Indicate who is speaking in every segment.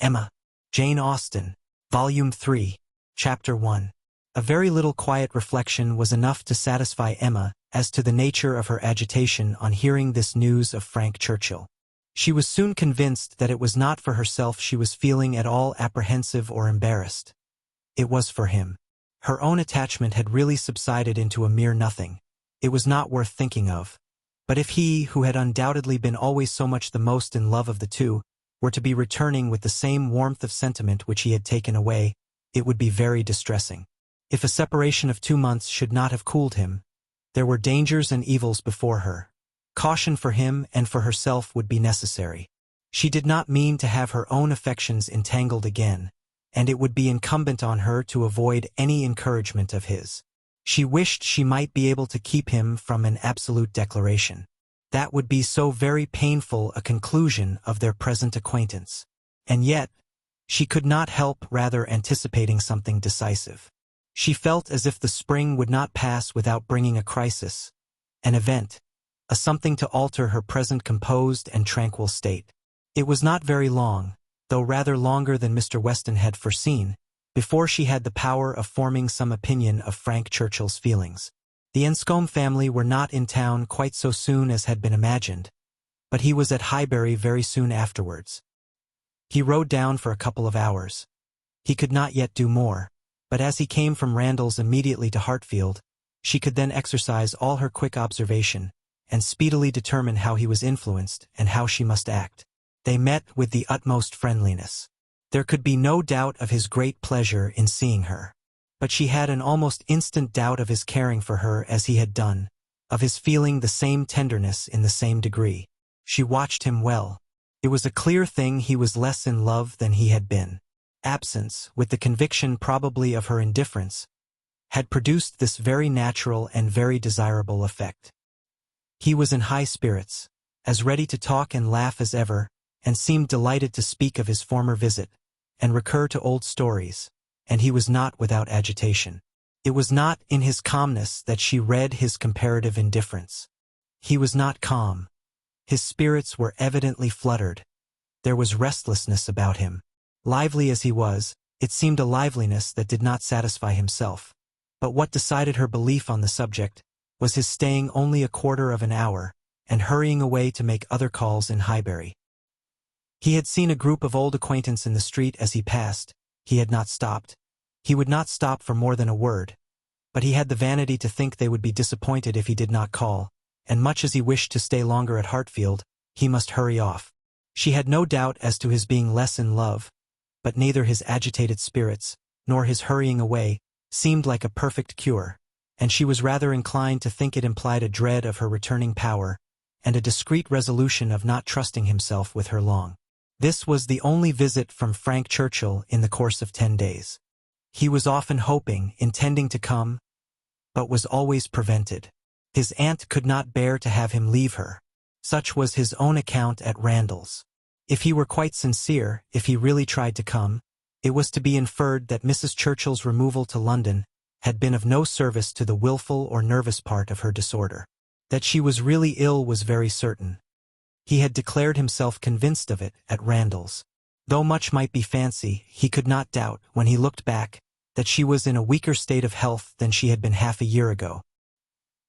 Speaker 1: Emma, Jane Austen, Volume 3, Chapter 1. A very little quiet reflection was enough to satisfy Emma as to the nature of her agitation on hearing this news of Frank Churchill. She was soon convinced that it was not for herself she was feeling at all apprehensive or embarrassed. It was for him. Her own attachment had really subsided into a mere nothing. It was not worth thinking of. But if he, who had undoubtedly been always so much the most in love of the two, were to be returning with the same warmth of sentiment which he had taken away, it would be very distressing. If a separation of 2 months should not have cooled him, there were dangers and evils before her. Caution for him and for herself would be necessary. She did not mean to have her own affections entangled again, and it would be incumbent on her to avoid any encouragement of his. She wished she might be able to keep him from an absolute declaration. That would be so very painful a conclusion of their present acquaintance. And yet, she could not help rather anticipating something decisive. She felt as if the spring would not pass without bringing a crisis, an event, a something to alter her present composed and tranquil state. It was not very long, though rather longer than Mr. Weston had foreseen, before she had the power of forming some opinion of Frank Churchill's feelings. The Enscombe family were not in town quite so soon as had been imagined, but he was at Highbury very soon afterwards. He rode down for a couple of hours. He could not yet do more, but as he came from Randalls immediately to Hartfield, she could then exercise all her quick observation, and speedily determine how he was influenced and how she must act. They met with the utmost friendliness. There could be no doubt of his great pleasure in seeing her. But she had an almost instant doubt of his caring for her as he had done, of his feeling the same tenderness in the same degree. She watched him well. It was a clear thing he was less in love than he had been. Absence, with the conviction probably of her indifference, had produced this very natural and very desirable effect. He was in high spirits, as ready to talk and laugh as ever, and seemed delighted to speak of his former visit, and recur to old stories, and he was not without agitation. It was not in his calmness that she read his comparative indifference. He was not calm. His spirits were evidently fluttered. There was restlessness about him. Lively as he was, it seemed a liveliness that did not satisfy himself. But what decided her belief on the subject was his staying only a quarter of an hour, and hurrying away to make other calls in Highbury. He had seen a group of old acquaintance in the street as he passed. He had not stopped. He would not stop for more than a word. But he had the vanity to think they would be disappointed if he did not call, and much as he wished to stay longer at Hartfield, he must hurry off. She had no doubt as to his being less in love, but neither his agitated spirits, nor his hurrying away, seemed like a perfect cure, and she was rather inclined to think it implied a dread of her returning power, and a discreet resolution of not trusting himself with her long. This was the only visit from Frank Churchill in the course of 10 days. He was often hoping, intending to come, but was always prevented. His aunt could not bear to have him leave her. Such was his own account at Randalls. If he were quite sincere, if he really tried to come, it was to be inferred that Mrs. Churchill's removal to London had been of no service to the wilful or nervous part of her disorder. That she was really ill was very certain. He had declared himself convinced of it at Randalls. Though much might be fancy, he could not doubt, when he looked back, that she was in a weaker state of health than she had been half a year ago.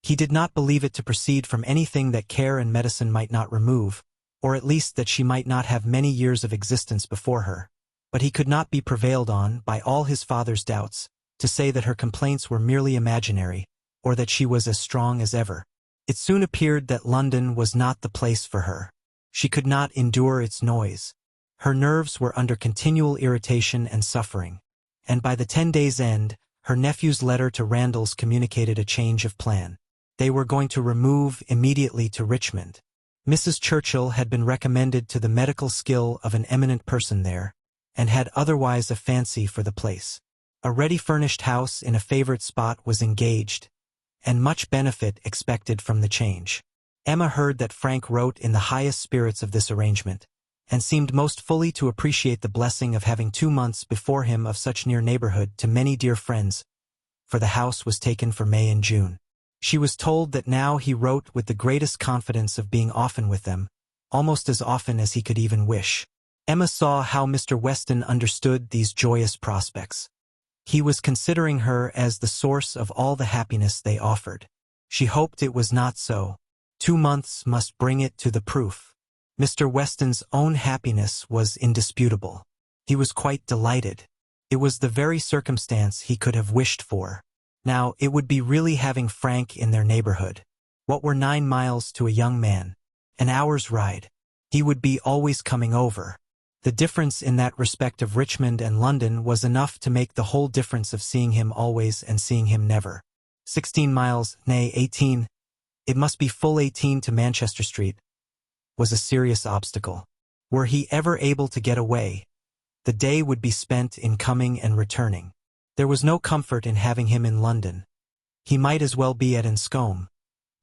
Speaker 1: He did not believe it to proceed from anything that care and medicine might not remove, or at least that she might not have many years of existence before her. But he could not be prevailed on, by all his father's doubts, to say that her complaints were merely imaginary, or that she was as strong as ever. It soon appeared that London was not the place for her. She could not endure its noise. Her nerves were under continual irritation and suffering, and by the 10 days' end, her nephew's letter to Randalls communicated a change of plan. They were going to remove immediately to Richmond. Mrs. Churchill had been recommended to the medical skill of an eminent person there, and had otherwise a fancy for the place. A ready-furnished house in a favorite spot was engaged, and much benefit expected from the change. Emma heard that Frank wrote in the highest spirits of this arrangement, and seemed most fully to appreciate the blessing of having 2 months before him of such near neighborhood to many dear friends, for the house was taken for May and June. She was told that now he wrote with the greatest confidence of being often with them, almost as often as he could even wish. Emma saw how Mr. Weston understood these joyous prospects. He was considering her as the source of all the happiness they offered. She hoped it was not so. 2 months must bring it to the proof. Mr. Weston's own happiness was indisputable. He was quite delighted. It was the very circumstance he could have wished for. Now, it would be really having Frank in their neighborhood. What were 9 miles to a young man? An hour's ride. He would be always coming over. The difference in that respect of Richmond and London was enough to make the whole difference of seeing him always and seeing him never. 16 miles, nay 18, it must be full 18 to Manchester Street, was a serious obstacle. Were he ever able to get away, the day would be spent in coming and returning. There was no comfort in having him in London. He might as well be at Enscombe.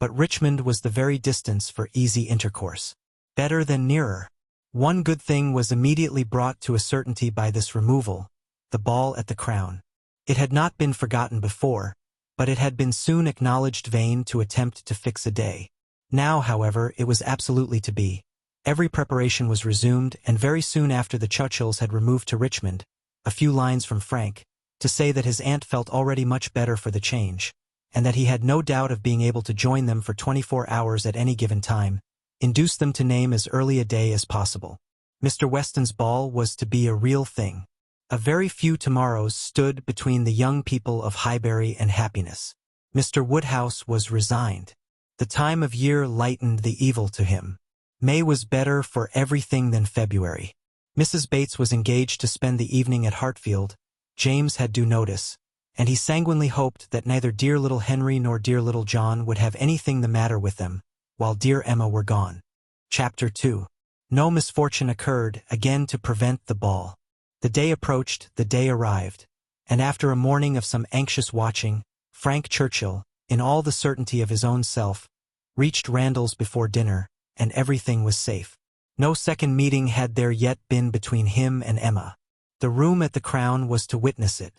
Speaker 1: But Richmond was the very distance for easy intercourse. Better than nearer. One good thing was immediately brought to a certainty by this removal, the ball at the Crown. It had not been forgotten before, but it had been soon acknowledged vain to attempt to fix a day. Now, however, it was absolutely to be. Every preparation was resumed, and very soon after the Churchills had removed to Richmond, a few lines from Frank, to say that his aunt felt already much better for the change, and that he had no doubt of being able to join them for 24 hours at any given time, induced them to name as early a day as possible. Mr. Weston's ball was to be a real thing. A very few tomorrows stood between the young people of Highbury and happiness. Mr. Woodhouse was resigned. The time of year lightened the evil to him. May was better for everything than February. Mrs. Bates was engaged to spend the evening at Hartfield. James had due notice, and he sanguinely hoped that neither dear little Henry nor dear little John would have anything the matter with them, while dear Emma were gone. Chapter 2. No misfortune occurred again to prevent the ball. The day approached, the day arrived, and after a morning of some anxious watching, Frank Churchill, in all the certainty of his own self, reached Randalls before dinner, and everything was safe. No second meeting had there yet been between him and Emma. The room at the Crown was to witness it,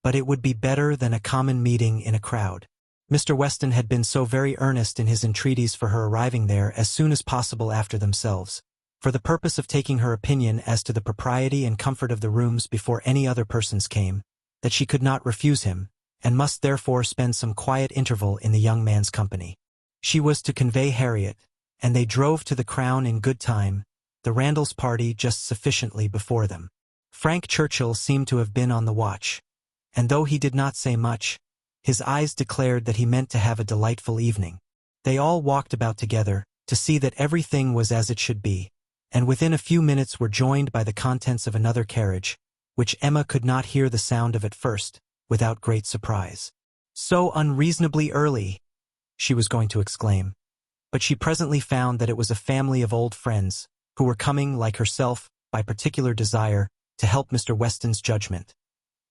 Speaker 1: but it would be better than a common meeting in a crowd. Mr. Weston had been so very earnest in his entreaties for her arriving there as soon as possible after themselves, for the purpose of taking her opinion as to the propriety and comfort of the rooms before any other persons came, that she could not refuse him, and must therefore spend some quiet interval in the young man's company. She was to convey Harriet, and they drove to the Crown in good time, the Randalls party just sufficiently before them. Frank Churchill seemed to have been on the watch, and though he did not say much, his eyes declared that he meant to have a delightful evening. They all walked about together, to see that everything was as it should be, and within a few minutes were joined by the contents of another carriage, which Emma could not hear the sound of at first, without great surprise. "So unreasonably early!" she was going to exclaim, but she presently found that it was a family of old friends, who were coming, like herself, by particular desire, to help Mr. Weston's judgment.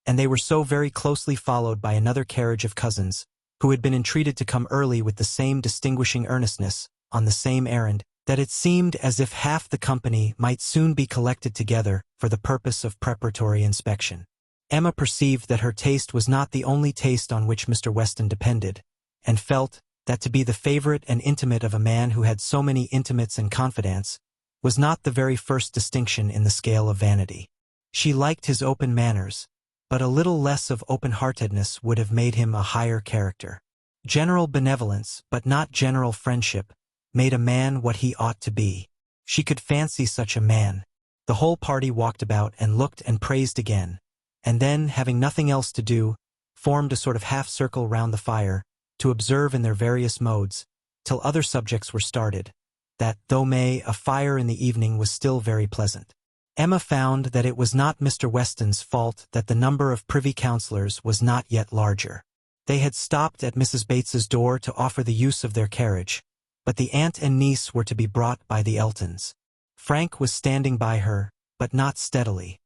Speaker 1: And they were so very closely followed by another carriage of cousins, who had been entreated to come early with the same distinguishing earnestness, on the same errand, that it seemed as if half the company might soon be collected together for the purpose of preparatory inspection. Emma perceived that her taste was not the only taste on which Mr. Weston depended, and felt that to be the favorite and intimate of a man who had so many intimates and confidants was not the very first distinction in the scale of vanity. She liked his open manners, but a little less of open-heartedness would have made him a higher character. General benevolence, but not general friendship, made a man what he ought to be. She could fancy such a man. The whole party walked about and looked and praised again, and then, having nothing else to do, formed a sort of half-circle round the fire, to observe in their various modes, till other subjects were started, that, though a fire in the evening was still very pleasant. Emma found that it was not Mr. Weston's fault that the number of privy councillors was not yet larger. They had stopped at Mrs. Bates's door to offer the use of their carriage, but the aunt and niece were to be brought by the Eltons. Frank was standing by her, but not steadily.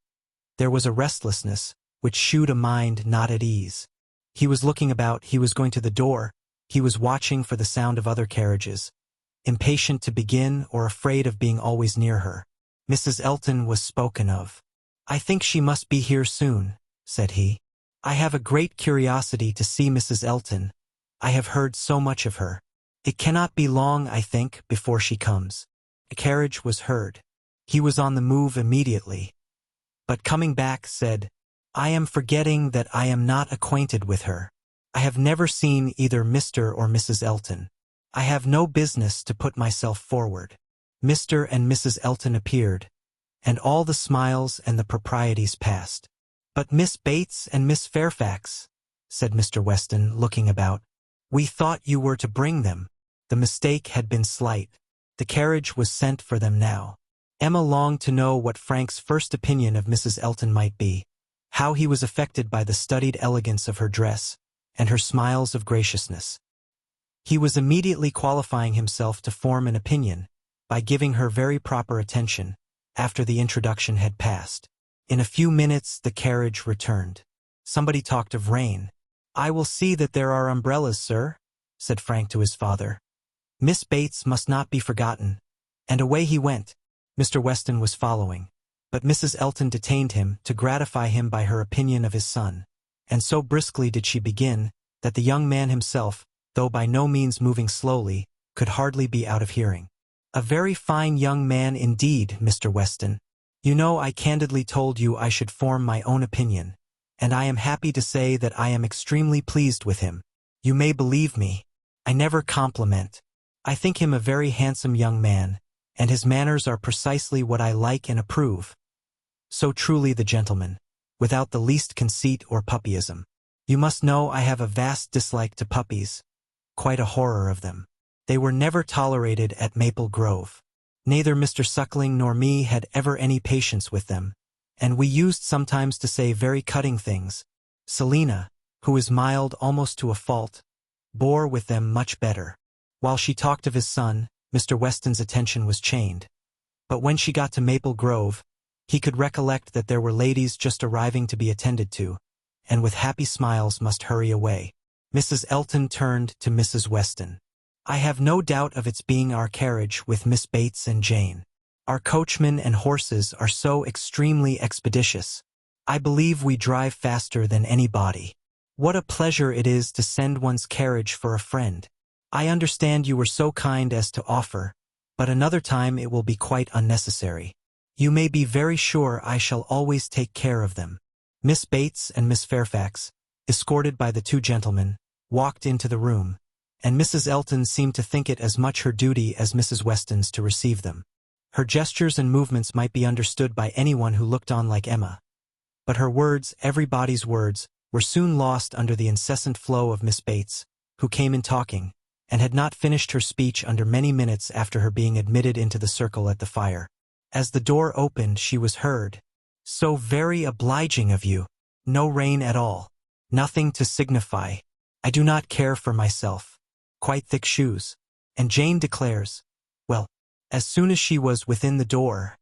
Speaker 1: There was a restlessness, which shewed a mind not at ease. He was looking about, he was going to the door, he was watching for the sound of other carriages, impatient to begin or afraid of being always near her. Mrs. Elton was spoken of. "I think she must be here soon," said he. "I have a great curiosity to see Mrs. Elton. I have heard so much of her. It cannot be long, I think, before she comes." A carriage was heard. He was on the move immediately, but coming back said, "I am forgetting that I am not acquainted with her. I have never seen either Mr. or Mrs. Elton. I have no business to put myself forward." Mr. and Mrs. Elton appeared, and all the smiles and the proprieties passed. "But Miss Bates and Miss Fairfax," said Mr. Weston, looking about. "We thought you were to bring them." The mistake had been slight. The carriage was sent for them now. Emma longed to know what Frank's first opinion of Mrs. Elton might be, how he was affected by the studied elegance of her dress, and her smiles of graciousness. He was immediately qualifying himself to form an opinion, by giving her very proper attention, after the introduction had passed. In a few minutes the carriage returned. Somebody talked of rain. "I will see that there are umbrellas, sir," said Frank to his father. "Miss Bates must not be forgotten." And away he went. Mr. Weston was following, but Mrs. Elton detained him to gratify him by her opinion of his son, and so briskly did she begin, that the young man himself, though by no means moving slowly, could hardly be out of hearing. "A very fine young man indeed, Mr. Weston. You know I candidly told you I should form my own opinion, and I am happy to say that I am extremely pleased with him. You may believe me. I never compliment. I think him a very handsome young man, and his manners are precisely what I like and approve. So truly the gentleman, without the least conceit or puppyism. You must know I have a vast dislike to puppies, quite a horror of them. They were never tolerated at Maple Grove. Neither Mr. Suckling nor me had ever any patience with them, and we used sometimes to say very cutting things. Selina, who is mild almost to a fault, bore with them much better. While she talked of his son, Mr. Weston's attention was chained. But when she got to Maple Grove, he could recollect that there were ladies just arriving to be attended to, and with happy smiles must hurry away. Mrs. Elton turned to Mrs. Weston. "I have no doubt of its being our carriage with Miss Bates and Jane. Our coachmen and horses are so extremely expeditious. I believe we drive faster than anybody. What a pleasure it is to send one's carriage for a friend. I understand you were so kind as to offer, but another time it will be quite unnecessary. You may be very sure I shall always take care of them." Miss Bates and Miss Fairfax, escorted by the two gentlemen, walked into the room, and Mrs. Elton seemed to think it as much her duty as Mrs. Weston's to receive them. Her gestures and movements might be understood by anyone who looked on like Emma, but her words, everybody's words, were soon lost under the incessant flow of Miss Bates, who came in talking, and had not finished her speech under many minutes after her being admitted into the circle at the fire. As the door opened she was heard, "So very obliging of you. No rain at all. Nothing to signify. I do not care for myself. Quite thick shoes." And Jane declares, well, as soon as she was within the door,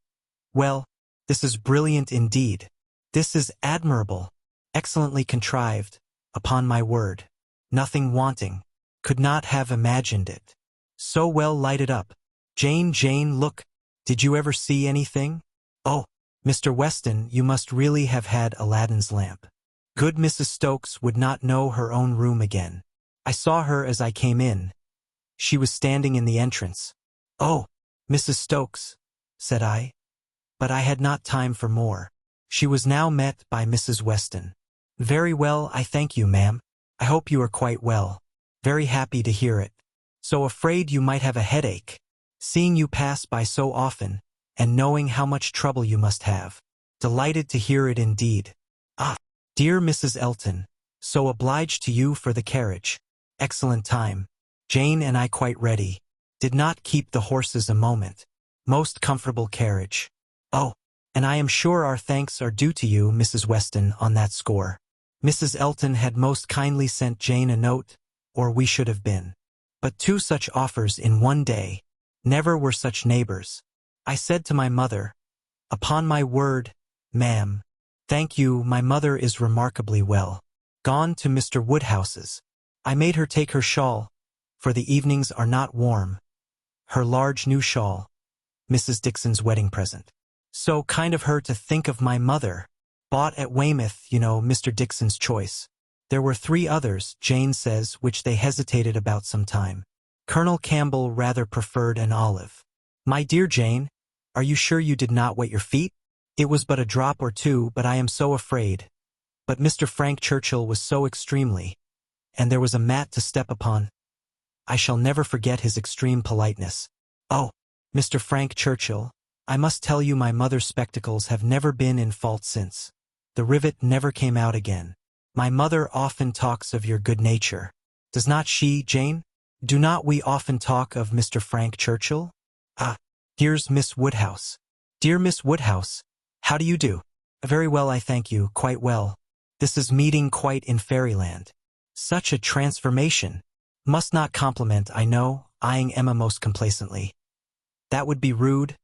Speaker 1: "Well, this is brilliant indeed. This is admirable. Excellently contrived, upon my word. Nothing wanting. Could not have imagined it. So well lighted up. Jane, look. Did you ever see anything? Oh, Mr. Weston, you must really have had Aladdin's lamp. Good Mrs. Stokes would not know her own room again. I saw her as I came in. She was standing in the entrance." "Oh, Mrs. Stokes," said I. But I had not time for more. She was now met by Mrs. Weston. "Very well, I thank you, ma'am. I hope you are quite well. Very happy to hear it. So afraid you might have a headache. Seeing you pass by so often, and knowing how much trouble you must have. Delighted to hear it indeed. Ah, dear Mrs. Elton, so obliged to you for the carriage. Excellent time. Jane and I quite ready. Did not keep the horses a moment. Most comfortable carriage. Oh, and I am sure our thanks are due to you, Mrs. Weston, on that score. Mrs. Elton had most kindly sent Jane a note, or we should have been. But 2 such offers in one day. Never were such neighbors. I said to my mother, 'Upon my word, ma'am, thank you, my mother is remarkably well. Gone to Mr. Woodhouse's. I made her take her shawl, for the evenings are not warm. Her large new shawl, Mrs. Dixon's wedding present. So kind of her to think of my mother. Bought at Weymouth, you know, Mr. Dixon's choice. There were 3 others, Jane says, which they hesitated about some time. Colonel Campbell rather preferred an olive. My dear Jane, Are you sure you did not wet your feet? It was but a drop or two, but I am so afraid. But Mr. Frank Churchill was so extremely, and there was a mat to step upon. I shall never forget his extreme politeness. Oh, Mr. Frank Churchill, I must tell you my mother's spectacles have never been in fault since. The rivet never came out again. My mother often talks of your good nature. Does not she, Jane? Do not we often talk of Mr. Frank Churchill? Ah, here's Miss Woodhouse. Dear Miss Woodhouse, how do you do? Very well, I thank you, quite well. This is meeting quite in fairyland. Such a transformation. Must not compliment, I know, eyeing Emma most complacently. That would be rude.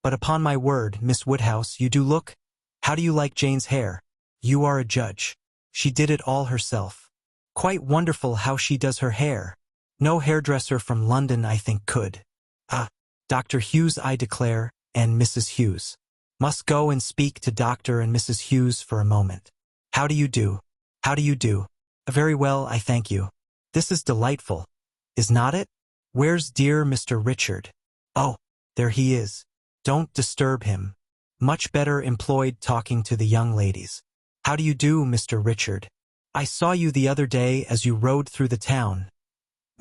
Speaker 1: But upon my word, Miss Woodhouse, you do look. How do you like Jane's hair? You are a judge. She did it all herself. Quite wonderful how she does her hair. No hairdresser from London, I think, could. Ah, Dr. Hughes, I declare, and Mrs. Hughes. Must go and speak to Dr. and Mrs. Hughes for a moment. How do you do? How do you do? Very well, I thank you. This is delightful, is not it? Where's dear Mr. Richard? Oh, there he is. Don't disturb him. Much better employed talking to the young ladies. How do you do, Mr. Richard? I saw you the other day as you rode through the town.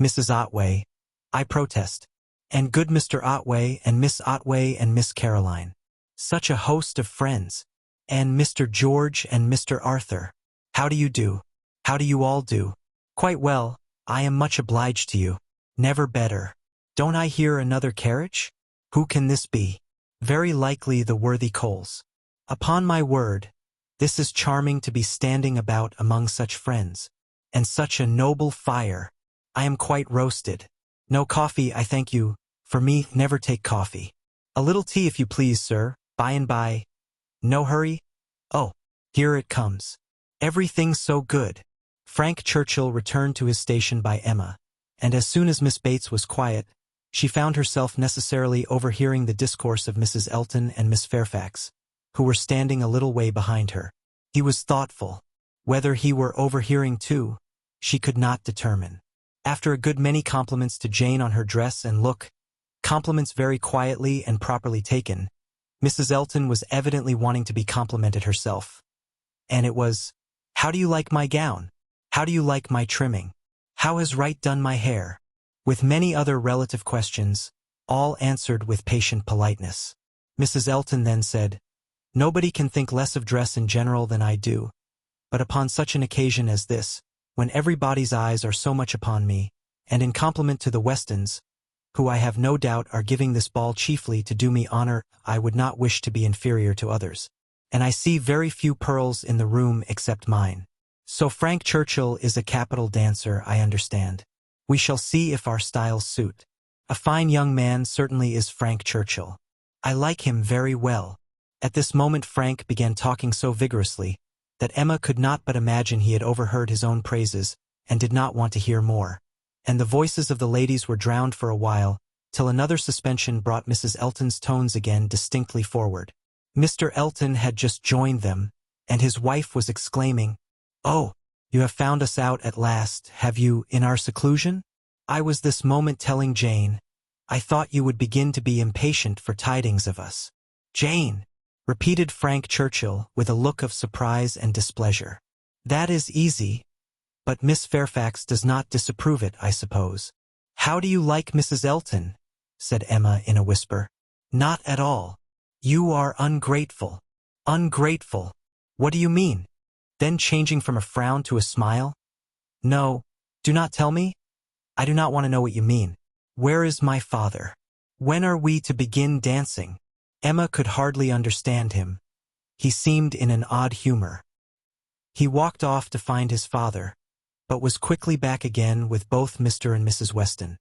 Speaker 1: Mrs. Otway, I protest. And good Mr. Otway and Miss Otway and Miss Caroline. Such a host of friends. And Mr. George and Mr. Arthur. How do you do? How do you all do? Quite well, I am much obliged to you. Never better. Don't I hear another carriage? Who can this be? Very likely the worthy Coles. Upon my word, this is charming to be standing about among such friends. And such a noble fire. I am quite roasted. No coffee, I thank you. For me, never take coffee. A little tea if you please, sir, by and by. No hurry? Oh, here it comes. Everything's so good. Frank Churchill returned to his station by Emma, and as soon as Miss Bates was quiet, she found herself necessarily overhearing the discourse of Mrs. Elton and Miss Fairfax, who were standing a little way behind her. He was thoughtful. Whether he were overhearing too, she could not determine. After a good many compliments to Jane on her dress and look, compliments very quietly and properly taken, Mrs. Elton was evidently wanting to be complimented herself. And it was, "How do you like my gown? How do you like my trimming? How has Wright done my hair?" With many other relative questions, all answered with patient politeness. Mrs. Elton then said, "Nobody can think less of dress in general than I do, but upon such an occasion as this, when everybody's eyes are so much upon me, and in compliment to the Westons, who I have no doubt are giving this ball chiefly to do me honor, I would not wish to be inferior to others. And I see very few pearls in the room except mine. So Frank Churchill is a capital dancer, I understand. We shall see if our styles suit. A fine young man certainly is Frank Churchill. I like him very well." At this moment Frank began talking so vigorously that Emma could not but imagine he had overheard his own praises and did not want to hear more. And the voices of the ladies were drowned for a while, till another suspension brought Mrs. Elton's tones again distinctly forward. Mr. Elton had just joined them, and his wife was exclaiming, "Oh, you have found us out at last, have you, in our seclusion? I was this moment telling Jane, I thought you would begin to be impatient for tidings of us." "Jane," repeated Frank Churchill with a look of surprise and displeasure. "That is easy, but Miss Fairfax does not disapprove it, I suppose." "How do you like Mrs. Elton?" said Emma in a whisper. "Not at all. You are ungrateful." "Ungrateful? What do you mean?" Then changing from a frown to a smile. "No, do not tell me. I do not want to know what you mean. Where is my father? When are we to begin dancing?" Emma could hardly understand him. He seemed in an odd humor. He walked off to find his father, but was quickly back again with both Mr. and Mrs. Weston.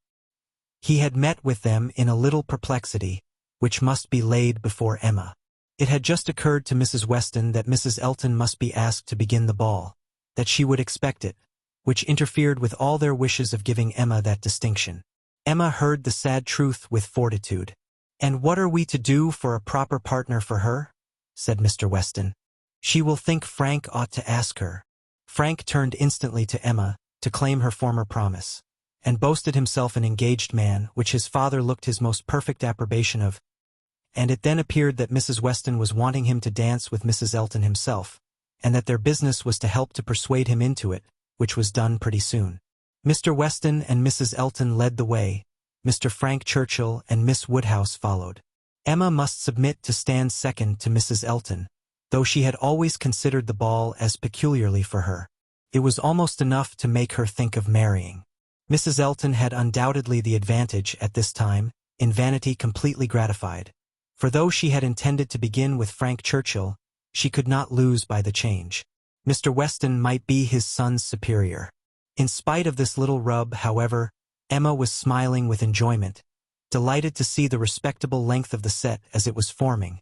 Speaker 1: He had met with them in a little perplexity, which must be laid before Emma. It had just occurred to Mrs. Weston that Mrs. Elton must be asked to begin the ball, that she would expect it, which interfered with all their wishes of giving Emma that distinction. Emma heard the sad truth with fortitude. "And what are we to do for a proper partner for her?" said Mr. Weston. "She will think Frank ought to ask her." Frank turned instantly to Emma to claim her former promise, and boasted himself an engaged man, which his father looked his most perfect approbation of, and it then appeared that Mrs. Weston was wanting him to dance with Mrs. Elton himself, and that their business was to help to persuade him into it, which was done pretty soon. Mr. Weston and Mrs. Elton led the way, Mr. Frank Churchill and Miss Woodhouse followed. Emma must submit to stand second to Mrs. Elton, though she had always considered the ball as peculiarly for her. It was almost enough to make her think of marrying. Mrs. Elton had undoubtedly the advantage at this time, in vanity completely gratified, for though she had intended to begin with Frank Churchill, she could not lose by the change. Mr. Weston might be his son's superior. In spite of this little rub, however, Emma was smiling with enjoyment, delighted to see the respectable length of the set as it was forming,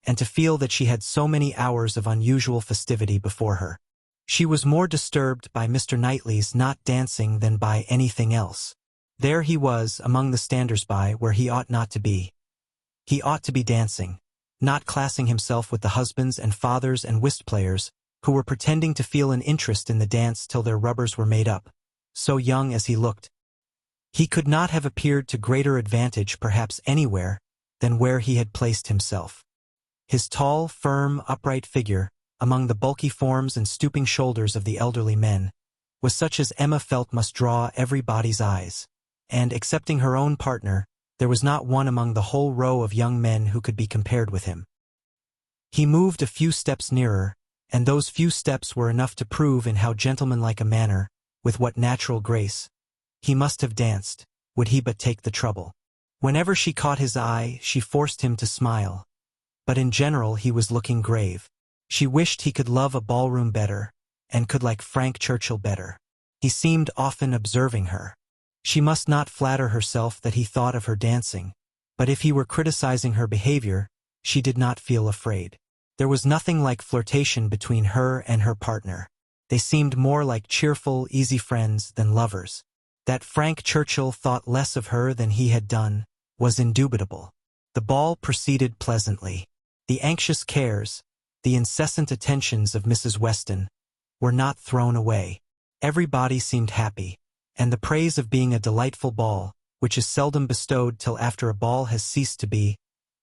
Speaker 1: and to feel that she had so many hours of unusual festivity before her. She was more disturbed by Mr. Knightley's not dancing than by anything else. There he was among the standers-by where he ought not to be. He ought to be dancing, not classing himself with the husbands and fathers and whist players who were pretending to feel an interest in the dance till their rubbers were made up, so young as he looked. He could not have appeared to greater advantage perhaps anywhere than where he had placed himself. His tall, firm, upright figure, among the bulky forms and stooping shoulders of the elderly men, was such as Emma felt must draw everybody's eyes, and, excepting her own partner, there was not one among the whole row of young men who could be compared with him. He moved a few steps nearer, and those few steps were enough to prove in how gentlemanlike a manner, with what natural grace, he must have danced, would he but take the trouble. Whenever she caught his eye, she forced him to smile, but in general he was looking grave. She wished he could love a ballroom better, and could like Frank Churchill better. He seemed often observing her. She must not flatter herself that he thought of her dancing, but if he were criticizing her behavior, she did not feel afraid. There was nothing like flirtation between her and her partner. They seemed more like cheerful, easy friends than lovers. That Frank Churchill thought less of her than he had done was indubitable. The ball proceeded pleasantly. The anxious cares, the incessant attentions of Mrs. Weston, were not thrown away. Everybody seemed happy, and the praise of being a delightful ball, which is seldom bestowed till after a ball has ceased to be,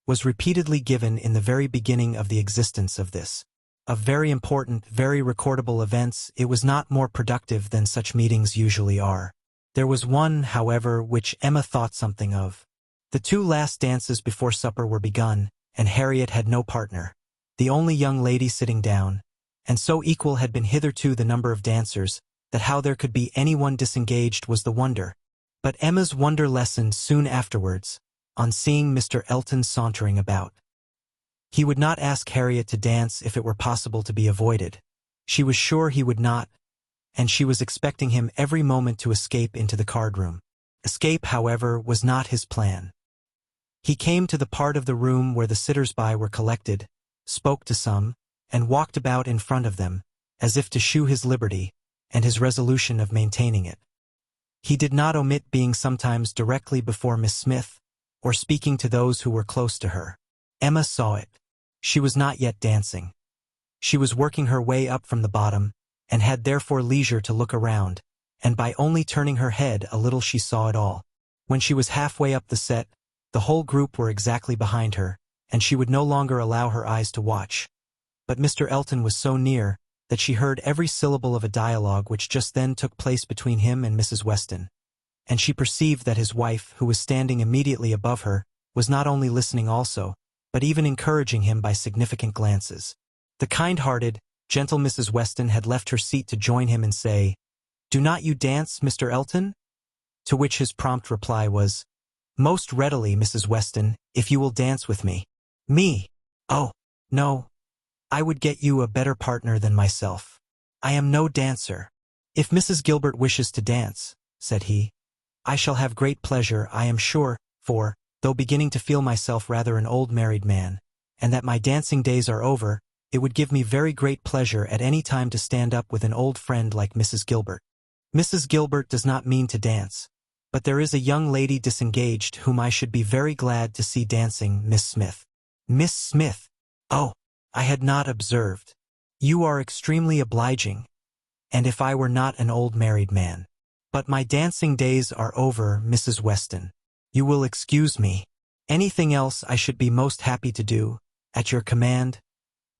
Speaker 1: was repeatedly given in the very beginning of the existence of this. Of very important, very recordable events, it was not more productive than such meetings usually are. There was one, however, which Emma thought something of. The 2 last dances before supper were begun, and Harriet had no partner, the only young lady sitting down, and so equal had been hitherto the number of dancers, that how there could be anyone disengaged was the wonder. But Emma's wonder lessened soon afterwards, on seeing Mr. Elton sauntering about. He would not ask Harriet to dance if it were possible to be avoided. She was sure he would not, and she was expecting him every moment to escape into the card-room. Escape, however, was not his plan. He came to the part of the room where the sitters-by were collected, spoke to some, and walked about in front of them, as if to shew his liberty, and his resolution of maintaining it. He did not omit being sometimes directly before Miss Smith, or speaking to those who were close to her. Emma saw it. She was not yet dancing. She was working her way up from the bottom, and had therefore leisure to look around, and by only turning her head a little she saw it all. When she was halfway up the set, the whole group were exactly behind her, and she would no longer allow her eyes to watch. But Mr. Elton was so near that she heard every syllable of a dialogue which just then took place between him and Mrs. Weston, and she perceived that his wife, who was standing immediately above her, was not only listening also, but even encouraging him by significant glances. The kind-hearted, gentle Mrs. Weston had left her seat to join him and say, "Do not you dance, Mr. Elton?" To which his prompt reply was, "Most readily, Mrs. Weston, if you will dance with me." "Me? Oh, no. I would get you a better partner than myself. I am no dancer." "If Mrs. Gilbert wishes to dance," said he, "I shall have great pleasure, I am sure, for, though beginning to feel myself rather an old married man, and that my dancing days are over, it would give me very great pleasure at any time to stand up with an old friend like Mrs. Gilbert. Mrs. Gilbert does not mean to dance, but there is a young lady disengaged whom I should be very glad to see dancing, Miss Smith." "Miss Smith? Oh, I had not observed. You are extremely obliging, and if I were not an old married man. But my dancing days are over, Mrs. Weston. You will excuse me." Anything else I should be most happy to do, at your command,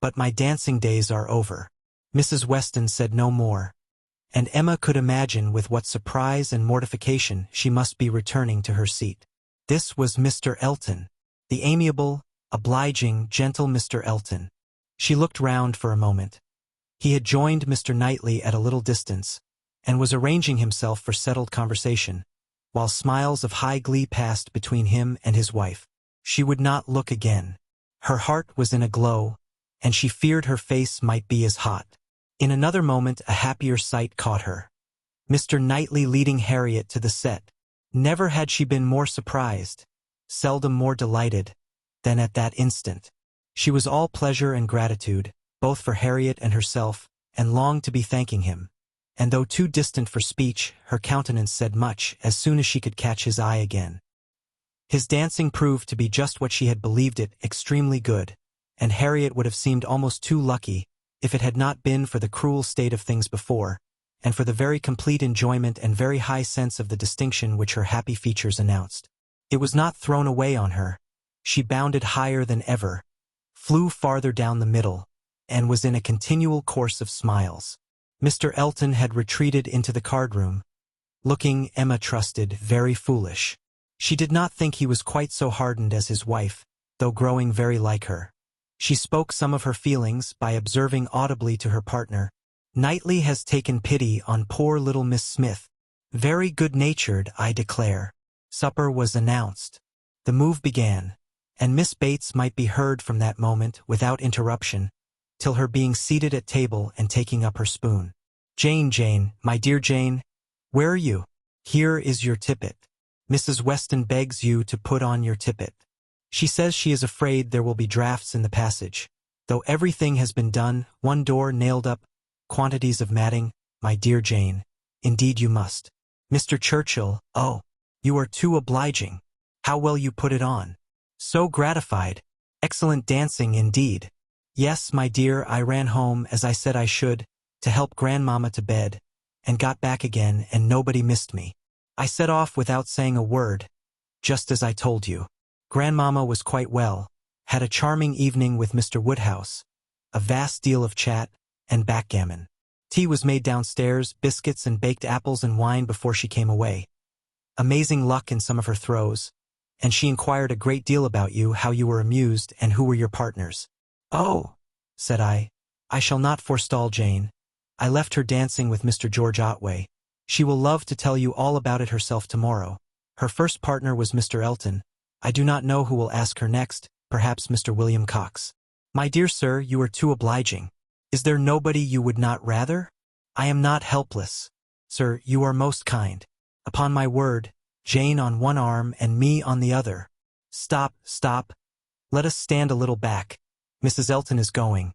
Speaker 1: but my dancing days are over." Mrs. Weston said no more, and Emma could imagine with what surprise and mortification she must be returning to her seat. This was Mr. Elton, the amiable, obliging, gentle Mr. Elton. She looked round for a moment. He had joined Mr. Knightley at a little distance, and was arranging himself for settled conversation, while smiles of high glee passed between him and his wife. She would not look again. Her heart was in a glow, and she feared her face might be as hot. In another moment a happier sight caught her. Mr. Knightley leading Harriet to the set. Never had she been more surprised, seldom more delighted, than at that instant. She was all pleasure and gratitude, both for Harriet and herself, and longed to be thanking him. And though too distant for speech, her countenance said much as soon as she could catch his eye again. His dancing proved to be just what she had believed it, extremely good, and Harriet would have seemed almost too lucky if it had not been for the cruel state of things before, and for the very complete enjoyment and very high sense of the distinction which her happy features announced. It was not thrown away on her. She bounded higher than ever, flew farther down the middle, and was in a continual course of smiles. Mr. Elton had retreated into the card-room, looking, Emma trusted, very foolish. She did not think he was quite so hardened as his wife, though growing very like her. She spoke some of her feelings by observing audibly to her partner, "Knightley has taken pity on poor little Miss Smith. Very good-natured, I declare." Supper was announced. The move began, and Miss Bates might be heard from that moment without interruption, till her being seated at table and taking up her spoon. Jane, my dear Jane, where are you? Here is your tippet. Mrs. Weston begs you to put on your tippet. She says she is afraid there will be draughts in the passage, though everything has been done, one door nailed up, quantities of matting. My dear Jane, indeed you must. Mr. Churchill, oh, you are too obliging. How well you put it on. So gratified. Excellent dancing indeed. Yes, my dear, I ran home, as I said I should, to help Grandmama to bed, and got back again, and nobody missed me. I set off without saying a word, just as I told you. Grandmama was quite well, had a charming evening with Mr. Woodhouse, a vast deal of chat, and backgammon. Tea was made downstairs, biscuits and baked apples and wine before she came away. Amazing luck in some of her throws, and she inquired a great deal about you, how you were amused, and who were your partners. "Oh," said I shall not forestall Jane. I left her dancing with Mr. George Otway. She will love to tell you all about it herself tomorrow. Her first partner was Mr. Elton. I do not know who will ask her next, perhaps Mr. William Cox. My dear sir, you are too obliging. Is there nobody you would not rather? I am not helpless. Sir, you are most kind. Upon my word, Jane on one arm and me on the other. Stop. Let us stand a little back. Mrs. Elton is going.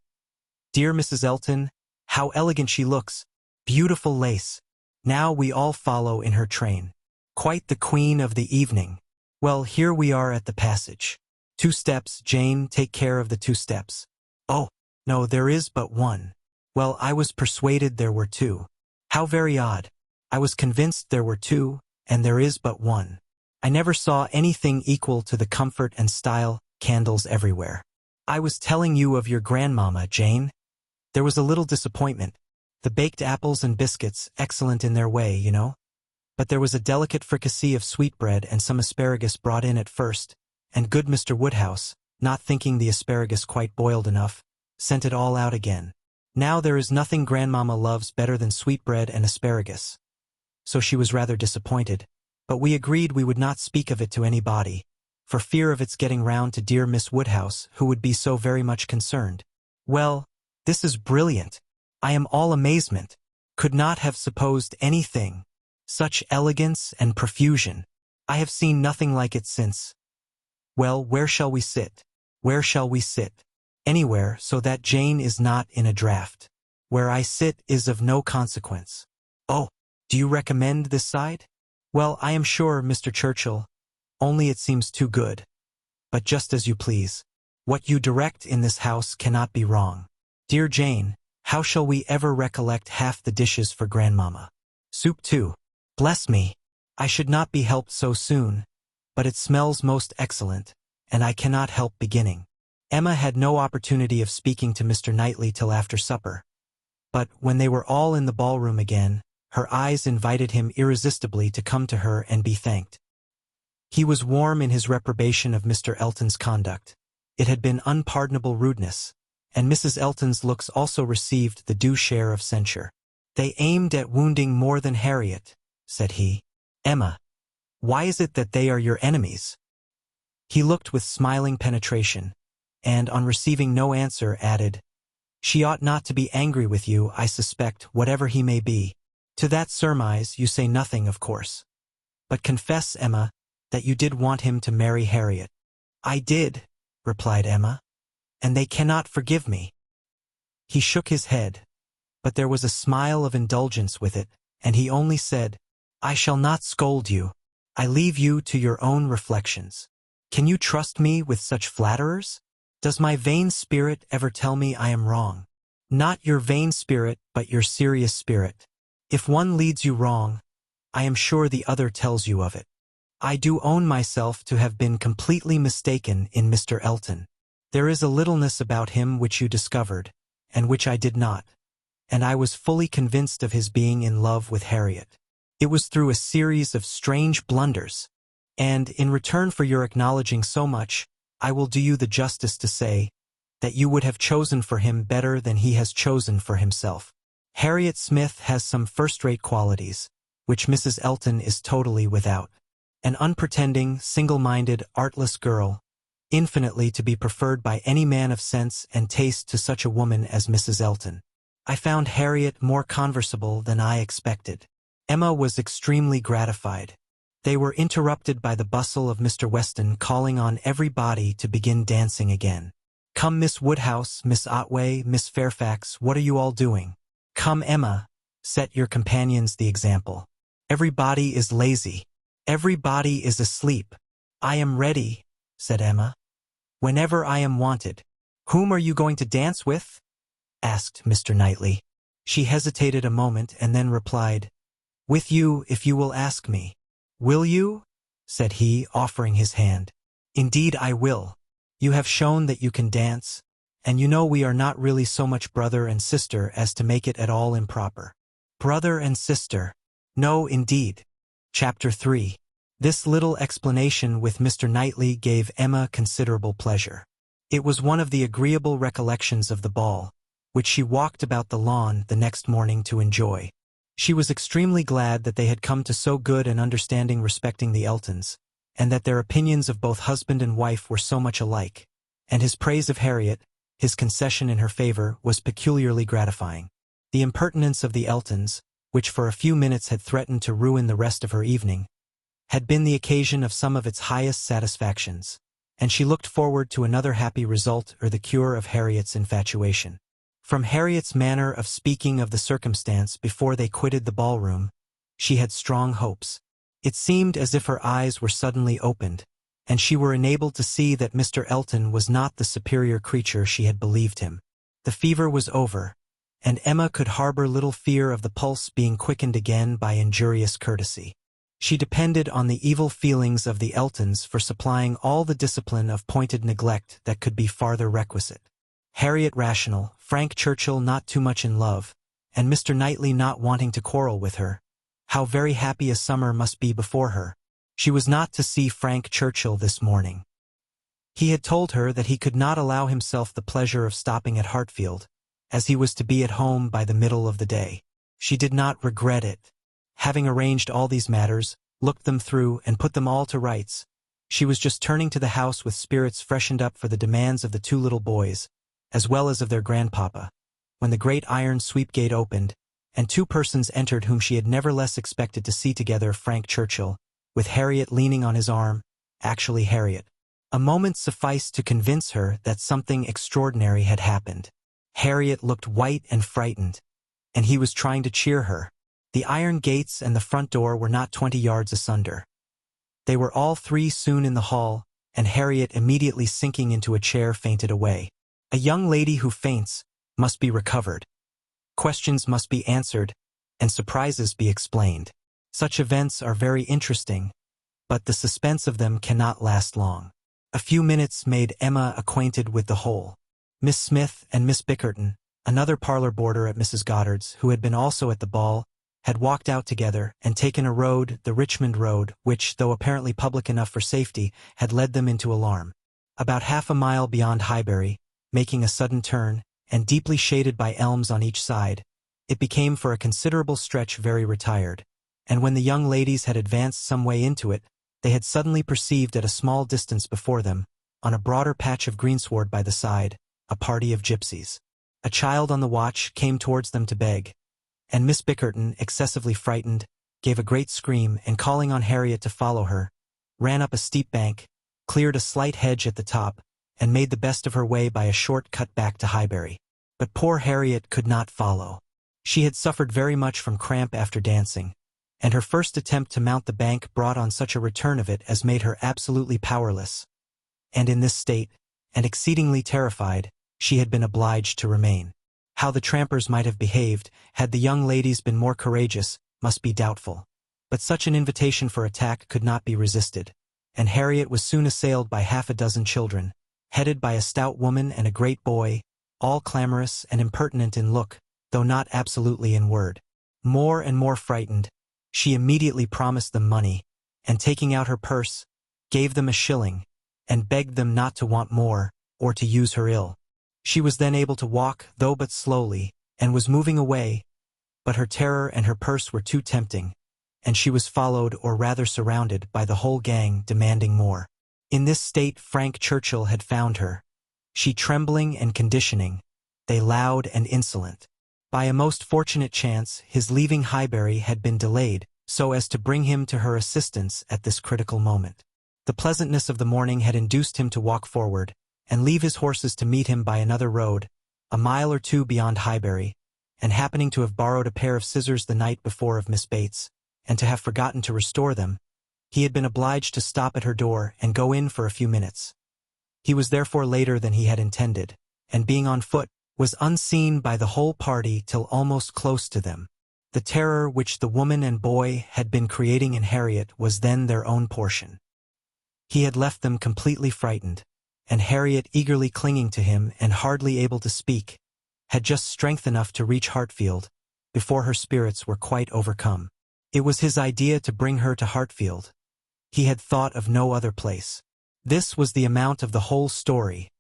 Speaker 1: Dear Mrs. Elton, how elegant she looks. Beautiful lace. Now we all follow in her train. Quite the queen of the evening. Well, here we are at the passage. 2 steps, Jane, take care of the 2 steps. Oh, no, there is but one. Well, I was persuaded there were 2. How very odd. I was convinced there were 2, and there is but one. I never saw anything equal to the comfort and style, candles everywhere. I was telling you of your grandmama, Jane. There was a little disappointment. The baked apples and biscuits, excellent in their way, you know. But there was a delicate fricassee of sweetbread and some asparagus brought in at first, and good Mr. Woodhouse, not thinking the asparagus quite boiled enough, sent it all out again. Now there is nothing Grandmama loves better than sweetbread and asparagus. So she was rather disappointed, but we agreed we would not speak of it to anybody, for fear of its getting round to dear Miss Woodhouse, who would be so very much concerned. Well, this is brilliant. I am all amazement. Could not have supposed anything. Such elegance and profusion. I have seen nothing like it since. Well, where shall we sit? Where shall we sit? Anywhere, so that Jane is not in a draught. Where I sit is of no consequence. Oh, do you recommend this side? Well, I am sure, Mr. Churchill, only it seems too good. But just as you please. What you direct in this house cannot be wrong. Dear Jane, how shall we ever recollect half the dishes for Grandmama? Soup too. Bless me, I should not be helped so soon, but it smells most excellent. and I cannot help beginning. Emma had no opportunity of speaking to Mr. Knightley till after supper. But when they were all in the ballroom again, her eyes invited him irresistibly to come to her and be thanked. He was warm in his reprobation of Mr. Elton's conduct. It had been unpardonable rudeness, and Mrs. Elton's looks also received the due share of censure. "They aimed at wounding more than Harriet," said he. "Emma, why is it that they are your enemies?" He looked with smiling penetration, and on receiving no answer added, "She ought not to be angry with you, I suspect, whatever he may be. To that surmise you say nothing, of course. But confess, Emma, that you did want him to marry Harriet." "I did," replied Emma, "and they cannot forgive me." He shook his head, but there was a smile of indulgence with it, and he only said, "I shall not scold you. I leave you to your own reflections. Can you trust me with such flatterers? Does my vain spirit ever tell me I am wrong? Not your vain spirit, but your serious spirit. If one leads you wrong, I am sure the other tells you of it. I do own myself to have been completely mistaken in Mr. Elton. There is a littleness about him which you discovered, and which I did not, and I was fully convinced of his being in love with Harriet. It was through a series of strange blunders, and in return for your acknowledging so much, I will do you the justice to say that you would have chosen for him better than he has chosen for himself. Harriet Smith has some first-rate qualities, which Mrs. Elton is totally without. An unpretending, single-minded, artless girl, infinitely to be preferred by any man of sense and taste to such a woman as Mrs. Elton. I found Harriet more conversable than I expected." Emma was extremely gratified. They were interrupted by the bustle of Mr. Weston calling on everybody to begin dancing again. "Come, Miss Woodhouse, Miss Otway, Miss Fairfax, what are you all doing? Come, Emma, set your companions the example. Everybody is lazy. Everybody is asleep." "I am ready," said Emma, "whenever I am wanted." "Whom are you going to dance with?" asked Mr. Knightley. She hesitated a moment and then replied, "With you, if you will ask me." "Will you?" said he, offering his hand. "Indeed I will. You have shown that you can dance, and you know we are not really so much brother and sister as to make it at all improper." "Brother and sister? No, indeed." Chapter 3. This little explanation with Mr. Knightley gave Emma considerable pleasure. It was one of the agreeable recollections of the ball, which she walked about the lawn the next morning to enjoy. She was extremely glad that they had come to so good an understanding respecting the Eltons, and that their opinions of both husband and wife were so much alike, and his praise of Harriet, his concession in her favor, was peculiarly gratifying. The impertinence of the Eltons, which for a few minutes had threatened to ruin the rest of her evening, had been the occasion of some of its highest satisfactions, and she looked forward to another happy result or the cure of Harriet's infatuation. From Harriet's manner of speaking of the circumstance before they quitted the ballroom, she had strong hopes. It seemed as if her eyes were suddenly opened, and she were enabled to see that Mr. Elton was not the superior creature she had believed him. The fever was over, and Emma could harbor little fear of the pulse being quickened again by injurious courtesy. She depended on the evil feelings of the Eltons for supplying all the discipline of pointed neglect that could be farther requisite. Harriet rational, Frank Churchill not too much in love, and Mr. Knightley not wanting to quarrel with her. How very happy a summer must be before her. She was not to see Frank Churchill this morning. He had told her that he could not allow himself the pleasure of stopping at Hartfield, as he was to be at home by the middle of the day. She did not regret it. Having arranged all these matters, looked them through, and put them all to rights, she was just turning to the house with spirits freshened up for the demands of the two little boys, as well as of their grandpapa, when the great iron sweep-gate opened, and two persons entered whom she had never less expected to see together: Frank Churchill, with Harriet leaning on his arm, actually Harriet. A moment sufficed to convince her that something extraordinary had happened. Harriet looked white and frightened, and he was trying to cheer her. The iron gates and the front door were not 20 yards asunder. They were all three soon in the hall, and Harriet, immediately sinking into a chair, fainted away. A young lady who faints must be recovered. Questions must be answered, and surprises be explained. Such events are very interesting, but the suspense of them cannot last long. A few minutes made Emma acquainted with the whole. Miss Smith and Miss Bickerton, another parlor boarder at Mrs. Goddard's, who had been also at the ball, had walked out together and taken a road, the Richmond Road, which, though apparently public enough for safety, had led them into alarm. About half a mile beyond Highbury, making a sudden turn, and deeply shaded by elms on each side, it became for a considerable stretch very retired, and when the young ladies had advanced some way into it, they had suddenly perceived at a small distance before them, on a broader patch of greensward by the side, a party of gypsies. A child on the watch came towards them to beg, and Miss Bickerton, excessively frightened, gave a great scream and, calling on Harriet to follow her, ran up a steep bank, cleared a slight hedge at the top, and made the best of her way by a short cut back to Highbury. But poor Harriet could not follow. She had suffered very much from cramp after dancing, and her first attempt to mount the bank brought on such a return of it as made her absolutely powerless. And in this state, and exceedingly terrified, she had been obliged to remain. How the trampers might have behaved, had the young ladies been more courageous, must be doubtful. But such an invitation for attack could not be resisted, and Harriet was soon assailed by half a dozen children, headed by a stout woman and a great boy, all clamorous and impertinent in look, though not absolutely in word. More and more frightened, she immediately promised them money, and taking out her purse, gave them a shilling, and begged them not to want more, or to use her ill. She was then able to walk, though but slowly, and was moving away, but her terror and her purse were too tempting, and she was followed, or rather surrounded, by the whole gang demanding more. In this state Frank Churchill had found her, she trembling and conditioning, they loud and insolent. By a most fortunate chance, his leaving Highbury had been delayed, so as to bring him to her assistance at this critical moment. The pleasantness of the morning had induced him to walk forward, and leave his horses to meet him by another road, a mile or two beyond Highbury, and happening to have borrowed a pair of scissors the night before of Miss Bates, and to have forgotten to restore them, he had been obliged to stop at her door and go in for a few minutes. He was therefore later than he had intended, and being on foot, was unseen by the whole party till almost close to them. The terror which the woman and boy had been creating in Harriet was then their own portion. He had left them completely frightened, and Harriet, eagerly clinging to him and hardly able to speak, had just strength enough to reach Hartfield, before her spirits were quite overcome. It was his idea to bring her to Hartfield. He had thought of no other place. This was the amount of the whole story,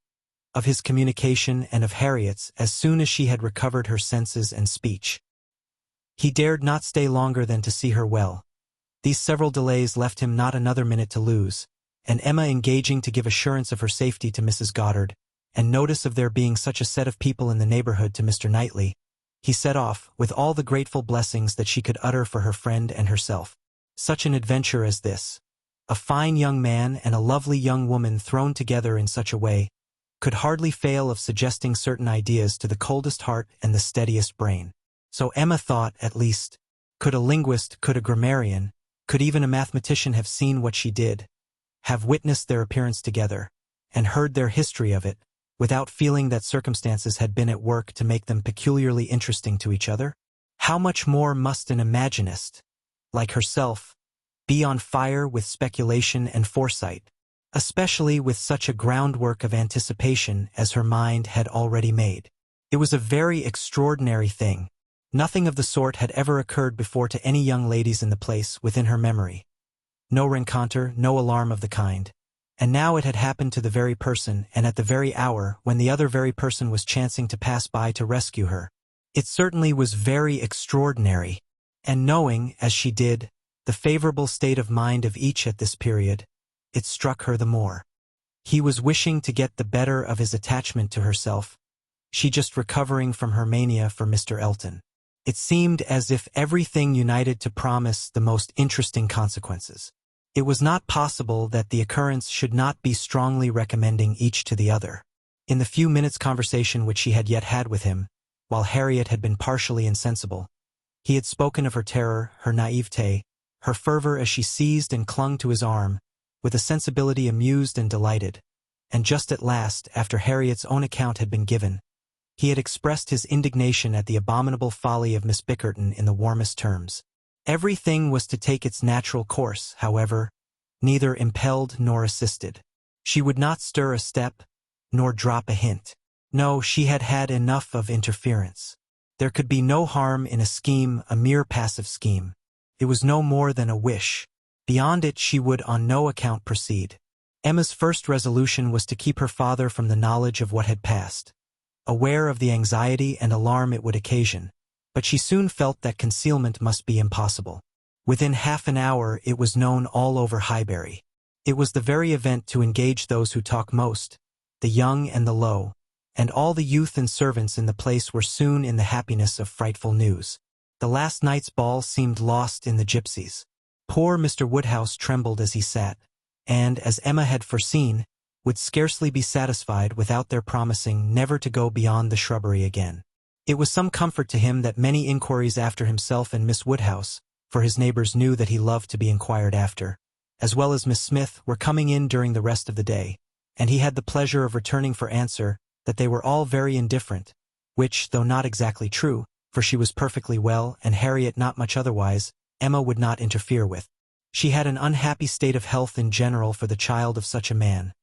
Speaker 1: of his communication and of Harriet's as soon as she had recovered her senses and speech. He dared not stay longer than to see her well. These several delays left him not another minute to lose, and Emma engaging to give assurance of her safety to Mrs. Goddard, and notice of there being such a set of people in the neighborhood to Mr. Knightley, he set off, with all the grateful blessings that she could utter for her friend and herself. Such an adventure as this, a fine young man and a lovely young woman thrown together in such a way, could hardly fail of suggesting certain ideas to the coldest heart and the steadiest brain. So Emma thought, at least, could a linguist, could a grammarian, could even a mathematician have seen what she did, have witnessed their appearance together, and heard their history of it, without feeling that circumstances had been at work to make them peculiarly interesting to each other? How much more must an imaginist, like herself, be on fire with speculation and foresight, especially with such a groundwork of anticipation as her mind had already made? It was a very extraordinary thing. Nothing of the sort had ever occurred before to any young ladies in the place within her memory. No rencontre, no alarm of the kind. And now it had happened to the very person, and at the very hour, when the other very person was chancing to pass by to rescue her. It certainly was very extraordinary, and knowing, as she did, the favorable state of mind of each at this period, it struck her the more. He was wishing to get the better of his attachment to herself, she just recovering from her mania for Mr. Elton. It seemed as if everything united to promise the most interesting consequences. It was not possible that the occurrence should not be strongly recommending each to the other. In the few minutes' conversation which she had yet had with him, while Harriet had been partially insensible, he had spoken of her terror, her naivete, her fervor as she seized and clung to his arm, with a sensibility amused and delighted, and just at last, after Harriet's own account had been given, he had expressed his indignation at the abominable folly of Miss Bickerton in the warmest terms. Everything was to take its natural course, however, neither impelled nor assisted. She would not stir a step, nor drop a hint. No, she had had enough of interference. There could be no harm in a scheme, a mere passive scheme. It was no more than a wish. Beyond it she would on no account proceed. Emma's first resolution was to keep her father from the knowledge of what had passed, aware of the anxiety and alarm it would occasion, but she soon felt that concealment must be impossible. Within half an hour it was known all over Highbury. It was the very event to engage those who talk most, the young and the low, and all the youth and servants in the place were soon in the happiness of frightful news. The last night's ball seemed lost in the gypsies. Poor Mr. Woodhouse trembled as he sat, and, as Emma had foreseen, would scarcely be satisfied without their promising never to go beyond the shrubbery again. It was some comfort to him that many inquiries after himself and Miss Woodhouse, for his neighbors knew that he loved to be inquired after, as well as Miss Smith, were coming in during the rest of the day, and he had the pleasure of returning for answer that they were all very indifferent, which, though not exactly true, for she was perfectly well and Harriet not much otherwise, Emma would not interfere with. She had an unhappy state of health in general for the child of such a man,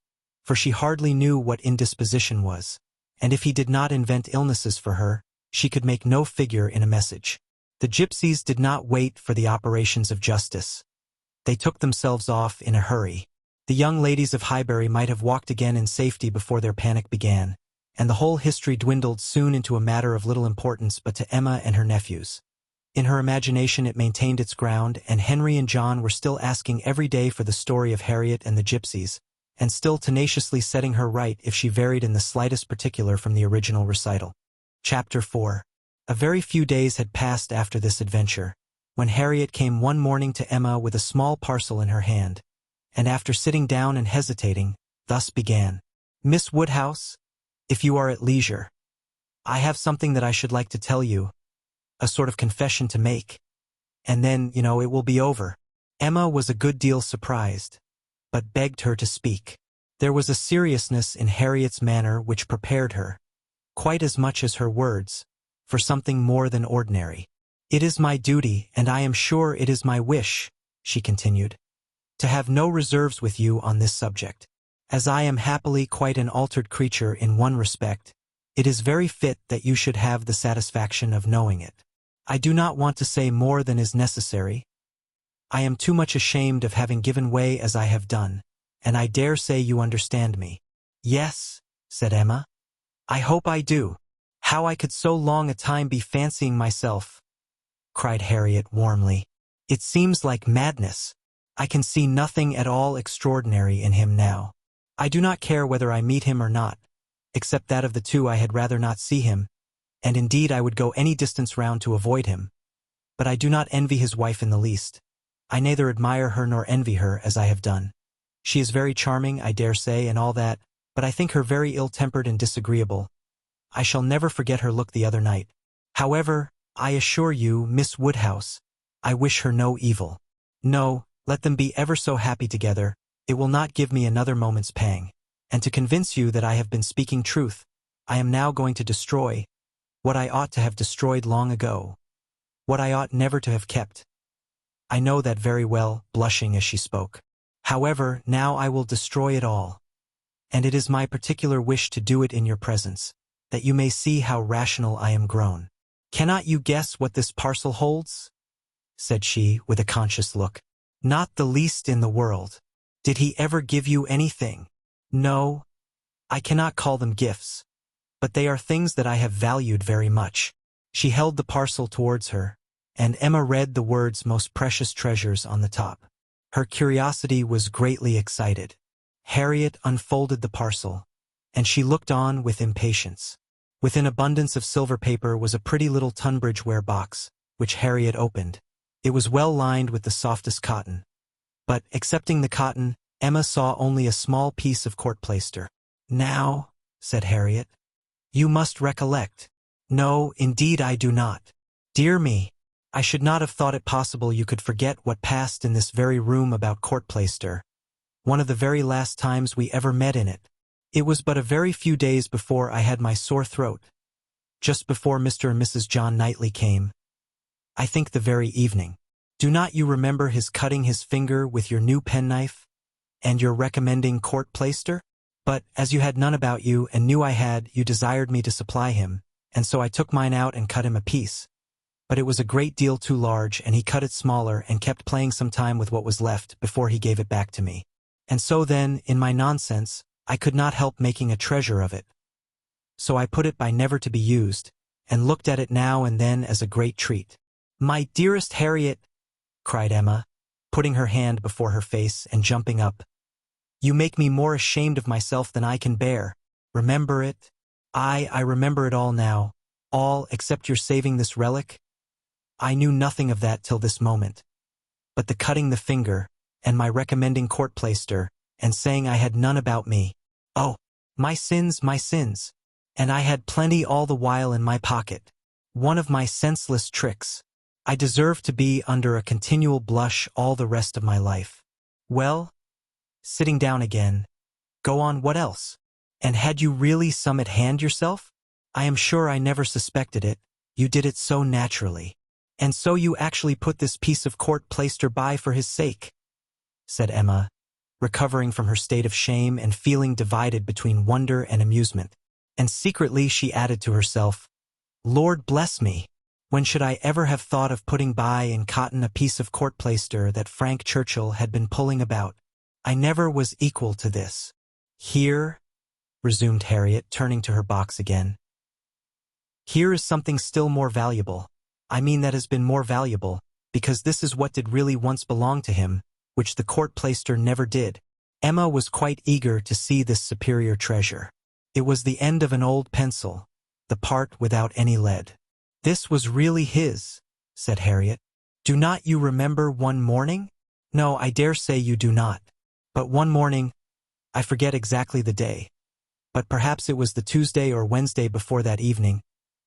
Speaker 1: for she hardly knew what indisposition was, and if he did not invent illnesses for her, she could make no figure in a message. The gypsies did not wait for the operations of justice. They took themselves off in a hurry. The young ladies of Highbury might have walked again in safety before their panic began, and the whole history dwindled soon into a matter of little importance but to Emma and her nephews. In her imagination it maintained its ground, and Henry and John were still asking every day for the story of Harriet and the gypsies, and still tenaciously setting her right if she varied in the slightest particular from the original recital. Chapter 4. A very few days had passed after this adventure, when Harriet came one morning to Emma with a small parcel in her hand, and after sitting down and hesitating, thus began. "Miss Woodhouse, if you are at leisure, I have something that I should like to tell you, a sort of confession to make, and then, it will be over." Emma was a good deal surprised, but begged her to speak. There was a seriousness in Harriet's manner which prepared her, quite as much as her words, for something more than ordinary. "It is my duty, and I am sure it is my wish," she continued, "to have no reserves with you on this subject. As I am happily quite an altered creature in one respect, it is very fit that you should have the satisfaction of knowing it. I do not want to say more than is necessary. I am too much ashamed of having given way as I have done, and I dare say you understand me." "Yes," said Emma. "I hope I do. How I could so long a time be fancying myself," cried Harriet warmly. "It seems like madness. I can see nothing at all extraordinary in him now. I do not care whether I meet him or not, except that of the two I had rather not see him, and indeed I would go any distance round to avoid him. But I do not envy his wife in the least. I neither admire her nor envy her as I have done. She is very charming, I dare say, and all that, but I think her very ill-tempered and disagreeable. I shall never forget her look the other night. However, I assure you, Miss Woodhouse, I wish her no evil. No, let them be ever so happy together, it will not give me another moment's pang. And to convince you that I have been speaking truth, I am now going to destroy what I ought to have destroyed long ago, what I ought never to have kept. I know that very well," blushing as she spoke. "However, now I will destroy it all, and it is my particular wish to do it in your presence, that you may see how rational I am grown. Cannot you guess what this parcel holds?" said she, with a conscious look. "Not the least in the world. Did he ever give you anything?" "No, I cannot call them gifts, but they are things that I have valued very much." She held the parcel towards her, and Emma read the words "most precious treasures" on the top. Her curiosity was greatly excited. Harriet unfolded the parcel, and she looked on with impatience. Within abundance of silver paper was a pretty little Tunbridge ware box, which Harriet opened. It was well lined with the softest cotton, but, excepting the cotton, Emma saw only a small piece of court-plaister. "Now," said Harriet, "you must recollect." "No, indeed I do not. Dear me, I should not have thought it possible you could forget what passed in this very room about court-plaister, one of the very last times we ever met in it. It was but a very few days before I had my sore throat, just before Mr. and Mrs. John Knightley came. I think the very evening. Do not you remember his cutting his finger with your new penknife, And your recommending court plaister? But, as you had none about you and knew I had, you desired me to supply him, and so I took mine out and cut him a piece. But it was a great deal too large, and he cut it smaller and kept playing some time with what was left before he gave it back to me. And so then, in my nonsense, I could not help making a treasure of it. So I put it by never to be used, and looked at it now and then as a great treat. "My dearest Harriet," cried Emma, putting her hand before her face and jumping up, "you make me more ashamed of myself than I can bear. Remember it? I remember it all now, all except your saving this relic. I knew nothing of that till this moment. But the cutting the finger, and my recommending court plaister, and saying I had none about me. Oh, my sins, my sins! And I had plenty all the while in my pocket. One of my senseless tricks. I deserve to be under a continual blush all the rest of my life. Well?" Sitting down again. "Go on, what else? And had you really some at hand yourself? I am sure I never suspected it, you did it so naturally. And so you actually put this piece of court plaister by for his sake," said Emma, recovering from her state of shame and feeling divided between wonder and amusement. And secretly she added to herself, "Lord bless me! When should I ever have thought of putting by in cotton a piece of court plaister that Frank Churchill had been pulling about? I never was equal to this. Here," resumed Harriet, turning to her box again, "here is something still more valuable. I mean that has been more valuable, because this is what did really once belong to him, which the court plaister never did." Emma was quite eager to see this superior treasure. It was the end of an old pencil, the part without any lead. "This was really his," said Harriet. "Do not you remember one morning? No, I dare say you do not. But one morning, I forget exactly the day, but perhaps it was the Tuesday or Wednesday before that evening,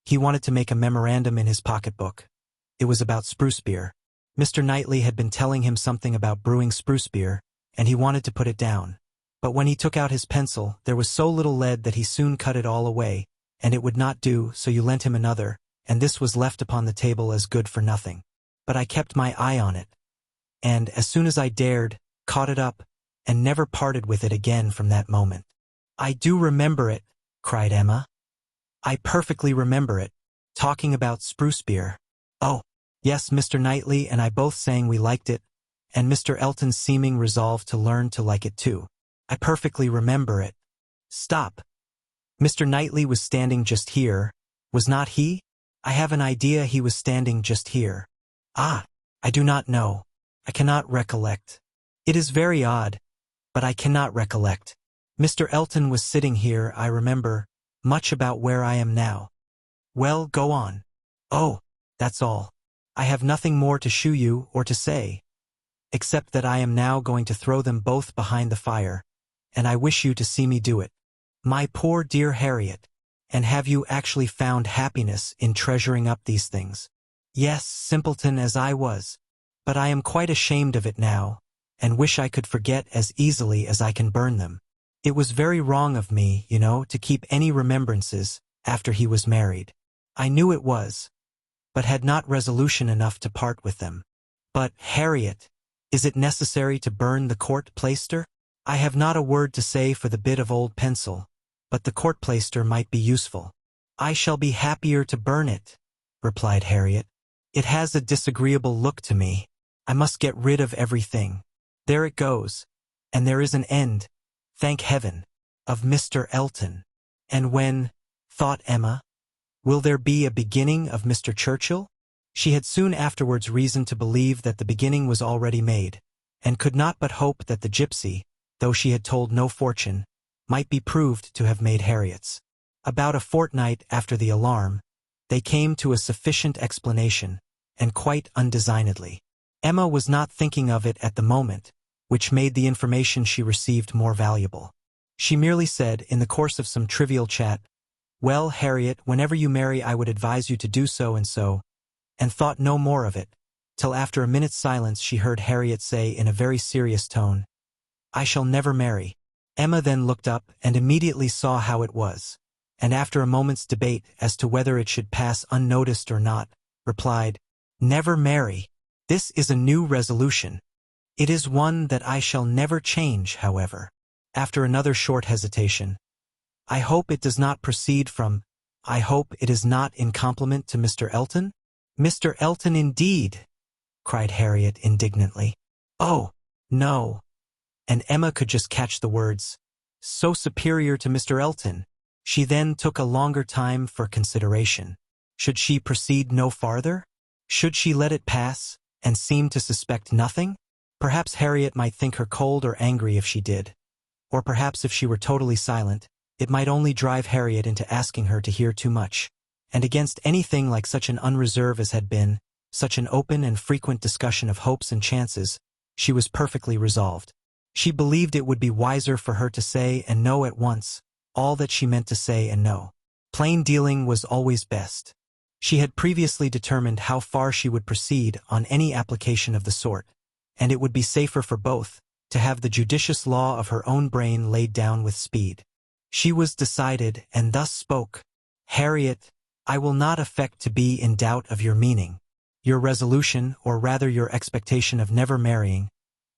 Speaker 1: he wanted to make a memorandum in his pocketbook. It was about spruce beer. Mr. Knightley had been telling him something about brewing spruce beer, and he wanted to put it down. But when he took out his pencil, there was so little lead that he soon cut it all away, and it would not do, so you lent him another, and this was left upon the table as good for nothing. But I kept my eye on it, and, as soon as I dared, caught it up, and never parted with it again from that moment." "I do remember it," cried Emma. "I perfectly remember it, talking about spruce beer. Oh, yes, Mr. Knightley and I both saying we liked it, and Mr. Elton's seeming resolved to learn to like it too. I perfectly remember it. Stop. Mr. Knightley was standing just here, was not he? I have an idea he was standing just here. Ah, I do not know. I cannot recollect. It is very odd, but I cannot recollect. Mr. Elton was sitting here, I remember, much about where I am now." "Well, go on." "Oh, that's all. I have nothing more to shew you or to say, except that I am now going to throw them both behind the fire, and I wish you to see me do it. My poor dear Harriet, and have you actually found happiness in treasuring up these things?" "Yes, simpleton as I was. But I am quite ashamed of it now, and wish I could forget as easily as I can burn them. It was very wrong of me, you know, to keep any remembrances after he was married. I knew it was, but had not resolution enough to part with them. But, Harriet, is it necessary to burn the court plaister? I have not a word to say for the bit of old pencil, but the court plaister might be useful." "I shall be happier to burn it," replied Harriet. "It has a disagreeable look to me. I must get rid of everything. There it goes, and there is an end, thank heaven, of Mr. Elton. And when," thought Emma, "will there be a beginning of Mr. Churchill?" She had soon afterwards reason to believe that the beginning was already made, and could not but hope that the gypsy, though she had told no fortune, might be proved to have made Harriet's. About a fortnight after the alarm, they came to a sufficient explanation, and quite undesignedly. Emma was not thinking of it at the moment, which made the information she received more valuable. She merely said, in the course of some trivial chat, "Well, Harriet, whenever you marry I would advise you to do so, and thought no more of it, till after a minute's silence she heard Harriet say in a very serious tone, "I shall never marry." Emma then looked up and immediately saw how it was, and after a moment's debate as to whether it should pass unnoticed or not, replied, "Never marry. This is a new resolution. It is one that I shall never change, however. After another short hesitation, I hope it does not proceed from, I hope it is not in compliment to Mr. Elton? Mr. Elton indeed, cried Harriet indignantly. Oh, no. And Emma could just catch the words, so superior to Mr. Elton. She then took a longer time for consideration. Should she proceed no farther? Should she let it pass, and seem to suspect nothing? Perhaps Harriet might think her cold or angry if she did. Or perhaps if she were totally silent, it might only drive Harriet into asking her to hear too much. And against anything like such an unreserve as had been, such an open and frequent discussion of hopes and chances, she was perfectly resolved. She believed it would be wiser for her to say and know at once all that she meant to say and know. Plain dealing was always best. She had previously determined how far she would proceed on any application of the sort, and it would be safer for both to have the judicious law of her own brain laid down with speed. She was decided, and thus spoke. Harriet, I will not affect to be in doubt of your meaning. Your resolution, or rather your expectation of never marrying,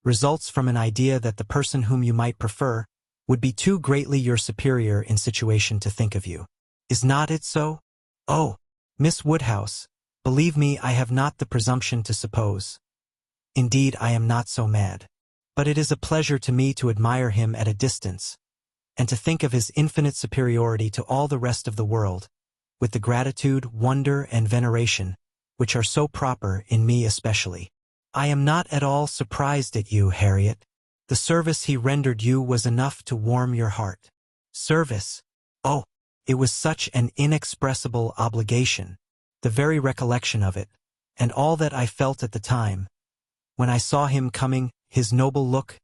Speaker 1: results from an idea that the person whom you might prefer would be too greatly your superior in situation to think of you. Is not it so? Oh, Miss Woodhouse, believe me, I have not the presumption to suppose. Indeed, I am not so mad. But it is a pleasure to me to admire him at a distance, and to think of his infinite superiority to all the rest of the world, with the gratitude, wonder, and veneration, which are so proper in me especially. I am not at all surprised at you, Harriet. The service he rendered you was enough to warm your heart. Service? Oh, it was such an inexpressible obligation, the very recollection of it, and all that I felt at the time, when I saw him coming, his noble look,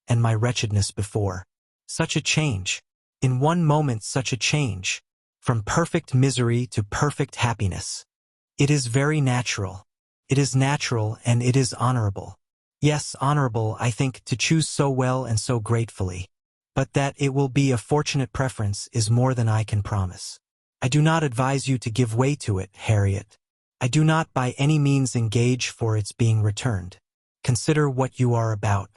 Speaker 1: and my wretchedness before. Such a change, in one moment such a change, from perfect misery to perfect happiness. It is very natural. It is natural and it is honorable. Yes, honorable, I think, to choose so well and so gratefully. But that it will be a fortunate preference is more than I can promise. I do not advise you to give way to it, Harriet. I do not by any means engage for its being returned. Consider what you are about.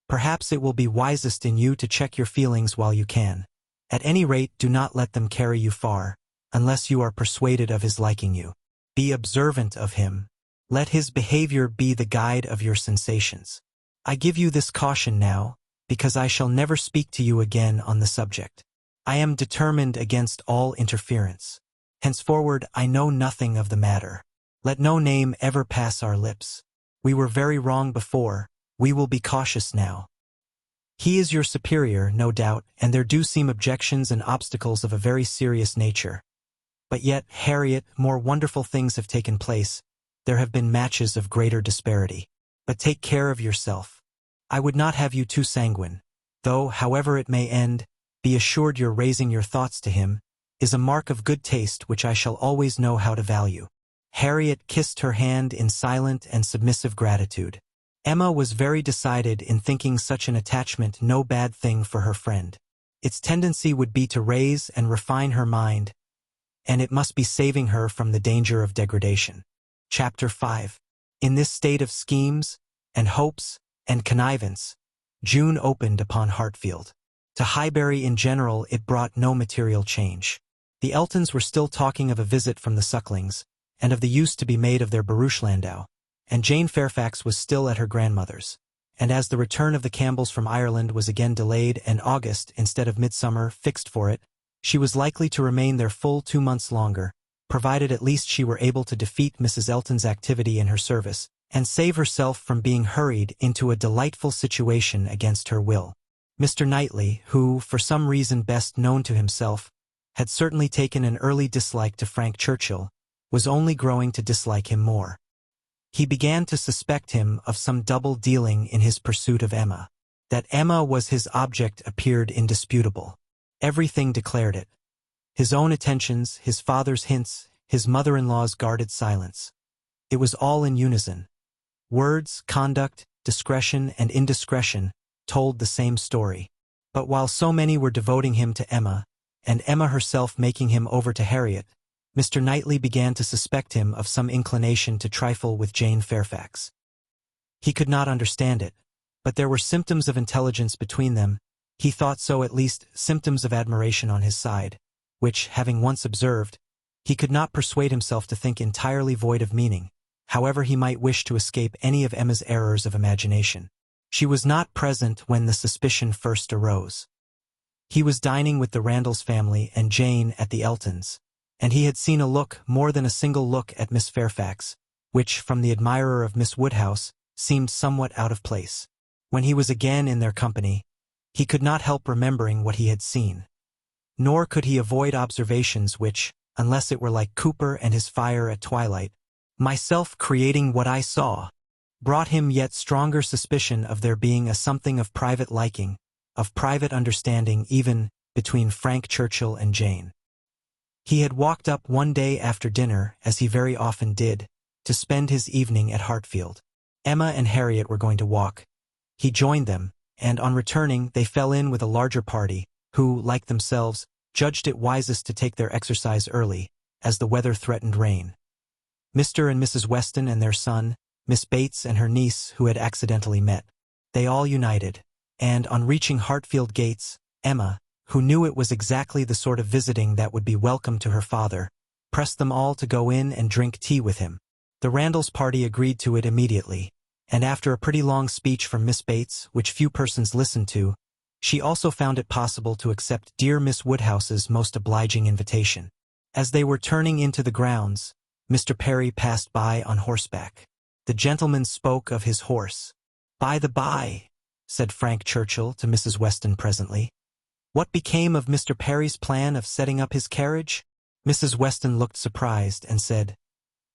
Speaker 1: Perhaps it will be wisest in you to check your feelings while you can. At any rate, do not let them carry you far, unless you are persuaded of his liking you. Be observant of him. Let his behavior be the guide of your sensations. I give you this caution now, because I shall never speak to you again on the subject. I am determined against all interference. Henceforward I know nothing of the matter. Let no name ever pass our lips. We were very wrong before, we will be cautious now. He is your superior, no doubt, and there do seem objections and obstacles of a very serious nature. But yet, Harriet, more wonderful things have taken place. There have been matches of greater disparity. But take care of yourself. I would not have you too sanguine, though, however it may end, be assured your raising your thoughts to him is a mark of good taste which I shall always know how to value. Harriet kissed her hand in silent and submissive gratitude. Emma was very decided in thinking such an attachment no bad thing for her friend. Its tendency would be to raise and refine her mind, and it must be saving her from the danger of degradation. Chapter 5. In this state of schemes, and hopes, and connivance, June opened upon Hartfield. To Highbury in general it brought no material change. The Eltons were still talking of a visit from the Sucklings, and of the use to be made of their barouche landau, and Jane Fairfax was still at her grandmother's, and as the return of the Campbells from Ireland was again delayed and August, instead of midsummer, fixed for it, she was likely to remain there full 2 months longer, provided at least she were able to defeat Mrs. Elton's activity in her service, and save herself from being hurried into a delightful situation against her will. Mr. Knightley, who, for some reason best known to himself, had certainly taken an early dislike to Frank Churchill, was only growing to dislike him more. He began to suspect him of some double dealing in his pursuit of Emma. That Emma was his object appeared indisputable. Everything declared it. His own attentions, his father's hints, his mother-in-law's guarded silence. It was all in unison. Words, conduct, discretion, and indiscretion told the same story. But while so many were devoting him to Emma, and Emma herself making him over to Harriet, Mr. Knightley began to suspect him of some inclination to trifle with Jane Fairfax. He could not understand it, But there were symptoms of intelligence between them, he thought so at least, symptoms of admiration on his side, which, having once observed, he could not persuade himself to think entirely void of meaning, however he might wish to escape any of Emma's errors of imagination. She was not present when the suspicion first arose. He was dining with the Randalls family and Jane at the Eltons, and he had seen a look, more than a single look, at Miss Fairfax, which, from the admirer of Miss Woodhouse, seemed somewhat out of place. When he was again in their company, he could not help remembering what he had seen. Nor could he avoid observations which, unless it were like Cooper and his fire at twilight, myself creating what I saw, brought him yet stronger suspicion of there being a something of private liking, of private understanding even, between Frank Churchill and Jane. He had walked up one day after dinner, as he very often did, to spend his evening at Hartfield. Emma and Harriet were going to walk. He joined them, and on returning they fell in with a larger party, who, like themselves, judged it wisest to take their exercise early, as the weather threatened rain. Mr. and Mrs. Weston and their son, Miss Bates and her niece who had accidentally met. They all united, and on reaching Hartfield gates, Emma, who knew it was exactly the sort of visiting that would be welcome to her father, pressed them all to go in and drink tea with him. The Randalls party agreed to it immediately, and after a pretty long speech from Miss Bates, which few persons listened to, she also found it possible to accept dear Miss Woodhouse's most obliging invitation. As they were turning into the grounds, Mr. Perry passed by on horseback. The gentleman spoke of his horse. "By the by," said Frank Churchill to Mrs. Weston presently, "what became of Mr. Perry's plan of setting up his carriage?" Mrs. Weston looked surprised and said,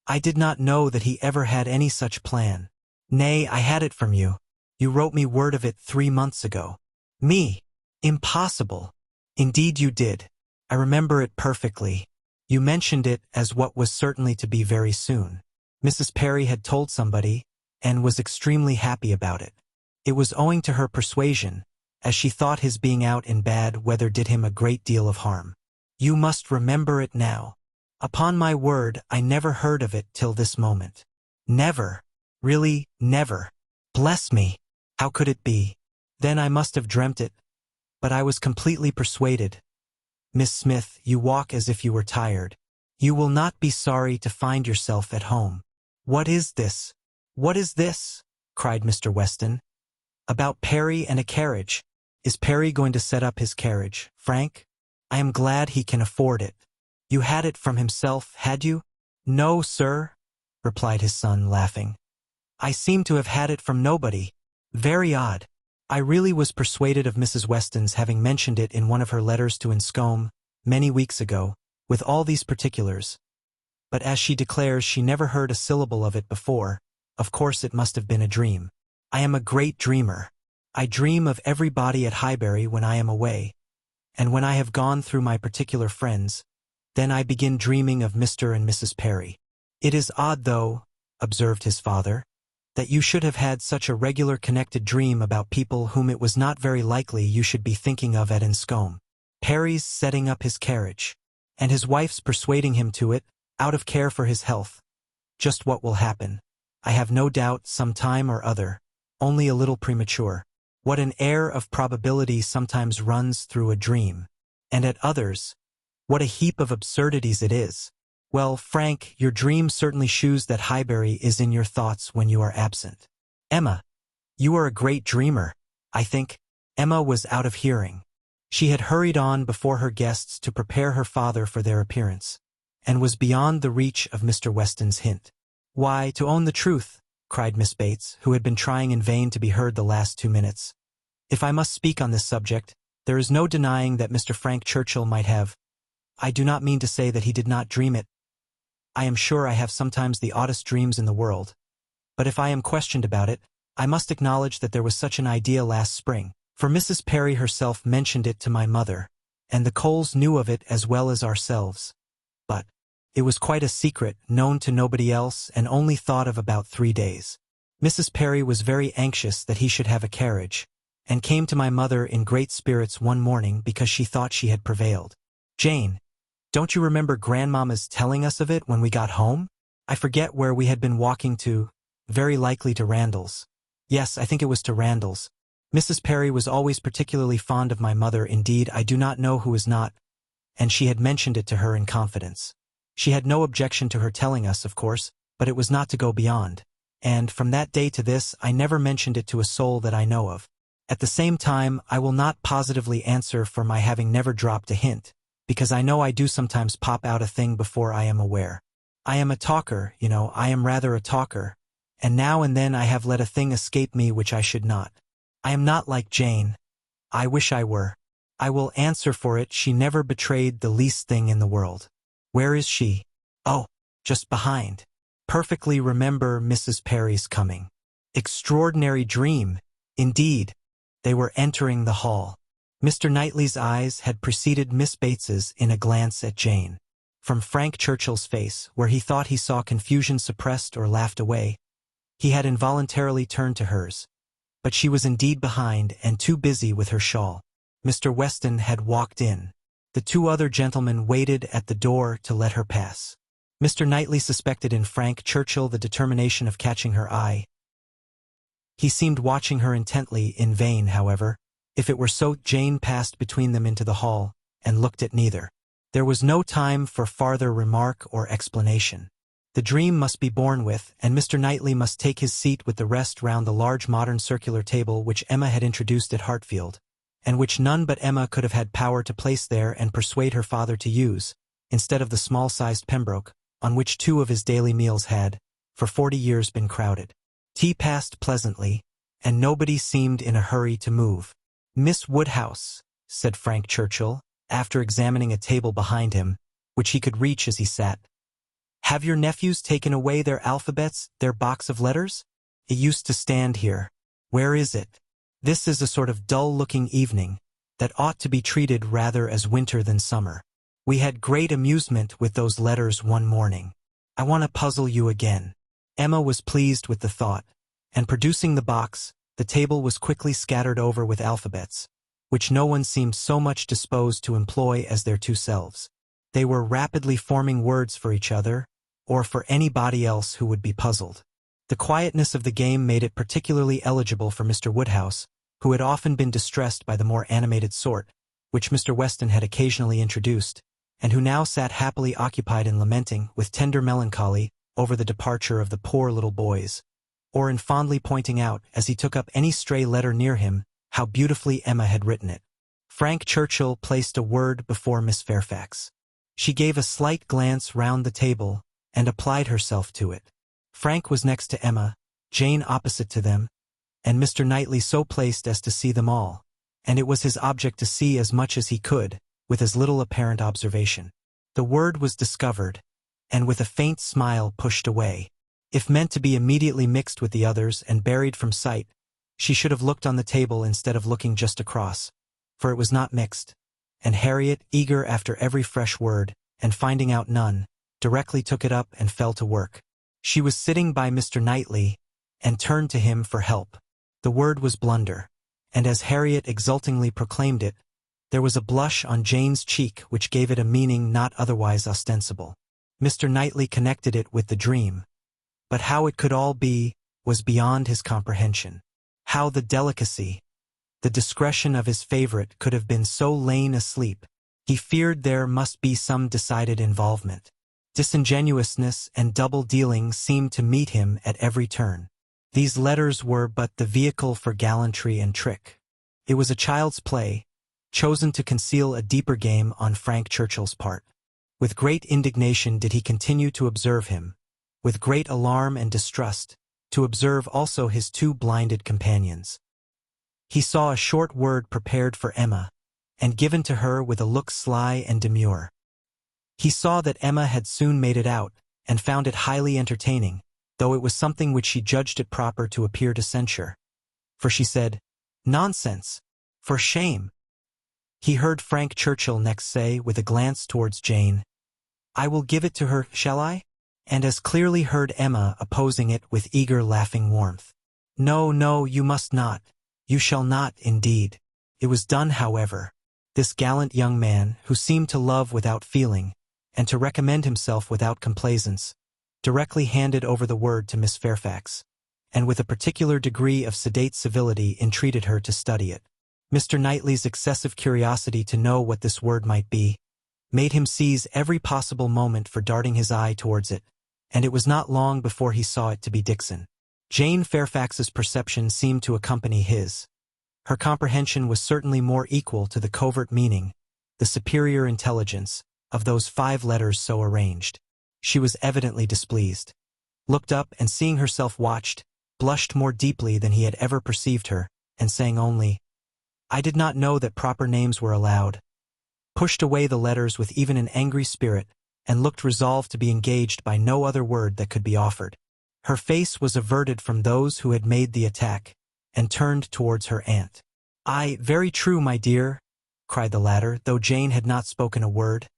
Speaker 1: "I did not know that he ever had any such plan." "Nay, I had it from you. You wrote me word of it 3 months ago." "Me? Impossible." "Indeed you did. I remember it perfectly. You mentioned it as what was certainly to be very soon. Mrs. Perry had told somebody, and was extremely happy about it. It was owing to her persuasion, as she thought his being out in bad weather did him a great deal of harm. You must remember it now. Upon my word, I never heard of it till this moment. Never. Really, never. Bless me! How could it be? Then I must have dreamt it. But I was completely persuaded. Miss Smith, you walk as if you were tired. You will not be sorry to find yourself at home." "What is this? What is this?" cried Mr. Weston. "About Perry and a carriage. Is Perry going to set up his carriage, Frank? I am glad he can afford it. You had it from himself, had you?" "No, sir," replied his son, laughing. "I seem to have had it from nobody. Very odd. I really was persuaded of Mrs. Weston's having mentioned it in one of her letters to Enscombe, many weeks ago, with all these particulars. But as she declares she never heard a syllable of it before, of course it must have been a dream. I am a great dreamer. I dream of everybody at Highbury when I am away, and when I have gone through my particular friends, then I begin dreaming of Mr. and Mrs. Perry. It is odd, though," observed his father, "that you should have had such a regular connected dream about people whom it was not very likely you should be thinking of at Enscombe. Perry's setting up his carriage, and his wife's persuading him to it, out of care for his health. Just what will happen, I have no doubt, some time or other, only a little premature. What an air of probability sometimes runs through a dream, and at others, what a heap of absurdities it is. Well, Frank, your dream certainly shews that Highbury is in your thoughts when you are absent. Emma, you are a great dreamer, I think." Emma was out of hearing. She had hurried on before her guests to prepare her father for their appearance, and was beyond the reach of Mr. Weston's hint. "Why, to own the truth," cried Miss Bates, who had been trying in vain to be heard the last 2 minutes, "if I must speak on this subject, there is no denying that Mr. Frank Churchill might have. I do not mean to say that he did not dream it. I am sure I have sometimes the oddest dreams in the world. But if I am questioned about it, I must acknowledge that there was such an idea last spring, for Mrs. Perry herself mentioned it to my mother, and the Coles knew of it as well as ourselves. But it was quite a secret, known to nobody else, and only thought of about 3 days. Mrs. Perry was very anxious that he should have a carriage, and came to my mother in great spirits one morning because she thought she had prevailed. Jane, don't you remember Grandmamma's telling us of it when we got home? I forget where we had been walking to, very likely to Randalls. Yes, I think it was to Randall's. Mrs. Perry was always particularly fond of my mother, indeed I do not know who is not, and she had mentioned it to her in confidence. She had no objection to her telling us, of course, but it was not to go beyond, and from that day to this I never mentioned it to a soul that I know of. At the same time, I will not positively answer for my having never dropped a hint, because I know I do sometimes pop out a thing before I am aware. I am a talker, you know, I am rather a talker, and now and then I have let a thing escape me which I should not. I am not like Jane. I wish I were. I will answer for it she never betrayed the least thing in the world. Where is she? Oh, just behind. Perfectly remember Mrs. Perry's coming. Extraordinary dream, indeed. They were entering the hall. Mr. Knightley's eyes had preceded Miss Bates's in a glance at Jane. From Frank Churchill's face, where he thought he saw confusion suppressed or laughed away, he had involuntarily turned to hers. But she was indeed behind and too busy with her shawl. Mr. Weston had walked in. The two other gentlemen waited at the door to let her pass. Mr. Knightley suspected in Frank Churchill the determination of catching her eye. He seemed watching her intently, in vain, however. If it were so, Jane passed between them into the hall, and looked at neither. There was no time for farther remark or explanation. The dream must be borne with, and Mr. Knightley must take his seat with the rest round the large modern circular table which Emma had introduced at Hartfield, and which none but Emma could have had power to place there and persuade her father to use, instead of the small-sized Pembroke, on which 2 of his daily meals had, for 40 years, been crowded. Tea passed pleasantly, and nobody seemed in a hurry to move. "Miss Woodhouse," said Frank Churchill, after examining a table behind him, which he could reach as he sat, "have your nephews taken away their alphabets, their box of letters? It used to stand here. Where is it? This is a sort of dull-looking evening, that ought to be treated rather as winter than summer. We had great amusement with those letters one morning. I want to puzzle you again." Emma was pleased with the thought, and producing the box, the table was quickly scattered over with alphabets, which no one seemed so much disposed to employ as their 2 selves. They were rapidly forming words for each other, or for anybody else who would be puzzled. The quietness of the game made it particularly eligible for Mr. Woodhouse, who had often been distressed by the more animated sort, which Mr. Weston had occasionally introduced, and who now sat happily occupied in lamenting, with tender melancholy, over the departure of the poor little boys, or in fondly pointing out, as he took up any stray letter near him, how beautifully Emma had written it. Frank Churchill placed a word before Miss Fairfax. She gave a slight glance round the table, and applied herself to it. Frank was next to Emma, Jane opposite to them, and Mr. Knightley so placed as to see them all, and it was his object to see as much as he could, with as little apparent observation. The word was discovered, and with a faint smile pushed away. If meant to be immediately mixed with the others and buried from sight, she should have looked on the table instead of looking just across, for it was not mixed, and Harriet, eager after every fresh word, and finding out none, directly took it up and fell to work. She was sitting by Mr. Knightley, and turned to him for help. The word was blunder, and as Harriet exultingly proclaimed it, there was a blush on Jane's cheek which gave it a meaning not otherwise ostensible. Mr. Knightley connected it with the dream, but how it could all be was beyond his comprehension. How the delicacy, the discretion of his favorite could have been so lain asleep. He feared there must be some decided involvement. Disingenuousness and double-dealing seemed to meet him at every turn. These letters were but the vehicle for gallantry and trick. It was a child's play, chosen to conceal a deeper game on Frank Churchill's part. With great indignation did he continue to observe him, with great alarm and distrust, to observe also his 2 blinded companions. He saw a short word prepared for Emma, and given to her with a look sly and demure. He saw that Emma had soon made it out, and found it highly entertaining, though it was something which she judged it proper to appear to censure. For she said, "Nonsense! For shame!" He heard Frank Churchill next say, with a glance towards Jane, "I will give it to her, shall I?" and as clearly heard Emma opposing it with eager laughing warmth. "No, no, you must not. You shall not, indeed." It was done, however. This gallant young man, who seemed to love without feeling, and to recommend himself without complaisance, directly handed over the word to Miss Fairfax, and with a particular degree of sedate civility entreated her to study it. Mr. Knightley's excessive curiosity to know what this word might be made him seize every possible moment for darting his eye towards it, and it was not long before he saw it to be Dixon. Jane Fairfax's perception seemed to accompany his. Her comprehension was certainly more equal to the covert meaning, the superior intelligence, of those 5 letters so arranged. She was evidently displeased, looked up and seeing herself watched, blushed more deeply than he had ever perceived her, and saying only, "I did not know that proper names were allowed," pushed away the letters with even an angry spirit, and looked resolved to be engaged by no other word that could be offered. Her face was averted from those who had made the attack, and turned towards her aunt. "Very true, my dear," cried the latter, though Jane had not spoken a word.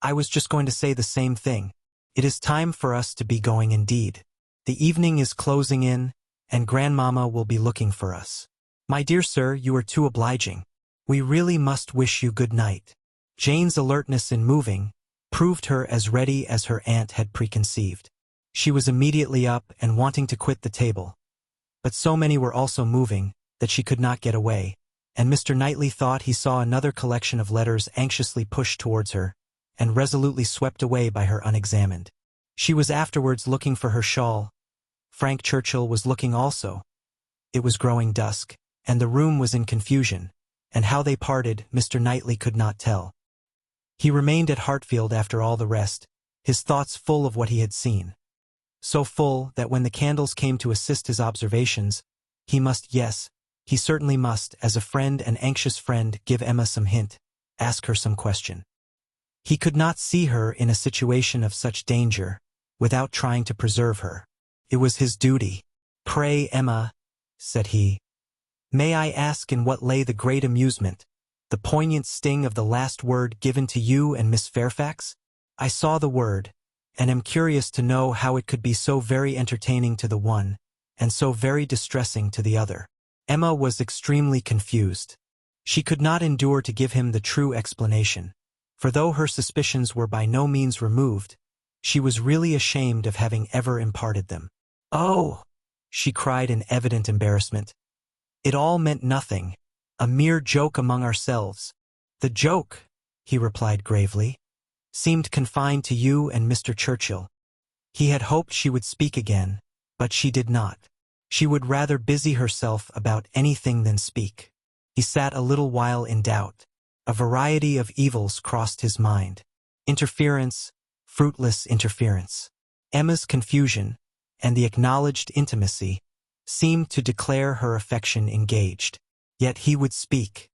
Speaker 1: "I was just going to say the same thing. It is time for us to be going indeed. The evening is closing in, and Grandmamma will be looking for us. My dear sir, you are too obliging. We really must wish you good night." Jane's alertness in moving proved her as ready as her aunt had preconceived. She was immediately up and wanting to quit the table, but so many were also moving that she could not get away, and Mr. Knightley thought he saw another collection of letters anxiously pushed towards her, and resolutely swept away by her unexamined. She was afterwards looking for her shawl. Frank Churchill was looking also. It was growing dusk, and the room was in confusion, and how they parted Mr. Knightley could not tell. He remained at Hartfield after all the rest, his thoughts full of what he had seen. So full that when the candles came to assist his observations, he must, yes, he certainly must, as a friend, an anxious friend, give Emma some hint, ask her some question. He could not see her in a situation of such danger without trying to preserve her. It was his duty. "Pray, Emma," said he, "may I ask in what lay the great amusement, the poignant sting of the last word given to you and Miss Fairfax? I saw the word, and am curious to know how it could be so very entertaining to the one, and so very distressing to the other." Emma was extremely confused. She could not endure to give him the true explanation, for though her suspicions were by no means removed, she was really ashamed of having ever imparted them. "Oh!" she cried in evident embarrassment. "It all meant nothing, a mere joke among ourselves." "The joke," he replied gravely, "seemed confined to you and Mr. Churchill." He had hoped she would speak again, but she did not. She would rather busy herself about anything than speak. He sat a little while in doubt. A variety of evils crossed his mind. Interference, fruitless interference. Emma's confusion, and the acknowledged intimacy, seemed to declare her affection engaged. Yet he would speak.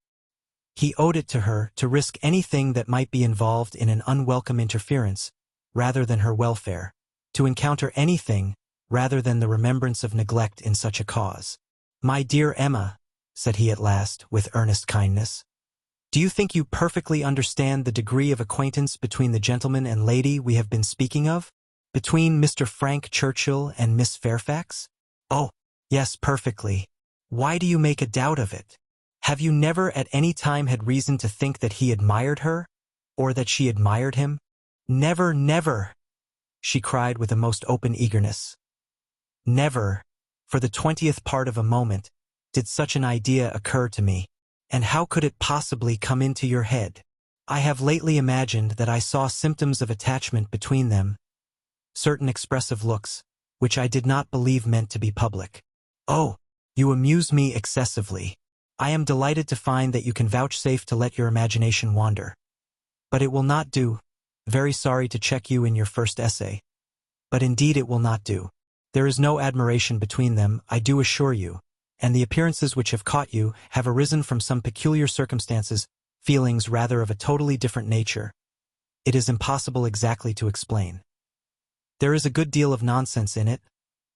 Speaker 1: He owed it to her to risk anything that might be involved in an unwelcome interference, rather than her welfare, to encounter anything rather than the remembrance of neglect in such a cause. "My dear Emma," said he at last, with earnest kindness, "do you think you perfectly understand the degree of acquaintance between the gentleman and lady we have been speaking of? Between Mr. Frank Churchill and Miss Fairfax?" "Oh, yes, perfectly. Why do you make a doubt of it? Have you never at any time had reason to think that he admired her, or that she admired him?" "Never, never!" she cried with a most open eagerness. "Never, for the 20th part of a moment, did such an idea occur to me. And how could it possibly come into your head? I have lately imagined that I saw symptoms of attachment between them, certain expressive looks, which I did not believe meant to be public. Oh, you amuse me excessively. I am delighted to find that you can vouchsafe to let your imagination wander. But it will not do. Very sorry to check you in your first essay. But indeed it will not do. There is no admiration between them, I do assure you, and the appearances which have caught you have arisen from some peculiar circumstances, feelings rather of a totally different nature. It is impossible exactly to explain. There is a good deal of nonsense in it,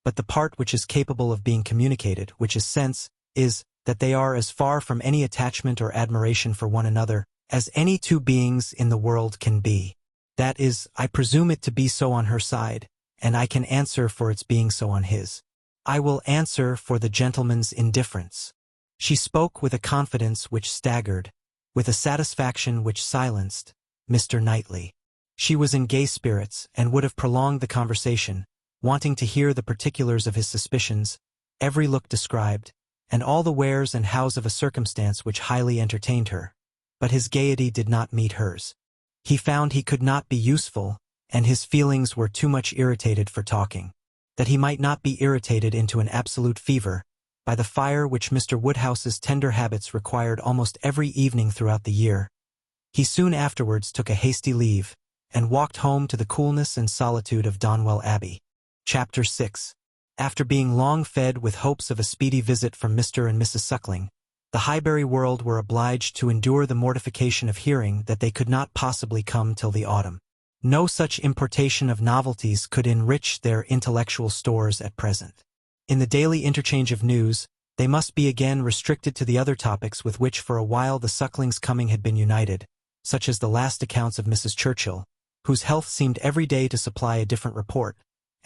Speaker 1: but the part which is capable of being communicated, which is sense, is that they are as far from any attachment or admiration for one another as any two beings in the world can be. That is, I presume it to be so on her side, and I can answer for its being so on his. I will answer for the gentleman's indifference." She spoke with a confidence which staggered, with a satisfaction which silenced, Mr. Knightley. She was in gay spirits, and would have prolonged the conversation, wanting to hear the particulars of his suspicions, every look described, and all the wheres and hows of a circumstance which highly entertained her. But his gaiety did not meet hers. He found he could not be useful, and his feelings were too much irritated for talking. That he might not be irritated into an absolute fever, by the fire which Mr. Woodhouse's tender habits required almost every evening throughout the year, he soon afterwards took a hasty leave, and walked home to the coolness and solitude of Donwell Abbey. Chapter 6. After being long fed with hopes of a speedy visit from Mr. and Mrs. Suckling, the Highbury world were obliged to endure the mortification of hearing that they could not possibly come till the autumn. No such importation of novelties could enrich their intellectual stores at present. In the daily interchange of news, they must be again restricted to the other topics with which for a while the Sucklings' coming had been united, such as the last accounts of Mrs. Churchill, whose health seemed every day to supply a different report,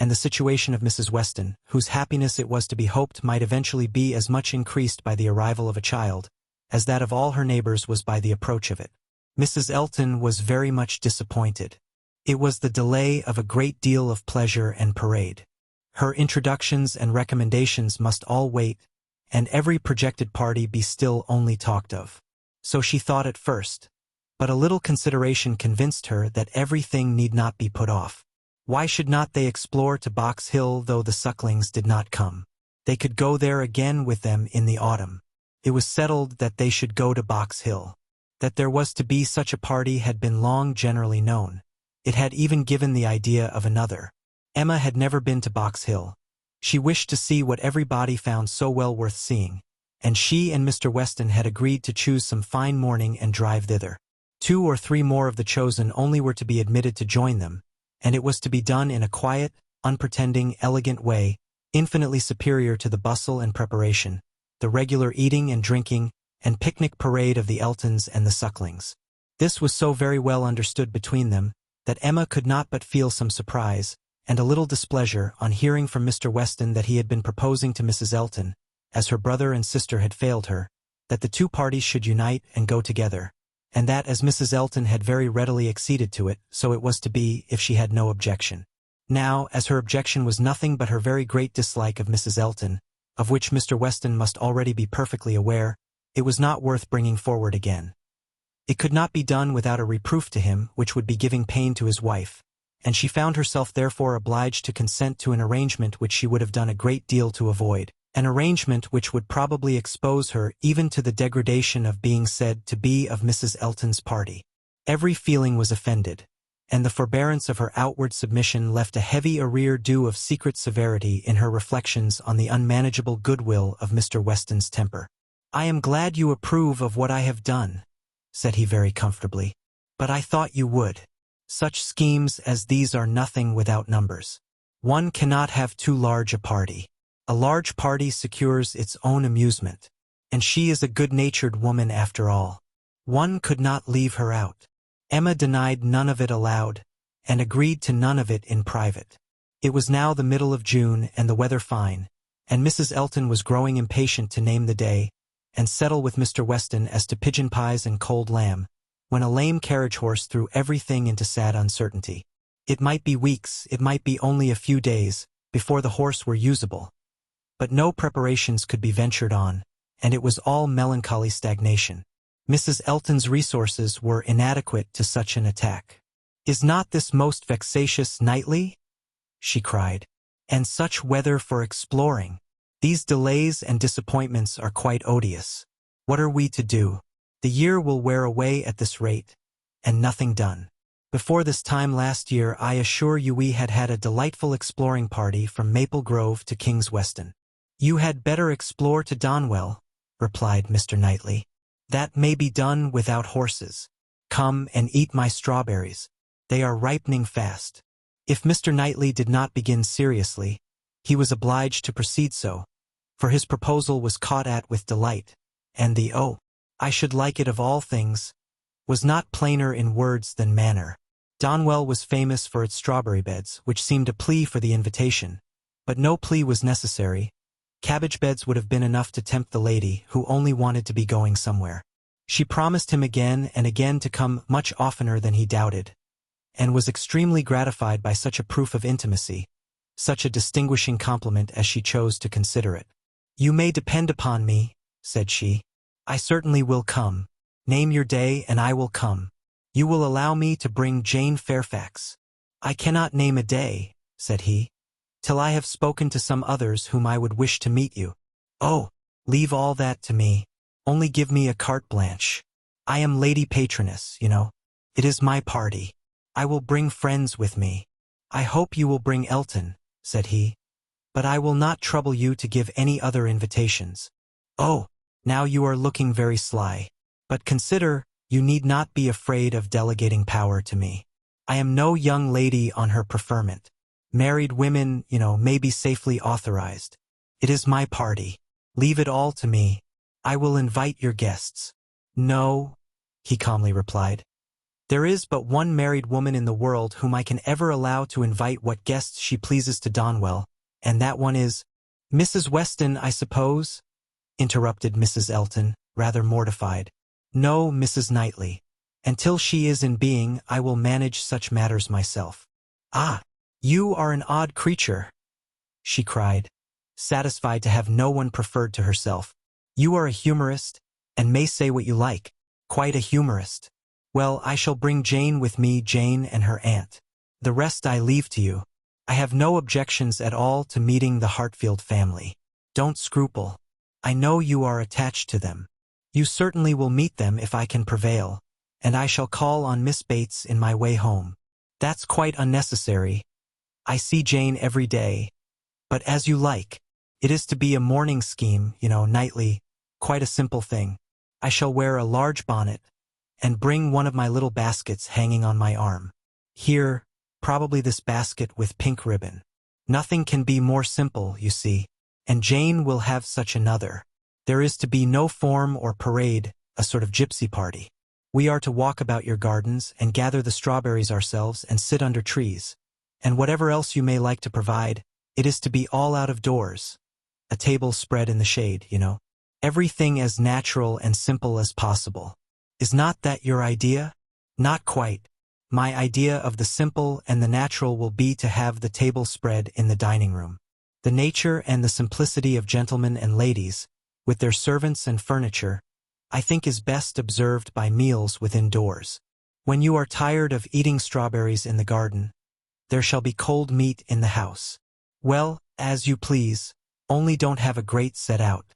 Speaker 1: and the situation of Mrs. Weston, whose happiness it was to be hoped might eventually be as much increased by the arrival of a child, as that of all her neighbors was by the approach of it. Mrs. Elton was very much disappointed. It was the delay of a great deal of pleasure and parade. Her introductions and recommendations must all wait, and every projected party be still only talked of. So she thought at first, but a little consideration convinced her that everything need not be put off. Why should not they explore to Box Hill though the Sucklings did not come? They could go there again with them in the autumn. It was settled that they should go to Box Hill. That there was to be such a party had been long generally known. It had even given the idea of another. Emma had never been to Box Hill. She wished to see what everybody found so well worth seeing, and she and Mr. Weston had agreed to choose some fine morning and drive thither. 2 or 3 more of the chosen only were to be admitted to join them, and it was to be done in a quiet, unpretending, elegant way, infinitely superior to the bustle and preparation, the regular eating and drinking, and picnic parade of the Eltons and the Sucklings. This was so very well understood between them, that Emma could not but feel some surprise, and a little displeasure on hearing from Mr. Weston that he had been proposing to Mrs. Elton, as her brother and sister had failed her, that the 2 parties should unite and go together, and that as Mrs. Elton had very readily acceded to it, so it was to be if she had no objection. Now, as her objection was nothing but her very great dislike of Mrs. Elton, of which Mr. Weston must already be perfectly aware, it was not worth bringing forward again. It could not be done without a reproof to him which would be giving pain to his wife, and she found herself therefore obliged to consent to an arrangement which she would have done a great deal to avoid, an arrangement which would probably expose her even to the degradation of being said to be of Mrs. Elton's party. Every feeling was offended, and the forbearance of her outward submission left a heavy arrear due of secret severity in her reflections on the unmanageable goodwill of Mr. Weston's temper. "I am glad you approve of what I have done," said he very comfortably, "but I thought you would. Such schemes as these are nothing without numbers. One cannot have too large a party. A large party secures its own amusement, and she is a good-natured woman after all. One could not leave her out." Emma denied none of it aloud, and agreed to none of it in private. It was now the middle of June and the weather fine, and Mrs. Elton was growing impatient to name the day, and settle with Mr. Weston as to pigeon pies and cold lamb, when a lame carriage horse threw everything into sad uncertainty. It might be weeks, it might be only a few days, before the horse were usable. But no preparations could be ventured on, and it was all melancholy stagnation. Mrs. Elton's resources were inadequate to such an attack. "Is not this most vexatious nightly?" she cried. "And such weather for exploring! These delays and disappointments are quite odious. What are we to do? The year will wear away at this rate, and nothing done. Before this time last year I assure you we had had a delightful exploring party from Maple Grove to King's Weston." "You had better explore to Donwell," replied Mr. Knightley. "That may be done without horses. Come and eat my strawberries. They are ripening fast." If Mr. Knightley did not begin seriously, he was obliged to proceed so, for his proposal was caught at with delight, and the "oh, I should like it of all things" was not plainer in words than manner. Donwell was famous for its strawberry beds, which seemed a plea for the invitation, but no plea was necessary. Cabbage beds would have been enough to tempt the lady, who only wanted to be going somewhere. She promised him again and again to come much oftener than he doubted, and was extremely gratified by such a proof of intimacy, such a distinguishing compliment as she chose to consider it. "You may depend upon me," said she. "I certainly will come. Name your day and I will come. You will allow me to bring Jane Fairfax." "I cannot name a day," said he, "till I have spoken to some others whom I would wish to meet you." "Oh, leave all that to me. Only give me a carte blanche. I am Lady Patroness, you know. It is my party. I will bring friends with me." "I hope you will bring Elton," said he, "but I will not trouble you to give any other invitations." "Oh, now you are looking very sly. But consider, you need not be afraid of delegating power to me. I am no young lady on her preferment. Married women, may be safely authorized. It is my party. Leave it all to me. I will invite your guests." "No," he calmly replied. "There is but one married woman in the world whom I can ever allow to invite what guests she pleases to Donwell, and that one is—" "Mrs. Weston, I suppose?" interrupted Mrs. Elton, rather mortified. "No, Mrs. Knightley. Until she is in being, I will manage such matters myself." "Ah, you are an odd creature," she cried, satisfied to have no one preferred to herself. "You are a humorist, and may say what you like. Quite a humorist. Well, I shall bring Jane with me, Jane and her aunt. The rest I leave to you. I have no objections at all to meeting the Hartfield family. Don't scruple. I know you are attached to them. You certainly will meet them if I can prevail, and I shall call on Miss Bates in my way home." "That's quite unnecessary. I see Jane every day. But as you like. It is to be a morning scheme, Knightley. Quite a simple thing. I shall wear a large bonnet, and bring one of my little baskets hanging on my arm. Here, probably this basket with pink ribbon. Nothing can be more simple, you see, and Jane will have such another. There is to be no form or parade, a sort of gypsy party. We are to walk about your gardens and gather the strawberries ourselves and sit under trees. And whatever else you may like to provide, it is to be all out of doors. A table spread in the shade, Everything as natural and simple as possible. Is not that your idea?" "Not quite. My idea of the simple and the natural will be to have the table spread in the dining room. The nature and the simplicity of gentlemen and ladies, with their servants and furniture, I think is best observed by meals within doors. When you are tired of eating strawberries in the garden, there shall be cold meat in the house. Well, as you please, only don't have a grate set out.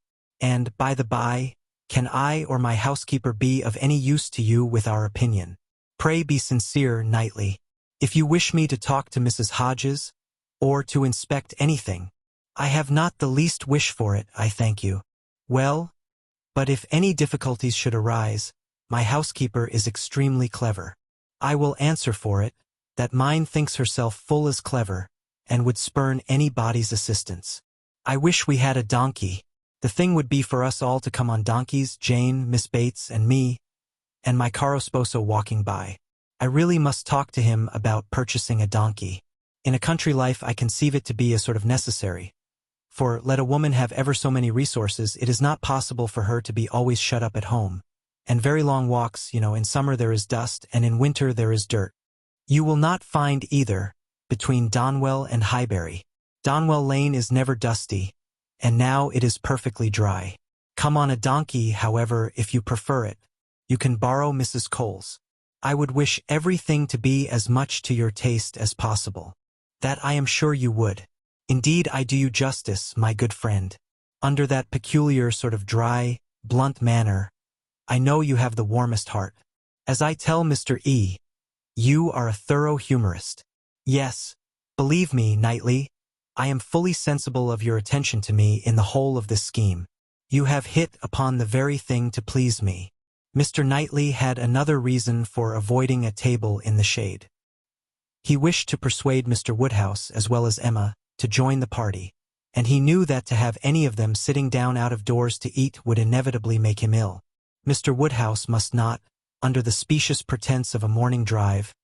Speaker 1: And, by the by, can I or my housekeeper be of any use to you with our opinion? Pray be sincere, Knightley. If you wish me to talk to Mrs. Hodges, or to inspect anything, I have not the least wish for it, I thank you. Well, but if any difficulties should arise, my housekeeper is extremely clever. I will answer for it, that mine thinks herself full as clever, and would spurn anybody's assistance. I wish we had a donkey. The thing would be for us all to come on donkeys, Jane, Miss Bates, and me, and my caro sposo walking by. I really must talk to him about purchasing a donkey. In a country life I conceive it to be a sort of necessary. For, let a woman have ever so many resources, it is not possible for her to be always shut up at home. And very long walks, in summer there is dust, and in winter there is dirt. You will not find either, between Donwell and Highbury. Donwell Lane is never dusty, and now it is perfectly dry. Come on a donkey, however, if you prefer it. You can borrow Mrs. Cole's. I would wish everything to be as much to your taste as possible. That I am sure you would. Indeed, I do you justice, my good friend. Under that peculiar sort of dry, blunt manner, I know you have the warmest heart. As I tell Mr. E., you are a thorough humorist. Yes, believe me, Knightley, I am fully sensible of your attention to me in the whole of this scheme. You have hit upon the very thing to please me. Mr. Knightley had another reason for avoiding a table in the shade. He wished to persuade Mr. Woodhouse, as well as Emma, to join the party, and he knew that to have any of them sitting down out of doors to eat would inevitably make him ill. Mr. Woodhouse must not, under the specious pretense of a morning drive,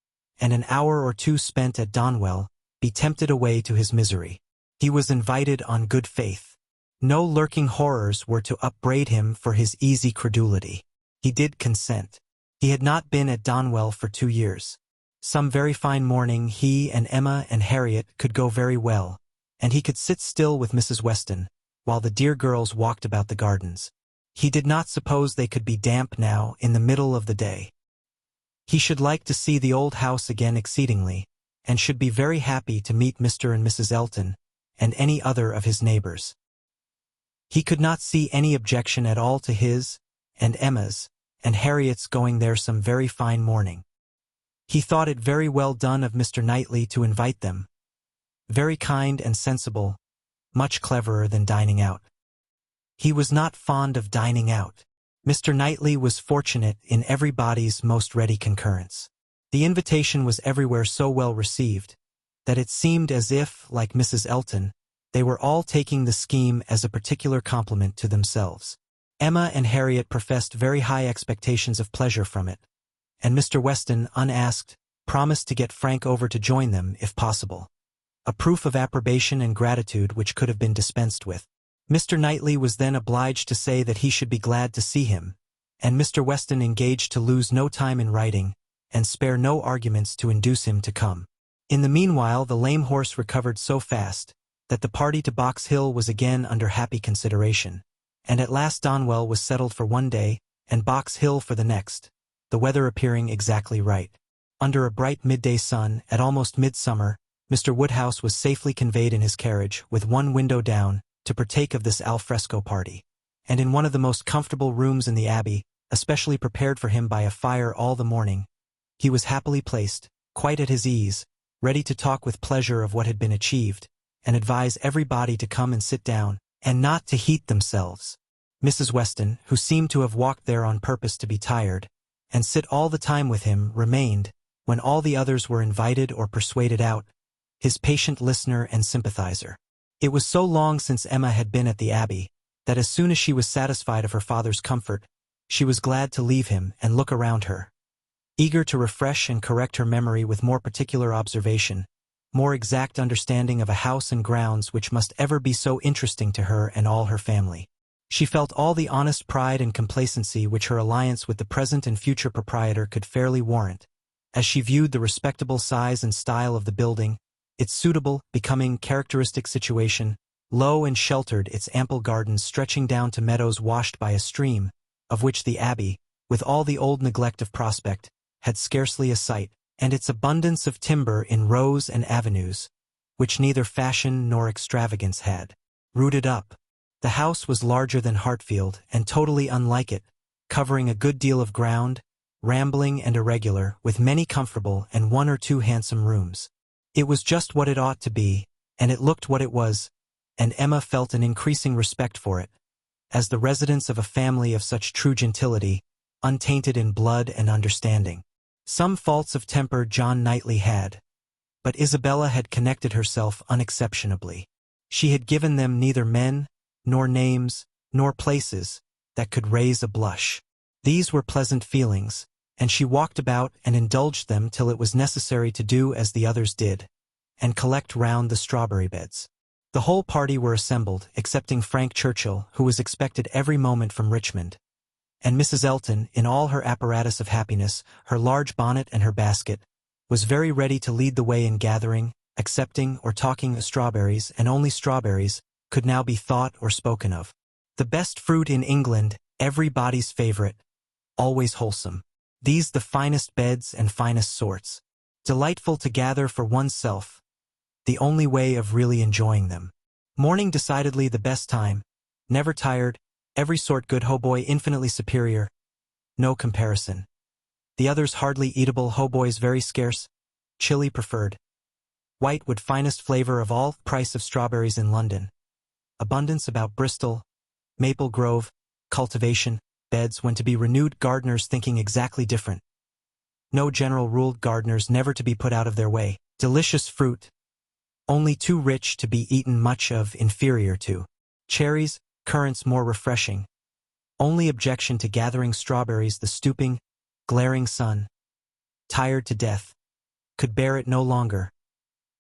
Speaker 1: and an hour or two spent at Donwell, be tempted away to his misery. He was invited on good faith. No lurking horrors were to upbraid him for his easy credulity. He did consent. He had not been at Donwell for 2 years. Some very fine morning he and Emma and Harriet could go very well, and he could sit still with Mrs. Weston, while the dear girls walked about the gardens. He did not suppose they could be damp now in the middle of the day. He should like to see the old house again exceedingly, and should be very happy to meet Mr. and Mrs. Elton, and any other of his neighbors. He could not see any objection at all to his, and Emma's, and Harriet's going there some very fine morning. He thought it very well done of Mr. Knightley to invite them. Very kind and sensible, much cleverer than dining out. He was not fond of dining out. Mr. Knightley was fortunate in everybody's most ready concurrence. The invitation was everywhere so well received, that it seemed as if, like Mrs. Elton, they were all taking the scheme as a particular compliment to themselves. Emma and Harriet professed very high expectations of pleasure from it, and Mr. Weston, unasked, promised to get Frank over to join them if possible. A proof of approbation and gratitude which could have been dispensed with. Mr. Knightley was then obliged to say that he should be glad to see him, and Mr. Weston engaged to lose no time in writing, and spare no arguments to induce him to come. In the meanwhile the lame horse recovered so fast, that the party to Box Hill was again under happy consideration, and at last Donwell was settled for one day, and Box Hill for the next, the weather appearing exactly right. Under a bright midday sun, at almost midsummer, Mr. Woodhouse was safely conveyed in his carriage, with one window down, to partake of this al fresco party, and in one of the most comfortable rooms in the Abbey, especially prepared for him by a fire all the morning, he was happily placed, quite at his ease, ready to talk with pleasure of what had been achieved, and advise everybody to come and sit down, and not to heat themselves. Mrs. Weston, who seemed to have walked there on purpose to be tired, and sit all the time with him, remained, when all the others were invited or persuaded out, his patient listener and sympathizer. It was so long since Emma had been at the Abbey, that as soon as she was satisfied of her father's comfort, she was glad to leave him and look around her, eager to refresh and correct her memory with more particular observation, more exact understanding of a house and grounds which must ever be so interesting to her and all her family. She felt all the honest pride and complacency which her alliance with the present and future proprietor could fairly warrant, as she viewed the respectable size and style of the building, its suitable, becoming, characteristic situation, low and sheltered, its ample gardens stretching down to meadows washed by a stream, of which the Abbey, with all the old neglect of prospect, had scarcely a sight, and its abundance of timber in rows and avenues, which neither fashion nor extravagance had rooted up. The house was larger than Hartfield, and totally unlike it, covering a good deal of ground, rambling and irregular, with many comfortable and one or two handsome rooms. It was just what it ought to be, and it looked what it was, and Emma felt an increasing respect for it, as the residence of a family of such true gentility, untainted in blood and understanding. Some faults of temper John Knightley had, but Isabella had connected herself unexceptionably. She had given them neither men, nor names, nor places, that could raise a blush. These were pleasant feelings, and she walked about and indulged them till it was necessary to do as the others did, and collect round the strawberry beds. The whole party were assembled, excepting Frank Churchill, who was expected every moment from Richmond, and Mrs. Elton, in all her apparatus of happiness, her large bonnet and her basket, was very ready to lead the way in gathering, accepting, or talking of strawberries, and only strawberries could now be thought or spoken of. The best fruit in England, everybody's favorite, always wholesome. These the finest beds and finest sorts, delightful to gather for oneself, the only way of really enjoying them. Morning decidedly the best time, never tired, every sort good hautboy infinitely superior, no comparison. The others hardly eatable, hautboys very scarce, chili preferred. White wood finest flavor of all, price of strawberries in London. Abundance about Bristol, Maple Grove, cultivation, beds when to be renewed, gardeners thinking exactly different. No general ruled, gardeners never to be put out of their way. Delicious fruit, only too rich to be eaten much of, inferior to cherries, currants more refreshing. Only objection to gathering strawberries, the stooping, glaring sun. Tired to death, could bear it no longer,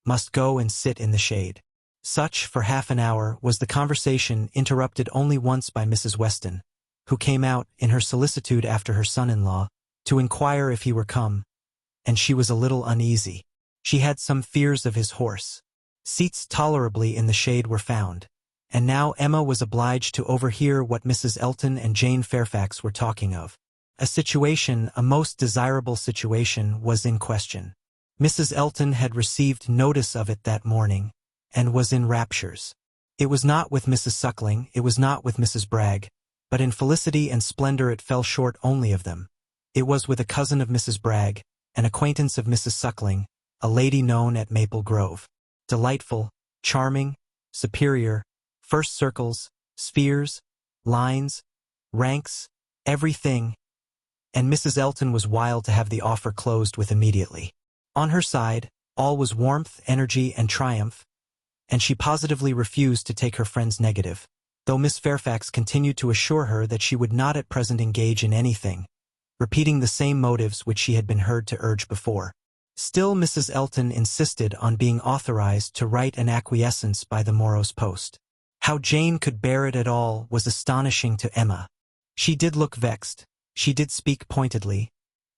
Speaker 1: must go and sit in the shade. Such, for half an hour, was the conversation, interrupted only once by Mrs. Weston, who came out, in her solicitude after her son-in-law, to inquire if he were come, and she was a little uneasy. She had some fears of his horse. Seats tolerably in the shade were found, and now Emma was obliged to overhear what Mrs. Elton and Jane Fairfax were talking of. A most desirable situation, was in question. Mrs. Elton had received notice of it that morning, and was in raptures. It was not with Mrs. Suckling, it was not with Mrs. Bragg, but in felicity and splendor it fell short only of them. It was with a cousin of Mrs. Bragg, an acquaintance of Mrs. Suckling, a lady known at Maple Grove. Delightful, charming, superior, first circles, spheres, lines, ranks, everything, and Mrs. Elton was wild to have the offer closed with immediately. On her side, all was warmth, energy, and triumph, and she positively refused to take her friend's negative, though Miss Fairfax continued to assure her that she would not at present engage in anything, repeating the same motives which she had been heard to urge before. Still Mrs. Elton insisted on being authorized to write an acquiescence by the morrow's post. How Jane could bear it at all was astonishing to Emma. She did look vexed, she did speak pointedly,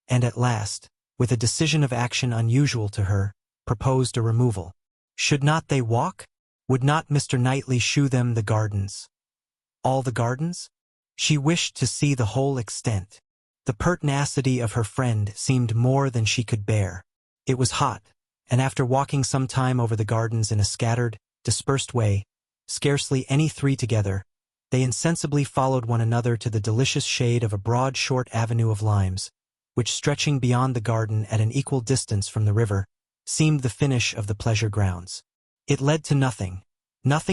Speaker 1: and at last, with a decision of action unusual to her, proposed a removal. Should not they walk? Would not Mr. Knightley shew them the gardens? All the gardens? She wished to see the whole extent. The pertinacity of her friend seemed more than she could bear. It was hot, and after walking some time over the gardens in a scattered, dispersed way, scarcely any three together, they insensibly followed one another to the delicious shade of a broad short avenue of limes, which stretching beyond the garden at an equal distance from the river, seemed the finish of the pleasure grounds. It led to nothing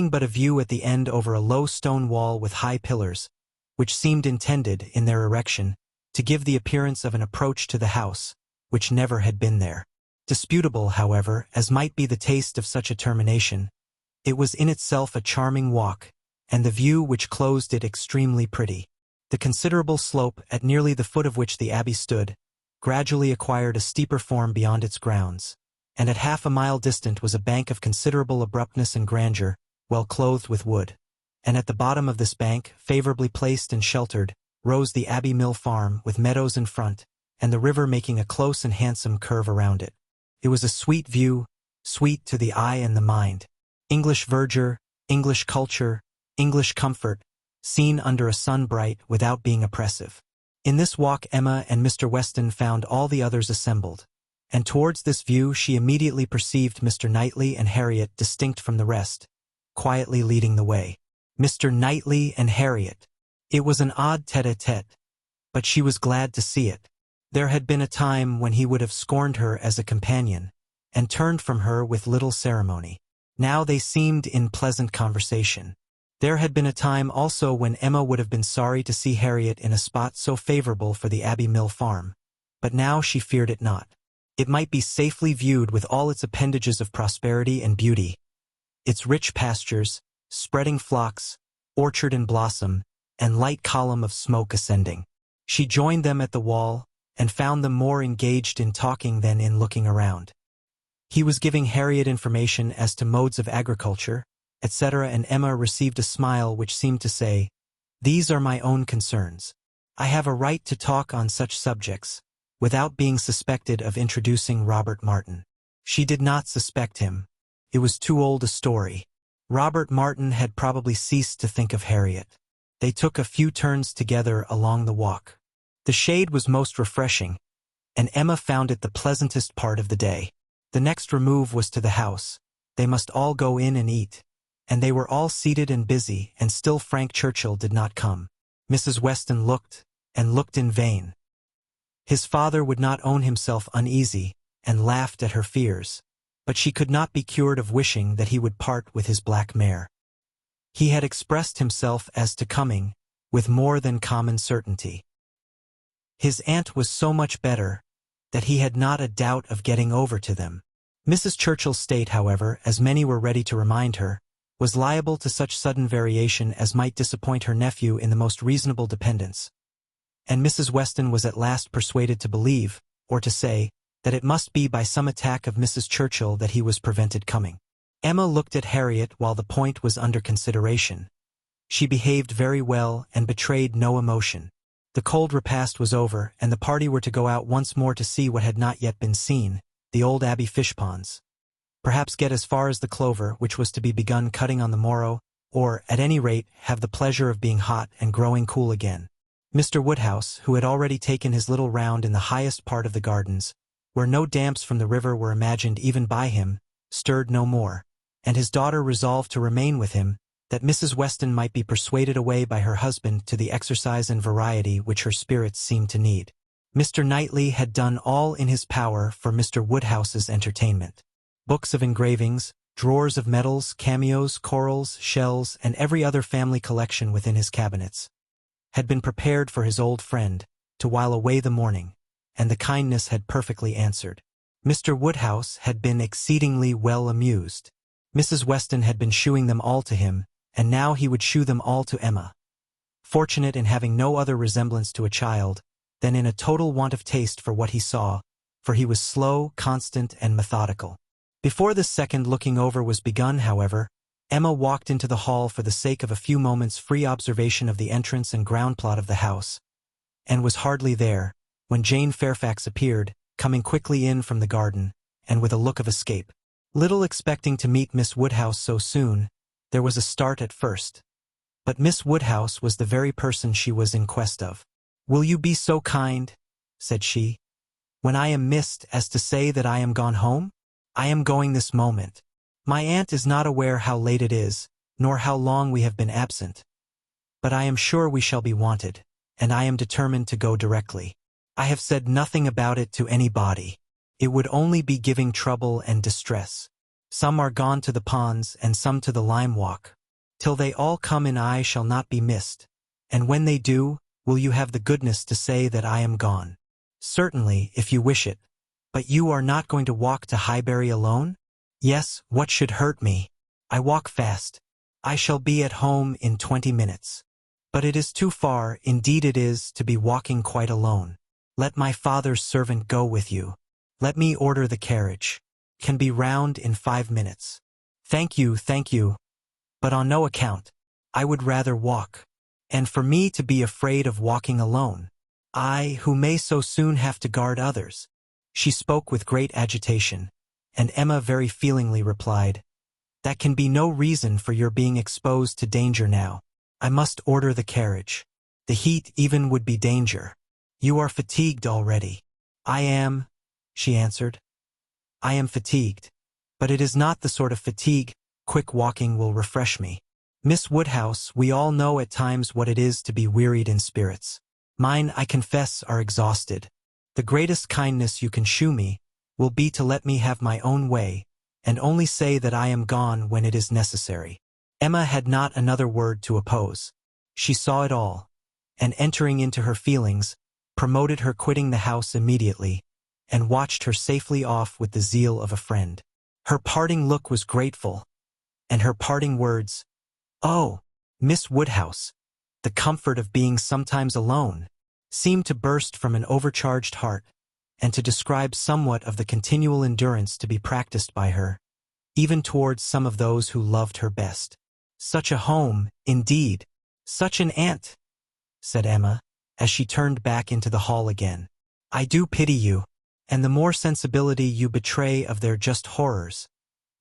Speaker 1: but a view at the end over a low stone wall with high pillars, which seemed intended, in their erection, to give the appearance of an approach to the house, which never had been there. Disputable, however, as might be the taste of such a termination, it was in itself a charming walk, and the view which closed it extremely pretty. The considerable slope, at nearly the foot of which the abbey stood, gradually acquired a steeper form beyond its grounds, and at half a mile distant was a bank of considerable abruptness and grandeur, well clothed with wood, and at the bottom of this bank, favorably placed and sheltered, rose the Abbey Mill Farm, with meadows in front, and the river making a close and handsome curve around it. It was a sweet view, sweet to the eye and the mind. English verdure, English culture, English comfort, seen under a sun bright without being oppressive. In this walk Emma and Mr. Weston found all the others assembled, and towards this view she immediately perceived Mr. Knightley and Harriet distinct from the rest, quietly leading the way. Mr. Knightley and Harriet. It was an odd tête-à-tête, but she was glad to see it. There had been a time when he would have scorned her as a companion, and turned from her with little ceremony. Now they seemed in pleasant conversation. There had been a time also when Emma would have been sorry to see Harriet in a spot so favorable for the Abbey Mill Farm, but now she feared it not. It might be safely viewed with all its appendages of prosperity and beauty, its rich pastures, spreading flocks, orchard in blossom, and light column of smoke ascending. She joined them at the wall, and found them more engaged in talking than in looking around. He was giving Harriet information as to modes of agriculture, etc., and Emma received a smile which seemed to say, "These are my own concerns. I have a right to talk on such subjects, without being suspected of introducing Robert Martin." She did not suspect him. It was too old a story. Robert Martin had probably ceased to think of Harriet. They took a few turns together along the walk. The shade was most refreshing, and Emma found it the pleasantest part of the day. The next remove was to the house. They must all go in and eat, and they were all seated and busy, and still Frank Churchill did not come. Mrs. Weston looked, and looked in vain. His father would not own himself uneasy, and laughed at her fears, but she could not be cured of wishing that he would part with his black mare. He had expressed himself as to coming, with more than common certainty. His aunt was so much better, that he had not a doubt of getting over to them. Mrs. Churchill's state, however, as many were ready to remind her, was liable to such sudden variation as might disappoint her nephew in the most reasonable dependence, and Mrs. Weston was at last persuaded to believe, or to say, that it must be by some attack of Mrs. Churchill that he was prevented coming. Emma looked at Harriet while the point was under consideration. She behaved very well and betrayed no emotion. The cold repast was over, and the party were to go out once more to see what had not yet been seen, the old Abbey fish ponds. perhaps get as far as the clover which was to be begun cutting on the morrow, or, at any rate, have the pleasure of being hot and growing cool again. Mr. Woodhouse, who had already taken his little round in the highest part of the gardens, where no damps from the river were imagined even by him, stirred no more, and his daughter resolved to remain with him, that Mrs. Weston might be persuaded away by her husband to the exercise and variety which her spirits seemed to need. Mr. Knightley had done all in his power for Mr. Woodhouse's entertainment. Books of engravings, drawers of medals, cameos, corals, shells, and every other family collection within his cabinets had been prepared for his old friend, to while away the morning, and the kindness had perfectly answered. Mr. Woodhouse had been exceedingly well amused. Mrs. Weston had been shewing them all to him, and now he would shew them all to Emma. Fortunate in having no other resemblance to a child, than in a total want of taste for what he saw, for he was slow, constant, and methodical. Before this second looking over was begun, however, Emma walked into the hall for the sake of a few moments' free observation of the entrance and ground plot of the house, and was hardly there, when Jane Fairfax appeared, coming quickly in from the garden, and with a look of escape. Little expecting to meet Miss Woodhouse so soon, there was a start at first. But Miss Woodhouse was the very person she was in quest of. "Will you be so kind," said she, "when I am missed, as to say that I am gone home? I am going this moment. My aunt is not aware how late it is, nor how long we have been absent. But I am sure we shall be wanted, and I am determined to go directly. I have said nothing about it to anybody. It would only be giving trouble and distress. Some are gone to the ponds, and some to the lime walk. Till they all come in I shall not be missed, and when they do, will you have the goodness to say that I am gone?" "Certainly, if you wish it. But you are not going to walk to Highbury alone?" "Yes, what should hurt me? I walk fast. I shall be at home in 20 minutes. But it is too far, indeed it is, to be walking quite alone. Let my father's servant go with you. Let me order the carriage. Can be round in 5 minutes. Thank you, but on no account. I would rather walk. And for me to be afraid of walking alone, I, who may so soon have to guard others." She spoke with great agitation, and Emma very feelingly replied, "That can be no reason for your being exposed to danger now. I must order the carriage. The heat even would be danger. You are fatigued already." "I am," she answered. "I am fatigued. But it is not the sort of fatigue quick walking will refresh me. Miss Woodhouse, we all know at times what it is to be wearied in spirits. Mine, I confess, are exhausted. The greatest kindness you can shew me will be to let me have my own way, and only say that I am gone when it is necessary." Emma had not another word to oppose. She saw it all, and entering into her feelings, promoted her quitting the house immediately, and watched her safely off with the zeal of a friend. Her parting look was grateful, and her parting words, "Oh, Miss Woodhouse, the comfort of being sometimes alone," seemed to burst from an overcharged heart, and to describe somewhat of the continual endurance to be practiced by her, even towards some of those who loved her best. "Such a home, indeed! Such an aunt!" said Emma, as she turned back into the hall again. "I do pity you, and the more sensibility you betray of their just horrors,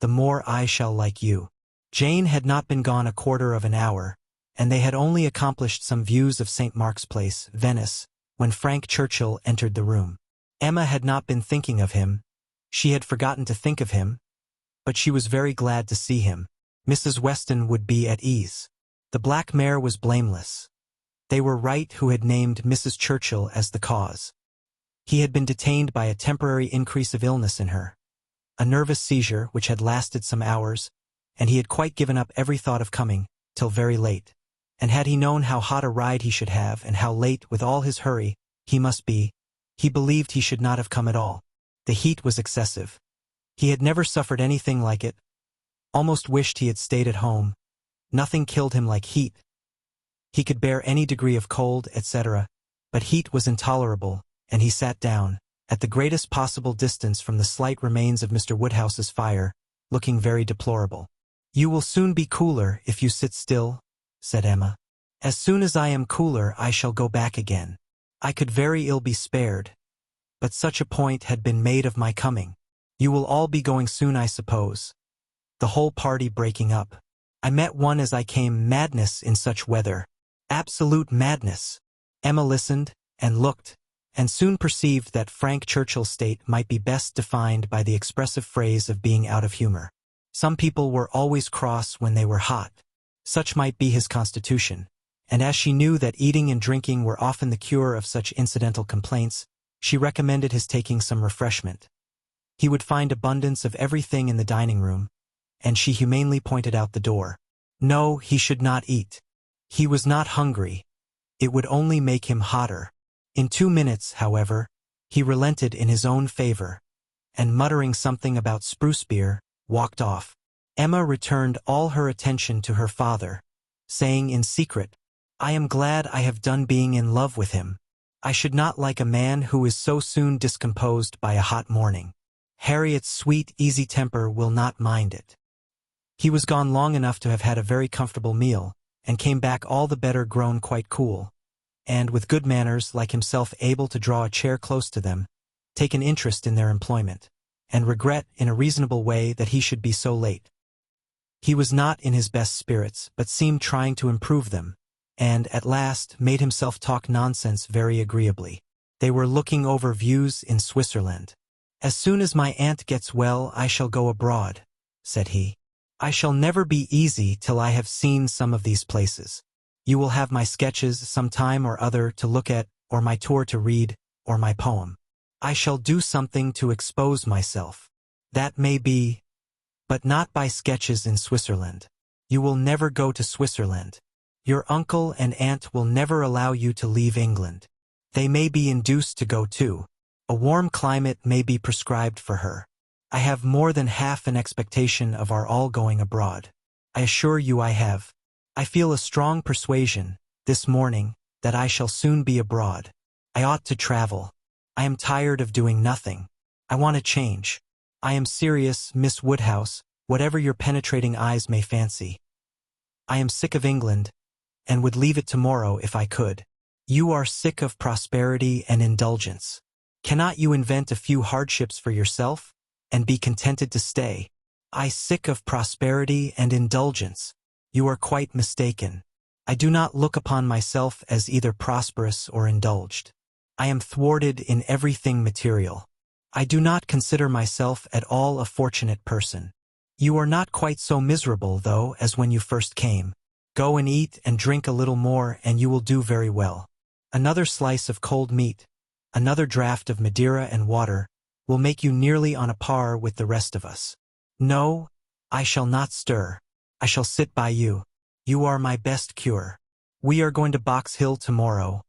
Speaker 1: the more I shall like you." Jane had not been gone a quarter of an hour, and they had only accomplished some views of St. Mark's Place, Venice, when Frank Churchill entered the room. Emma had not been thinking of him. She had forgotten to think of him, but she was very glad to see him. Mrs. Weston would be at ease. The black mare was blameless. They were right who had named Mrs. Churchill as the cause. He had been detained by a temporary increase of illness in her, a nervous seizure which had lasted some hours, and he had quite given up every thought of coming, till very late. And had he known how hot a ride he should have, and how late, with all his hurry, he must be, he believed he should not have come at all. The heat was excessive. He had never suffered anything like it. Almost wished he had stayed at home. Nothing killed him like heat. He could bear any degree of cold, etc., but heat was intolerable, and he sat down, at the greatest possible distance from the slight remains of Mr. Woodhouse's fire, looking very deplorable. "You will soon be cooler if you sit still," said Emma. "As soon as I am cooler I shall go back again. I could very ill be spared, but such a point had been made of my coming. You will all be going soon, I suppose. The whole party breaking up. I met one as I came. Madness in such weather. Absolute madness. Emma listened, and looked, and soon perceived that Frank Churchill's state might be best defined by the expressive phrase of being out of humor. Some people were always cross when they were hot. Such might be his constitution, and as she knew that eating and drinking were often the cure of such incidental complaints, she recommended his taking some refreshment. He would find abundance of everything in the dining room, and she humanely pointed out the door. No, he should not eat. He was not hungry. It would only make him hotter. In 2 minutes, however, he relented in his own favor, and muttering something about spruce beer, walked off. Emma returned all her attention to her father, saying in secret, I am glad I have done being in love with him. I should not like a man who is so soon discomposed by a hot morning. Harriet's sweet, easy temper will not mind it. He was gone long enough to have had a very comfortable meal, and came back all the better grown quite cool, and with good manners like himself able to draw a chair close to them, take an interest in their employment, and regret in a reasonable way that he should be so late. He was not in his best spirits, but seemed trying to improve them, and, at last, made himself talk nonsense very agreeably. They were looking over views in Switzerland. As soon as my aunt gets well I shall go abroad, said he. I shall never be easy till I have seen some of these places. You will have my sketches some time or other to look at, or my tour to read, or my poem. I shall do something to expose myself. That may be, but not by sketches in Switzerland. You will never go to Switzerland. Your uncle and aunt will never allow you to leave England. They may be induced to go too. A warm climate may be prescribed for her. I have more than half an expectation of our all going abroad. I assure you I have. I feel a strong persuasion, this morning, that I shall soon be abroad. I ought to travel. I am tired of doing nothing. I want a change. I am serious, Miss Woodhouse, whatever your penetrating eyes may fancy. I am sick of England, and would leave it tomorrow if I could. You are sick of prosperity and indulgence. Cannot you invent a few hardships for yourself, and be contented to stay? I sick of prosperity and indulgence. You are quite mistaken. I do not look upon myself as either prosperous or indulged. I am thwarted in everything material. I do not consider myself at all a fortunate person. You are not quite so miserable, though, as when you first came. Go and eat and drink a little more and you will do very well. Another slice of cold meat, another draught of Madeira and water, will make you nearly on a par with the rest of us. No, I shall not stir. I shall sit by you. You are my best cure. We are going to Box Hill tomorrow.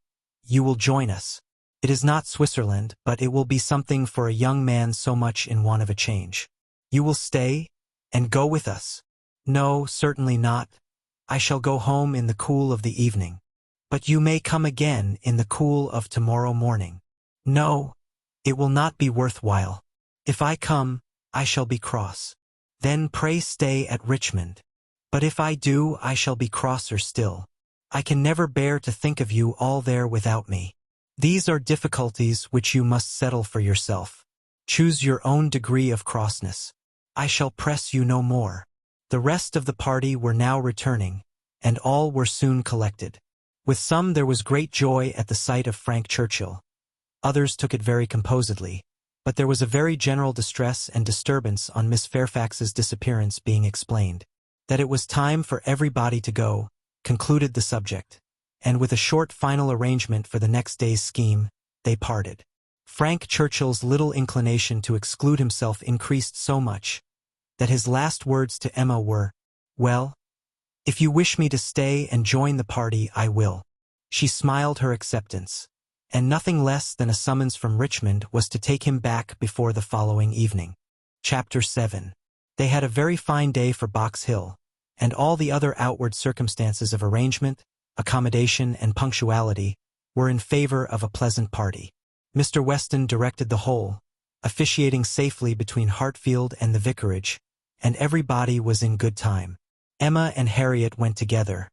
Speaker 1: You will join us. It is not Switzerland, but it will be something for a young man so much in want of a change. You will stay, and go with us. No, certainly not. I shall go home in the cool of the evening. But you may come again in the cool of tomorrow morning. No, it will not be worthwhile. If I come, I shall be cross. Then pray stay at Richmond. But if I do, I shall be crosser still. I can never bear to think of you all there without me. These are difficulties which you must settle for yourself. Choose your own degree of crossness. I shall press you no more. The rest of the party were now returning, and all were soon collected. With some there was great joy at the sight of Frank Churchill. Others took it very composedly, but there was a very general distress and disturbance on Miss Fairfax's disappearance being explained. That it was time for everybody to go, concluded the subject, and with a short final arrangement for the next day's scheme, they parted. Frank Churchill's little inclination to exclude himself increased so much, that his last words to Emma were, "Well, if you wish me to stay and join the party, I will." She smiled her acceptance, and nothing less than a summons from Richmond was to take him back before the following evening. Chapter 7. They had a very fine day for Box Hill, and all the other outward circumstances of arrangement, accommodation, and punctuality were in favor of a pleasant party. Mr. Weston directed the whole, officiating safely between Hartfield and the vicarage, and everybody was in good time. Emma and Harriet went together,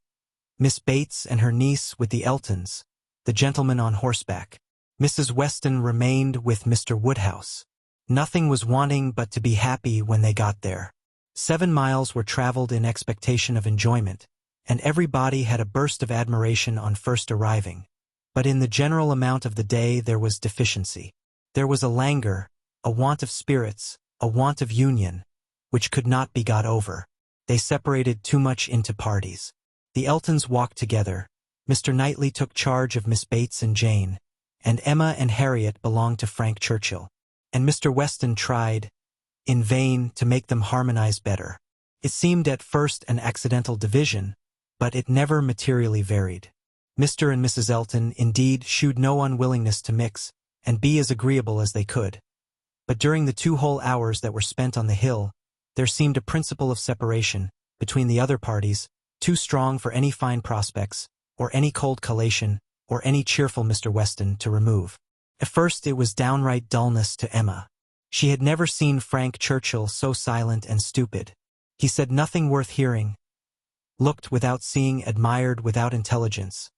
Speaker 1: Miss Bates and her niece with the Eltons, the gentleman on horseback. Mrs. Weston remained with Mr. Woodhouse. Nothing was wanting but to be happy when they got there. 7 miles were traveled in expectation of enjoyment, and everybody had a burst of admiration on first arriving. But in the general amount of the day there was deficiency. There was a languor, a want of spirits, a want of union, which could not be got over. They separated too much into parties. The Eltons walked together. Mr. Knightley took charge of Miss Bates and Jane, and Emma and Harriet belonged to Frank Churchill. And Mr. Weston tried, in vain, to make them harmonize better. It seemed at first an accidental division, but it never materially varied. Mr. and Mrs. Elton, indeed, shewed no unwillingness to mix and be as agreeable as they could. But during the 2 whole hours that were spent on the hill, there seemed a principle of separation between the other parties, too strong for any fine prospects, or any cold collation, or any cheerful Mr. Weston to remove. At first it was downright dullness to Emma. She had never seen Frank Churchill so silent and stupid. He said nothing worth hearing, looked without seeing, admired without intelligence,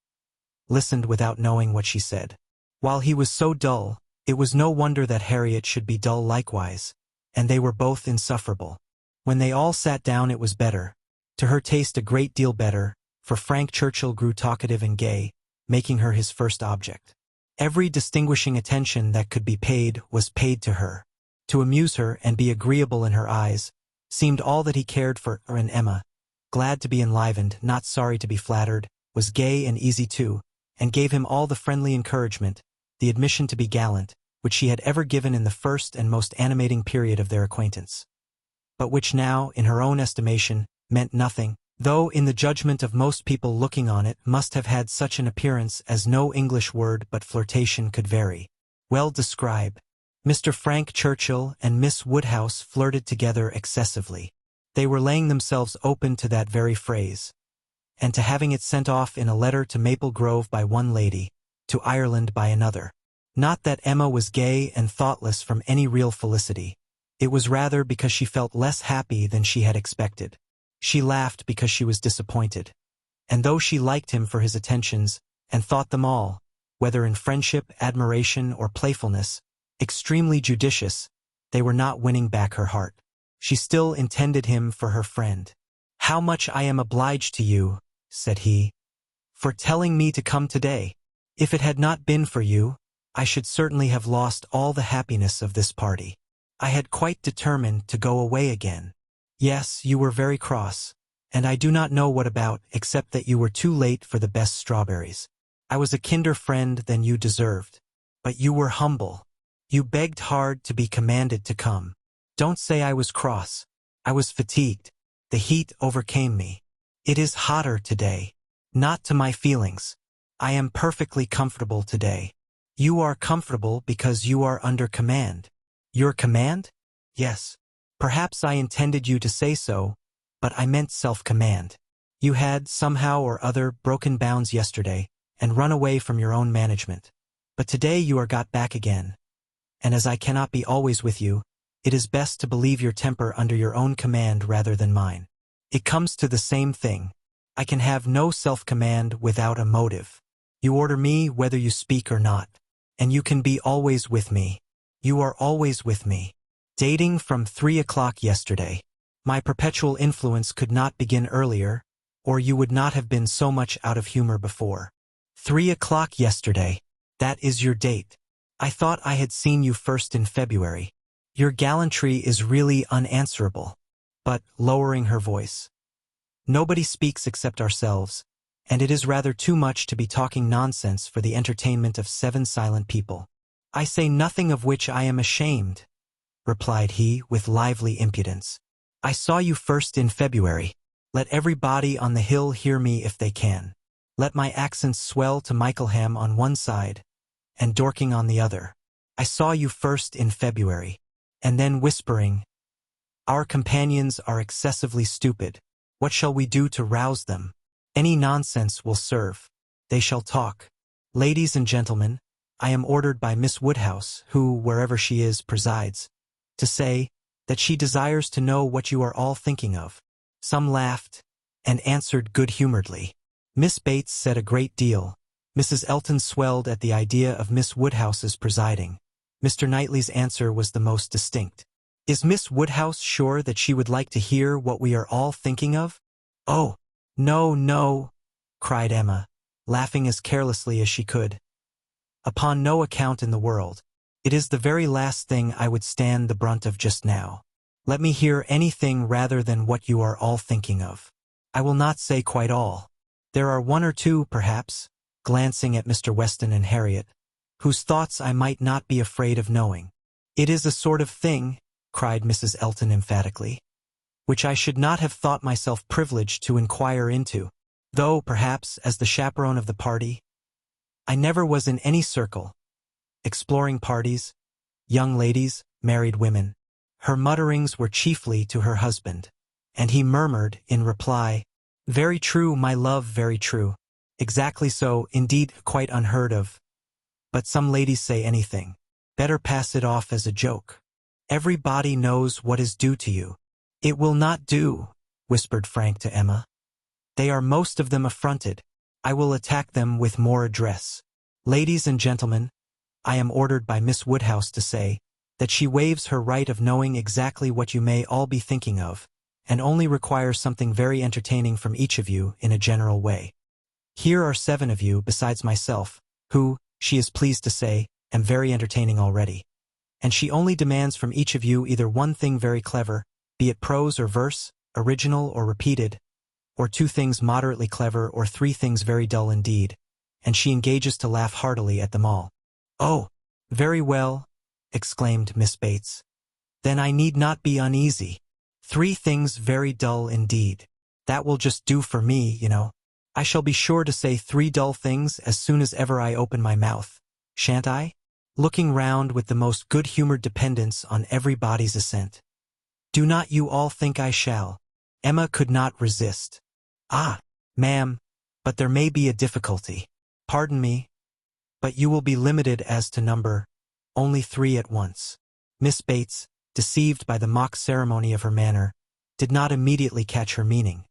Speaker 1: listened without knowing what she said. While he was so dull, it was no wonder that Harriet should be dull likewise, and they were both insufferable. When they all sat down it was better, to her taste a great deal better, for Frank Churchill grew talkative and gay, making her his first object. Every distinguishing attention that could be paid was paid to her. To amuse her and be agreeable in her eyes seemed all that he cared for her, and Emma, glad to be enlivened, not sorry to be flattered, was gay and easy too, and gave him all the friendly encouragement, the admission to be gallant, which she had ever given in the first and most animating period of their acquaintance, but which now, in her own estimation, meant nothing, though in the judgment of most people looking on it must have had such an appearance as no English word but flirtation could very well describe. Mr. Frank Churchill and Miss Woodhouse flirted together excessively. They were laying themselves open to that very phrase, and to having it sent off in a letter to Maple Grove by one lady, to Ireland by another. Not that Emma was gay and thoughtless from any real felicity. It was rather because she felt less happy than she had expected. She laughed because she was disappointed. And though she liked him for his attentions, and thought them all, whether in friendship, admiration, or playfulness, extremely judicious, they were not winning back her heart. She still intended him for her friend. "How much I am obliged to you," said he, "for telling me to come today. If it had not been for you, I should certainly have lost all the happiness of this party. I had quite determined to go away again. Yes, you were very cross, and I do not know what about, except that you were too late for the best strawberries. I was a kinder friend than you deserved. But you were humble. You begged hard to be commanded to come. Don't say I was cross. I was fatigued. The heat overcame me. It is hotter today. Not to my feelings. I am perfectly comfortable today. You are comfortable because you are under command. Your command? Yes. Perhaps I intended you to say so, but I meant self-command. You had, somehow or other, broken bounds yesterday, and run away from your own management. But today you are got back again. And as I cannot be always with you, it is best to believe your temper under your own command rather than mine. It comes to the same thing. I can have no self-command without a motive. You order me whether you speak or not. And you can be always with me. You are always with me. Dating from 3 o'clock yesterday. My perpetual influence could not begin earlier, or you would not have been so much out of humor before. 3 o'clock yesterday. That is your date. I thought I had seen you first in February. Your gallantry is really unanswerable. But, lowering her voice, nobody speaks except ourselves, and it is rather too much to be talking nonsense for the entertainment of 7 silent people. I say nothing of which I am ashamed, replied he with lively impudence. I saw you first in February. Let everybody on the hill hear me if they can. Let my accents swell to Mickleham on one side, and Dorking on the other. I saw you first in February. And then whispering, our companions are excessively stupid. What shall we do to rouse them? Any nonsense will serve. They shall talk. Ladies and gentlemen, I am ordered by Miss Woodhouse, who, wherever she is, presides, to say that she desires to know what you are all thinking of. Some laughed, and answered good-humoredly. Miss Bates said a great deal. Mrs. Elton swelled at the idea of Miss Woodhouse's presiding, Mr. Knightley's answer was the most distinct. Is Miss Woodhouse sure that she would like to hear what we are all thinking of? Oh, no, no, cried Emma, laughing as carelessly as she could. Upon no account in the world. It is the very last thing I would stand the brunt of just now. Let me hear anything rather than what you are all thinking of. I will not say quite all. There are one or two, perhaps, glancing at Mr. Weston and Harriet, whose thoughts I might not be afraid of knowing. It is a sort of thing, cried Mrs. Elton emphatically, which I should not have thought myself privileged to inquire into, though, perhaps, as the chaperone of the party, I never was in any circle, exploring parties, young ladies, married women. Her mutterings were chiefly to her husband, and he murmured, in reply, "Very true, my love, very true. Exactly so, indeed, quite unheard of. But some ladies say anything. Better pass it off as a joke. Everybody knows what is due to you." "It will not do," whispered Frank to Emma. "They are most of them affronted. I will attack them with more address. Ladies and gentlemen, I am ordered by Miss Woodhouse to say that she waives her right of knowing exactly what you may all be thinking of, and only requires something very entertaining from each of you in a general way. Here are 7 of you besides myself, who, she is pleased to say, am very entertaining already. And she only demands from each of you either one thing very clever, be it prose or verse, original or repeated, or 2 things moderately clever, or 3 things very dull indeed, and she engages to laugh heartily at them all." "Oh, very well," exclaimed Miss Bates. "Then I need not be uneasy. 3 things very dull indeed. That will just do for me, you know. I shall be sure to say 3 dull things as soon as ever I open my mouth, shan't I?" Looking round with the most good-humored dependence on everybody's assent. "Do not you all think I shall?" Emma could not resist. "Ah, ma'am, but there may be a difficulty. Pardon me, but you will be limited as to number, only 3 at once." Miss Bates, deceived by the mock ceremony of her manner, did not immediately catch her meaning.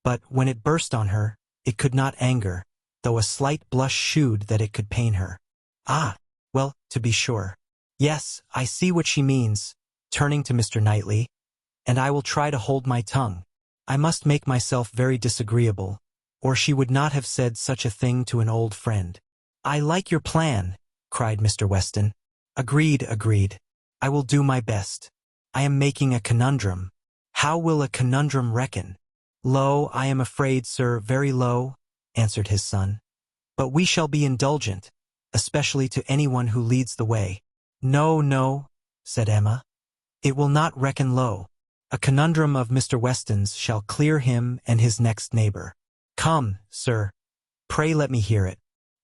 Speaker 1: But when it burst on her, it could not anger, though a slight blush shewed that it could pain her. "Ah, well, to be sure. Yes, I see what she means," turning to Mr. Knightley, "and I will try to hold my tongue. I must make myself very disagreeable, or she would not have said such a thing to an old friend." "I like your plan," cried Mr. Weston. "Agreed, agreed. I will do my best. I am making a conundrum. How will a conundrum reckon?" "Low, I am afraid, sir, very low," answered his son. "But we shall be indulgent, especially to anyone who leads the way." "No, no," said Emma. "It will not reckon low. A conundrum of Mr. Weston's shall clear him and his next neighbor. Come, sir, pray let me hear it."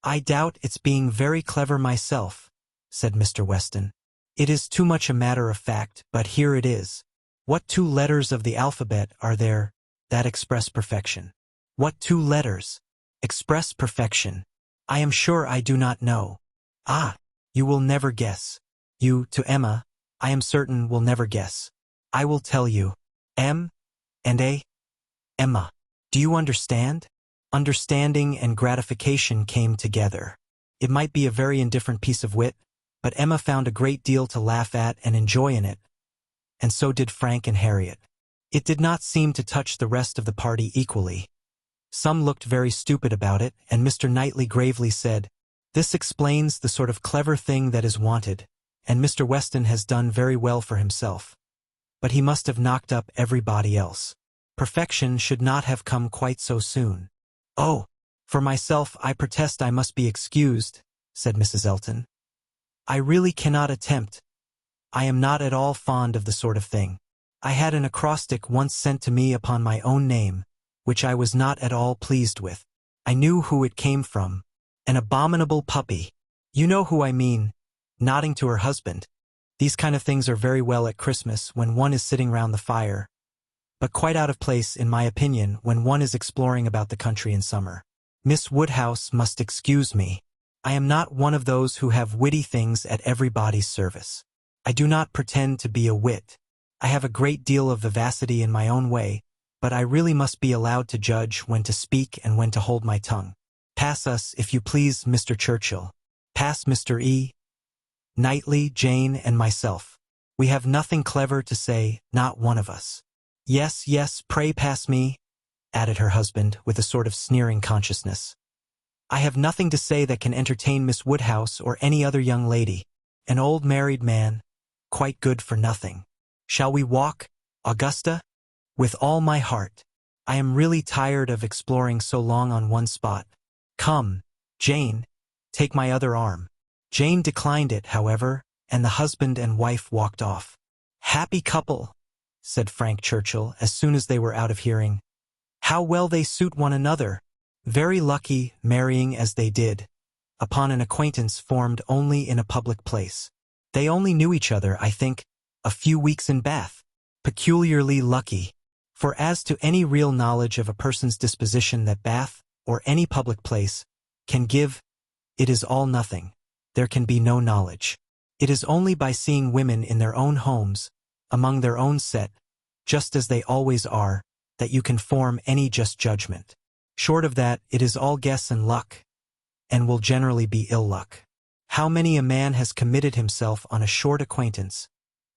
Speaker 1: "I doubt its being very clever myself," said Mr. Weston. "It is too much a matter of fact, but here it is. What 2 letters of the alphabet are there that express perfection?" "What 2 letters express perfection? I am sure I do not know." "Ah, you will never guess. You, to Emma, I am certain will never guess. I will tell you. M and A. Emma. Do you understand?" Understanding and gratification came together. It might be a very indifferent piece of wit, but Emma found a great deal to laugh at and enjoy in it, and so did Frank and Harriet. It did not seem to touch the rest of the party equally. Some looked very stupid about it, and Mr. Knightley gravely said, "This explains the sort of clever thing that is wanted, and Mr. Weston has done very well for himself. But he must have knocked up everybody else. Perfection should not have come quite so soon." "Oh, for myself I protest I must be excused," said Mrs. Elton. "I really cannot attempt. I am not at all fond of the sort of thing. I had an acrostic once sent to me upon my own name, which I was not at all pleased with. I knew who it came from. An abominable puppy. You know who I mean," nodding to her husband. "These kind of things are very well at Christmas when one is sitting round the fire, but quite out of place, in my opinion, when one is exploring about the country in summer. Miss Woodhouse must excuse me. I am not one of those who have witty things at everybody's service. I do not pretend to be a wit. I have a great deal of vivacity in my own way, but I really must be allowed to judge when to speak and when to hold my tongue. Pass us, if you please, Mr. Churchill. Pass Mr. E. Knightley, Jane, and myself. We have nothing clever to say, not one of us. Yes, yes, pray pass me, added her husband with a sort of sneering consciousness. I have nothing to say that can entertain Miss Woodhouse or any other young lady. An old married man, quite good for nothing. Shall we walk, Augusta? With all my heart. I am really tired of exploring so long on one spot. Come, Jane, take my other arm. Jane declined it, however, and the husband and wife walked off. Happy couple, said Frank Churchill as soon as they were out of hearing. How well they suit one another. Very lucky, marrying as they did, upon an acquaintance formed only in a public place. They only knew each other, I think, a few weeks in Bath. Peculiarly lucky. For as to any real knowledge of a person's disposition that Bath, or any public place, can give, it is all nothing. There can be no knowledge. It is only by seeing women in their own homes, among their own set, just as they always are, that you can form any just judgment. Short of that, it is all guess and luck, and will generally be ill luck. How many a man has committed himself on a short acquaintance,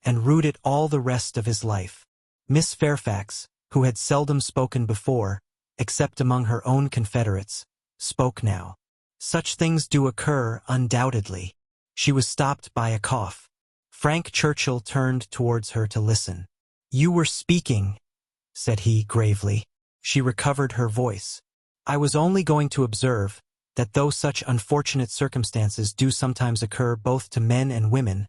Speaker 1: and rued it all the rest of his life. Miss Fairfax, who had seldom spoken before, except among her own confederates, spoke now. Such things do occur, undoubtedly. She was stopped by a cough. Frank Churchill turned towards her to listen. You were speaking, said he gravely. She recovered her voice. I was only going to observe that though such unfortunate circumstances do sometimes occur both to men and women,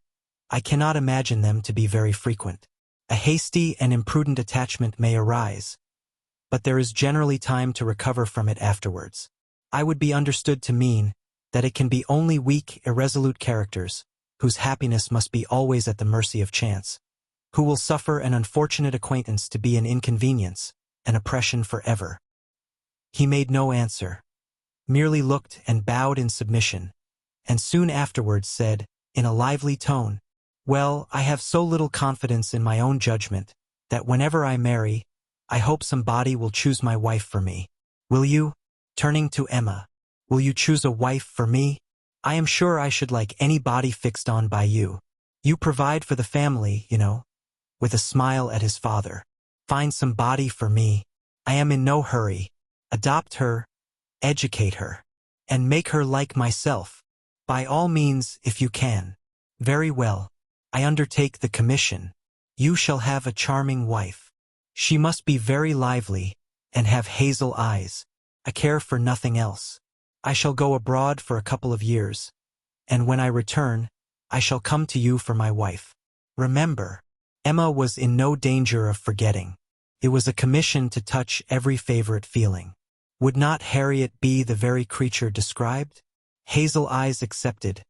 Speaker 1: I cannot imagine them to be very frequent. A hasty and imprudent attachment may arise, but there is generally time to recover from it afterwards. I would be understood to mean that it can be only weak, irresolute characters, whose happiness must be always at the mercy of chance, who will suffer an unfortunate acquaintance to be an inconvenience, an oppression forever. He made no answer, merely looked and bowed in submission, and soon afterwards said, in a lively tone, Well, I have so little confidence in my own judgment, that whenever I marry, I hope somebody will choose my wife for me. Will you? Turning to Emma, will you choose a wife for me? I am sure I should like anybody fixed on by you. You provide for the family, you know. With a smile at his father. Find somebody for me. I am in no hurry. Adopt her, educate her, and make her like myself. By all means, if you can. Very well. I undertake the commission. You shall have a charming wife. She must be very lively, and have hazel eyes. I care for nothing else. I shall go abroad for a couple of years, and when I return, I shall come to you for my wife. Remember, Emma was in no danger of forgetting. It was a commission to touch every favorite feeling. Would not Harriet be the very creature described? Hazel eyes accepted.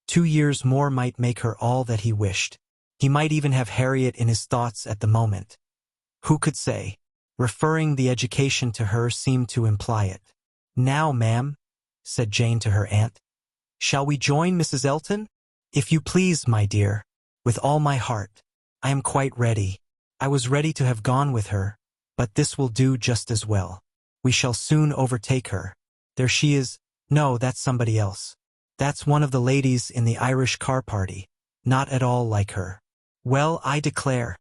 Speaker 1: 2 years more might make her all that he wished. He might even have Harriet in his thoughts at the moment. Who could say? Referring the education to her seemed to imply it. Now, ma'am, said Jane to her aunt, shall we join Mrs. Elton? If you please, my dear. With all my heart. I am quite ready. I was ready to have gone with her, but this will do just as well. We shall soon overtake her. There she is. No, that's somebody else. That's one of the ladies in the Irish car party. Not at all like her. Well, I declare.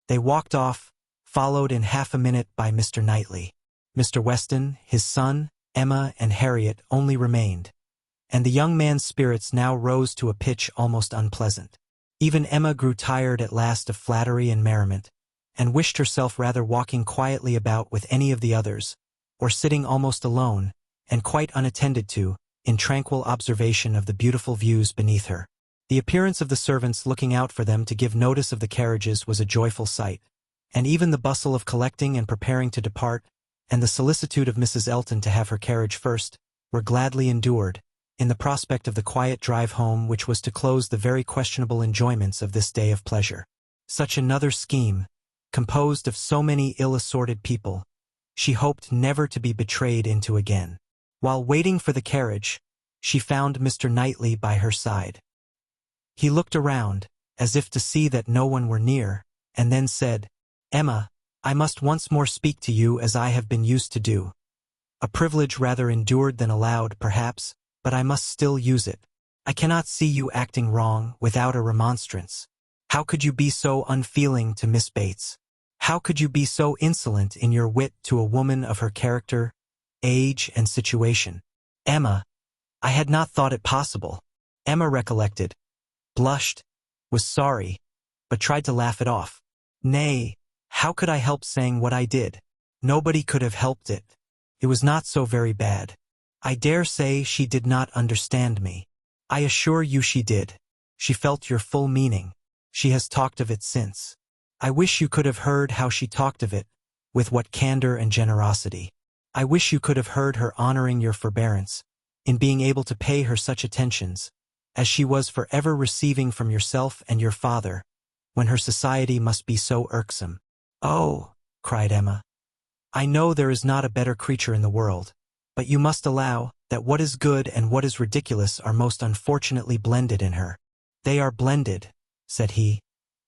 Speaker 1: They walked off, followed in half a minute by Mr. Knightley. Mr. Weston, his son, Emma, and Harriet only remained, and the young man's spirits now rose to a pitch almost unpleasant. Even Emma grew tired at last of flattery and merriment, and wished herself rather walking quietly about with any of the others, or sitting almost alone, and quite unattended to, in tranquil observation of the beautiful views beneath her. The appearance of the servants looking out for them to give notice of the carriages was a joyful sight, and even the bustle of collecting and preparing to depart, and the solicitude of Mrs. Elton to have her carriage first, were gladly endured, in the prospect of the quiet drive home which was to close the very questionable enjoyments of this day of pleasure. Such another scheme, composed of so many ill-assorted people, she hoped never to be betrayed into again. While waiting for the carriage, she found Mr. Knightley by her side. He looked around, as if to see that no one were near, and then said, Emma, I must once more speak to you as I have been used to do. A privilege rather endured than allowed, perhaps, but I must still use it. I cannot see you acting wrong without a remonstrance. How could you be so unfeeling to Miss Bates? How could you be so insolent in your wit to a woman of her character, age, and situation? Emma, I had not thought it possible. Emma recollected, blushed, was sorry, but tried to laugh it off. Nay, how could I help saying what I did? Nobody could have helped it. It was not so very bad. I dare say she did not understand me. I assure you she did. She felt your full meaning. She has talked of it since. I wish you could have heard how she talked of it, with what candor and generosity. I wish you could have heard her honoring your forbearance, in being able to pay her such attentions, as she was forever receiving from yourself and your father, when her society must be so irksome. Oh, cried Emma, I know there is not a better creature in the world, but you must allow that what is good and what is ridiculous are most unfortunately blended in her. They are blended, said he,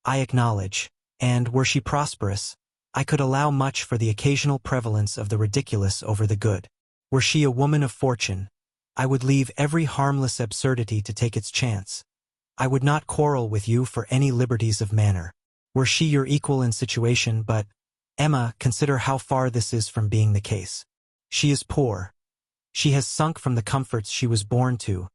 Speaker 1: I acknowledge, and, were she prosperous, I could allow much for the occasional prevalence of the ridiculous over the good. Were she a woman of fortune, I would leave every harmless absurdity to take its chance. I would not quarrel with you for any liberties of manner. Were she your equal in situation, but, Emma, consider how far this is from being the case. She is poor. She has sunk from the comforts she was born to,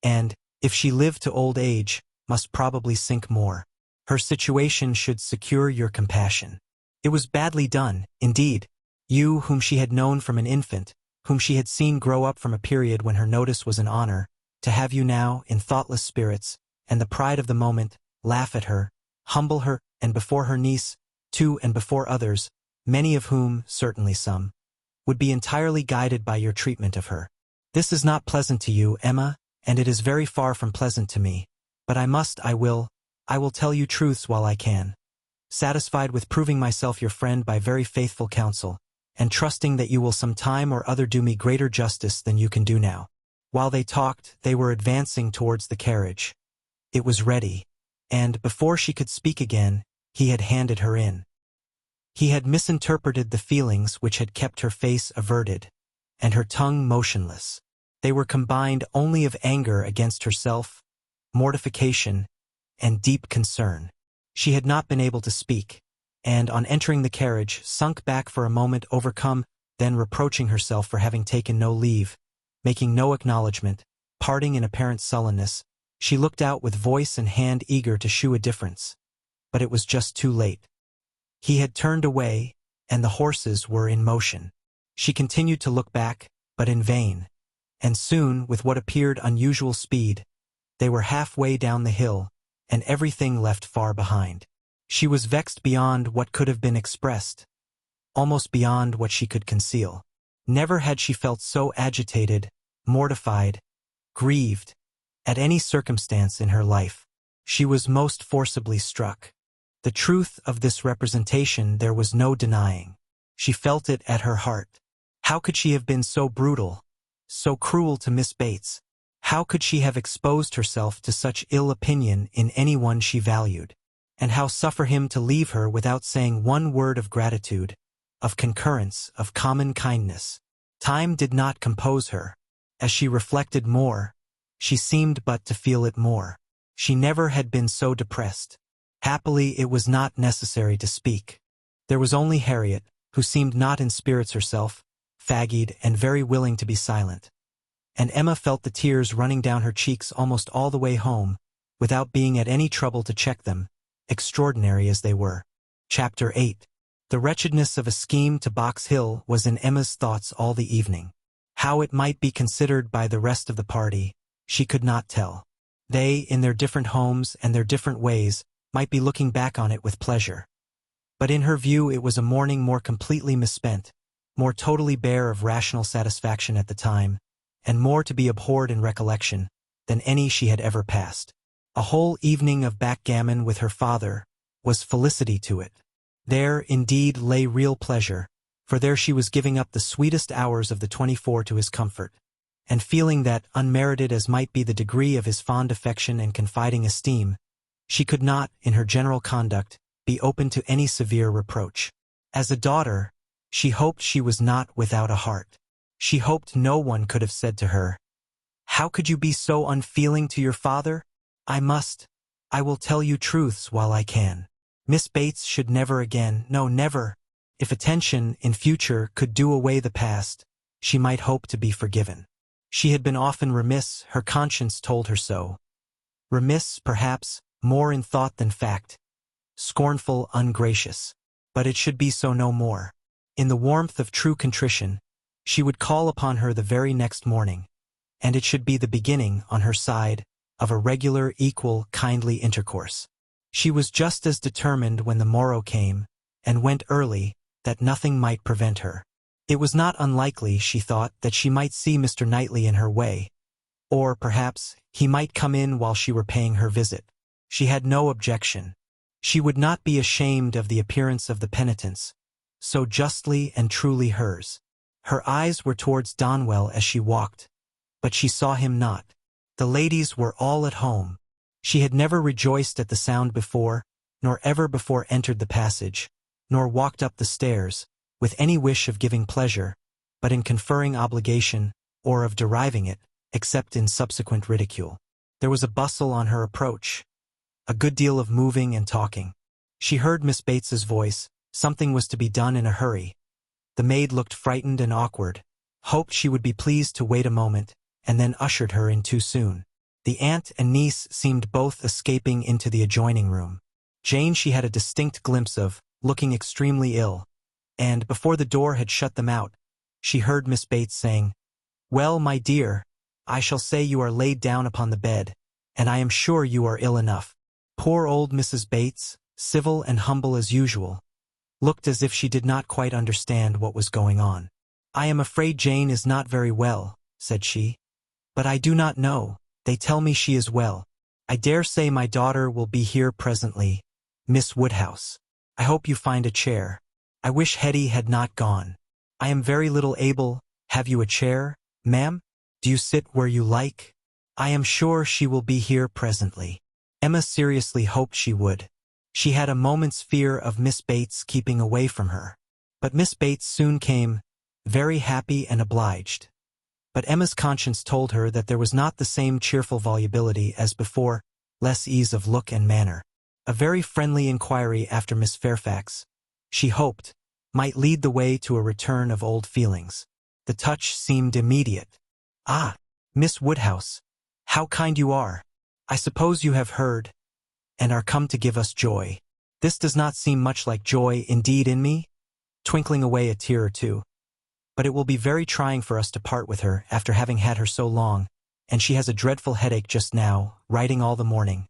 Speaker 1: and, if she lived to old age, must probably sink more. Her situation should secure your compassion. It was badly done, indeed. You, whom she had known from an infant, whom she had seen grow up from a period when her notice was an honor, to have you now, in thoughtless spirits, and the pride of the moment, laugh at her, humble her, and before her niece, too, and before others, many of whom, certainly some, would be entirely guided by your treatment of her. This is not pleasant to you, Emma, and it is very far from pleasant to me, but I will tell you truths while I can, satisfied with proving myself your friend by very faithful counsel, and trusting that you will some time or other do me greater justice than you can do now. While they talked, they were advancing towards the carriage. It was ready, and, before she could speak again, he had handed her in. He had misinterpreted the feelings which had kept her face averted, and her tongue motionless. They were combined only of anger against herself, mortification, and deep concern. She had not been able to speak, and, on entering the carriage, sunk back for a moment overcome, then reproaching herself for having taken no leave, making no acknowledgment, parting in apparent sullenness, she looked out with voice and hand eager to shew a difference. But it was just too late. He had turned away, and the horses were in motion. She continued to look back, but in vain, and soon, with what appeared unusual speed, they were halfway down the hill, and everything left far behind. She was vexed beyond what could have been expressed, almost beyond what she could conceal. Never had she felt so agitated, mortified, grieved, at any circumstance in her life. She was most forcibly struck. The truth of this representation there was no denying. She felt it at her heart. How could she have been so brutal, so cruel to Miss Bates? How could she have exposed herself to such ill opinion in anyone she valued? And how suffer him to leave her without saying one word of gratitude, of concurrence, of common kindness? Time did not compose her. As she reflected more, she seemed but to feel it more. She never had been so depressed. Happily, it was not necessary to speak. There was only Harriet, who seemed not in spirits herself, fagged and very willing to be silent. And Emma felt the tears running down her cheeks almost all the way home, without being at any trouble to check them, extraordinary as they were. Chapter 8. The wretchedness of a scheme to Box Hill was in Emma's thoughts all the evening. How it might be considered by the rest of the party, she could not tell. They, in their different homes and their different ways, might be looking back on it with pleasure. But in her view it was a morning more completely misspent, more totally bare of rational satisfaction at the time, and more to be abhorred in recollection, than any she had ever passed. A whole evening of backgammon with her father was felicity to it. There, indeed, lay real pleasure, for there she was giving up the sweetest hours of the 24 to his comfort, and feeling that, unmerited as might be the degree of his fond affection and confiding esteem, she could not, in her general conduct, be open to any severe reproach. As a daughter, she hoped she was not without a heart. She hoped no one could have said to her, How could you be so unfeeling to your father? I must. I will tell you truths while I can. Miss Bates should never again, no, never. If attention, in future, could do away the past, she might hope to be forgiven. She had been often remiss, her conscience told her so. Remiss, perhaps, more in thought than fact. Scornful, ungracious. But it should be so no more. In the warmth of true contrition, she would call upon her the very next morning, and it should be the beginning, on her side, of a regular, equal, kindly intercourse. She was just as determined when the morrow came, and went early, that nothing might prevent her. It was not unlikely, she thought, that she might see Mr. Knightley in her way, or, perhaps, he might come in while she were paying her visit. She had no objection. She would not be ashamed of the appearance of the penitents, so justly and truly hers. Her eyes were towards Donwell as she walked, but she saw him not. The ladies were all at home. She had never rejoiced at the sound before, nor ever before entered the passage, nor walked up the stairs, with any wish of giving pleasure, but in conferring obligation, or of deriving it, except in subsequent ridicule. There was a bustle on her approach, a good deal of moving and talking. She heard Miss Bates's voice. Something was to be done in a hurry. The maid looked frightened and awkward, hoped she would be pleased to wait a moment, and then ushered her in too soon. The aunt and niece seemed both escaping into the adjoining room. Jane she had a distinct glimpse of, looking extremely ill, and, before the door had shut them out, she heard Miss Bates saying, "Well, my dear, I shall say you are laid down upon the bed, and I am sure you are ill enough." Poor old Mrs. Bates, civil and humble as usual, looked as if she did not quite understand what was going on. "I am afraid Jane is not very well," said she. "But I do not know. They tell me she is well. I dare say my daughter will be here presently, Miss Woodhouse. I hope you find a chair. I wish Hetty had not gone. I am very little able. Have you a chair, ma'am? Do you sit where you like? I am sure she will be here presently." Emma seriously hoped she would. She had a moment's fear of Miss Bates keeping away from her. But Miss Bates soon came, very happy and obliged. But Emma's conscience told her that there was not the same cheerful volubility as before, less ease of look and manner. A very friendly inquiry after Miss Fairfax, she hoped, might lead the way to a return of old feelings. The touch seemed immediate. "Ah, Miss Woodhouse, how kind you are! I suppose you have heard, and are come to give us joy. This does not seem much like joy indeed in me," twinkling away a tear or two. "But it will be very trying for us to part with her after having had her so long, and she has a dreadful headache just now, writing all the morning.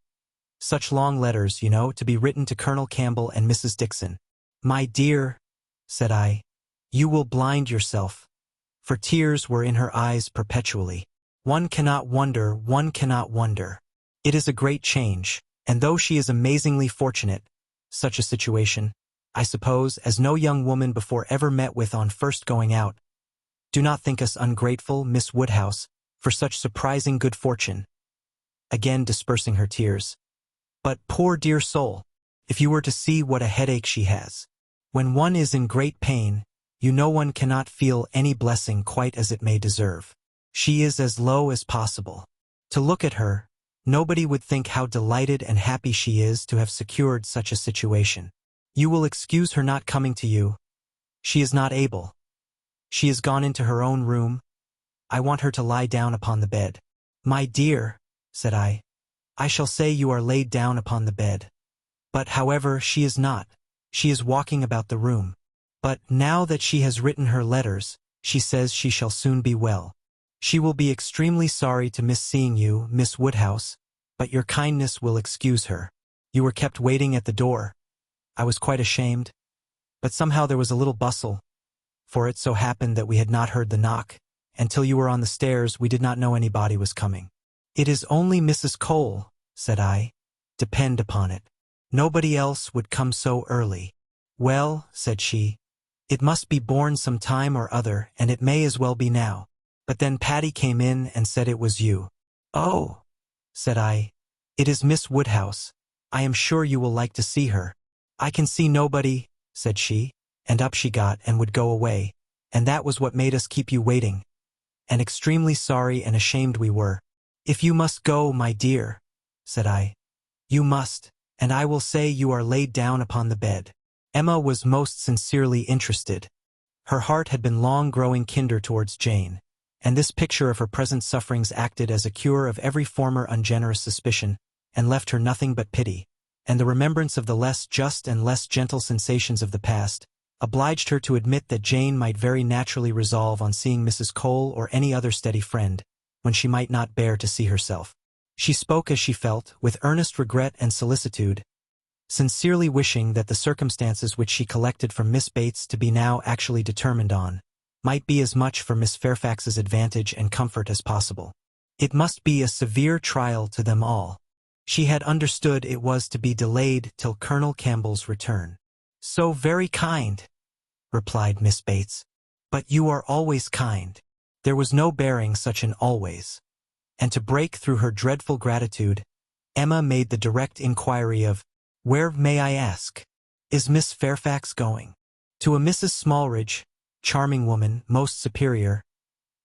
Speaker 1: Such long letters, you know, to be written to Colonel Campbell and Mrs. Dixon." "My dear," said I, "you will blind yourself," for tears were in her eyes perpetually. "One cannot wonder, one cannot wonder. It is a great change, and though she is amazingly fortunate, such a situation, I suppose, as no young woman before ever met with on first going out. Do not think us ungrateful, Miss Woodhouse, for such surprising good fortune," again dispersing her tears. "But, poor dear soul, if you were to see what a headache she has. When one is in great pain, you know one cannot feel any blessing quite as it may deserve. She is as low as possible. To look at her, nobody would think how delighted and happy she is to have secured such a situation. You will excuse her not coming to you. She is not able. She has gone into her own room. I want her to lie down upon the bed." "My dear," said I shall say you are laid down upon the bed. But, however, she is not. She is walking about the room. But, now that she has written her letters, she says she shall soon be well. She will be extremely sorry to miss seeing you, Miss Woodhouse, but your kindness will excuse her. You were kept waiting at the door. I was quite ashamed, but somehow there was a little bustle, for it so happened that we had not heard the knock, and till you were on the stairs we did not know anybody was coming." "It is only Mrs. Cole," said I. "Depend upon it. Nobody else would come so early." "Well," said she, "it must be borne some time or other, and it may as well be now. But then Patty came in and said it was you." "Oh," said I, "it is Miss Woodhouse. I am sure you will like to see her." "I can see nobody," said she, and up she got and would go away, "and that was what made us keep you waiting." and extremely sorry and ashamed we were. If you must go, my dear, said I. You must, and I will say you are laid down upon the bed. Emma was most sincerely interested. Her heart had been long growing kinder towards Jane, and this picture of her present sufferings acted as a cure of every former ungenerous suspicion, and left her nothing but pity, and the remembrance of the less just and less gentle sensations of the past obliged her to admit that Jane might very naturally resolve on seeing Mrs. Cole or any other steady friend, when she might not bear to see herself. She spoke as she felt, with earnest regret and solicitude, sincerely wishing that the circumstances which she collected from Miss Bates to be now actually determined on might be as much for Miss Fairfax's advantage and comfort as possible. It must be a severe trial to them all. She had understood it was to be delayed till Colonel Campbell's return. So very kind, replied Miss Bates. But you are always kind. There was no bearing such an always. And to break through her dreadful gratitude, Emma made the direct inquiry of, "Where, may I ask, is Miss Fairfax going?" "To a Mrs. Smallridge, charming woman, most superior,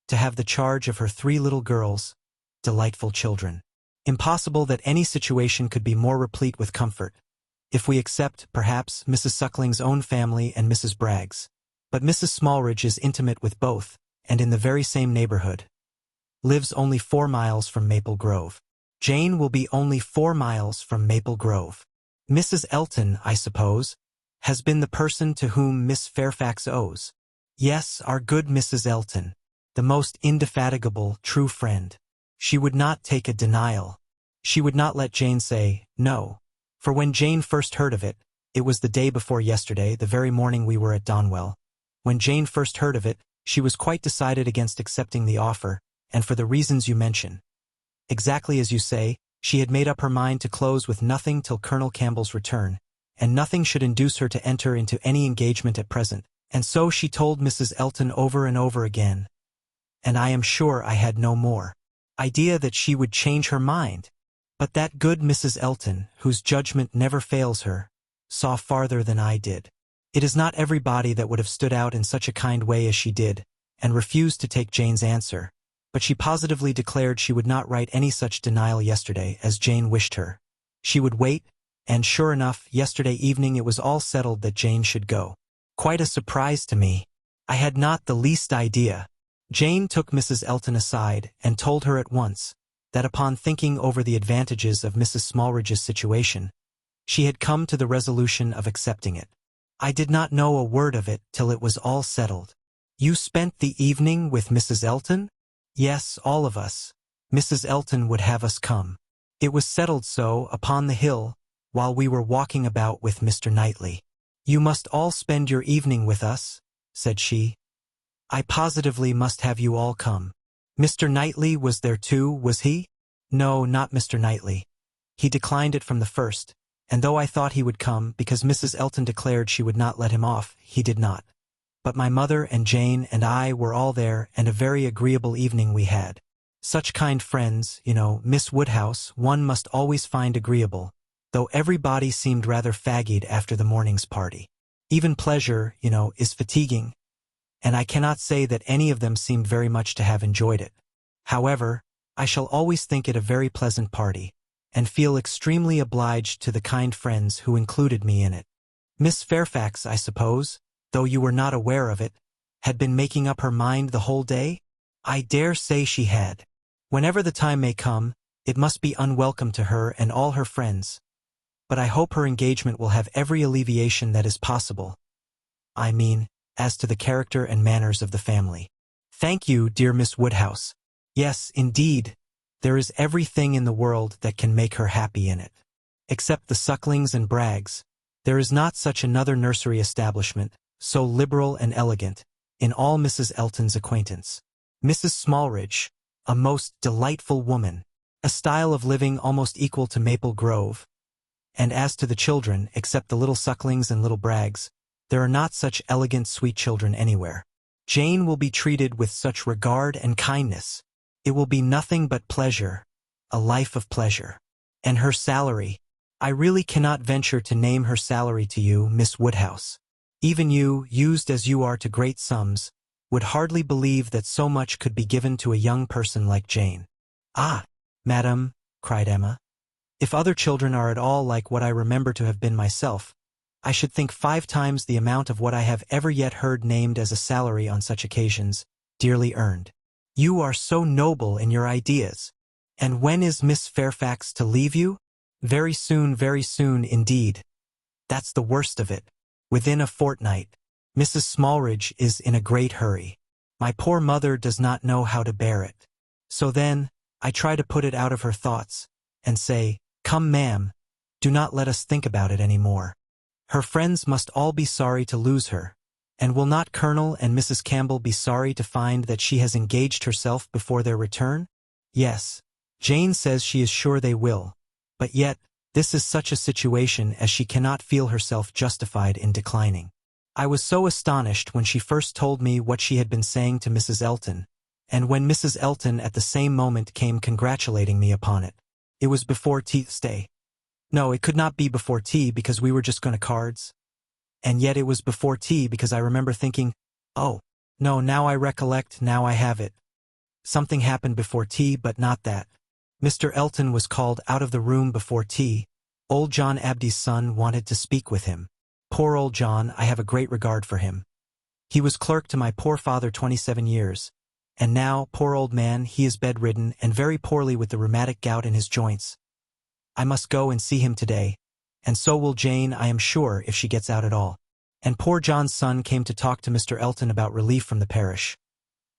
Speaker 1: to have the charge of her 3 little girls, delightful children. Impossible that any situation could be more replete with comfort, if we except, perhaps, Mrs. Suckling's own family and Mrs. Bragg's. But Mrs. Smallridge is intimate with both, and in the very same neighborhood. Lives only 4 miles from Maple Grove. Jane will be only 4 miles from Maple Grove. Mrs. Elton, I suppose, has been the person to whom Miss Fairfax owes." "Yes, our good Mrs. Elton, the most indefatigable, true friend. She would not take a denial. She would not let Jane say, no. For when Jane first heard of it, it was the day before yesterday, the very morning we were at Donwell. When Jane first heard of it, she was quite decided against accepting the offer, and for the reasons you mention. Exactly as you say, she had made up her mind to close with nothing till Colonel Campbell's return, and nothing should induce her to enter into any engagement at present, and so she told Mrs. Elton over and over again, and I am sure I had no more idea that she would change her mind. But that good Mrs. Elton, whose judgment never fails her, saw farther than I did. It is not everybody that would have stood out in such a kind way as she did, and refused to take Jane's answer, but she positively declared she would not write any such denial yesterday as Jane wished her. She would wait, and sure enough, yesterday evening it was all settled that Jane should go. Quite a surprise to me. I had not the least idea. Jane took Mrs. Elton aside and told her at once that upon thinking over the advantages of Mrs. Smallridge's situation, she had come to the resolution of accepting it. I did not know a word of it till it was all settled. You spent the evening with Mrs. Elton? Yes, all of us. Mrs. Elton would have us come. It was settled so, upon the hill, while we were walking about with Mr. Knightley. You must all spend your evening with us, said she. I positively must have you all come. Mr. Knightley was there too, was he? No, not Mr. Knightley. He declined it from the first, and though I thought he would come, because Mrs. Elton declared she would not let him off, he did not. But my mother and Jane and I were all there, and a very agreeable evening we had. Such kind friends, you know, Miss Woodhouse, one must always find agreeable, though everybody seemed rather faggied after the morning's party. Even pleasure, you know, is fatiguing, and I cannot say that any of them seemed very much to have enjoyed it. However, I shall always think it a very pleasant party, and feel extremely obliged to the kind friends who included me in it. Miss Fairfax, I suppose, though you were not aware of it, had been making up her mind the whole day? I dare say she had. Whenever the time may come, it must be unwelcome to her and all her friends, but I hope her engagement will have every alleviation that is possible. I mean, as to the character and manners of the family. Thank you, dear Miss Woodhouse. Yes, indeed, there is everything in the world that can make her happy in it. Except the Sucklings and Braggs, there is not such another nursery establishment, so liberal and elegant, in all Mrs. Elton's acquaintance. Mrs. Smallridge, a most delightful woman, a style of living almost equal to Maple Grove, and as to the children, except the little Sucklings and little Braggs, there are not such elegant, sweet children anywhere. Jane will be treated with such regard and kindness. It will be nothing but pleasure, a life of pleasure. And her salary, I really cannot venture to name her salary to you, Miss Woodhouse. Even you, used as you are to great sums, would hardly believe that so much could be given to a young person like Jane. "Ah, madam," cried Emma, "if other children are at all like what I remember to have been myself, I should think 5 times the amount of what I have ever yet heard named as a salary on such occasions, dearly earned. You are so noble in your ideas. And when is Miss Fairfax to leave you?" Very soon indeed. That's the worst of it. Within a fortnight. Mrs. Smallridge is in a great hurry. My poor mother does not know how to bear it. So then, I try to put it out of her thoughts, and say, "Come, ma'am, do not let us think about it any more. Her friends must all be sorry to lose her, and will not Colonel and Mrs. Campbell be sorry to find that she has engaged herself before their return?" Yes, Jane says she is sure they will, but yet, this is such a situation as she cannot feel herself justified in declining. I was so astonished when she first told me what she had been saying to Mrs. Elton, and when Mrs. Elton at the same moment came congratulating me upon it. It was before tea. No, it could not be before tea because we were just going to cards. And yet it was before tea because I remember thinking, "Oh, no, now I recollect, now I have it. Something happened before tea, but not that." Mr. Elton was called out of the room before tea. Old John Abdy's son wanted to speak with him. Poor old John, I have a great regard for him. He was clerk to my poor father 27 years, and now, poor old man, he is bedridden and very poorly with the rheumatic gout in his joints. I must go and see him today, and so will Jane, I am sure, if she gets out at all. And poor John's son came to talk to Mr. Elton about relief from the parish.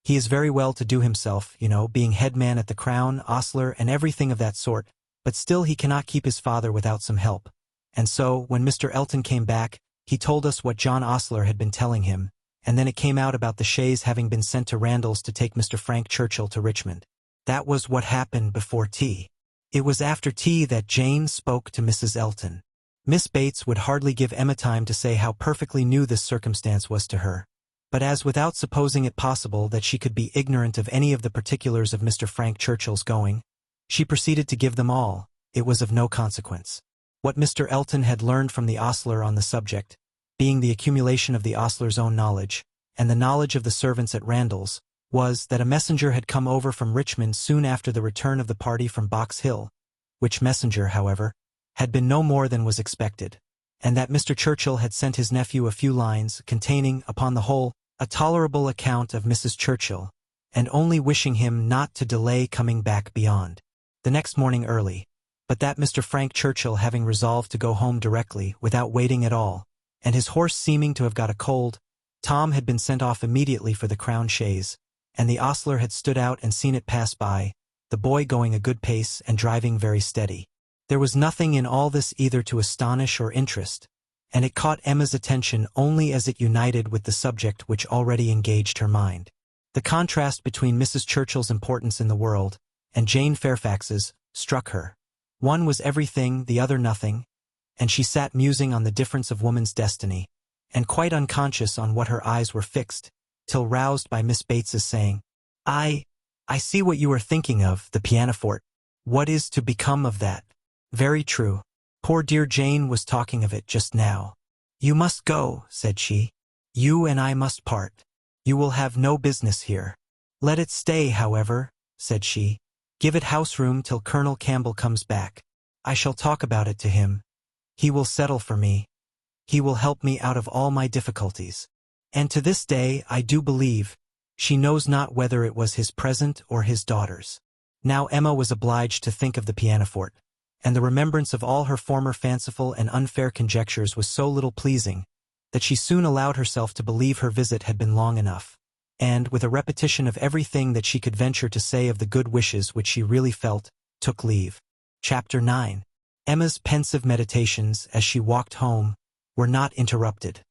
Speaker 1: He is very well to do himself, you know, being headman at the Crown, ostler, and everything of that sort, but still he cannot keep his father without some help. And so, when Mr. Elton came back, he told us what John Ostler had been telling him, and then it came out about the chaise having been sent to Randalls to take Mr. Frank Churchill to Richmond. That was what happened before tea. It was after tea that Jane spoke to Mrs. Elton. Miss Bates would hardly give Emma time to say how perfectly new this circumstance was to her, but as without supposing it possible that she could be ignorant of any of the particulars of Mr. Frank Churchill's going, she proceeded to give them all. It was of no consequence. What Mr. Elton had learned from the ostler on the subject, being the accumulation of the ostler's own knowledge, and the knowledge of the servants at Randalls, was that a messenger had come over from Richmond soon after the return of the party from Box Hill, which messenger, however, had been no more than was expected, and that Mr. Churchill had sent his nephew a few lines containing, upon the whole, a tolerable account of Mrs. Churchill, and only wishing him not to delay coming back beyond the next morning early, but that Mr. Frank Churchill having resolved to go home directly, without waiting at all, and his horse seeming to have got a cold, Tom had been sent off immediately for the Crown chaise, and the ostler had stood out and seen it pass by, the boy going a good pace and driving very steady. There was nothing in all this either to astonish or interest, and it caught Emma's attention only as it united with the subject which already engaged her mind. The contrast between Mrs. Churchill's importance in the world and Jane Fairfax's struck her. One was everything, the other nothing, and she sat musing on the difference of woman's destiny, and quite unconscious on what her eyes were fixed, till roused by Miss Bates's saying, I see what you are thinking of, the pianoforte. What is to become of that?" "Very true. Poor dear Jane was talking of it just now." "You must go," said she. "You and I must part. You will have no business here." "Let it stay, however," said she. "Give it house room till Colonel Campbell comes back. I shall talk about it to him. He will settle for me. He will help me out of all my difficulties. And to this day, I do believe, she knows not whether it was his present or his daughter's." Now Emma was obliged to think of the pianoforte, and the remembrance of all her former fanciful and unfair conjectures was so little pleasing, that she soon allowed herself to believe her visit had been long enough, and, with a repetition of everything that she could venture to say of the good wishes which she really felt, took leave. Chapter 9. Emma's pensive meditations, as she walked home, were not interrupted.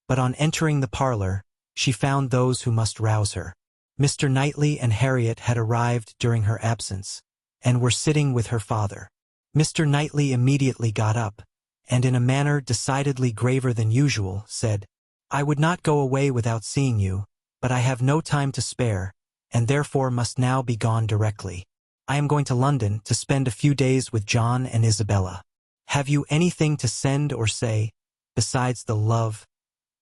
Speaker 1: But on entering the parlor, she found those who must rouse her. Mr. Knightley and Harriet had arrived during her absence, and were sitting with her father. Mr. Knightley immediately got up, and in a manner decidedly graver than usual, said, "I would not go away without seeing you, but I have no time to spare, and therefore must now be gone directly. I am going to London to spend a few days with John and Isabella. Have you anything to send or say, besides the love,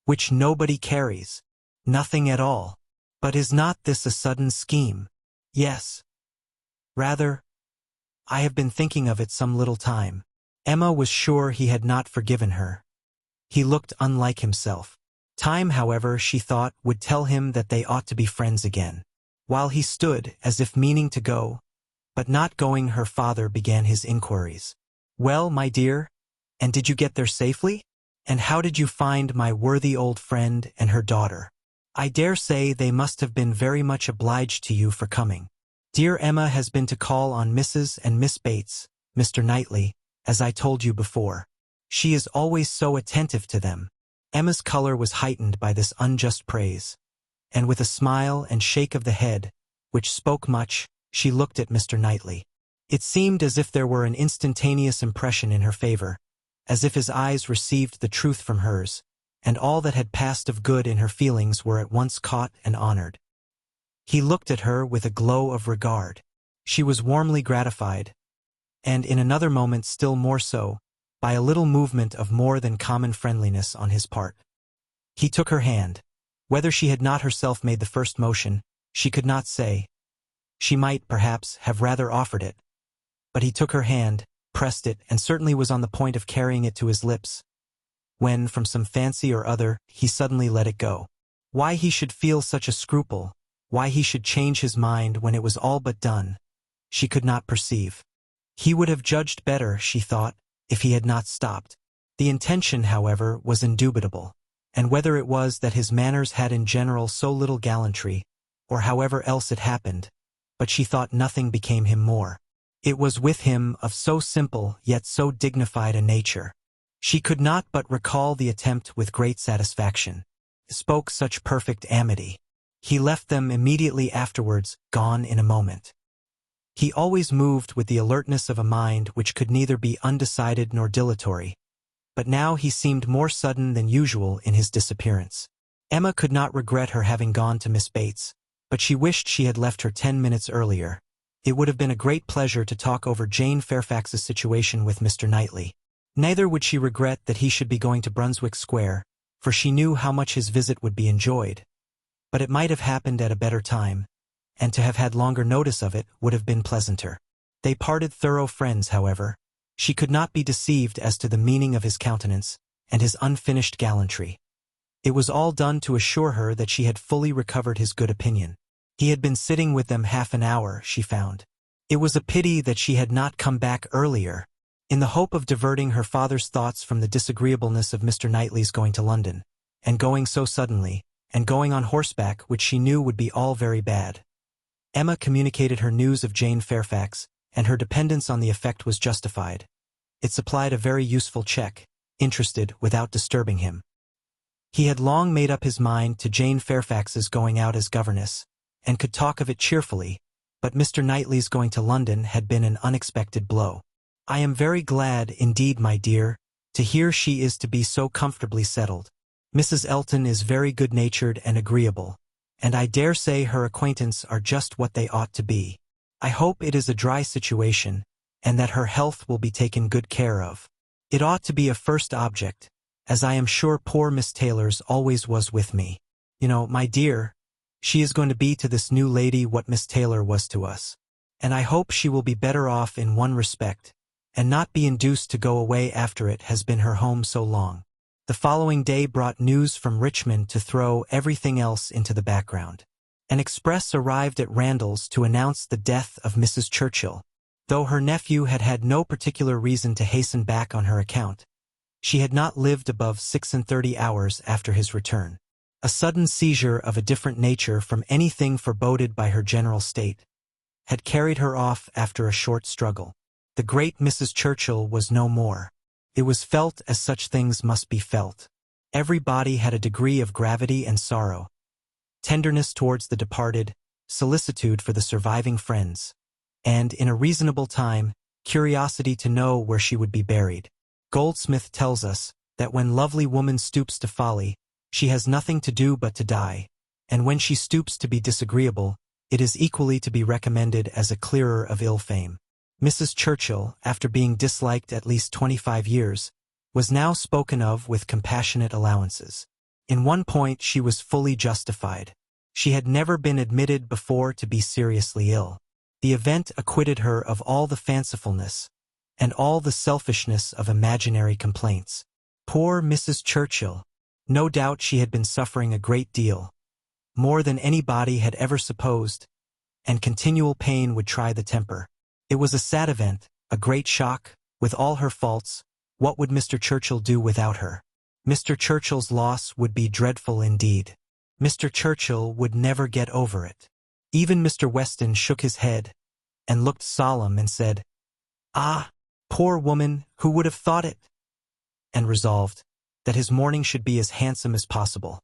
Speaker 1: which nobody carries?" "Nothing at all." But is not this a sudden scheme? Yes. Rather, I have been thinking of it some little time. Emma was sure he had not forgiven her. He looked unlike himself. Time, however, she thought, would tell him that they ought to be friends again. While he stood, as if meaning to go, but not going, her father began his inquiries. Well, my dear, and did you get there safely? And how did you find my worthy old friend and her daughter? I dare say they must have been very much obliged to you for coming. Dear Emma has been to call on Mrs. and Miss Bates, Mr. Knightley, as I told you before. She is always so attentive to them. Emma's color was heightened by this unjust praise, and with a smile and shake of the head, which spoke much, she looked at Mr. Knightley. It seemed as if there were an instantaneous impression in her favor, as if his eyes received the truth from hers, and all that had passed of good in her feelings were at once caught and honored. He looked at her with a glow of regard. She was warmly gratified, and in another moment still more so, by a little movement of more than common friendliness on his part. He took her hand. Whether she had not herself made the first motion, she could not say. She might, perhaps, have rather offered it. But he took her hand, pressed it, and certainly was on the point of carrying it to his lips, when, from some fancy or other, he suddenly let it go. Why he should feel such a scruple, why he should change his mind when it was all but done, she could not perceive. He would have judged better, she thought, if he had not stopped. The intention, however, was indubitable, and whether it was that his manners had in general so little gallantry, or however else it happened, but she thought nothing became him more. It was with him of so simple yet so dignified a nature. She could not but recall the attempt with great satisfaction. Spoke such perfect amity. He left them immediately afterwards, gone in a moment. He always moved with the alertness of a mind which could neither be undecided nor dilatory, but now he seemed more sudden than usual in his disappearance. Emma could not regret her having gone to Miss Bates, but she wished she had left her 10 minutes earlier. It would have been a great pleasure to talk over Jane Fairfax's situation with Mr. Knightley. Neither would she regret that he should be going to Brunswick Square, for she knew how much his visit would be enjoyed. But it might have happened at a better time, and to have had longer notice of it would have been pleasanter. They parted thorough friends, however. She could not be deceived as to the meaning of his countenance, and his unfinished gallantry. It was all done to assure her that she had fully recovered his good opinion. He had been sitting with them half an hour, she found. It was a pity that she had not come back earlier. In the hope of diverting her father's thoughts from the disagreeableness of Mr. Knightley's going to London, and going so suddenly, and going on horseback, which she knew would be all very bad, Emma communicated her news of Jane Fairfax, and her dependence on the effect was justified. It supplied a very useful check, interested without disturbing him. He had long made up his mind to Jane Fairfax's going out as governess, and could talk of it cheerfully, but Mr. Knightley's going to London had been an unexpected blow. I am very glad, indeed, my dear, to hear she is to be so comfortably settled. Mrs. Elton is very good-natured and agreeable, and I dare say her acquaintance are just what they ought to be. I hope it is a dry situation, and that her health will be taken good care of. It ought to be a first object, as I am sure poor Miss Taylor's always was with me. You know, my dear, she is going to be to this new lady what Miss Taylor was to us, and I hope she will be better off in one respect, and not be induced to go away after it has been her home so long. The following day brought news from Richmond to throw everything else into the background. An express arrived at Randalls to announce the death of Mrs. Churchill. Though her nephew had had no particular reason to hasten back on her account, she had not lived above 36 hours after his return. A sudden seizure of a different nature from anything foreboded by her general state had carried her off after a short struggle. The great Mrs. Churchill was no more. It was felt as such things must be felt. Every body had a degree of gravity and sorrow, tenderness towards the departed, solicitude for the surviving friends, and, in a reasonable time, curiosity to know where she would be buried. Goldsmith tells us that when lovely woman stoops to folly, she has nothing to do but to die, and when she stoops to be disagreeable, it is equally to be recommended as a clearer of ill fame. Mrs. Churchill, after being disliked at least 25 years, was now spoken of with compassionate allowances. In one point she was fully justified. She had never been admitted before to be seriously ill. The event acquitted her of all the fancifulness and all the selfishness of imaginary complaints. Poor Mrs. Churchill! No doubt she had been suffering a great deal, more than anybody had ever supposed, and continual pain would try the temper. It was a sad event, a great shock. With all her faults, what would Mr. Churchill do without her? Mr. Churchill's loss would be dreadful indeed. Mr. Churchill would never get over it. Even Mr. Weston shook his head and looked solemn and said, "Ah, poor woman, who would have thought it?" and resolved that his mourning should be as handsome as possible.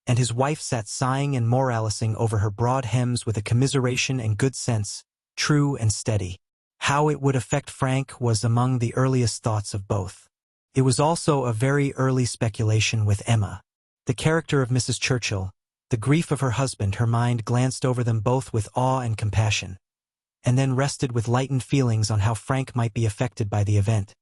Speaker 1: And his wife sat sighing and moralising over her broad hems with a commiseration and good sense, true and steady. How it would affect Frank was among the earliest thoughts of both. It was also a very early speculation with Emma. The character of Mrs. Churchill, the grief of her husband, her mind glanced over them both with awe and compassion, and then rested with lightened feelings on how Frank might be affected by the event,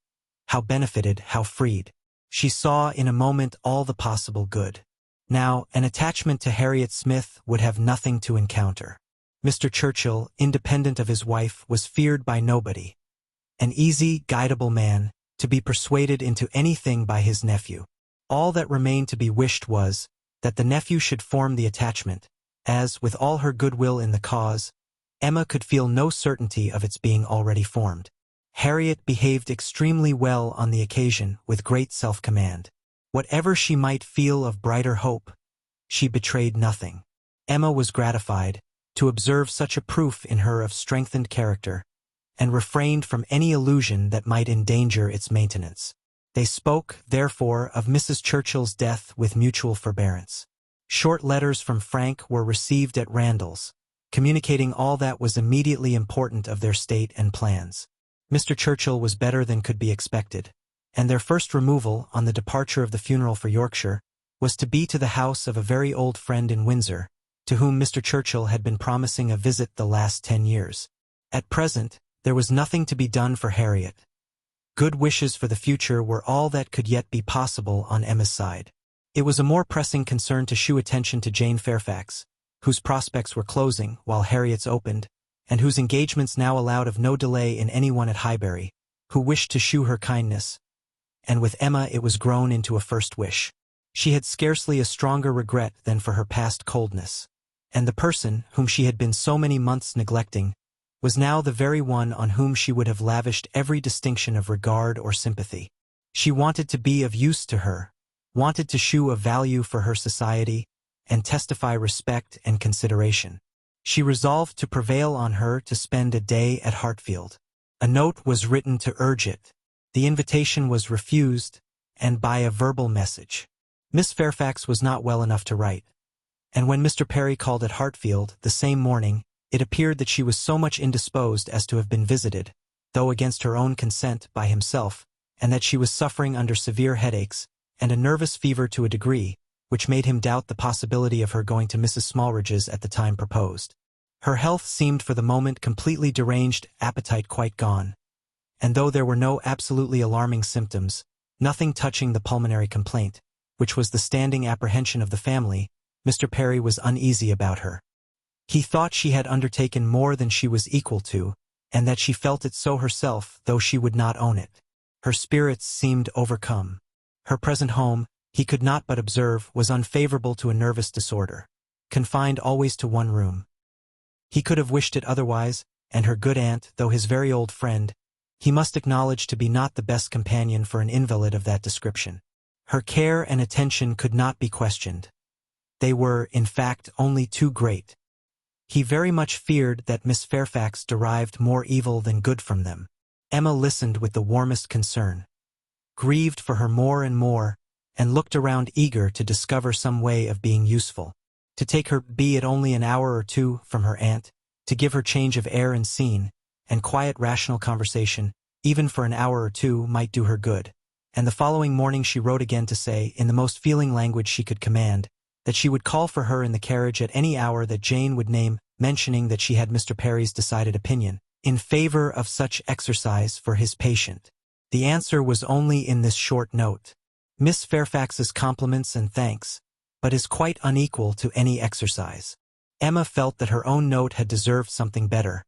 Speaker 1: how benefited, how freed. She saw in a moment all the possible good. Now, an attachment to Harriet Smith would have nothing to encounter. Mr. Churchill, independent of his wife, was feared by nobody. An easy, guidable man, to be persuaded into anything by his nephew. All that remained to be wished was that the nephew should form the attachment, as, with all her goodwill in the cause, Emma could feel no certainty of its being already formed. Harriet behaved extremely well on the occasion, with great self-command. Whatever she might feel of brighter hope, she betrayed nothing. Emma was gratified to observe such a proof in her of strengthened character, and refrained from any illusion that might endanger its maintenance. They spoke, therefore, of Mrs. Churchill's death with mutual forbearance. Short letters from Frank were received at Randall's, communicating all that was immediately important of their state and plans. Mr. Churchill was better than could be expected, and their first removal, on the departure of the funeral for Yorkshire, was to be to the house of a very old friend in Windsor, to whom Mr. Churchill had been promising a visit the last 10 years. At present, there was nothing to be done for Harriet. Good wishes for the future were all that could yet be possible on Emma's side. It was a more pressing concern to shew attention to Jane Fairfax, whose prospects were closing while Harriet's opened, and whose engagements now allowed of no delay in anyone at Highbury, who wished to shew her kindness, and with Emma it was grown into a first wish. She had scarcely a stronger regret than for her past coldness, and the person, whom she had been so many months neglecting, was now the very one on whom she would have lavished every distinction of regard or sympathy. She wanted to be of use to her, wanted to shew a value for her society, and testify respect and consideration. She resolved to prevail on her to spend a day at Hartfield. A note was written to urge it. The invitation was refused, and by a verbal message. Miss Fairfax was not well enough to write, and when Mr. Perry called at Hartfield the same morning, it appeared that she was so much indisposed as to have been visited, though against her own consent, by himself, and that she was suffering under severe headaches and a nervous fever to a degree which made him doubt the possibility of her going to Mrs. Smallridge's at the time proposed. Her health seemed for the moment completely deranged, appetite quite gone, and though there were no absolutely alarming symptoms, nothing touching the pulmonary complaint, which was the standing apprehension of the family, Mr. Perry was uneasy about her. He thought she had undertaken more than she was equal to, and that she felt it so herself, though she would not own it. Her spirits seemed overcome. Her present home, he could not but observe, was unfavorable to a nervous disorder, confined always to one room. He could have wished it otherwise, and her good aunt, though his very old friend, he must acknowledge to be not the best companion for an invalid of that description. Her care and attention could not be questioned. They were, in fact, only too great. He very much feared that Miss Fairfax derived more evil than good from them. Emma listened with the warmest concern, grieved for her more and more, and looked around eager to discover some way of being useful. To take her, be it only an hour or two, from her aunt, to give her change of air and scene, and quiet rational conversation, even for an hour or two, might do her good. And the following morning she wrote again to say, in the most feeling language she could command, that she would call for her in the carriage at any hour that Jane would name, mentioning that she had Mr. Perry's decided opinion in favor of such exercise for his patient. The answer was only in this short note: Miss Fairfax's compliments and thanks, but is quite unequal to any exercise. Emma felt that her own note had deserved something better,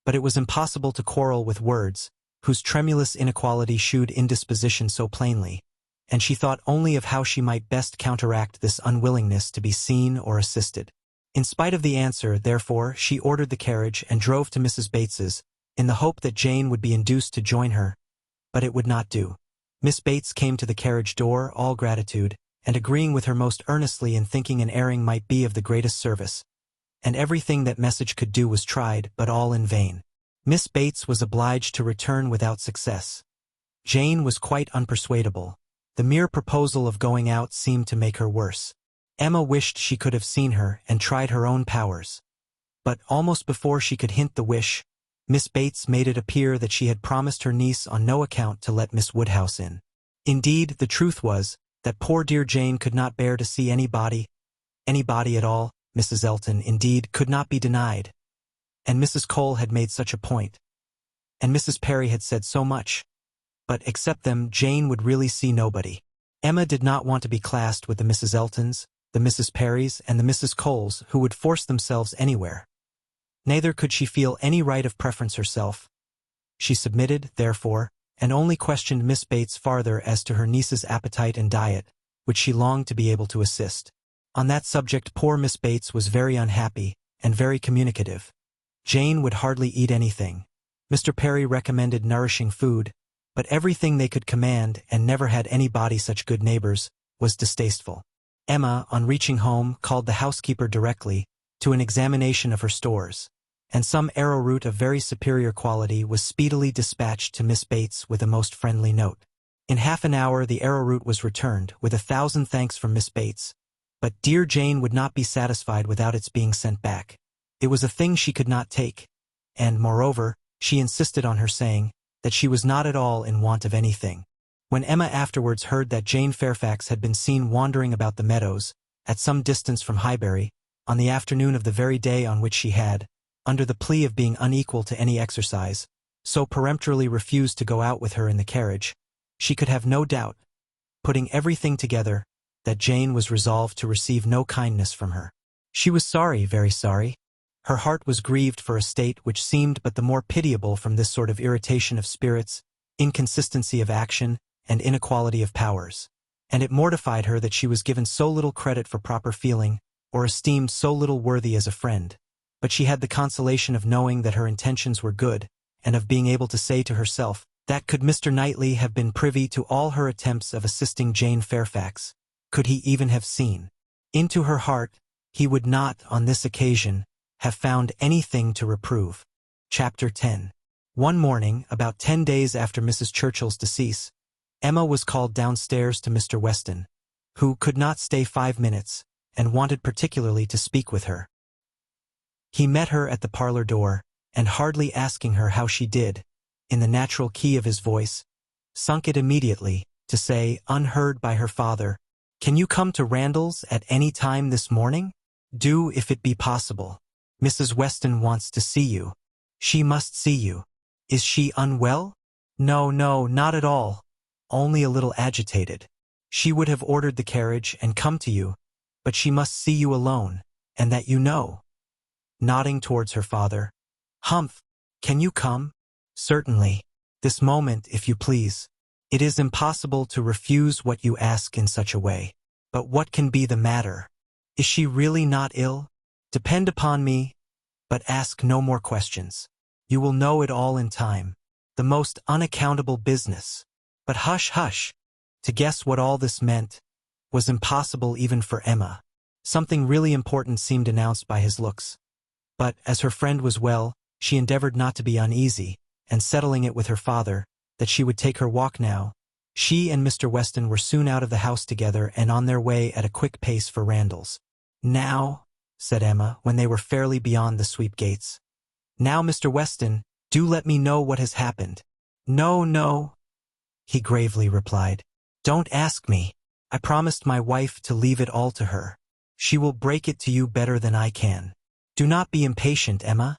Speaker 1: but it was impossible to quarrel with words, whose tremulous inequality shewed indisposition so plainly, and she thought only of how she might best counteract this unwillingness to be seen or assisted. In spite of the answer, therefore, she ordered the carriage and drove to Mrs. Bates's, in the hope that Jane would be induced to join her, but it would not do. Miss Bates came to the carriage door, all gratitude, and agreeing with her most earnestly in thinking an airing might be of the greatest service, and everything that message could do was tried, but all in vain. Miss Bates was obliged to return without success. Jane was quite unpersuadable. The mere proposal of going out seemed to make her worse. Emma wished she could have seen her and tried her own powers. But almost before she could hint the wish, Miss Bates made it appear that she had promised her niece on no account to let Miss Woodhouse in. Indeed, the truth was that poor dear Jane could not bear to see anybody at all. Mrs. Elton, indeed, could not be denied. And Mrs. Cole had made such a point. And Mrs. Perry had said so much. But except them, Jane would really see nobody. Emma did not want to be classed with the Mrs. Eltons, the Mrs. Perrys, and the Mrs. Coles, who would force themselves anywhere. Neither could she feel any right of preference herself. She submitted, therefore, and only questioned Miss Bates farther as to her niece's appetite and diet, which she longed to be able to assist. On that subject poor Miss Bates was very unhappy, and very communicative. Jane would hardly eat anything. Mr. Perry recommended nourishing food, but everything they could command, and never had anybody such good neighbors, was distasteful. Emma, on reaching home, called the housekeeper directly to an examination of her stores, and some arrowroot of very superior quality was speedily dispatched to Miss Bates with a most friendly note. In half an hour the arrowroot was returned, with 1,000 thanks from Miss Bates, but dear Jane would not be satisfied without its being sent back. It was a thing she could not take, and, moreover, she insisted on her saying that she was not at all in want of anything. When Emma afterwards heard that Jane Fairfax had been seen wandering about the meadows, at some distance from Highbury, on the afternoon of the very day on which she had, under the plea of being unequal to any exercise, so peremptorily refused to go out with her in the carriage, she could have no doubt, putting everything together, that Jane was resolved to receive no kindness from her. She was sorry, very sorry. Her heart was grieved for a state which seemed but the more pitiable from this sort of irritation of spirits, inconsistency of action, and inequality of powers. And it mortified her that she was given so little credit for proper feeling, or esteemed so little worthy as a friend. But she had the consolation of knowing that her intentions were good, and of being able to say to herself that could Mr. Knightley have been privy to all her attempts of assisting Jane Fairfax, could he even have seen into her heart, he would not, on this occasion, have found anything to reprove. Chapter 10. One morning, about 10 days after Mrs. Churchill's decease, Emma was called downstairs to Mr. Weston, who could not stay 5 minutes, and wanted particularly to speak with her. He met her at the parlor door, and hardly asking her how she did, in the natural key of his voice, sunk it immediately, to say, unheard by her father, "Can you come to Randalls at any time this morning? Do, if it be possible. Mrs. Weston wants to see you. She must see you. Is she unwell?" "No, no, not at all. Only a little agitated. She would have ordered the carriage and come to you, but she must see you alone, and that you know." Nodding towards her father, "Humph! Can you come?" "Certainly. This moment, if you please. It is impossible to refuse what you ask in such a way. But what can be the matter? Is she really not ill? Depend upon me, but ask no more questions. You will know it all in time. The most unaccountable business. But hush, hush!" To guess what all this meant was impossible even for Emma. Something really important seemed announced by his looks. But, as her friend was well, she endeavored not to be uneasy, and settling it with her father, that she would take her walk now, she and Mr. Weston were soon out of the house together and on their way at a quick pace for Randalls. "Now," said Emma, when they were fairly beyond the sweep gates. "Now, Mr. Weston, do let me know what has happened." "No, no," he gravely replied. "Don't ask me. I promised my wife to leave it all to her. She will break it to you better than I can. Do not be impatient, Emma.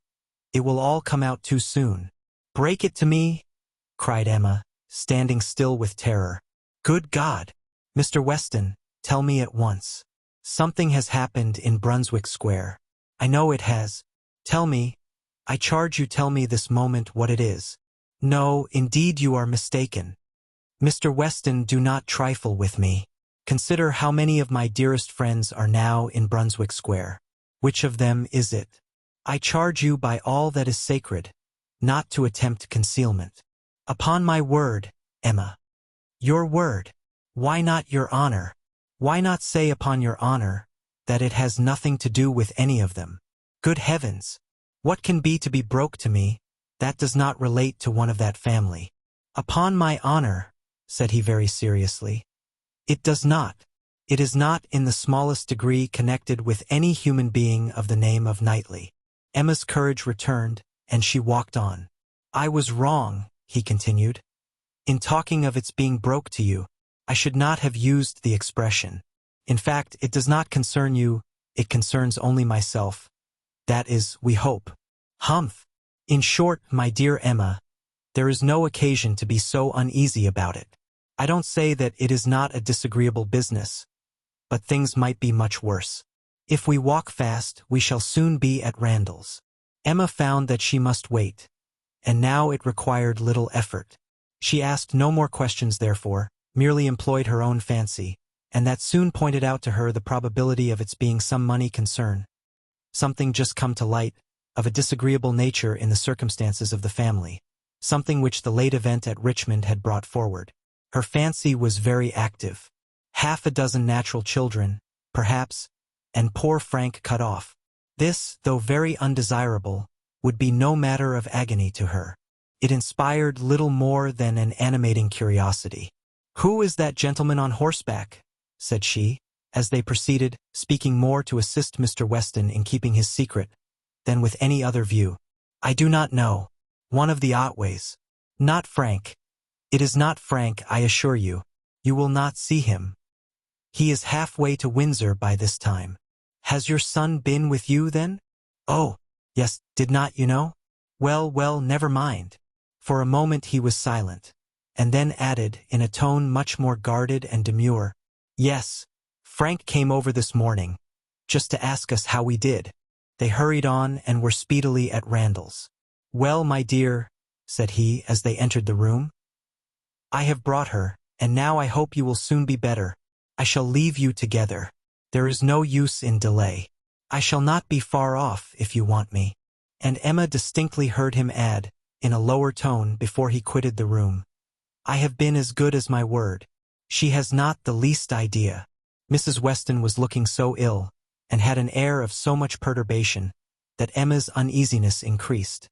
Speaker 1: It will all come out too soon." "Break it to me?" cried Emma, standing still with terror. "Good God! Mr. Weston, tell me at once. Something has happened in Brunswick Square. I know it has. Tell me, I charge you tell me this moment what it is. No, indeed you are mistaken. Mr. Weston, do not trifle with me. Consider how many of my dearest friends are now in Brunswick Square. Which of them is it? I charge you by all that is sacred, not to attempt concealment. Upon my word, Emma. Your word. Why not your honor? Why not say upon your honor that it has nothing to do with any of them? Good heavens! What can be to be broke to me that does not relate to one of that family? Upon my honor, said he very seriously, it does not. It is not in the smallest degree connected with any human being of the name of Knightley. Emma's courage returned, and she walked on. I was wrong, he continued. In talking of its being broke to you, I should not have used the expression. In fact, it does not concern you, it concerns only myself. That is, we hope. Humph! In short, my dear Emma, there is no occasion to be so uneasy about it. I don't say that it is not a disagreeable business, but things might be much worse. If we walk fast, we shall soon be at Randall's. Emma found that she must wait, and now it required little effort. She asked no more questions therefore, merely employed her own fancy, and that soon pointed out to her the probability of its being some money concern, something just come to light, of a disagreeable nature in the circumstances of the family, something which the late event at Richmond had brought forward. Her fancy was very active. Half a dozen natural children, perhaps, and poor Frank cut off. This, though very undesirable, would be no matter of agony to her. It inspired little more than an animating curiosity. "Who is that gentleman on horseback?" said she, as they proceeded, speaking more to assist Mr. Weston in keeping his secret than with any other view. "I do not know. One of the Otways. Not Frank. It is not Frank, I assure you. You will not see him. He is halfway to Windsor by this time. Has your son been with you, then? Oh, yes, did not you know? Well, well, never mind." For a moment he was silent, and then added, in a tone much more guarded and demure, "Yes, Frank came over this morning, just to ask us how we did." They hurried on and were speedily at Randall's. "Well, my dear," said he as they entered the room, "I have brought her, and now I hope you will soon be better. I shall leave you together. There is no use in delay. I shall not be far off if you want me." And Emma distinctly heard him add, in a lower tone before he quitted the room, "I have been as good as my word. She has not the least idea." Mrs. Weston was looking so ill, and had an air of so much perturbation, that Emma's uneasiness increased.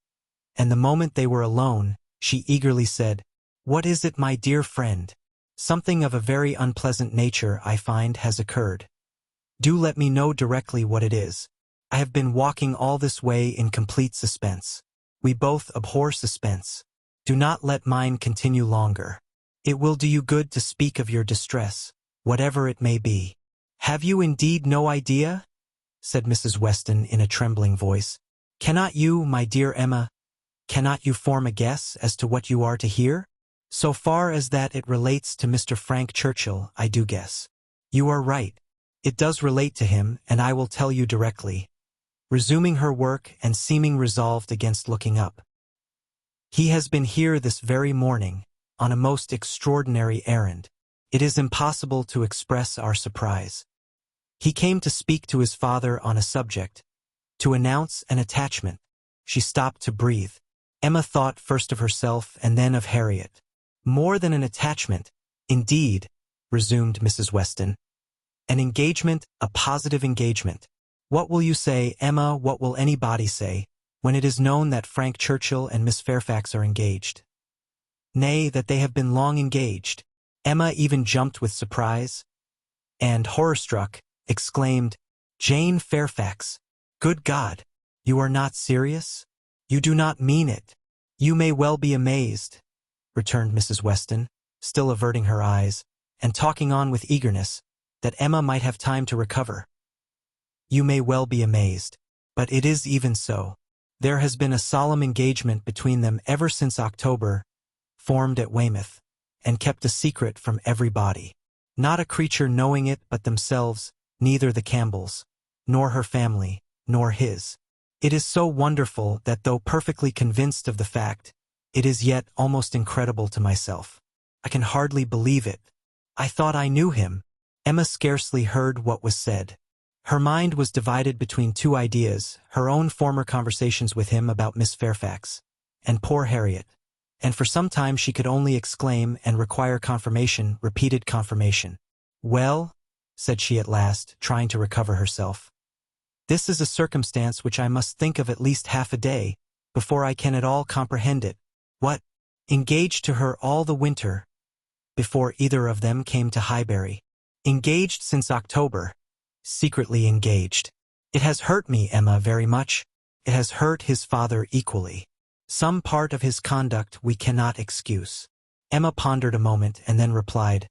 Speaker 1: And the moment they were alone, she eagerly said, "What is it, my dear friend? Something of a very unpleasant nature, I find, has occurred. Do let me know directly what it is. I have been walking all this way in complete suspense. We both abhor suspense. Do not let mine continue longer. It will do you good to speak of your distress, whatever it may be." "Have you indeed no idea?" said Mrs. Weston in a trembling voice. "Cannot you, my dear Emma, cannot you form a guess as to what you are to hear?" "So far as that it relates to Mr. Frank Churchill, I do guess." "You are right. It does relate to him, and I will tell you directly." Resuming her work and seeming resolved against looking up. "He has been here this very morning, on a most extraordinary errand. It is impossible to express our surprise. He came to speak to his father on a subject, to announce an attachment." She stopped to breathe. Emma thought first of herself and then of Harriet. "More than an attachment, indeed," resumed Mrs. Weston. "An engagement, a positive engagement. What will you say, Emma, what will anybody say, when it is known that Frank Churchill and Miss Fairfax are engaged? Nay, that they have been long engaged." Emma even jumped with surprise, and, horror-struck, exclaimed, "Jane Fairfax! Good God! You are not serious? You do not mean it?" "You may well be amazed," returned Mrs. Weston, still averting her eyes, and talking on with eagerness, that Emma might have time to recover. "You may well be amazed, but it is even so. There has been a solemn engagement between them ever since October, formed at Weymouth, and kept a secret from everybody. Not a creature knowing it but themselves, neither the Campbells, nor her family, nor his. It is so wonderful that though perfectly convinced of the fact, it is yet almost incredible to myself. I can hardly believe it. I thought I knew him. Emma scarcely heard what was said. Her mind was divided between two ideas, her own former conversations with him about Miss Fairfax, and poor Harriet. And for some time she could only exclaim and require confirmation, repeated confirmation. "Well," said she at last, trying to recover herself. "This is a circumstance which I must think of at least half a day, before I can at all comprehend it." What? Engaged to her all the winter, before either of them came to Highbury. Engaged since October. Secretly engaged. It has hurt me, Emma, very much. It has hurt his father equally. Some part of his conduct we cannot excuse. Emma pondered a moment and then replied,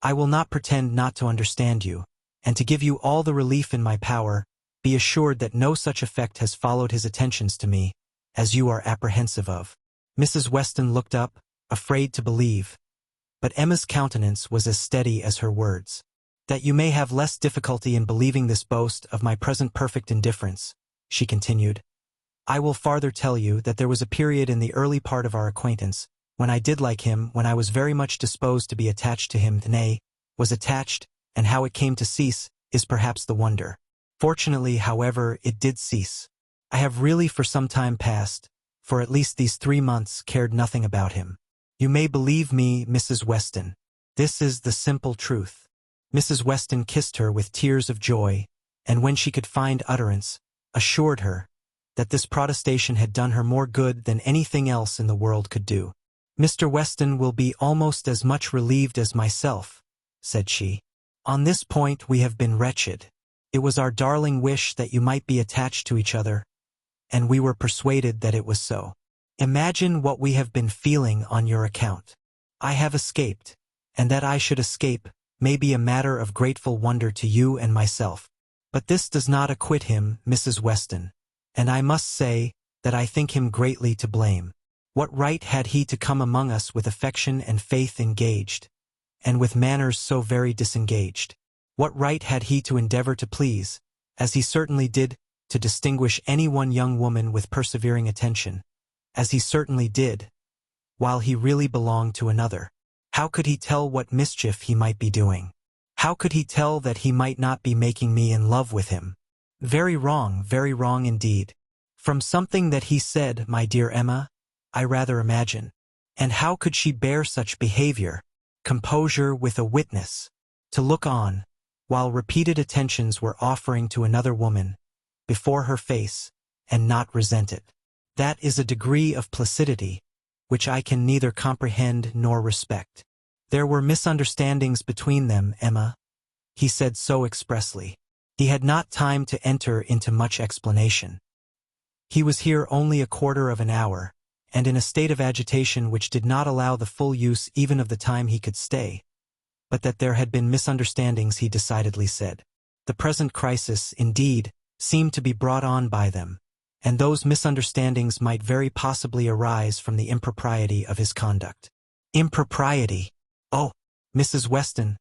Speaker 1: "I will not pretend not to understand you, and to give you all the relief in my power, be assured that no such effect has followed his attentions to me, as you are apprehensive of." Mrs. Weston looked up, afraid to believe. But Emma's countenance was as steady as her words. "That you may have less difficulty in believing this boast of my present perfect indifference," she continued, "I will farther tell you that there was a period in the early part of our acquaintance when I did like him, when I was very much disposed to be attached to him, nay, was attached, and how it came to cease is perhaps the wonder. Fortunately, however, it did cease. I have really for some time past, for at least these 3 months, cared nothing about him. You may believe me, Mrs. Weston. This is the simple truth." Mrs. Weston kissed her with tears of joy, and when she could find utterance, assured her that this protestation had done her more good than anything else in the world could do. "Mr. Weston will be almost as much relieved as myself," said she. "On this point we have been wretched. It was our darling wish that you might be attached to each other, and we were persuaded that it was so. Imagine what we have been feeling on your account. I have escaped, and that I should escape may be a matter of grateful wonder to you and myself. But this does not acquit him, Mrs. Weston, and I must say that I think him greatly to blame. What right had he to come among us with affection and faith engaged, and with manners so very disengaged? What right had he to endeavor to please, as he certainly did, to distinguish any one young woman with persevering attention, as he certainly did, while he really belonged to another? How could he tell what mischief he might be doing? How could he tell that he might not be making me in love with him? Very wrong indeed. From something that he said, my dear Emma, I rather imagine. And how could she bear such behavior, composure with a witness, to look on, while repeated attentions were offering to another woman, before her face, and not resent it? That is a degree of placidity which I can neither comprehend nor respect. There were misunderstandings between them, Emma. He said so expressly. He had not time to enter into much explanation. He was here only a quarter of an hour, and in a state of agitation which did not allow the full use even of the time he could stay. But that there had been misunderstandings he decidedly said. The present crisis, indeed, seemed to be brought on by them, and those misunderstandings might very possibly arise from the impropriety of his conduct. Impropriety! Oh, Mrs. Weston,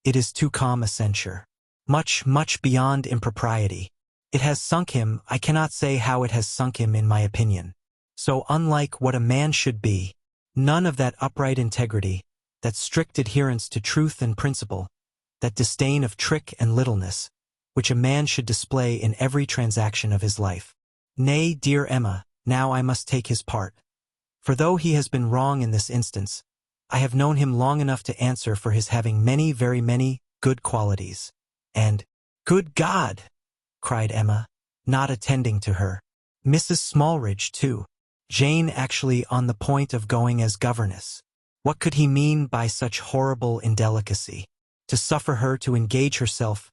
Speaker 1: it is too calm a censure. Much beyond impropriety. It has sunk him, I cannot say how it has sunk him in my opinion. So unlike what a man should be. None of that upright integrity, that strict adherence to truth and principle, that disdain of trick and littleness, which a man should display in every transaction of his life. Nay, dear Emma, now I must take his part. For though he has been wrong in this instance, I have known him long enough to answer for his having many, very many, good qualities. And, good God! Cried Emma, not attending to her. Mrs. Smallridge, too. Jane actually on the point of going as governess. What could he mean by such horrible indelicacy? To suffer her to engage herself,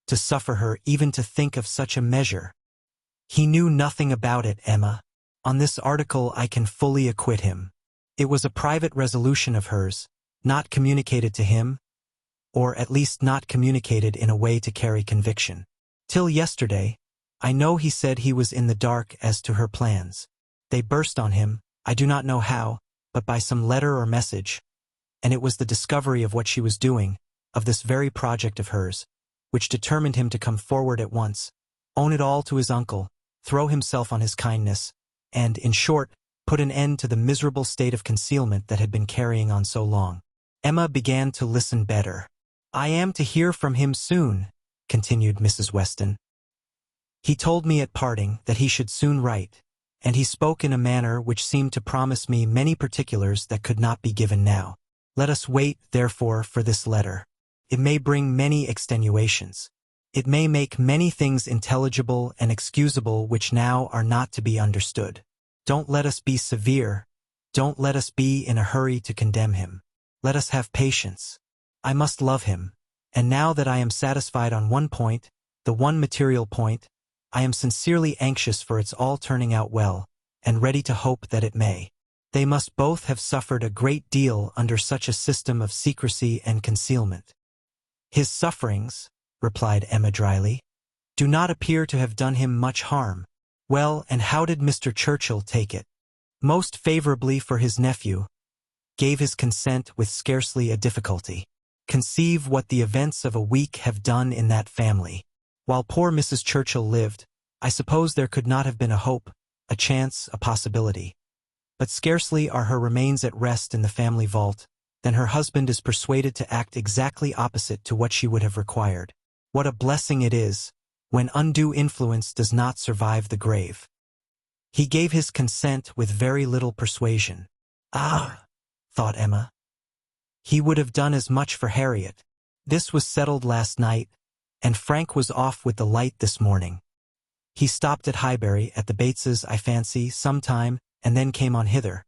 Speaker 1: to suffer her even to think of such a measure. He knew nothing about it, Emma. On this article I can fully acquit him. It was a private resolution of hers, not communicated to him, or at least not communicated in a way to carry conviction. Till yesterday, I know he said he was in the dark as to her plans. They burst on him, I do not know how, but by some letter or message, and it was the discovery of what she was doing, of this very project of hers, which determined him to come forward at once, own it all to his uncle, throw himself on his kindness, and, in short, put an end to the miserable state of concealment that had been carrying on so long. Emma began to listen better. "I am to hear from him soon," continued Mrs. Weston. "He told me at parting that he should soon write, and he spoke in a manner which seemed to promise me many particulars that could not be given now. Let us wait, therefore, for this letter. It may bring many extenuations. It may make many things intelligible and excusable which now are not to be understood. Don't let us be severe. Don't let us be in a hurry to condemn him. Let us have patience. I must love him, and now that I am satisfied on one point, the one material point, I am sincerely anxious for its all turning out well, and ready to hope that it may. They must both have suffered a great deal under such a system of secrecy and concealment." "His sufferings," replied Emma dryly, "do not appear to have done him much harm." "Well, and how did Mr. Churchill take it?" "Most favorably for his nephew. Gave his consent with scarcely a difficulty. Conceive what the events of a week have done in that family. While poor Mrs. Churchill lived, I suppose there could not have been a hope, a chance, a possibility. But scarcely are her remains at rest in the family vault, than her husband is persuaded to act exactly opposite to what she would have required. What a blessing it is, when undue influence does not survive the grave. He gave his consent with very little persuasion." "Ah," thought Emma. "He would have done as much for Harriet." This was settled last night, and Frank was off with the light this morning. He stopped at Highbury, at the Bateses, I fancy, some time, and then came on hither,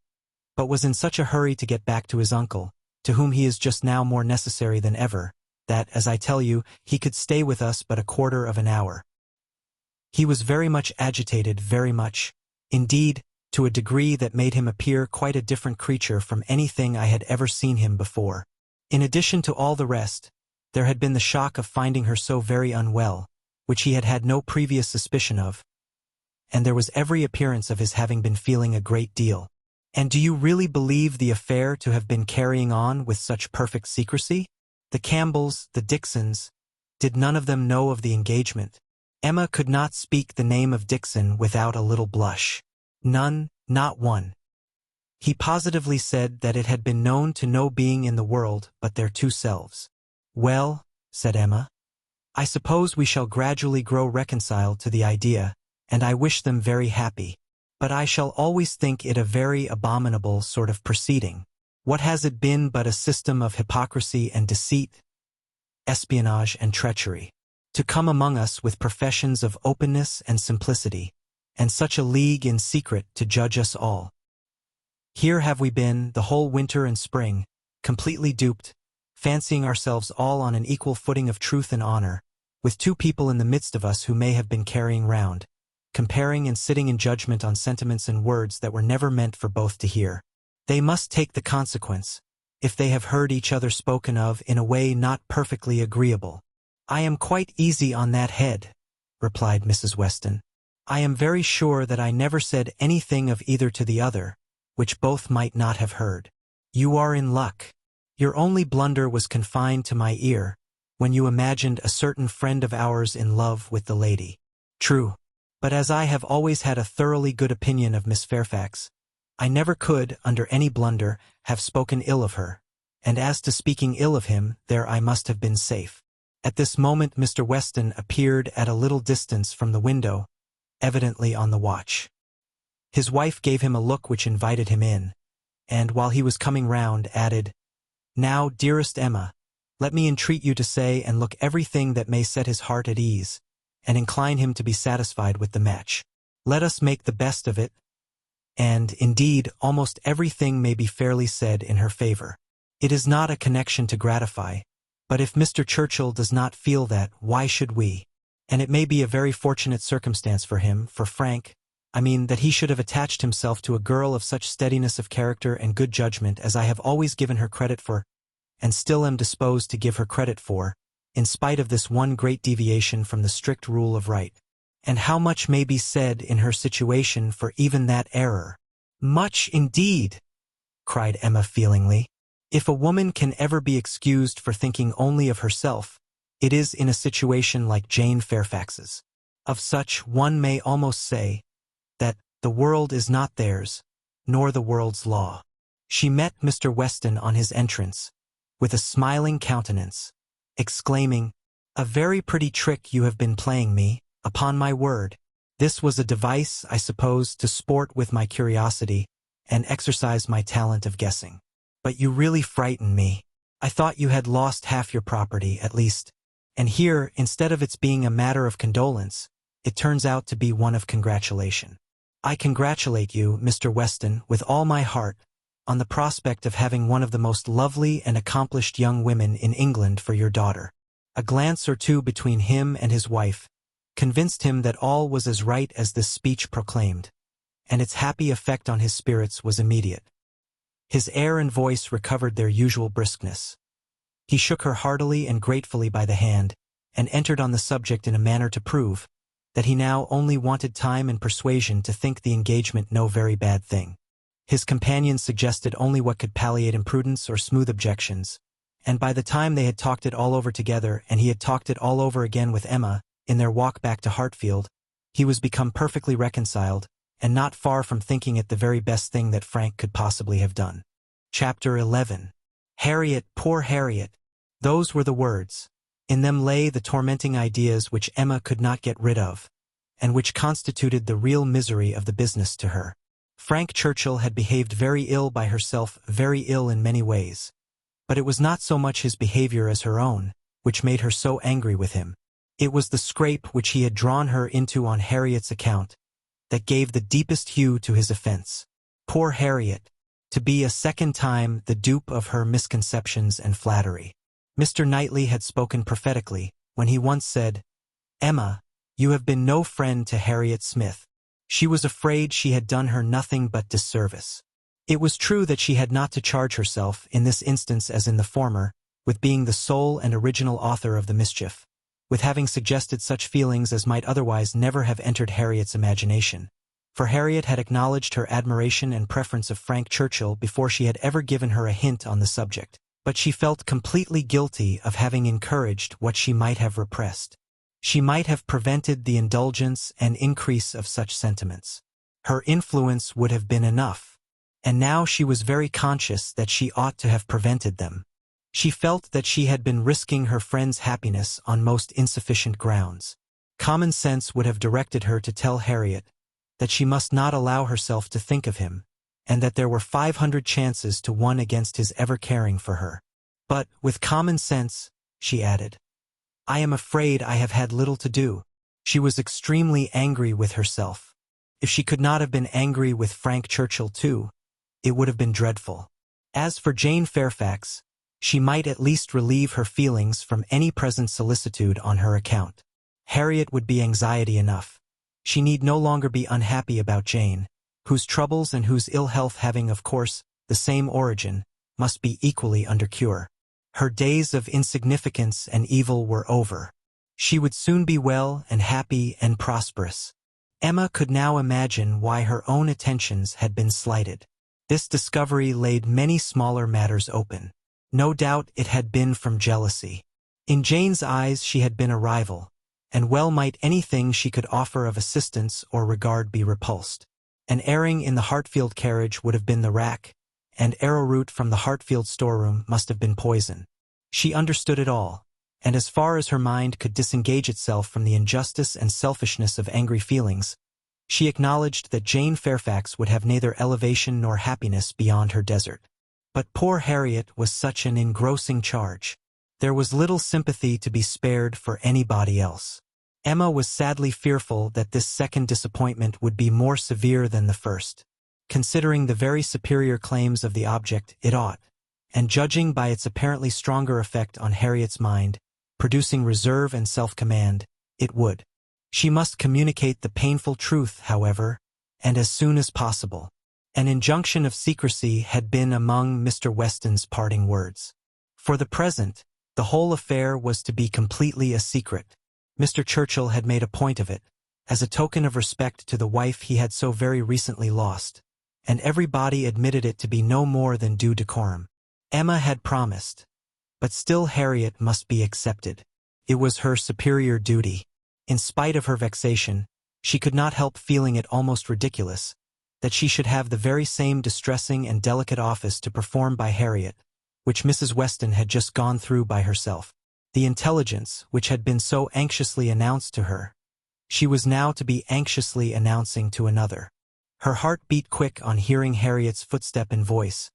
Speaker 1: but was in such a hurry to get back to his uncle, to whom he is just now more necessary than ever, that, as I tell you, he could stay with us but a quarter of an hour. He was very much agitated, very much, indeed, to a degree that made him appear quite a different creature from anything I had ever seen him before. In addition to all the rest, there had been the shock of finding her so very unwell, which he had had no previous suspicion of, and there was every appearance of his having been feeling a great deal. "And do you really believe the affair to have been carrying on with such perfect secrecy? The Campbells, the Dixons, did none of them know of the engagement?" Emma could not speak the name of Dixon without a little blush. "None, not one. He positively said that it had been known to no being in the world but their two selves." "Well," said Emma, "I suppose we shall gradually grow reconciled to the idea, and I wish them very happy. But I shall always think it a very abominable sort of proceeding. What has it been but a system of hypocrisy and deceit, espionage and treachery? To come among us with professions of openness and simplicity, and such a league in secret to judge us all. Here have we been, the whole winter and spring, completely duped, fancying ourselves all on an equal footing of truth and honor, with two people in the midst of us who may have been carrying round, comparing and sitting in judgment on sentiments and words that were never meant for both to hear. They must take the consequence, if they have heard each other spoken of in a way not perfectly agreeable." "I am quite easy on that head," replied Mrs. Weston. "I am very sure that I never said anything of either to the other, which both might not have heard. You are in luck. Your only blunder was confined to my ear, when you imagined a certain friend of ours in love with the lady. True. But as I have always had a thoroughly good opinion of Miss Fairfax, I never could, under any blunder, have spoken ill of her, and as to speaking ill of him, there I must have been safe." At this moment Mr. Weston appeared at a little distance from the window, evidently on the watch. His wife gave him a look which invited him in, and, while he was coming round, added, "Now, dearest Emma, let me entreat you to say and look everything that may set his heart at ease, and incline him to be satisfied with the match. Let us make the best of it, and, indeed, almost everything may be fairly said in her favor. It is not a connection to gratify, but if Mr. Churchill does not feel that, why should we? And it may be a very fortunate circumstance for him, for Frank, I mean, that he should have attached himself to a girl of such steadiness of character and good judgment as I have always given her credit for, and still am disposed to give her credit for, in spite of this one great deviation from the strict rule of right. And how much may be said in her situation for even that error?" "Much indeed," cried Emma feelingly. "If a woman can ever be excused for thinking only of herself, it is in a situation like Jane Fairfax's. Of such one may almost say that the world is not theirs, nor the world's law. She met Mr. Weston on his entrance, with a smiling countenance, exclaiming, "A very pretty trick you have been playing me, upon my word." This was a device, I suppose, to sport with my curiosity and exercise my talent of guessing. But you really frightened me. I thought you had lost half your property, at least. And here, instead of its being a matter of condolence, it turns out to be one of congratulation. I congratulate you, Mr. Weston, with all my heart, on the prospect of having one of the most lovely and accomplished young women in England for your daughter. A glance or two between him and his wife convinced him that all was as right as this speech proclaimed, and its happy effect on his spirits was immediate. His air and voice recovered their usual briskness. He shook her heartily and gratefully by the hand, and entered on the subject in a manner to prove that he now only wanted time and persuasion to think the engagement no very bad thing. His companion suggested only what could palliate imprudence or smooth objections, and by the time they had talked it all over together and he had talked it all over again with Emma, in their walk back to Hartfield, he was become perfectly reconciled, and not far from thinking it the very best thing that Frank could possibly have done. Chapter 11. Harriet, poor Harriet. Those were the words. In them lay the tormenting ideas which Emma could not get rid of, and which constituted the real misery of the business to her. Frank Churchill had behaved very ill by herself, very ill in many ways. But it was not so much his behavior as her own, which made her so angry with him. It was the scrape which he had drawn her into on Harriet's account that gave the deepest hue to his offense. Poor Harriet, to be a second time the dupe of her misconceptions and flattery. Mr. Knightley had spoken prophetically when he once said, "Emma, you have been no friend to Harriet Smith. She was afraid she had done her nothing but disservice." It was true that she had not to charge herself, in this instance as in the former, with being the sole and original author of the mischief, with having suggested such feelings as might otherwise never have entered Harriet's imagination, for Harriet had acknowledged her admiration and preference of Frank Churchill before she had ever given her a hint on the subject. But she felt completely guilty of having encouraged what she might have repressed. She might have prevented the indulgence and increase of such sentiments. Her influence would have been enough, and now she was very conscious that she ought to have prevented them. She felt that she had been risking her friend's happiness on most insufficient grounds. Common sense would have directed her to tell Harriet that she must not allow herself to think of him, and that there were 500 chances to 1 against his ever caring for her. But, with common sense, she added, I am afraid I have had little to do. She was extremely angry with herself. If she could not have been angry with Frank Churchill too, it would have been dreadful. As for Jane Fairfax, she might at least relieve her feelings from any present solicitude on her account. Harriet would be anxiety enough. She need no longer be unhappy about Jane, whose troubles and whose ill health, having of course the same origin, must be equally under cure. Her days of insignificance and evil were over. She would soon be well and happy and prosperous. Emma could now imagine why her own attentions had been slighted. This discovery laid many smaller matters open. No doubt it had been from jealousy. In Jane's eyes she had been a rival, and well might anything she could offer of assistance or regard be repulsed. An airing in the Hartfield carriage would have been the rack, and arrowroot from the Hartfield storeroom must have been poison. She understood it all, and as far as her mind could disengage itself from the injustice and selfishness of angry feelings, she acknowledged that Jane Fairfax would have neither elevation nor happiness beyond her desert. But poor Harriet was such an engrossing charge. There was little sympathy to be spared for anybody else. Emma was sadly fearful that this second disappointment would be more severe than the first. Considering the very superior claims of the object, it ought, and judging by its apparently stronger effect on Harriet's mind, producing reserve and self-command, it would. She must communicate the painful truth, however, and as soon as possible. An injunction of secrecy had been among Mr. Weston's parting words. For the present, the whole affair was to be completely a secret. Mr. Churchill had made a point of it, as a token of respect to the wife he had so very recently lost, and everybody admitted it to be no more than due decorum. Emma had promised, but still Harriet must be accepted. It was her superior duty. In spite of her vexation, she could not help feeling it almost ridiculous that she should have the very same distressing and delicate office to perform by Harriet, which Mrs. Weston had just gone through by herself. The intelligence, which had been so anxiously announced to her, she was now to be anxiously announcing to another. Her heart beat quick on hearing Harriet's footstep and voice.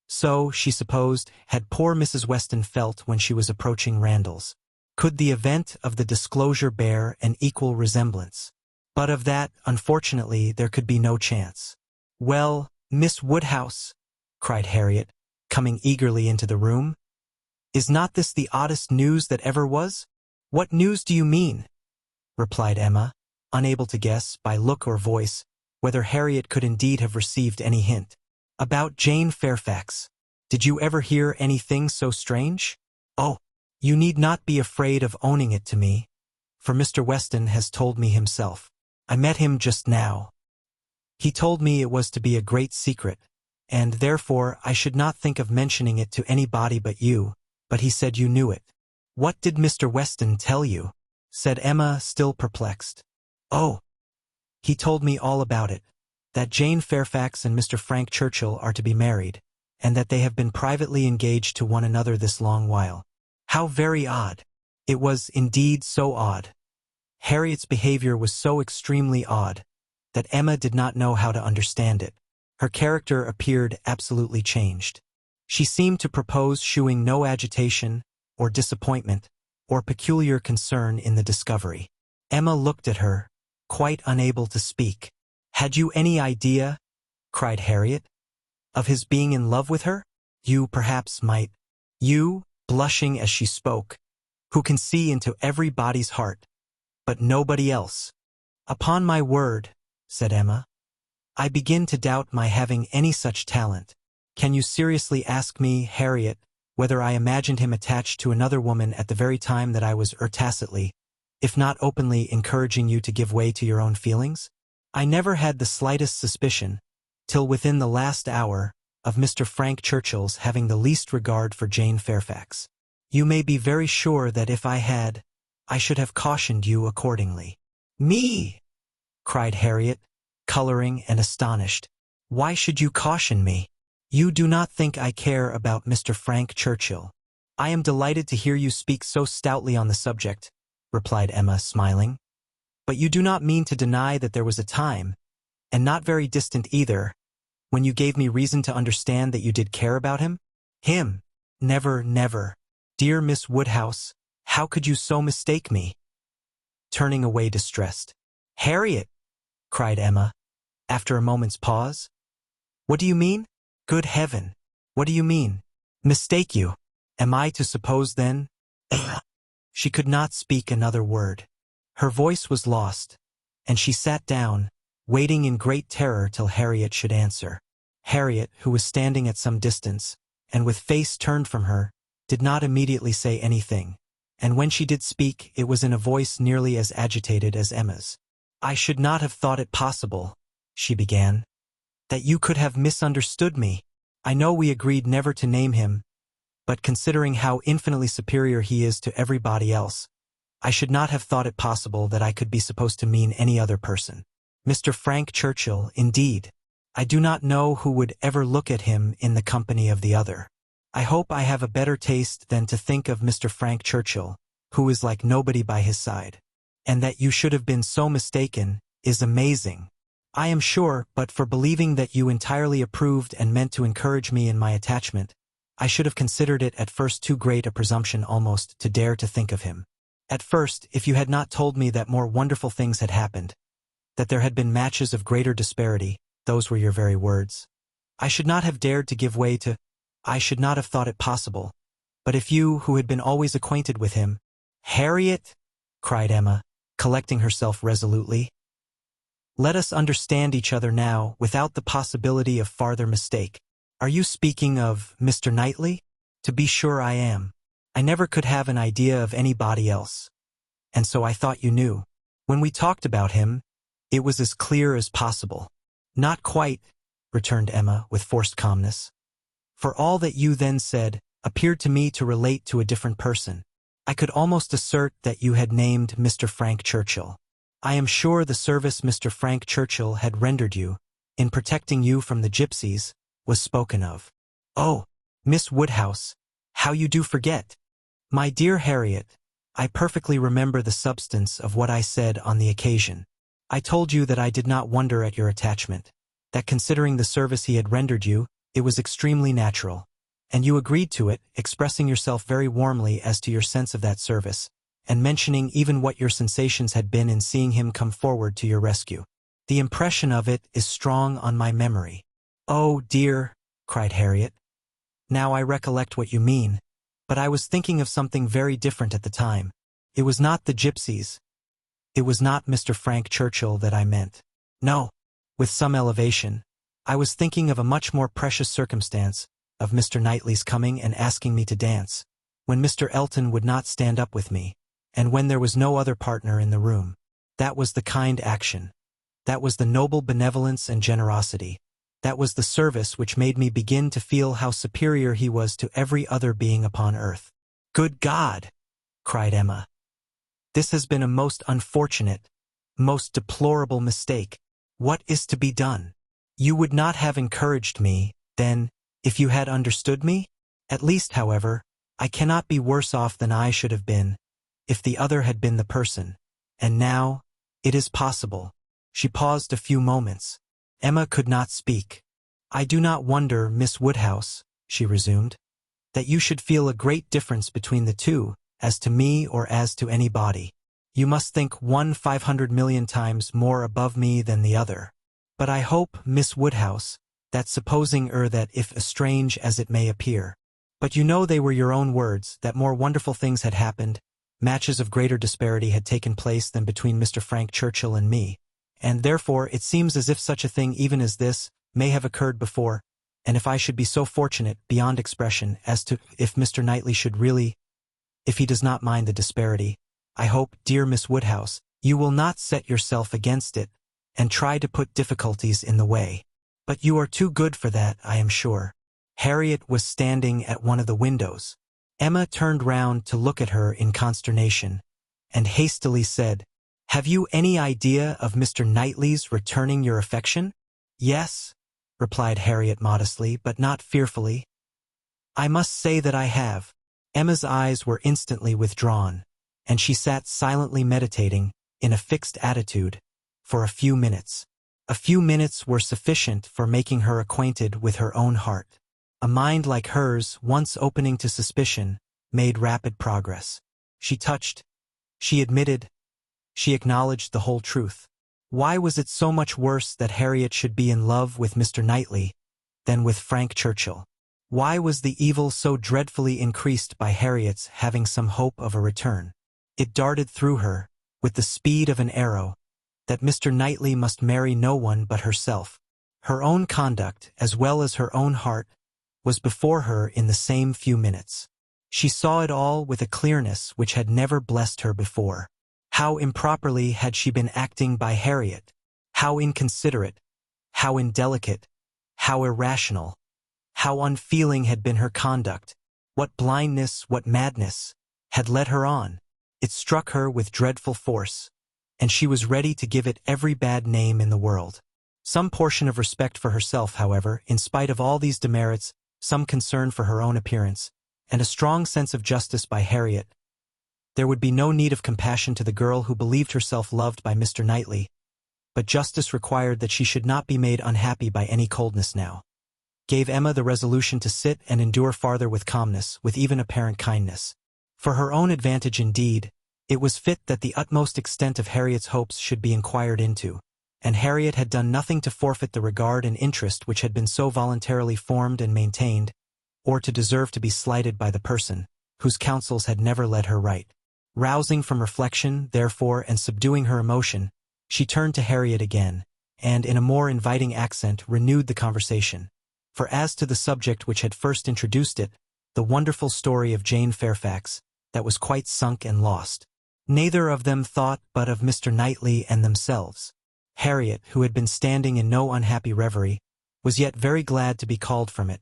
Speaker 1: So, she supposed, had poor Mrs. Weston felt when she was approaching Randall's. Could the event of the disclosure bear an equal resemblance? But of that, unfortunately, there could be no chance. "Well, Miss Woodhouse," cried Harriet, coming eagerly into the room, "is not this the oddest news that ever was?" "What news do you mean?" replied Emma, unable to guess, by look or voice, whether Harriet could indeed have received any hint. "About Jane Fairfax. Did you ever hear anything so strange?" "Oh, you need not be afraid of owning it to me, for Mr. Weston has told me himself. I met him just now. He told me it was to be a great secret, and therefore I should not think of mentioning it to anybody but you, but he said you knew it." "What did Mr. Weston tell you?" said Emma, still perplexed. "Oh, he told me all about it, that Jane Fairfax and Mr. Frank Churchill are to be married, and that they have been privately engaged to one another this long while." "How very odd." It was indeed so odd. Harriet's behavior was so extremely odd that Emma did not know how to understand it. Her character appeared absolutely changed. She seemed to propose shewing no agitation, or disappointment, or peculiar concern in the discovery. Emma looked at her, quite unable to speak. "Had you any idea," cried Harriet, "of his being in love with her? You perhaps might. You," blushing as she spoke, "who can see into everybody's heart, but nobody else." "Upon my word," said Emma, "I begin to doubt my having any such talent. Can you seriously ask me, Harriet, whether I imagined him attached to another woman at the very time that I was tacitly, if not openly, encouraging you to give way to your own feelings? I never had the slightest suspicion, till within the last hour, of Mr. Frank Churchill's having the least regard for Jane Fairfax. You may be very sure that if I had, I should have cautioned you accordingly." "Me!" cried Harriet, coloring and astonished. "Why should you caution me? You do not think I care about Mr. Frank Churchill." "I am delighted to hear you speak so stoutly on the subject," replied Emma, smiling. "But you do not mean to deny that there was a time, and not very distant either, when you gave me reason to understand that you did care about him?" "Him? Never, never. Dear Miss Woodhouse, how could you so mistake me?" Turning away distressed. "Harriet!" cried Emma, after a moment's pause. "What do you mean? Good heaven! What do you mean? Mistake you? Am I to suppose then—" She could not speak another word. Her voice was lost, and she sat down, waiting in great terror till Harriet should answer. Harriet, who was standing at some distance, and with face turned from her, did not immediately say anything, and when she did speak, it was in a voice nearly as agitated as Emma's. "I should not have thought it possible," she began, "that you could have misunderstood me. I know we agreed never to name him, but considering how infinitely superior he is to everybody else, I should not have thought it possible that I could be supposed to mean any other person. Mr. Frank Churchill, indeed. I do not know who would ever look at him in the company of the other. I hope I have a better taste than to think of Mr. Frank Churchill, who is like nobody by his side. And that you should have been so mistaken is amazing. I am sure, but for believing that you entirely approved and meant to encourage me in my attachment, I should have considered it at first too great a presumption almost to dare to think of him. At first, if you had not told me that more wonderful things had happened, that there had been matches of greater disparity, those were your very words, I should not have dared to give way to, I should not have thought it possible. But if you, who had been always acquainted with him— Harriet, cried Emma, collecting herself resolutely, let us understand each other now without the possibility of farther mistake. Are you speaking of Mr. Knightley? To be sure I am. I never could have an idea of anybody else. And so I thought you knew. When we talked about him, it was as clear as possible. Not quite, returned Emma with forced calmness. For all that you then said appeared to me to relate to a different person. I could almost assert that you had named Mr. Frank Churchill. I am sure the service Mr. Frank Churchill had rendered you, in protecting you from the gypsies, was spoken of. Oh, Miss Woodhouse, how you do forget! My dear Harriet, I perfectly remember the substance of what I said on the occasion. I told you that I did not wonder at your attachment, that considering the service he had rendered you, it was extremely natural. And you agreed to it, expressing yourself very warmly as to your sense of that service, and mentioning even what your sensations had been in seeing him come forward to your rescue. The impression of it is strong on my memory. Oh, dear, cried Harriet. Now I recollect what you mean, but I was thinking of something very different at the time. It was not the gypsies. It was not Mr. Frank Churchill that I meant. No, with some elevation, I was thinking of a much more precious circumstance, of Mr. Knightley's coming and asking me to dance, when Mr. Elton would not stand up with me, and when there was no other partner in the room. That was the kind action. That was the noble benevolence and generosity. That was the service which made me begin to feel how superior he was to every other being upon earth. Good God! Cried Emma. This has been a most unfortunate, most deplorable mistake. What is to be done? You would not have encouraged me, then, if you had understood me? At least, however, I cannot be worse off than I should have been, if the other had been the person. And now, it is possible. She paused a few moments. Emma could not speak. I do not wonder, Miss Woodhouse, she resumed, that you should feel a great difference between the two, as to me or as to anybody. You must think 1/500 million times more above me than the other. But I hope, Miss Woodhouse, that supposing that if strange as it may appear, but you know they were your own words, that more wonderful things had happened, matches of greater disparity had taken place than between Mr. Frank Churchill and me, and therefore it seems as if such a thing even as this may have occurred before, and if I should be so fortunate beyond expression as to, if Mr. Knightley should really, if he does not mind the disparity, I hope, dear Miss Woodhouse, you will not set yourself against it, and try to put difficulties in the way. But you are too good for that, I am sure. Harriet was standing at one of the windows. Emma turned round to look at her in consternation, and hastily said, Have you any idea of Mr. Knightley's returning your affection? Yes, replied Harriet modestly, but not fearfully. I must say that I have. Emma's eyes were instantly withdrawn, and she sat silently meditating, in a fixed attitude, for a few minutes. A few minutes were sufficient for making her acquainted with her own heart. A mind like hers, once opening to suspicion, made rapid progress. She touched, she admitted, she acknowledged the whole truth. Why was it so much worse that Harriet should be in love with Mr. Knightley than with Frank Churchill? Why was the evil so dreadfully increased by Harriet's having some hope of a return? It darted through her, with the speed of an arrow, that Mr. Knightley must marry no one but herself. Her own conduct, as well as her own heart, was before her in the same few minutes. She saw it all with a clearness which had never blessed her before. How improperly had she been acting by Harriet, how inconsiderate, how indelicate, how irrational, how unfeeling had been her conduct, what blindness, what madness, had led her on. It struck her with dreadful force, and she was ready to give it every bad name in the world. Some portion of respect for herself, however, in spite of all these demerits, some concern for her own appearance, and a strong sense of justice by Harriet. There would be no need of compassion to the girl who believed herself loved by Mr. Knightley, but justice required that she should not be made unhappy by any coldness now. Gave Emma the resolution to sit and endure farther with calmness, with even apparent kindness. For her own advantage indeed, it was fit that the utmost extent of Harriet's hopes should be inquired into, and Harriet had done nothing to forfeit the regard and interest which had been so voluntarily formed and maintained, or to deserve to be slighted by the person, whose counsels had never led her right. Rousing from reflection, therefore, and subduing her emotion, she turned to Harriet again, and in a more inviting accent renewed the conversation. For as to the subject which had first introduced it, the wonderful story of Jane Fairfax, that was quite sunk and lost, neither of them thought but of Mr. Knightley and themselves. Harriet, who had been standing in no unhappy reverie, was yet very glad to be called from it,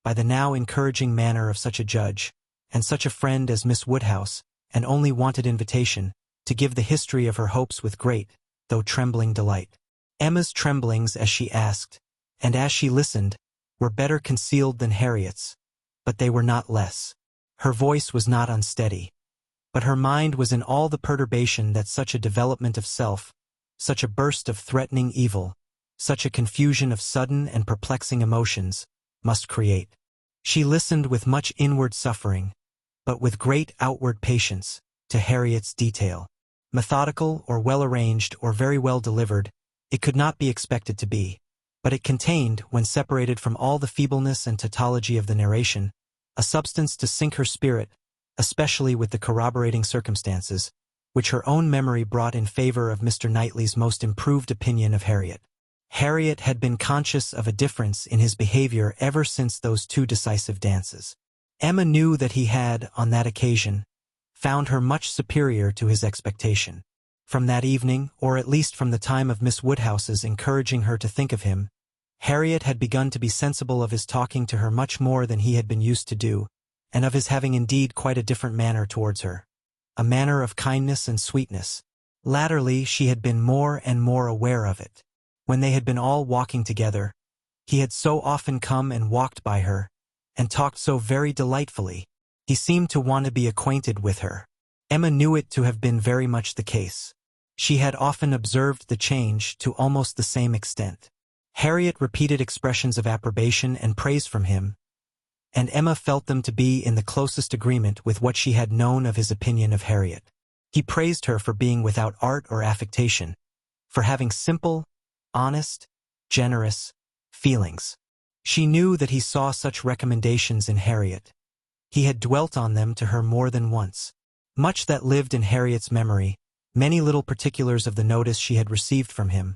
Speaker 1: by the now encouraging manner of such a judge, and such a friend as Miss Woodhouse, and only wanted invitation, to give the history of her hopes with great, though trembling delight. Emma's tremblings as she asked, and as she listened, were better concealed than Harriet's, but they were not less. Her voice was not unsteady, but her mind was in all the perturbation that such a development of self, such a burst of threatening evil, such a confusion of sudden and perplexing emotions, must create. She listened with much inward suffering, but with great outward patience, to Harriet's detail. Methodical or well-arranged or very well delivered, it could not be expected to be, but it contained, when separated from all the feebleness and tautology of the narration, a substance to sink her spirit, especially with the corroborating circumstances, which her own memory brought in favor of Mr. Knightley's most improved opinion of Harriet. Harriet had been conscious of a difference in his behavior ever since those 2 decisive dances. Emma knew that he had, on that occasion, found her much superior to his expectation. From that evening, or at least from the time of Miss Woodhouse's encouraging her to think of him, Harriet had begun to be sensible of his talking to her much more than he had been used to do, and of his having indeed quite a different manner towards her, a manner of kindness and sweetness. Latterly she had been more and more aware of it. When they had been all walking together, he had so often come and walked by her, and talked so very delightfully. He seemed to want to be acquainted with her. Emma knew it to have been very much the case. She had often observed the change to almost the same extent. Harriet repeated expressions of approbation and praise from him, and Emma felt them to be in the closest agreement with what she had known of his opinion of Harriet. He praised her for being without art or affectation, for having simple, honest, generous feelings. She knew that he saw such recommendations in Harriet. He had dwelt on them to her more than once. Much that lived in Harriet's memory, many little particulars of the notice she had received from him,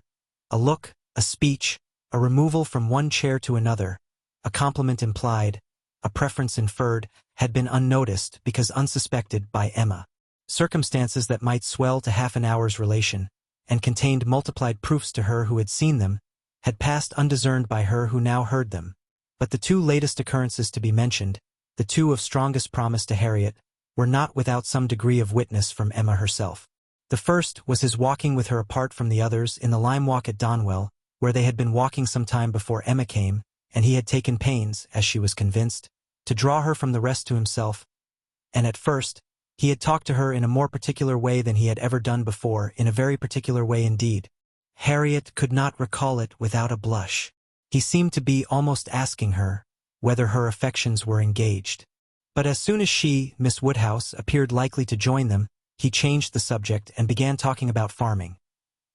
Speaker 1: a look, a speech, a removal from one chair to another, a compliment implied, a preference inferred, had been unnoticed because unsuspected by Emma. Circumstances that might swell to half an hour's relation, and contained multiplied proofs to her who had seen them, had passed undiscerned by her who now heard them. But the 2 latest occurrences to be mentioned, the 2 of strongest promise to Harriet, were not without some degree of witness from Emma herself. The first was his walking with her apart from the others in the lime walk at Donwell, where they had been walking some time before Emma came, and he had taken pains, as she was convinced, to draw her from the rest to himself, and at first, he had talked to her in a more particular way than he had ever done before, in a very particular way indeed. Harriet could not recall it without a blush. He seemed to be almost asking her whether her affections were engaged. But as soon as she, Miss Woodhouse, appeared likely to join them, he changed the subject and began talking about farming.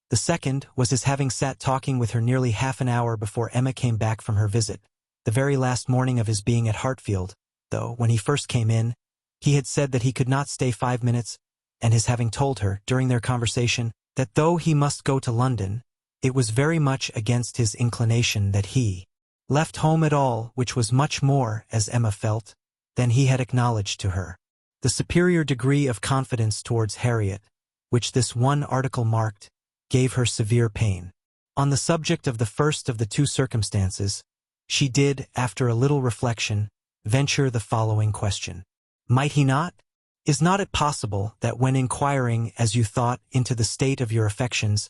Speaker 1: The second was his having sat talking with her nearly half an hour before Emma came back from her visit, the very last morning of his being at Hartfield, though, when he first came in, he had said that he could not stay 5 minutes, and his having told her, during their conversation, that though he must go to London, it was very much against his inclination that he left home at all, which was much more, as Emma felt, than he had acknowledged to her. The superior degree of confidence towards Harriet, which this one article marked, gave her severe pain. On the subject of the first of the 2 circumstances, she did, after a little reflection, venture the following question. Might he not? Is not it possible that when inquiring, as you thought, into the state of your affections,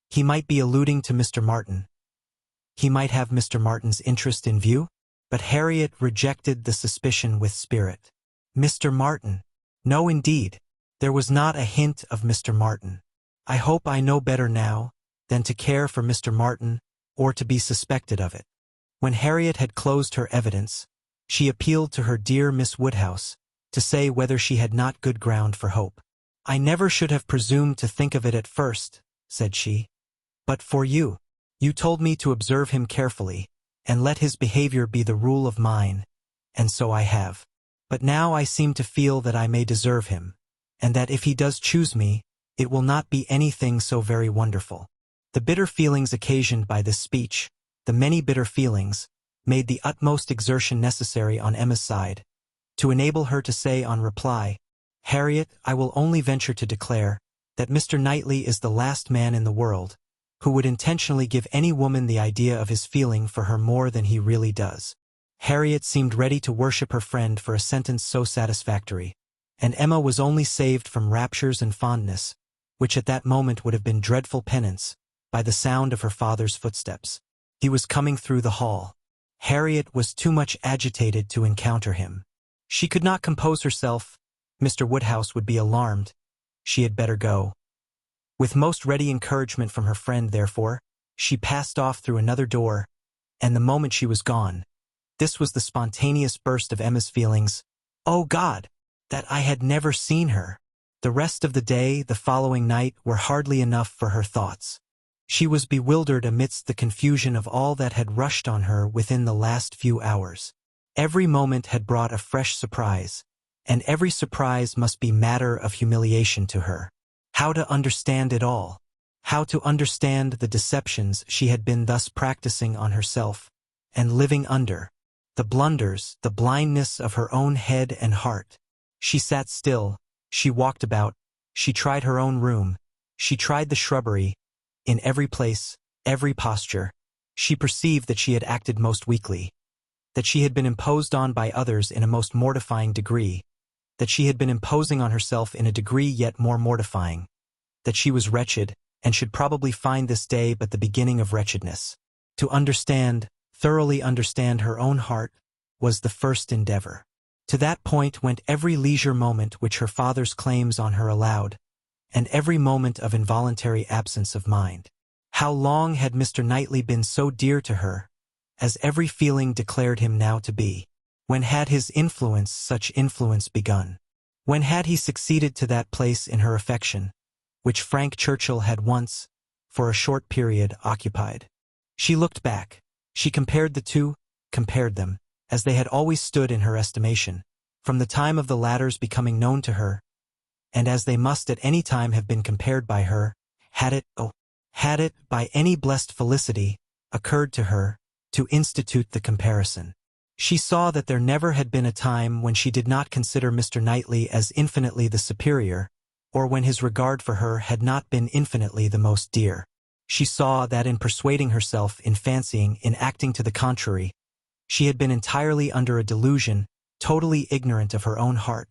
Speaker 1: he might be alluding to Mr. Martin? He might have Mr. Martin's interest in view? But Harriet rejected the suspicion with spirit. Mr. Martin? No, indeed. There was not a hint of Mr. Martin. I hope I know better now than to care for Mr. Martin or to be suspected of it. When Harriet had closed her evidence, she appealed to her dear Miss Woodhouse to say whether she had not good ground for hope. I never should have presumed to think of it at first, said she. But for you. You told me to observe him carefully, and let his behavior be the rule of mine, and so I have. But now I seem to feel that I may deserve him, and that if he does choose me, it will not be anything so very wonderful. The bitter feelings occasioned by this speech, the many bitter feelings, made the utmost exertion necessary on Emma's side, to enable her to say on reply, Harriet, I will only venture to declare that Mr. Knightley is the last man in the world who would intentionally give any woman the idea of his feeling for her more than he really does. Harriet seemed ready to worship her friend for a sentence so satisfactory, and Emma was only saved from raptures and fondness, which at that moment would have been dreadful penance, by the sound of her father's footsteps. He was coming through the hall. Harriet was too much agitated to encounter him. She could not compose herself. Mr. Woodhouse would be alarmed. She had better go. With most ready encouragement from her friend, therefore, she passed off through another door, and the moment she was gone, this was the spontaneous burst of Emma's feelings. Oh God, that I had never seen her! The rest of the day, the following night, were hardly enough for her thoughts. She was bewildered amidst the confusion of all that had rushed on her within the last few hours. Every moment had brought a fresh surprise, and every surprise must be matter of humiliation to her. How to understand it all? How to understand the deceptions she had been thus practicing on herself, and living under? The blunders, the blindness of her own head and heart. She sat still, she walked about, she tried her own room, she tried the shrubbery. In every place, every posture, she perceived that she had acted most weakly, that she had been imposed on by others in a most mortifying degree, that she had been imposing on herself in a degree yet more mortifying, that she was wretched, and should probably find this day but the beginning of wretchedness. To understand, thoroughly understand her own heart, was the first endeavor. To that point went every leisure moment which her father's claims on her allowed, and every moment of involuntary absence of mind. How long had Mr. Knightley been so dear to her, as every feeling declared him now to be? When had his influence, such influence, begun? When had he succeeded to that place in her affection, which Frank Churchill had once, for a short period, occupied? She looked back. She compared the two, compared them, as they had always stood in her estimation, from the time of the latter's becoming known to her, and as they must at any time have been compared by her, had it, by any blessed felicity, occurred to her, to institute the comparison. She saw that there never had been a time when she did not consider Mr. Knightley as infinitely the superior, or when his regard for her had not been infinitely the most dear. She saw that in persuading herself, in fancying, in acting to the contrary, she had been entirely under a delusion, totally ignorant of her own heart,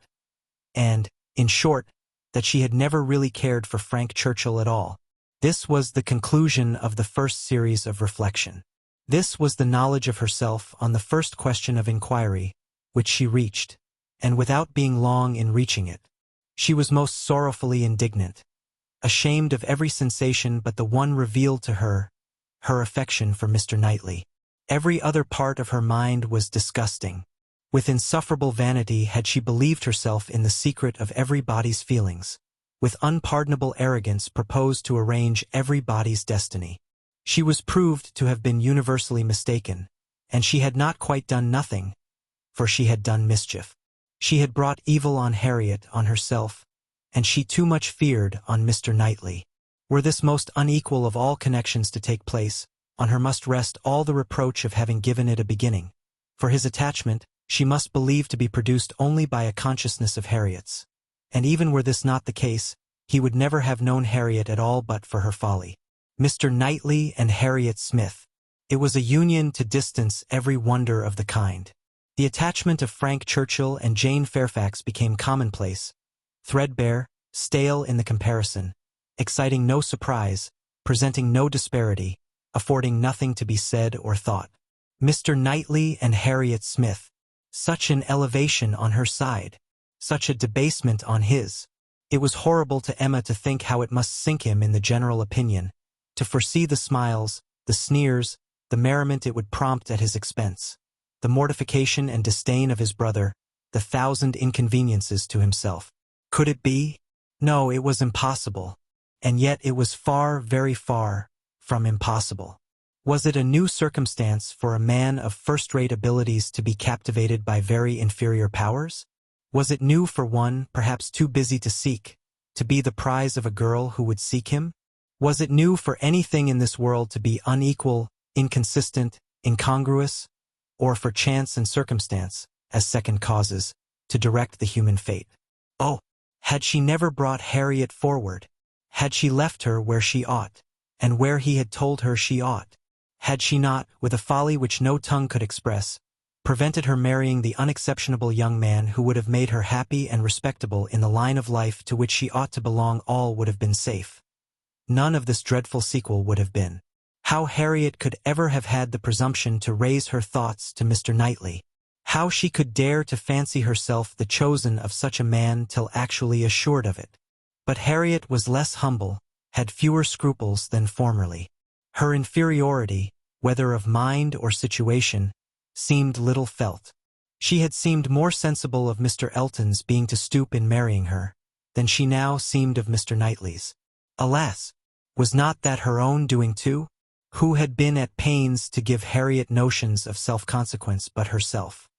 Speaker 1: and, in short, that she had never really cared for Frank Churchill at all. This was the conclusion of the first series of reflection. This was the knowledge of herself on the first question of inquiry, which she reached, and without being long in reaching it, she was most sorrowfully indignant, ashamed of every sensation but the one revealed to her, her affection for Mr. Knightley. Every other part of her mind was disgusting. With insufferable vanity had she believed herself in the secret of everybody's feelings. With unpardonable arrogance proposed to arrange everybody's destiny. She was proved to have been universally mistaken, and she had not quite done nothing, for she had done mischief. She had brought evil on Harriet, on herself, and she too much feared on Mr. Knightley. Were this most unequal of all connections to take place, on her must rest all the reproach of having given it a beginning. For his attachment, she must believe to be produced only by a consciousness of Harriet's. And even were this not the case, he would never have known Harriet at all but for her folly. Mr. Knightley and Harriet Smith. It was a union to distance every wonder of the kind. The attachment of Frank Churchill and Jane Fairfax became commonplace, threadbare, stale in the comparison, exciting no surprise, presenting no disparity, affording nothing to be said or thought. Mr. Knightley and Harriet Smith. Such an elevation on her side, such a debasement on his. It was horrible to Emma to think how it must sink him in the general opinion, to foresee the smiles, the sneers, the merriment it would prompt at his expense, the mortification and disdain of his brother, the thousand inconveniences to himself. Could it be? No, it was impossible. And yet it was far, very far, from impossible. Was it a new circumstance for a man of first-rate abilities to be captivated by very inferior powers? Was it new for one, perhaps too busy to seek, to be the prize of a girl who would seek him? Was it new for anything in this world to be unequal, inconsistent, incongruous, or for chance and circumstance, as second causes, to direct the human fate? Oh, had she never brought Harriet forward? Had she left her where she ought, and where he had told her she ought? Had she not, with a folly which no tongue could express, prevented her marrying the unexceptionable young man who would have made her happy and respectable in the line of life to which she ought to belong. All would have been safe. None of this dreadful sequel would have been. How Harriet could ever have had the presumption to raise her thoughts to Mr. Knightley. How she could dare to fancy herself the chosen of such a man till actually assured of it. But Harriet was less humble, had fewer scruples than formerly. Her inferiority, whether of mind or situation, seemed little felt. She had seemed more sensible of Mr. Elton's being to stoop in marrying her, than she now seemed of Mr. Knightley's. Alas, was not that her own doing too? Who had been at pains to give Harriet notions of self-consequence but herself?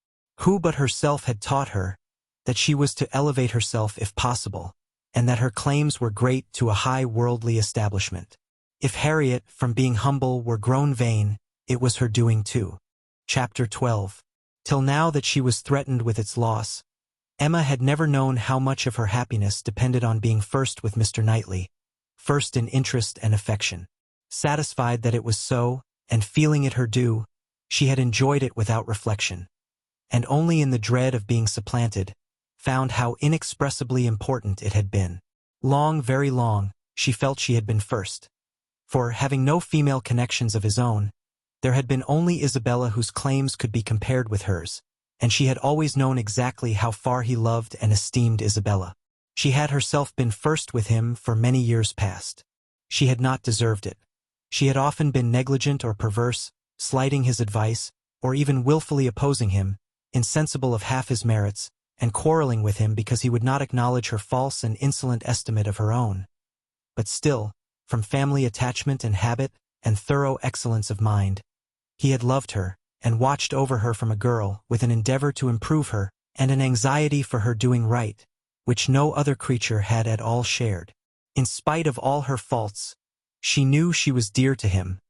Speaker 1: Who but herself had taught her that she was to elevate herself if possible, and that her claims were great to a high worldly establishment? If Harriet, from being humble, were grown vain, it was her doing too. Chapter 12. Till now that she was threatened with its loss, Emma had never known how much of her happiness depended on being first with Mr. Knightley, first in interest and affection. Satisfied that it was so, and feeling it her due, she had enjoyed it without reflection, and only in the dread of being supplanted, found how inexpressibly important it had been. Long, very long, she felt she had been first. For, having no female connections of his own, there had been only Isabella whose claims could be compared with hers, and she had always known exactly how far he loved and esteemed Isabella. She had herself been first with him for many years past. She had not deserved it. She had often been negligent or perverse, slighting his advice, or even willfully opposing him, insensible of half his merits, and quarreling with him because he would not acknowledge her false and insolent estimate of her own. But still, from family attachment and habit, and thorough excellence of mind, he had loved her, and watched over her from a girl, with an endeavor to improve her, and an anxiety for her doing right, which no other creature had at all shared. In spite of all her faults, she knew she was dear to him.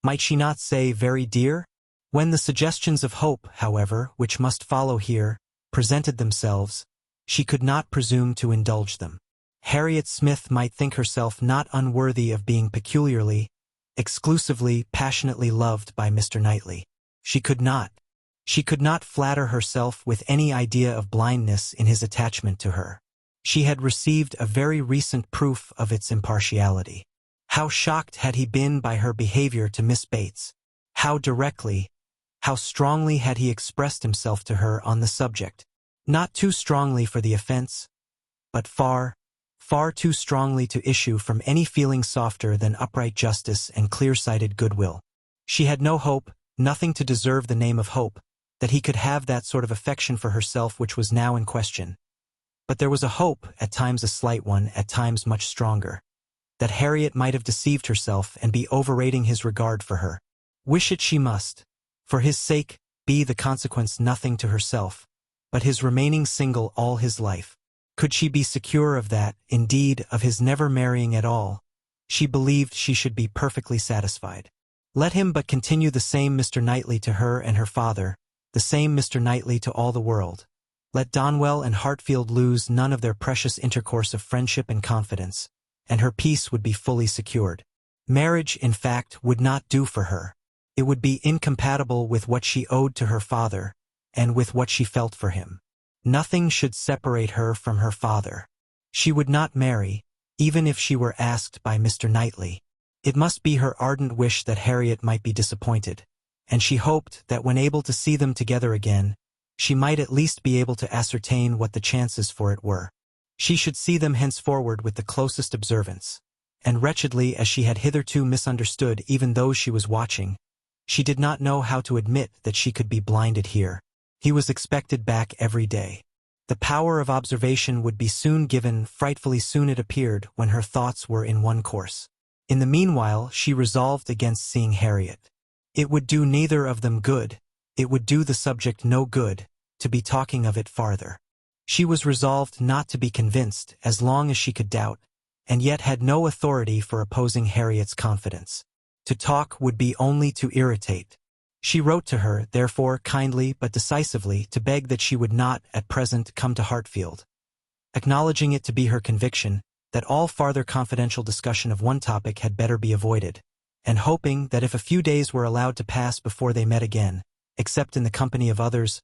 Speaker 1: Might she not say very dear? When the suggestions of hope, however, which must follow here, presented themselves, she could not presume to indulge them. Harriet Smith might think herself not unworthy of being peculiarly, exclusively, passionately loved by Mr. Knightley. She could not flatter herself with any idea of blindness in his attachment to her. She had received a very recent proof of its impartiality. How shocked had he been by her behavior to Miss Bates? How directly, how strongly had he expressed himself to her on the subject? Not too strongly for the offense, but far, far too strongly to issue from any feeling softer than upright justice and clear-sighted goodwill. She had no hope, nothing to deserve the name of hope, that he could have that sort of affection for herself which was now in question. But there was a hope, at times a slight one, at times much stronger, that Harriet might have deceived herself and be overrating his regard for her. Wish it she must, for his sake, be the consequence nothing to herself, but his remaining single all his life. Could she be secure of that, indeed, of his never marrying at all, she believed she should be perfectly satisfied. Let him but continue the same Mr. Knightley to her and her father, the same Mr. Knightley to all the world. Let Donwell and Hartfield lose none of their precious intercourse of friendship and confidence, and her peace would be fully secured. Marriage, in fact, would not do for her. It would be incompatible with what she owed to her father, and with what she felt for him. Nothing should separate her from her father. She would not marry, even if she were asked by Mr. Knightley. It must be her ardent wish that Harriet might be disappointed, and she hoped that when able to see them together again, she might at least be able to ascertain what the chances for it were. She should see them henceforward with the closest observance, and wretchedly as she had hitherto misunderstood even those she was watching, she did not know how to admit that she could be blinded here. He was expected back every day. The power of observation would be soon given, frightfully soon it appeared, when her thoughts were in one course. In the meanwhile she resolved against seeing Harriet. It would do neither of them good, it would do the subject no good, to be talking of it farther. She was resolved not to be convinced as long as she could doubt, and yet had no authority for opposing Harriet's confidence. To talk would be only to irritate. She wrote to her, therefore, kindly but decisively, to beg that she would not, at present, come to Hartfield, acknowledging it to be her conviction that all farther confidential discussion of one topic had better be avoided, and hoping that if a few days were allowed to pass before they met again, except in the company of others.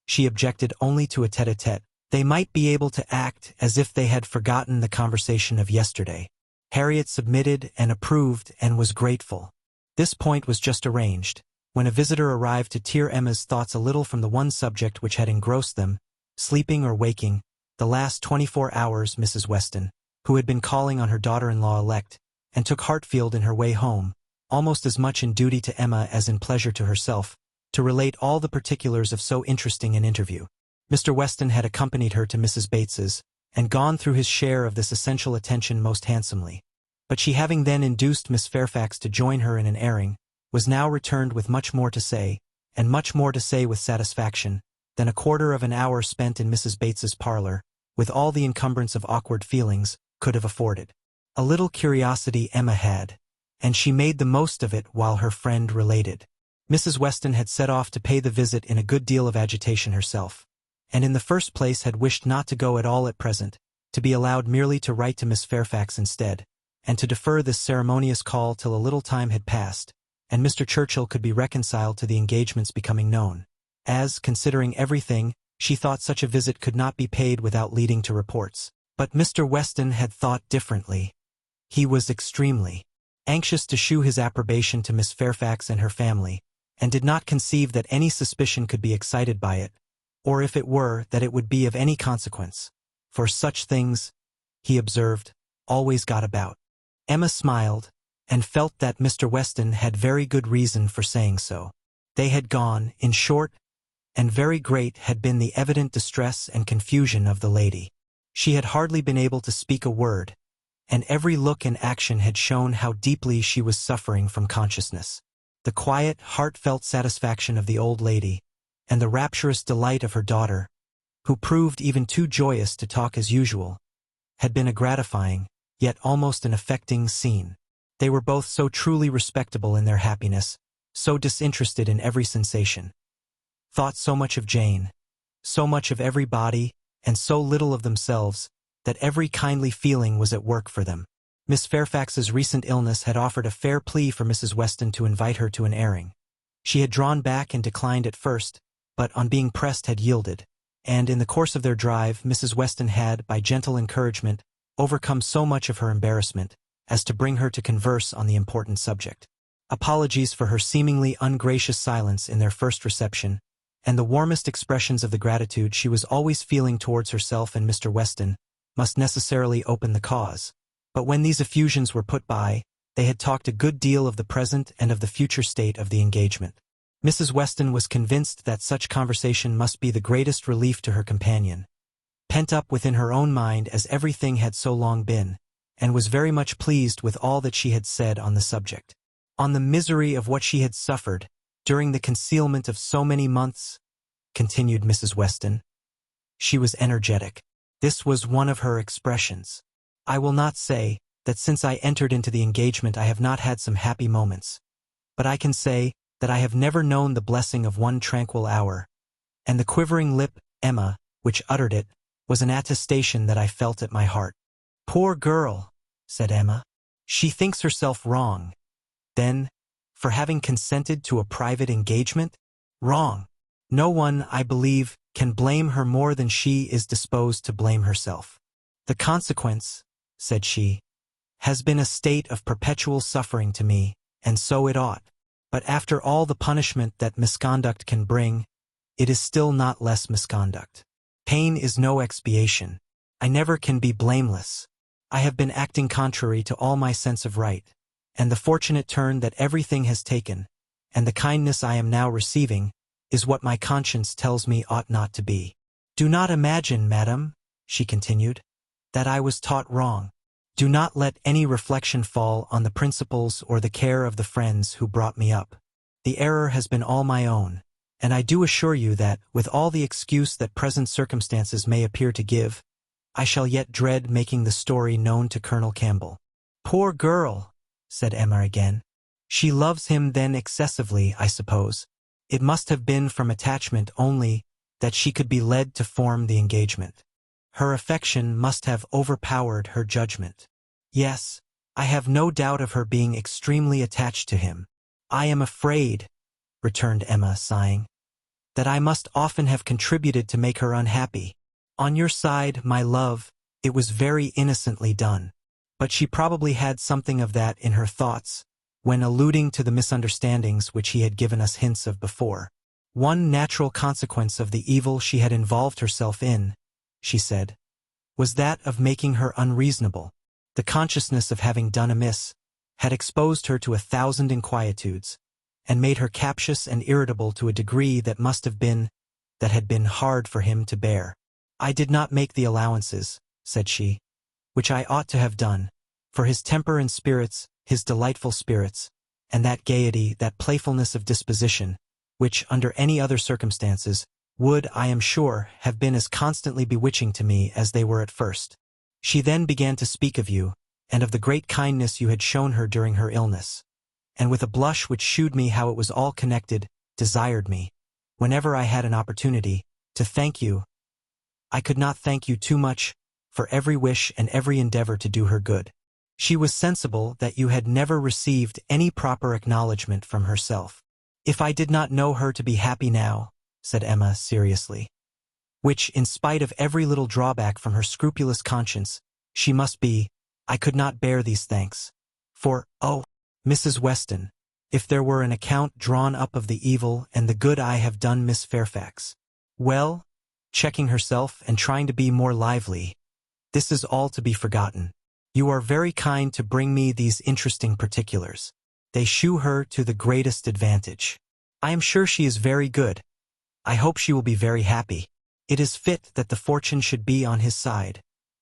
Speaker 1: She objected only to a tête-à-tête. They might be able to act as if they had forgotten the conversation of yesterday. Harriet submitted and approved and was grateful. This point was just arranged, when a visitor arrived to tear Emma's thoughts a little from the one subject which had engrossed them, sleeping or waking, the last 24 hours. Mrs. Weston, who had been calling on her daughter-in-law-elect, and took Hartfield in her way home, almost as much in duty to Emma as in pleasure to herself, to relate all the particulars of so interesting an interview. Mr. Weston had accompanied her to Mrs. Bates's, and gone through his share of this essential attention most handsomely. But she, having then induced Miss Fairfax to join her in an airing, was now returned with much more to say, and much more to say with satisfaction, than a quarter of an hour spent in Mrs. Bates's parlour, with all the encumbrance of awkward feelings, could have afforded. A little curiosity Emma had, and she made the most of it while her friend related. Mrs. Weston had set off to pay the visit in a good deal of agitation herself, and in the first place had wished not to go at all at present, to be allowed merely to write to Miss Fairfax instead, and to defer this ceremonious call till a little time had passed, and Mr. Churchill could be reconciled to the engagements becoming known, as, considering everything, she thought such a visit could not be paid without leading to reports. But Mr. Weston had thought differently. He was extremely anxious to shew his approbation to Miss Fairfax and her family, and did not conceive that any suspicion could be excited by it, or if it were, that it would be of any consequence, for such things, he observed, always got about. Emma smiled, and felt that Mr. Weston had very good reason for saying so. They had gone, in short, and very great had been the evident distress and confusion of the lady. She had hardly been able to speak a word, and every look and action had shown how deeply she was suffering from consciousness. The quiet, heartfelt satisfaction of the old lady, and the rapturous delight of her daughter, who proved even too joyous to talk as usual, had been a gratifying, yet almost an affecting scene. They were both so truly respectable in their happiness, so disinterested in every sensation, thought so much of Jane, so much of everybody, and so little of themselves, that every kindly feeling was at work for them. Miss Fairfax's recent illness had offered a fair plea for Mrs. Weston to invite her to an airing. She had drawn back and declined at first, but on being pressed had yielded, and in the course of their drive Mrs. Weston had, by gentle encouragement, overcome so much of her embarrassment as to bring her to converse on the important subject. Apologies for her seemingly ungracious silence in their first reception, and the warmest expressions of the gratitude she was always feeling towards herself and Mr. Weston, must necessarily open the cause. But when these effusions were put by, they had talked a good deal of the present and of the future state of the engagement. Mrs. Weston was convinced that such conversation must be the greatest relief to her companion, pent up within her own mind as everything had so long been, and was very much pleased with all that she had said on the subject. On the misery of what she had suffered during the concealment of so many months, continued Mrs. Weston. She was energetic. This was one of her expressions. I will not say that since I entered into the engagement I have not had some happy moments, but I can say that I have never known the blessing of one tranquil hour, and the quivering lip, Emma, which uttered it, was an attestation that I felt at my heart. Poor girl, said Emma. She thinks herself wrong, then, for having consented to a private engagement? Wrong. No one, I believe, can blame her more than she is disposed to blame herself. The consequence, said she, has been a state of perpetual suffering to me, and so it ought. But after all the punishment that misconduct can bring, it is still not less misconduct. Pain is no expiation. I never can be blameless. I have been acting contrary to all my sense of right, and the fortunate turn that everything has taken, and the kindness I am now receiving, is what my conscience tells me ought not to be. Do not imagine, madam, she continued, that I was taught wrong. Do not let any reflection fall on the principles or the care of the friends who brought me up. The error has been all my own, and I do assure you that, with all the excuse that present circumstances may appear to give, I shall yet dread making the story known to Colonel Campbell. Poor girl, said Emma again. She loves him then excessively, I suppose. It must have been from attachment only that she could be led to form the engagement. Her affection must have overpowered her judgment. Yes, I have no doubt of her being extremely attached to him. I am afraid, returned Emma, sighing. "That I must often have contributed to make her unhappy. On your side, my love, it was very innocently done. But she probably had something of that in her thoughts, when alluding to the misunderstandings which he had given us hints of before. One natural consequence of the evil she had involved herself in, she said, was that of making her unreasonable. The consciousness of having done amiss had exposed her to 1,000 inquietudes, and made her captious and irritable to a degree that had been hard for him to bear. I did not make the allowances, said she, which I ought to have done, for his temper and spirits, his delightful spirits, and that gaiety, that playfulness of disposition, which, under any other circumstances, would, I am sure, have been as constantly bewitching to me as they were at first. She then began to speak of you, and of the great kindness you had shown her during her illness, and with a blush which shewed me how it was all connected, desired me, whenever I had an opportunity, to thank you. I could not thank you too much, for every wish and every endeavor to do her good. She was sensible that you had never received any proper acknowledgment from herself. If I did not know her to be happy now, said Emma seriously, which, in spite of every little drawback from her scrupulous conscience, she must be, I could not bear these thanks. For, oh, Mrs. Weston, if there were an account drawn up of the evil and the good I have done Miss Fairfax. Well, checking herself and trying to be more lively, this is all to be forgotten. You are very kind to bring me these interesting particulars. They shew her to the greatest advantage. I am sure she is very good. I hope she will be very happy. It is fit that the fortune should be on his side,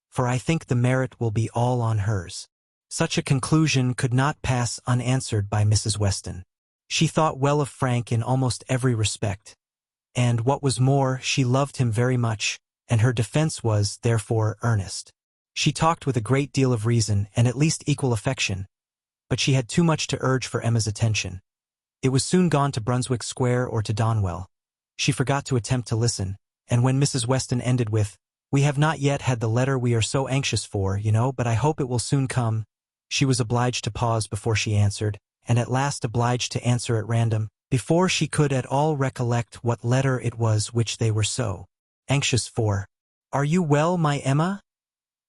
Speaker 1: for I think the merit will be all on hers. Such a conclusion could not pass unanswered by Mrs. Weston. She thought well of Frank in almost every respect, and, what was more, she loved him very much, and her defense was, therefore, earnest. She talked with a great deal of reason and at least equal affection, but she had too much to urge for Emma's attention. It was soon gone to Brunswick Square or to Donwell. She forgot to attempt to listen, and when Mrs. Weston ended with, "We have not yet had the letter we are so anxious for, you know, but I hope it will soon come," she was obliged to pause before she answered, and at last obliged to answer at random, before she could at all recollect what letter it was which they were so anxious for. "Are you well, my Emma?"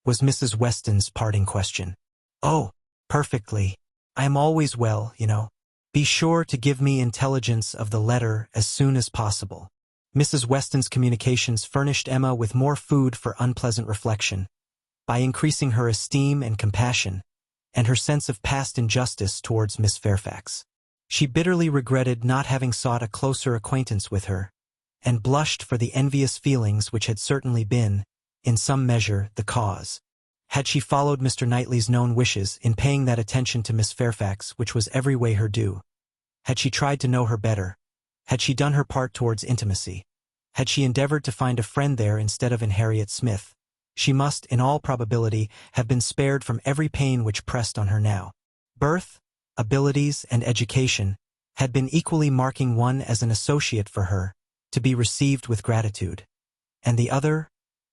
Speaker 1: was Mrs. Weston's parting question. "Oh, perfectly. I am always well, you know. Be sure to give me intelligence of the letter as soon as possible." Mrs. Weston's communications furnished Emma with more food for unpleasant reflection, by increasing her esteem and compassion, and her sense of past injustice towards Miss Fairfax. She bitterly regretted not having sought a closer acquaintance with her, and blushed for the envious feelings which had certainly been, in some measure, the cause. Had she followed Mr. Knightley's known wishes in paying that attention to Miss Fairfax which was every way her due, had she tried to know her better, had she done her part towards intimacy, had she endeavored to find a friend there instead of in Harriet Smith, she must, in all probability, have been spared from every pain which pressed on her now. Birth, abilities, and education had been equally marking one as an associate for her, to be received with gratitude. And the other,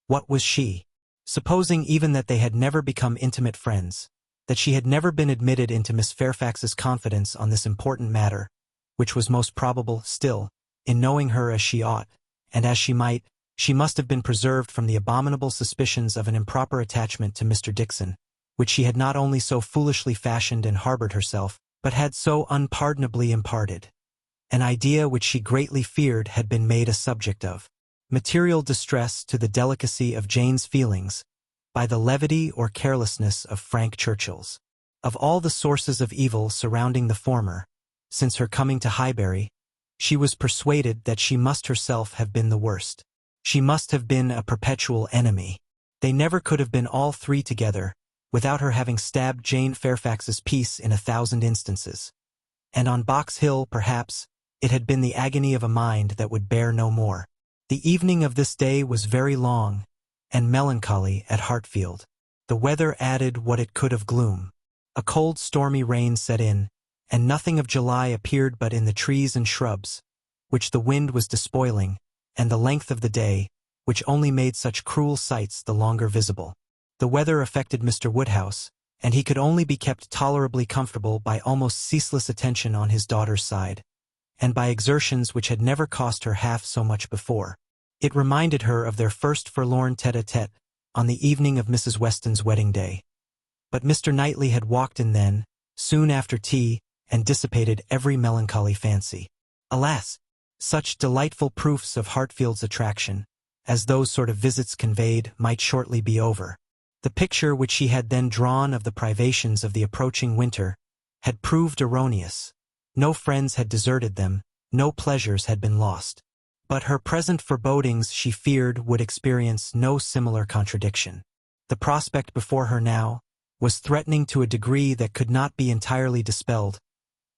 Speaker 1: what was she? Supposing even that they had never become intimate friends, that she had never been admitted into Miss Fairfax's confidence on this important matter, which was most probable, still, in knowing her as she ought, and as she might, she must have been preserved from the abominable suspicions of an improper attachment to Mr. Dickson, which she had not only so foolishly fashioned and harbored herself, but had so unpardonably imparted. An idea which she greatly feared had been made a subject of material distress to the delicacy of Jane's feelings by the levity or carelessness of Frank Churchill's. Of all the sources of evil surrounding the former, since her coming to Highbury, she was persuaded that she must herself have been the worst. She must have been a perpetual enemy. They never could have been all three together, without her having stabbed Jane Fairfax's peace in 1,000 instances. And on Box Hill, perhaps, it had been the agony of a mind that would bear no more. The evening of this day was very long, and melancholy at Hartfield. The weather added what it could of gloom. A cold stormy rain set in, and nothing of July appeared but in the trees and shrubs, which the wind was despoiling, and the length of the day, which only made such cruel sights the longer visible. The weather affected Mr. Woodhouse, and he could only be kept tolerably comfortable by almost ceaseless attention on his daughter's side. and by exertions which had never cost her half so much before. It reminded her of their first forlorn tête-à-tête on the evening of Mrs. Weston's wedding day. But Mr. Knightley had walked in then, soon after tea, and dissipated every melancholy fancy. Alas! Such delightful proofs of Hartfield's attraction, as those sort of visits conveyed, might shortly be over. The picture which she had then drawn of the privations of the approaching winter had proved erroneous. No friends had deserted them, no pleasures had been lost. But her present forebodings, she feared, would experience no similar contradiction. The prospect before her now was threatening to a degree that could not be entirely dispelled,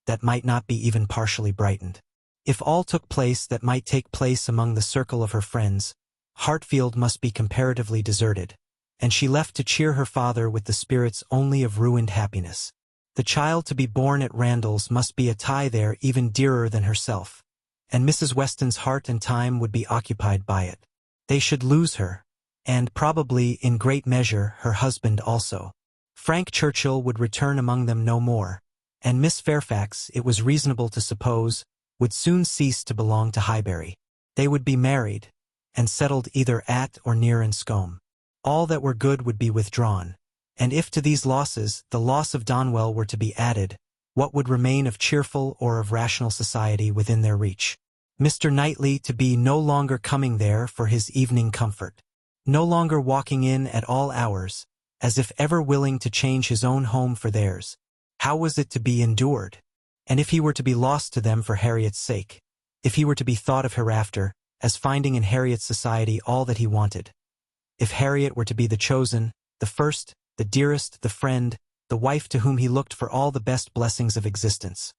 Speaker 1: that might not be even partially brightened. If all took place that might take place among the circle of her friends, Hartfield must be comparatively deserted, and she left to cheer her father with the spirits only of ruined happiness. The child to be born at Randalls must be a tie there even dearer than herself, and Mrs. Weston's heart and time would be occupied by it. They should lose her, and probably, in great measure, her husband also. Frank Churchill would return among them no more, and Miss Fairfax, it was reasonable to suppose, would soon cease to belong to Highbury. They would be married, and settled either at or near Enscombe. All that were good would be withdrawn, and if to these losses the loss of Donwell were to be added, what would remain of cheerful or of rational society within their reach? Mr. Knightley to be no longer coming there for his evening comfort, no longer walking in at all hours, as if ever willing to change his own home for theirs. How was it to be endured? And if he were to be lost to them for Harriet's sake, if he were to be thought of hereafter as finding in Harriet's society all that he wanted, if Harriet were to be the chosen, the first, the dearest, the friend, the wife to whom he looked for all the best blessings of existence,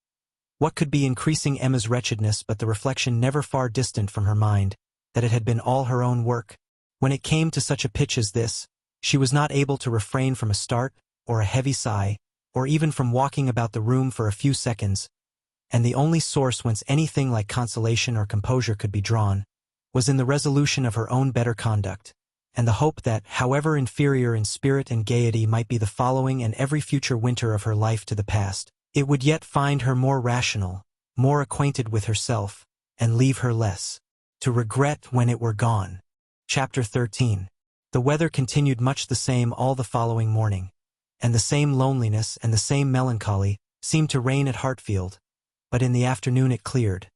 Speaker 1: what could be increasing Emma's wretchedness but the reflection never far distant from her mind that it had been all her own work? When it came to such a pitch as this, she was not able to refrain from a start, or a heavy sigh, or even from walking about the room for a few seconds, and the only source whence anything like consolation or composure could be drawn was in the resolution of her own better conduct, and the hope that, however inferior in spirit and gaiety might be the following and every future winter of her life to the past, it would yet find her more rational, more acquainted with herself, and leave her less to regret when it were gone. Chapter 13. The weather continued much the same all the following morning, and the same loneliness and the same melancholy seemed to reign at Hartfield, but in the afternoon it cleared.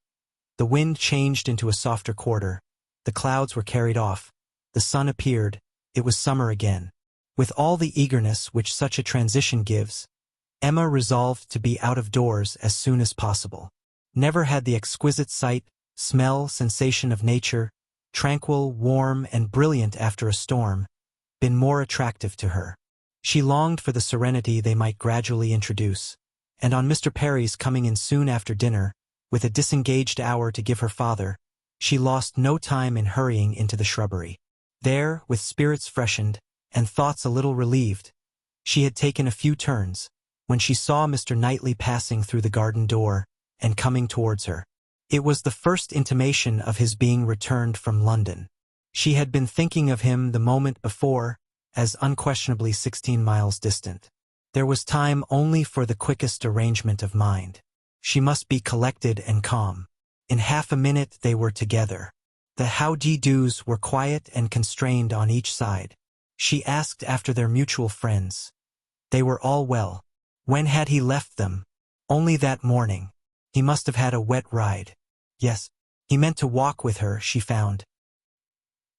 Speaker 1: The wind changed into a softer quarter, the clouds were carried off, the sun appeared, it was summer again. With all the eagerness which such a transition gives, Emma resolved to be out of doors as soon as possible. Never had the exquisite sight, smell, sensation of nature, tranquil, warm, and brilliant after a storm, been more attractive to her. She longed for the serenity they might gradually introduce, and on Mr. Perry's coming in soon after dinner, with a disengaged hour to give her father, she lost no time in hurrying into the shrubbery. There, with spirits freshened, and thoughts a little relieved, she had taken a few turns, when she saw Mr. Knightley passing through the garden door, and coming towards her. It was the first intimation of his being returned from London. She had been thinking of him the moment before, as unquestionably 16 miles distant. There was time only for the quickest arrangement of mind. She must be collected and calm. In half a minute they were together. The how-de-dos were quiet and constrained on each side. She asked after their mutual friends. They were all well. When had he left them? Only that morning. He must have had a wet ride. Yes, he meant to walk with her, she found.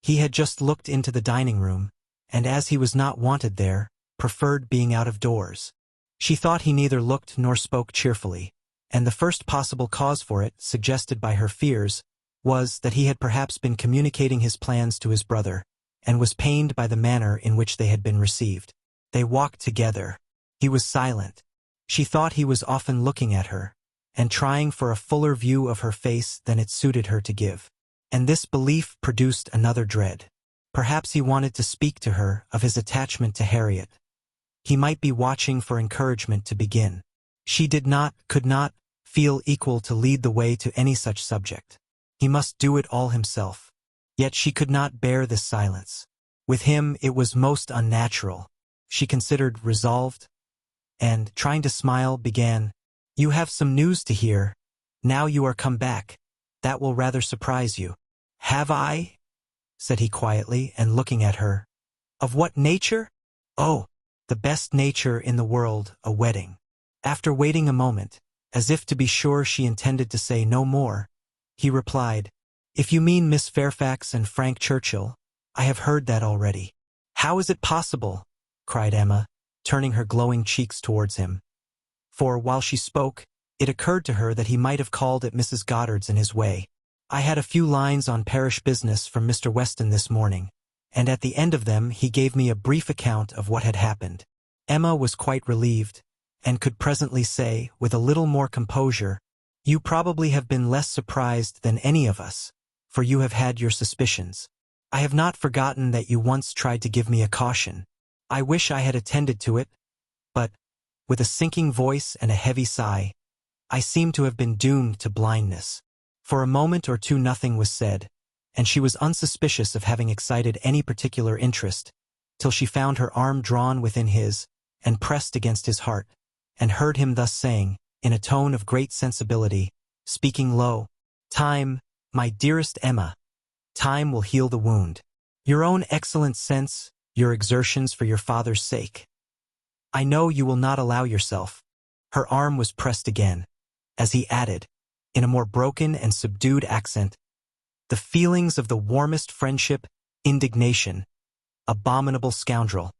Speaker 1: He had just looked into the dining room, and as he was not wanted there, preferred being out of doors. She thought he neither looked nor spoke cheerfully, and the first possible cause for it, suggested by her fears, was that he had perhaps been communicating his plans to his brother, and was pained by the manner in which they had been received. They walked together. He was silent. She thought he was often looking at her, and trying for a fuller view of her face than it suited her to give. And this belief produced another dread. Perhaps he wanted to speak to her of his attachment to Harriet. He might be watching for encouragement to begin. She could not feel equal to lead the way to any such subject. He must do it all himself. Yet she could not bear this silence. With him it was most unnatural. She considered, resolved, and, trying to smile, began, "You have some news to hear. Now you are come back. That will rather surprise you. Have I? Said he quietly and looking at her. Of what nature? Oh, the best nature in the world, a wedding. After waiting a moment, as if to be sure she intended to say no more, he replied, If you mean Miss Fairfax and Frank Churchill, I have heard that already. How is it possible? Cried Emma, turning her glowing cheeks towards him. For, while she spoke, it occurred to her that he might have called at Mrs. Goddard's in his way. I had a few lines on parish business from Mr. Weston this morning, and at the end of them he gave me a brief account of what had happened. Emma was quite relieved, and could presently say, with a little more composure, You probably have been less surprised than any of us, for you have had your suspicions. I have not forgotten that you once tried to give me a caution. I wish I had attended to it, but, with a sinking voice and a heavy sigh, I seem to have been doomed to blindness. For a moment or two nothing was said, and she was unsuspicious of having excited any particular interest, till she found her arm drawn within his, and pressed against his heart, and heard him thus saying, in a tone of great sensibility, speaking low, Time, my dearest Emma, time will heal the wound. Your own excellent sense, your exertions for your father's sake. I know you will not allow yourself. Her arm was pressed again, as he added, in a more broken and subdued accent, the feelings of the warmest friendship, indignation, abominable scoundrel.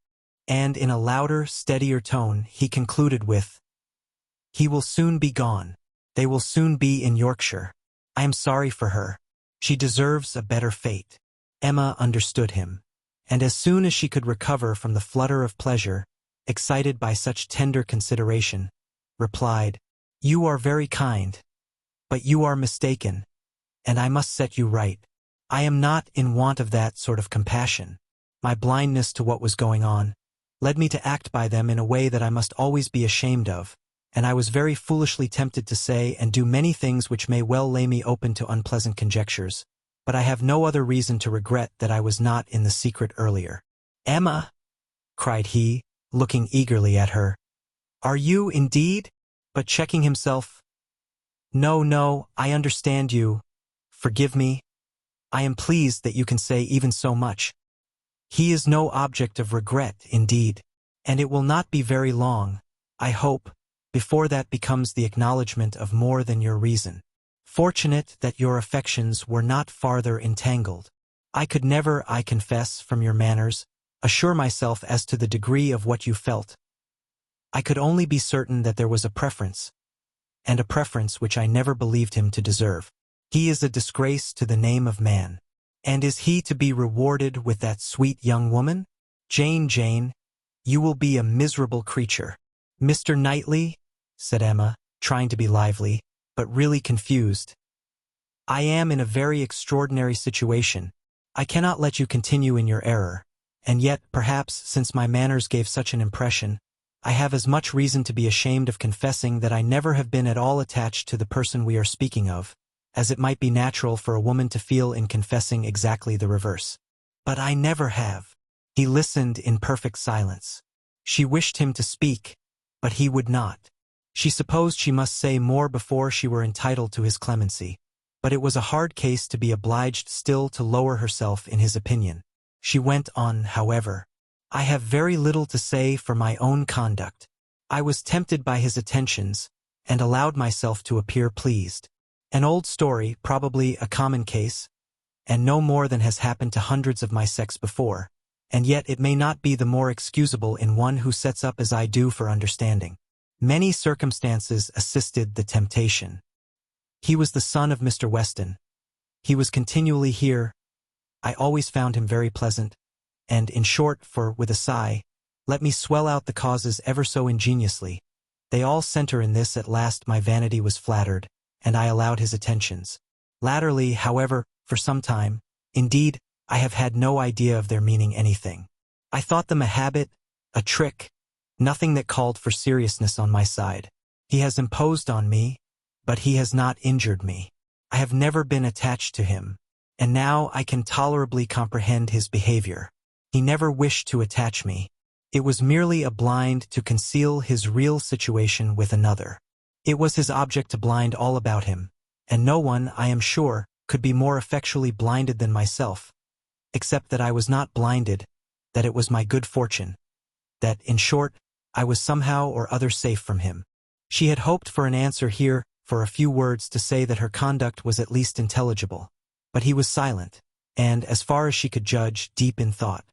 Speaker 1: And in a louder, steadier tone, he concluded with, He will soon be gone. They will soon be in Yorkshire. I am sorry for her. She deserves a better fate. Emma understood him, and as soon as she could recover from the flutter of pleasure, excited by such tender consideration, replied, You are very kind, but you are mistaken, and I must set you right. I am not in want of that sort of compassion. My blindness to what was going on led me to act by them in a way that I must always be ashamed of, and I was very foolishly tempted to say and do many things which may well lay me open to unpleasant conjectures, but I have no other reason to regret that I was not in the secret earlier. Emma, cried he, looking eagerly at her, are you indeed? But checking himself, No, no, I understand you. Forgive me. I am pleased that you can say even so much. He is no object of regret, indeed, and it will not be very long, I hope, before that becomes the acknowledgment of more than your reason. Fortunate that your affections were not farther entangled. I could never, I confess, from your manners, assure myself as to the degree of what you felt. I could only be certain that there was a preference, and a preference which I never believed him to deserve. He is a disgrace to the name of man. And is he to be rewarded with that sweet young woman? Jane, you will be a miserable creature. Mr. Knightley, said Emma, trying to be lively, but really confused. I am in a very extraordinary situation. I cannot let you continue in your error, and yet, perhaps, since my manners gave such an impression, I have as much reason to be ashamed of confessing that I never have been at all attached to the person we are speaking of, as it might be natural for a woman to feel in confessing exactly the reverse. But I never have. He listened in perfect silence. She wished him to speak, but he would not. She supposed she must say more before she were entitled to his clemency, but it was a hard case to be obliged still to lower herself in his opinion. She went on, however, I have very little to say for my own conduct. I was tempted by his attentions, and allowed myself to appear pleased. An old story, probably a common case, and no more than has happened to hundreds of my sex before, and yet it may not be the more excusable in one who sets up as I do for understanding. Many circumstances assisted the temptation. He was the son of Mr. Weston. He was continually here. I always found him very pleasant, and, in short, for, with a sigh, let me swell out the causes ever so ingeniously, they all center in this: at last my vanity was flattered, and I allowed his attentions. Latterly, however, for some time, indeed, I have had no idea of their meaning anything. I thought them a habit, a trick, nothing that called for seriousness on my side. He has imposed on me, but he has not injured me. I have never been attached to him, and now I can tolerably comprehend his behavior. He never wished to attach me. It was merely a blind to conceal his real situation with another. It was his object to blind all about him, and no one, I am sure, could be more effectually blinded than myself, except that I was not blinded, that it was my good fortune, that, in short, I was somehow or other safe from him. She had hoped for an answer here, for a few words to say that her conduct was at least intelligible. But he was silent, and, as far as she could judge, deep in thought.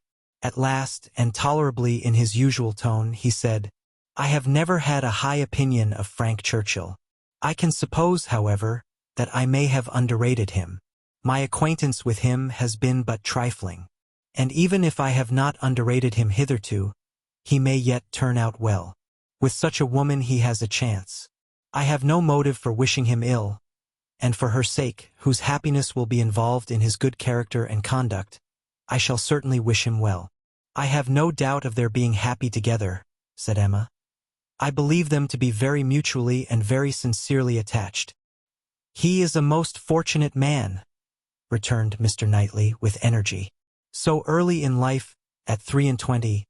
Speaker 1: At last, and tolerably in his usual tone, he said, "I have never had a high opinion of Frank Churchill. I can suppose, however, that I may have underrated him. My acquaintance with him has been but trifling, and even if I have not underrated him hitherto, he may yet turn out well. With such a woman he has a chance. I have no motive for wishing him ill, and for her sake, whose happiness will be involved in his good character and conduct, I shall certainly wish him well." "I have no doubt of their being happy together," said Emma. "I believe them to be very mutually and very sincerely attached." "He is a most fortunate man," returned Mr. Knightley with energy. "So early in life, at 23,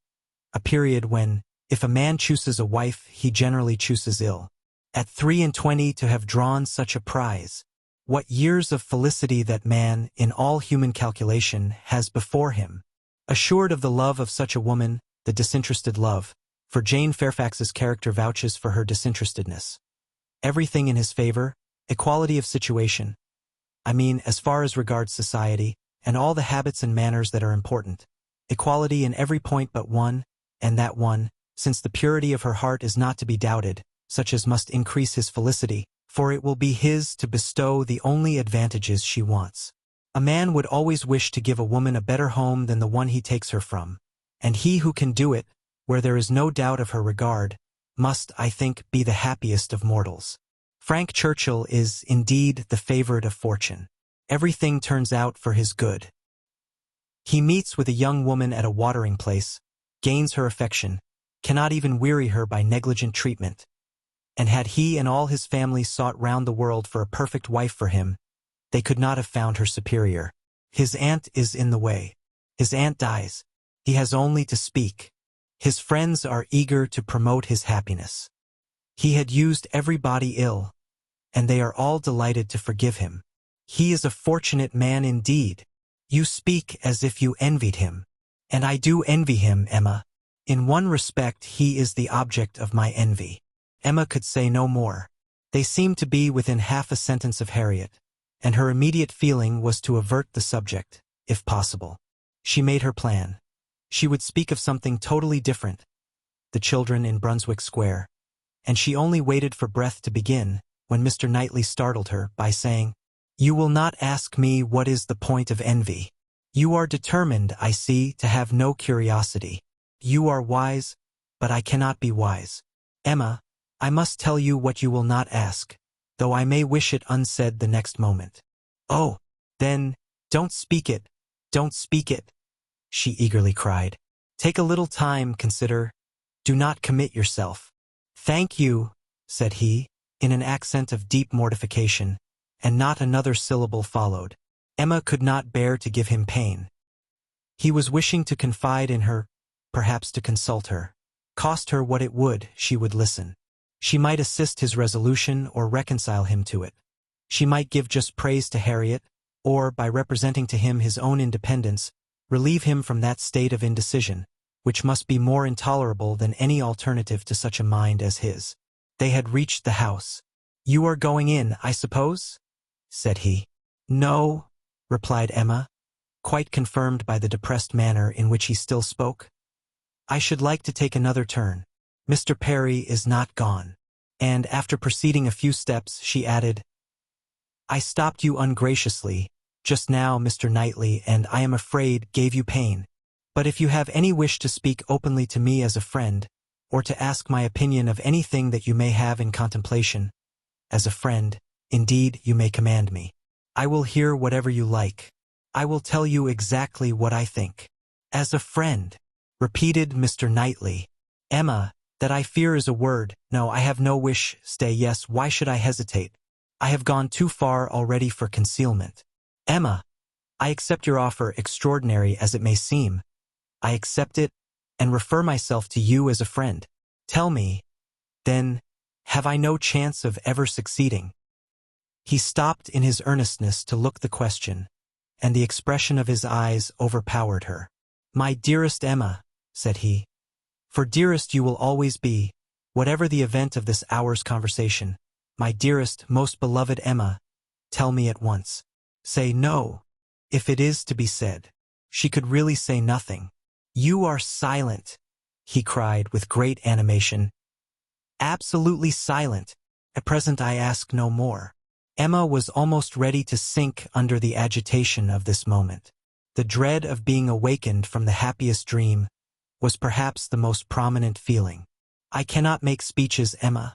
Speaker 1: a period when, if a man chooses a wife, he generally chooses ill. At 23 to have drawn such a prize. What years of felicity that man, in all human calculation, has before him. Assured of the love of such a woman, the disinterested love, for Jane Fairfax's character vouches for her disinterestedness. Everything in his favor, equality of situation, I mean as far as regards society, and all the habits and manners that are important. Equality in every point but one, and that one, since the purity of her heart is not to be doubted, such as must increase his felicity, for it will be his to bestow the only advantages she wants. A man would always wish to give a woman a better home than the one he takes her from, and he who can do it, where there is no doubt of her regard, must, I think, be the happiest of mortals. Frank Churchill is, indeed, the favorite of fortune. Everything turns out for his good. He meets with a young woman at a watering place, gains her affection, cannot even weary her by negligent treatment. And had he and all his family sought round the world for a perfect wife for him, they could not have found her superior. His aunt is in the way. His aunt dies. He has only to speak. His friends are eager to promote his happiness. He had used everybody ill, and they are all delighted to forgive him. He is a fortunate man indeed. You speak as if you envied him. And I do envy him, Emma. In one respect he is the object of my envy." Emma could say no more. They seemed to be within half a sentence of Harriet, and her immediate feeling was to avert the subject, if possible. She made her plan. She would speak of something totally different, the children in Brunswick Square, and she only waited for breath to begin, when Mr. Knightley startled her by saying, "You will not ask me what is the point of envy. You are determined, I see, to have no curiosity. You are wise, but I cannot be wise. Emma, I must tell you what you will not ask, though I may wish it unsaid the next moment." "Oh, then, don't speak it, don't speak it," she eagerly cried. "Take a little time, consider. Do not commit yourself." "Thank you," said he, in an accent of deep mortification, and not another syllable followed. Emma could not bear to give him pain. He was wishing to confide in her, perhaps to consult her. Cost her what it would, she would listen. She might assist his resolution or reconcile him to it. She might give just praise to Harriet, or, by representing to him his own independence, relieve him from that state of indecision, which must be more intolerable than any alternative to such a mind as his. They had reached the house. "You are going in, I suppose?" said he. "No," replied Emma, quite confirmed by the depressed manner in which he still spoke. "I should like to take another turn. Mr. Perry is not gone." And after proceeding a few steps, she added, "I stopped you ungraciously just now, Mr. Knightley, and I am afraid gave you pain. But if you have any wish to speak openly to me as a friend, or to ask my opinion of anything that you may have in contemplation, as a friend, indeed, you may command me. I will hear whatever you like. I will tell you exactly what I think." "As a friend," repeated Mr. Knightley. "Emma, that I fear is a word. No, I have no wish. Stay, yes, why should I hesitate? I have gone too far already for concealment. Emma, I accept your offer, extraordinary as it may seem. I accept it, and refer myself to you as a friend. Tell me, then, Have I no chance of ever succeeding? He stopped in his earnestness to look the question, and the expression of his eyes overpowered her. My dearest Emma, said he, for dearest you will always be, whatever the event of this hour's conversation. My dearest, most beloved Emma, tell me at once. Say no, if it is to be said. She could really say nothing. You are silent, he cried with great animation. Absolutely silent. At present I ask no more. Emma was almost ready to sink under the agitation of this moment. The dread of being awakened from the happiest dream was perhaps the most prominent feeling. I cannot make speeches, Emma,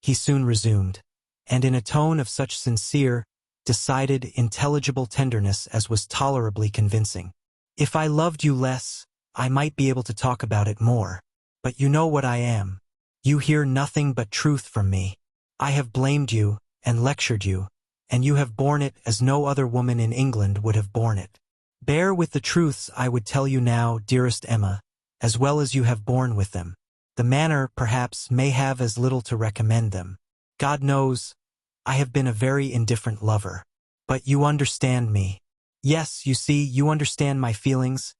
Speaker 1: he soon resumed, and in a tone of such sincere, decided, intelligible tenderness as was tolerably convincing. If I loved you less, I might be able to talk about it more. But you know what I am. You hear nothing but truth from me. I have blamed you, and lectured you, and you have borne it as no other woman in England would have borne it. Bear with the truths I would tell you now, dearest Emma, as well as you have borne with them. The manner, perhaps, may have as little to recommend them. God knows, I have been a very indifferent lover. But you understand me. Yes, you see, you understand my feelings,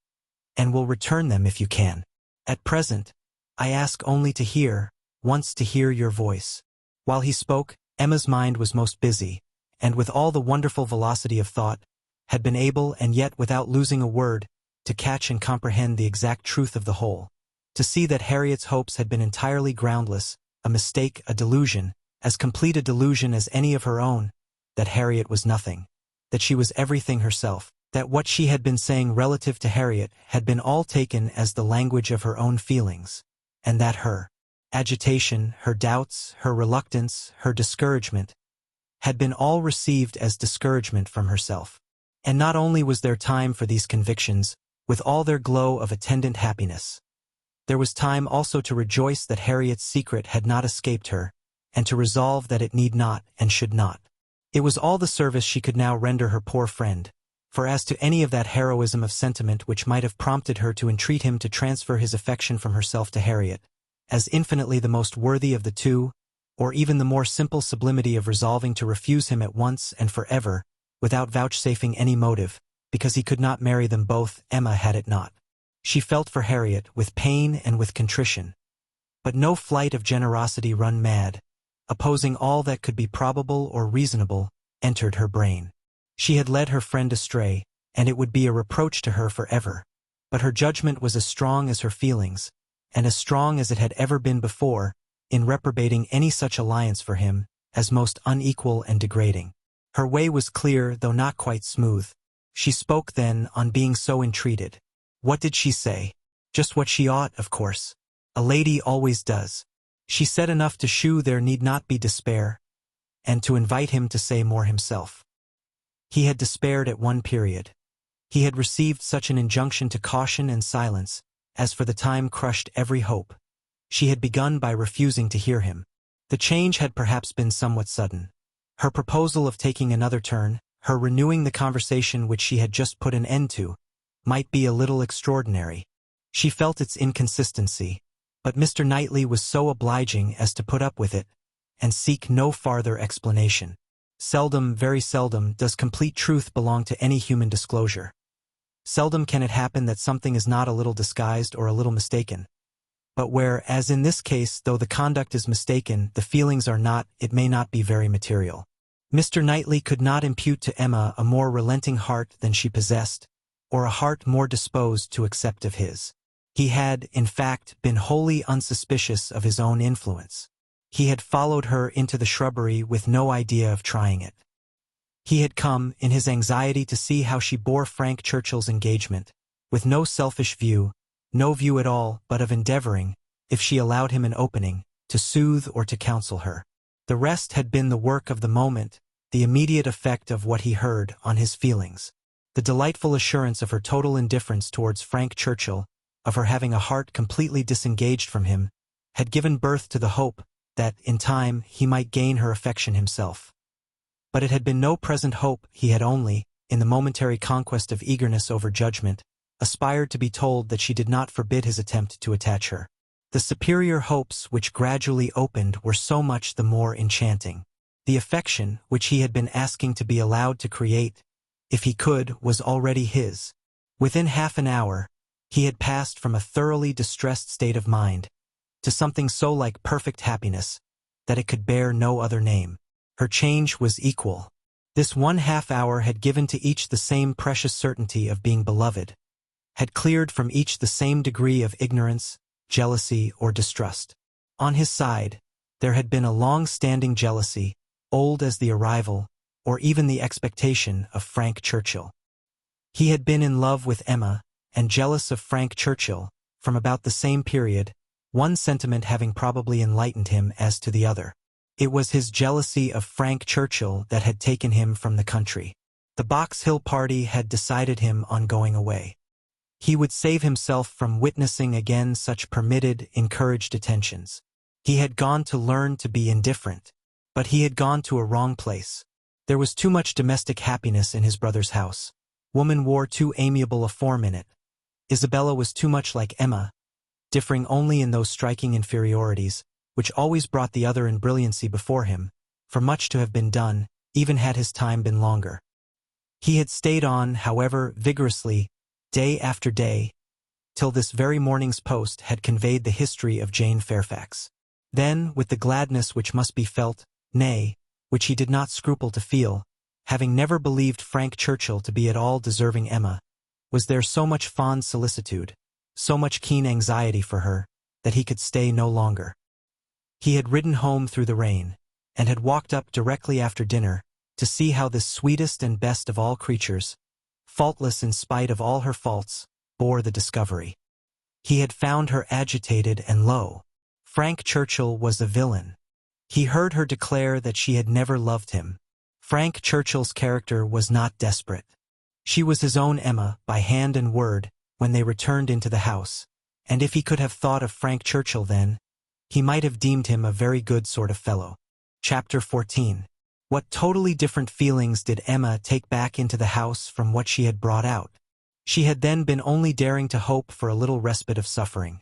Speaker 1: and will return them if you can. At present, I ask only to hear, once to hear your voice. While he spoke, Emma's mind was most busy, and with all the wonderful velocity of thought, had been able, and yet without losing a word, to catch and comprehend the exact truth of the whole. To see that Harriet's hopes had been entirely groundless, a mistake, a delusion, as complete a delusion as any of her own, that Harriet was nothing, that she was everything herself, that what she had been saying relative to Harriet had been all taken as the language of her own feelings, and that her agitation, her doubts, her reluctance, her discouragement, had been all received as discouragement from herself. And not only was there time for these convictions, with all their glow of attendant happiness, there was time also to rejoice that Harriet's secret had not escaped her, and to resolve that it need not and should not. It was all the service she could now render her poor friend, for as to any of that heroism of sentiment which might have prompted her to entreat him to transfer his affection from herself to Harriet, as infinitely the most worthy of the two, or even the more simple sublimity of resolving to refuse him at once and forever, without vouchsafing any motive, because he could not marry them both, Emma had it not. She felt for Harriet with pain and with contrition, but no flight of generosity run mad, opposing all that could be probable or reasonable, entered her brain. She had led her friend astray, and it would be a reproach to her forever, but her judgment was as strong as her feelings, and as strong as it had ever been before, in reprobating any such alliance for him, as most unequal and degrading. Her way was clear, though not quite smooth. She spoke then, on being so entreated. What did she say? Just what she ought, of course. A lady always does. She said enough to shew there need not be despair, and to invite him to say more himself. He had despaired at one period. He had received such an injunction to caution and silence, as for the time crushed every hope. She had begun by refusing to hear him. The change had perhaps been somewhat sudden. Her proposal of taking another turn, her renewing the conversation which she had just put an end to, might be a little extraordinary. She felt its inconsistency, but Mr. Knightley was so obliging as to put up with it, and seek no farther explanation. Seldom, very seldom, does complete truth belong to any human disclosure. Seldom can it happen that something is not a little disguised or a little mistaken. But where, as in this case, though the conduct is mistaken, the feelings are not, it may not be very material. Mr. Knightley could not impute to Emma a more relenting heart than she possessed, or a heart more disposed to accept of his. He had, in fact, been wholly unsuspicious of his own influence. He had followed her into the shrubbery with no idea of trying it. He had come, in his anxiety to see how she bore Frank Churchill's engagement, with no selfish view, no view at all but of endeavoring, if she allowed him an opening, to soothe or to counsel her. The rest had been the work of the moment, the immediate effect of what he heard on his feelings. The delightful assurance of her total indifference towards Frank Churchill, of her having a heart completely disengaged from him, had given birth to the hope that, in time, he might gain her affection himself. But it had been no present hope. He had only, in the momentary conquest of eagerness over judgment, aspired to be told that she did not forbid his attempt to attach her. The superior hopes which gradually opened were so much the more enchanting. The affection which he had been asking to be allowed to create, if he could, was already his. Within half an hour, he had passed from a thoroughly distressed state of mind to something so like perfect happiness that it could bear no other name. Her change was equal. This 1/2 hour had given to each the same precious certainty of being beloved, had cleared from each the same degree of ignorance, jealousy, or distrust. On his side, there had been a long-standing jealousy, old as the arrival, or even the expectation, of Frank Churchill. He had been in love with Emma, and jealous of Frank Churchill, from about the same period, one sentiment having probably enlightened him as to the other. It was his jealousy of Frank Churchill that had taken him from the country. The Box Hill party had decided him on going away. He would save himself from witnessing again such permitted, encouraged attentions. He had gone to learn to be indifferent, but he had gone to a wrong place. There was too much domestic happiness in his brother's house. Woman wore too amiable a form in it. Isabella was too much like Emma, differing only in those striking inferiorities, which always brought the other in brilliancy before him, for much to have been done, even had his time been longer. He had stayed on, however, vigorously, day after day, till this very morning's post had conveyed the history of Jane Fairfax. Then, with the gladness which must be felt, nay, which he did not scruple to feel, having never believed Frank Churchill to be at all deserving Emma, was there so much fond solicitude, so much keen anxiety for her, that he could stay no longer. He had ridden home through the rain, and had walked up directly after dinner, to see how this sweetest and best of all creatures, faultless in spite of all her faults, bore the discovery. He had found her agitated and low. Frank Churchill was a villain. He heard her declare that she had never loved him. Frank Churchill's character was not desperate. She was his own Emma, by hand and word, when they returned into the house, and if he could have thought of Frank Churchill then, he might have deemed him a very good sort of fellow. Chapter 14. What totally different feelings did Emma take back into the house from what she had brought out? She had then been only daring to hope for a little respite of suffering.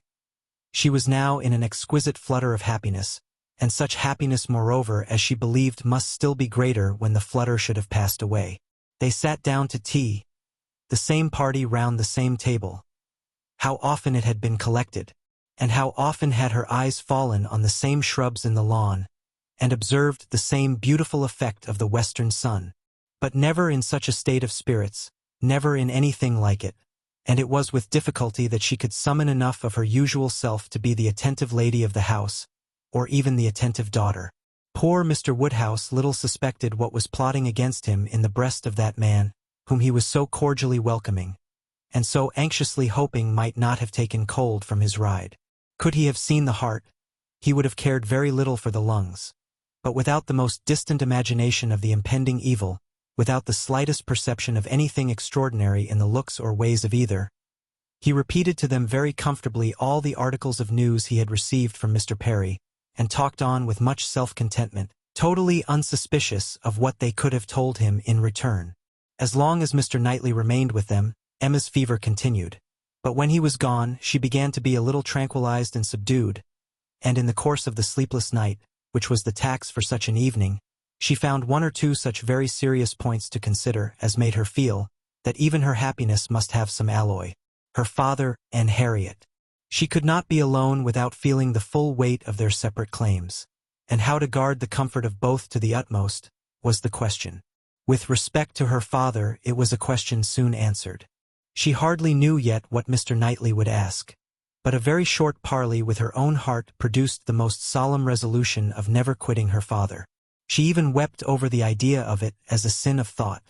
Speaker 1: She was now in an exquisite flutter of happiness, and such happiness moreover as she believed must still be greater when the flutter should have passed away. They sat down to tea, the same party round the same table. How often it had been collected, and how often had her eyes fallen on the same shrubs in the lawn, and observed the same beautiful effect of the western sun, but never in such a state of spirits, never in anything like it, and it was with difficulty that she could summon enough of her usual self to be the attentive lady of the house, or even the attentive daughter. Poor Mr. Woodhouse little suspected what was plotting against him in the breast of that man, whom he was so cordially welcoming, and so anxiously hoping might not have taken cold from his ride. Could he have seen the heart, he would have cared very little for the lungs. But without the most distant imagination of the impending evil, without the slightest perception of anything extraordinary in the looks or ways of either, he repeated to them very comfortably all the articles of news he had received from Mr. Perry, and talked on with much self-contentment, totally unsuspicious of what they could have told him in return. As long as Mr. Knightley remained with them, Emma's fever continued, but when he was gone, she began to be a little tranquilized and subdued, and in the course of the sleepless night, which was the tax for such an evening, she found one or two such very serious points to consider as made her feel that even her happiness must have some alloy. Her father and Harriet. She could not be alone without feeling the full weight of their separate claims, and how to guard the comfort of both to the utmost was the question. With respect to her father, it was a question soon answered. She hardly knew yet what Mr. Knightley would ask, but a very short parley with her own heart produced the most solemn resolution of never quitting her father. She even wept over the idea of it as a sin of thought.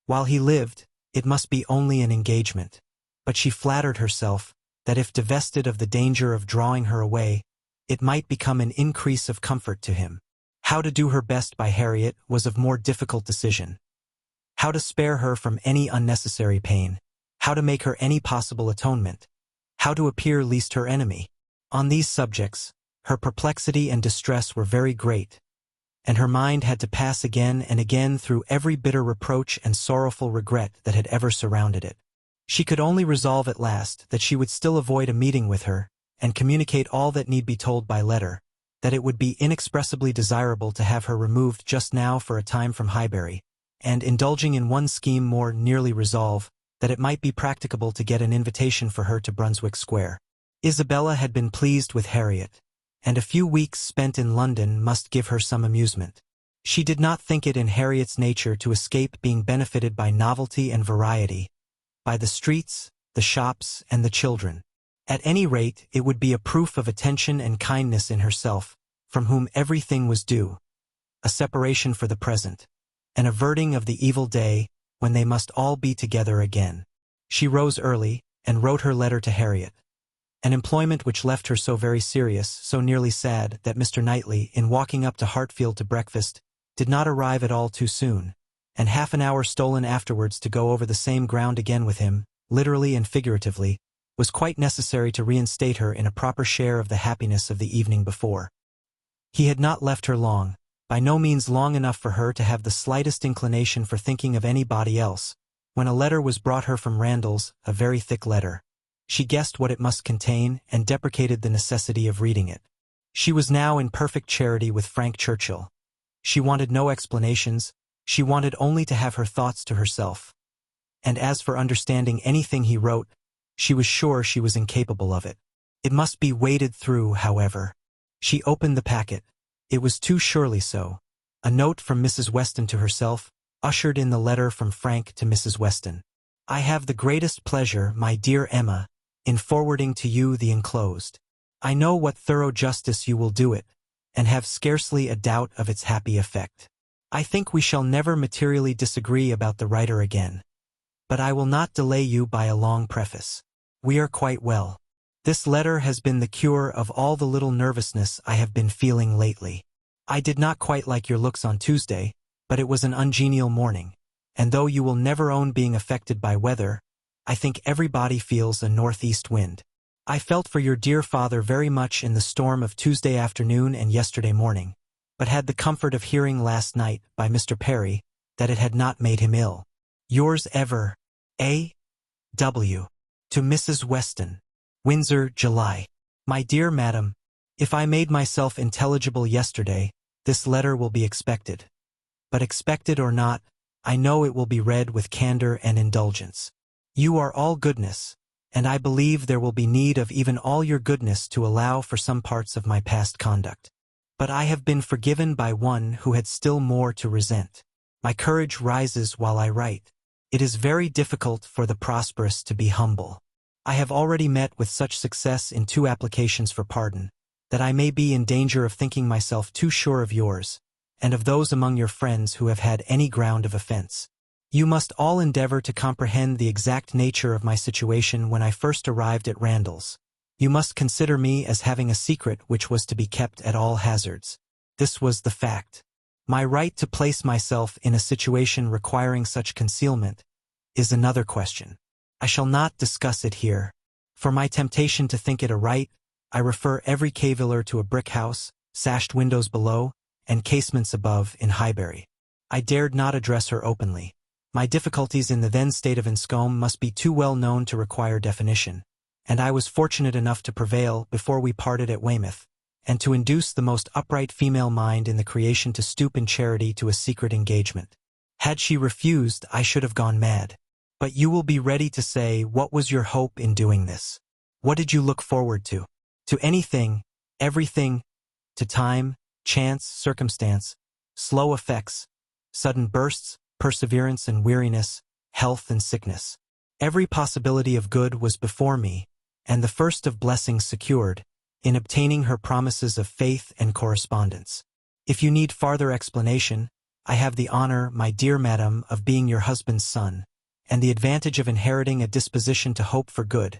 Speaker 1: While he lived, it must be only an engagement, but she flattered herself that if divested of the danger of drawing her away, it might become an increase of comfort to him. How to do her best by Harriet was of more difficult decision. How to spare her from any unnecessary pain, how to make her any possible atonement, how to appear least her enemy. On these subjects, her perplexity and distress were very great, and her mind had to pass again and again through every bitter reproach and sorrowful regret that had ever surrounded it. She could only resolve at last that she would still avoid a meeting with her, and communicate all that need be told by letter, that it would be inexpressibly desirable to have her removed just now for a time from Highbury, and indulging in one scheme more nearly resolve, that it might be practicable to get an invitation for her to Brunswick Square. Isabella had been pleased with Harriet, and a few weeks spent in London must give her some amusement. She did not think it in Harriet's nature to escape being benefited by novelty and variety, by the streets, the shops, and the children. At any rate, it would be a proof of attention and kindness in herself, from whom everything was due, a separation for the present, an averting of the evil day when they must all be together again. She rose early, and wrote her letter to Harriet, an employment which left her so very serious, so nearly sad, that Mr. Knightley, in walking up to Hartfield to breakfast, did not arrive at all too soon, and half an hour stolen afterwards to go over the same ground again with him, literally and figuratively, was quite necessary to reinstate her in a proper share of the happiness of the evening before. He had not left her long, by no means long enough for her to have the slightest inclination for thinking of anybody else, when a letter was brought her from Randalls, a very thick letter. She guessed what it must contain, and deprecated the necessity of reading it. She was now in perfect charity with Frank Churchill. She wanted no explanations, she wanted only to have her thoughts to herself. And as for understanding anything he wrote, she was sure she was incapable of it. It must be waded through, however. She opened the packet. It was too surely so. A note from Mrs. Weston to herself, ushered in the letter from Frank to Mrs. Weston. I have the greatest pleasure, my dear Emma, in forwarding to you the enclosed. I know what thorough justice you will do it, and have scarcely a doubt of its happy effect. I think we shall never materially disagree about the writer again. But I will not delay you by a long preface. We are quite well. This letter has been the cure of all the little nervousness I have been feeling lately. I did not quite like your looks on Tuesday, but it was an ungenial morning, and though you will never own being affected by weather, I think everybody feels a northeast wind. I felt for your dear father very much in the storm of Tuesday afternoon and yesterday morning, but had the comfort of hearing last night, by Mr. Perry, that it had not made him ill. Yours ever, A. W. To Mrs. Weston. Windsor, July. My dear Madam, if I made myself intelligible yesterday, this letter will be expected. But expected or not, I know it will be read with candor and indulgence. You are all goodness, and I believe there will be need of even all your goodness to allow for some parts of my past conduct. But I have been forgiven by one who had still more to resent. My courage rises while I write. It is very difficult for the prosperous to be humble. I have already met with such success in 2 applications for pardon, that I may be in danger of thinking myself too sure of yours, and of those among your friends who have had any ground of offense. You must all endeavor to comprehend the exact nature of my situation when I first arrived at Randalls. You must consider me as having a secret which was to be kept at all hazards. This was the fact. My right to place myself in a situation requiring such concealment is another question. I shall not discuss it here. For my temptation to think it a right, I refer every caviller to a brick house, sashed windows below, and casements above in Highbury. I dared not address her openly. My difficulties in the then state of Enscombe must be too well known to require definition, and I was fortunate enough to prevail before we parted at Weymouth, and to induce the most upright female mind in the creation to stoop in charity to a secret engagement. Had she refused, I should have gone mad. But you will be ready to say, what was your hope in doing this? What did you look forward to? To anything, everything, to time, chance, circumstance, slow effects, sudden bursts, perseverance and weariness, health and sickness. Every possibility of good was before me, and the first of blessings secured, in obtaining her promises of faith and correspondence. If you need farther explanation, I have the honor, my dear madam, of being your husband's son, and the advantage of inheriting a disposition to hope for good,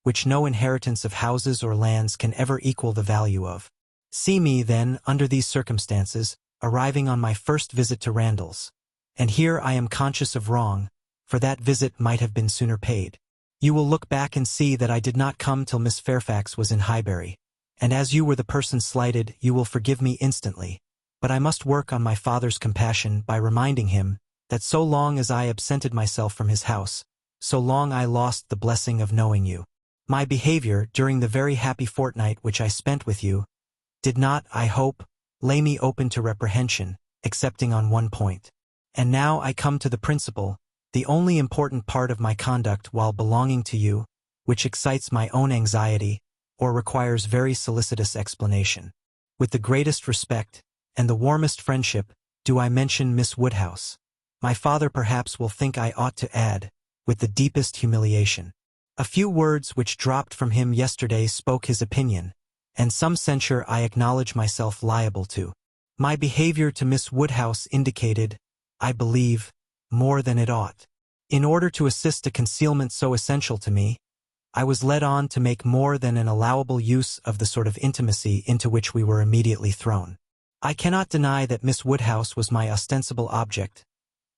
Speaker 1: which no inheritance of houses or lands can ever equal the value of. See me, then, under these circumstances, arriving on my first visit to Randalls, and here I am conscious of wrong, for that visit might have been sooner paid. You will look back and see that I did not come till Miss Fairfax was in Highbury, and as you were the person slighted, you will forgive me instantly, but I must work on my father's compassion by reminding him that so long as I absented myself from his house, so long I lost the blessing of knowing you. My behavior during the very happy fortnight which I spent with you did not, I hope, lay me open to reprehension, excepting on one point. And now I come to the principal, the only important part of my conduct while belonging to you, which excites my own anxiety, or requires very solicitous explanation. With the greatest respect, and the warmest friendship, do I mention Miss Woodhouse. My father perhaps will think I ought to add, with the deepest humiliation. A few words which dropped from him yesterday spoke his opinion, and some censure I acknowledge myself liable to. My behavior to Miss Woodhouse indicated, I believe, more than it ought. In order to assist a concealment so essential to me, I was led on to make more than an allowable use of the sort of intimacy into which we were immediately thrown. I cannot deny that Miss Woodhouse was my ostensible object,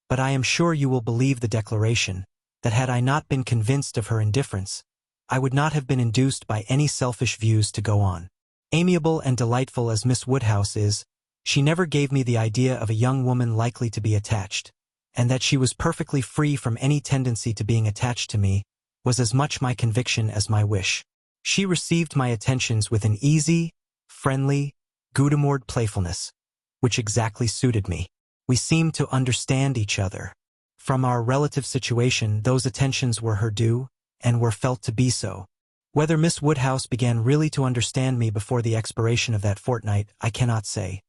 Speaker 1: but I am sure you will believe the declaration, that had I not been convinced of her indifference, I would not have been induced by any selfish views to go on. Amiable and delightful as Miss Woodhouse is, she never gave me the idea of a young woman likely to be attached, and that she was perfectly free from any tendency to being attached to me was as much my conviction as my wish. She received my attentions with an easy, friendly, good-humoured playfulness, which exactly suited me. We seemed to understand each other. From our relative situation, those attentions were her due, and were felt to be so. Whether Miss Woodhouse began really to understand me before the expiration of that fortnight, I cannot say.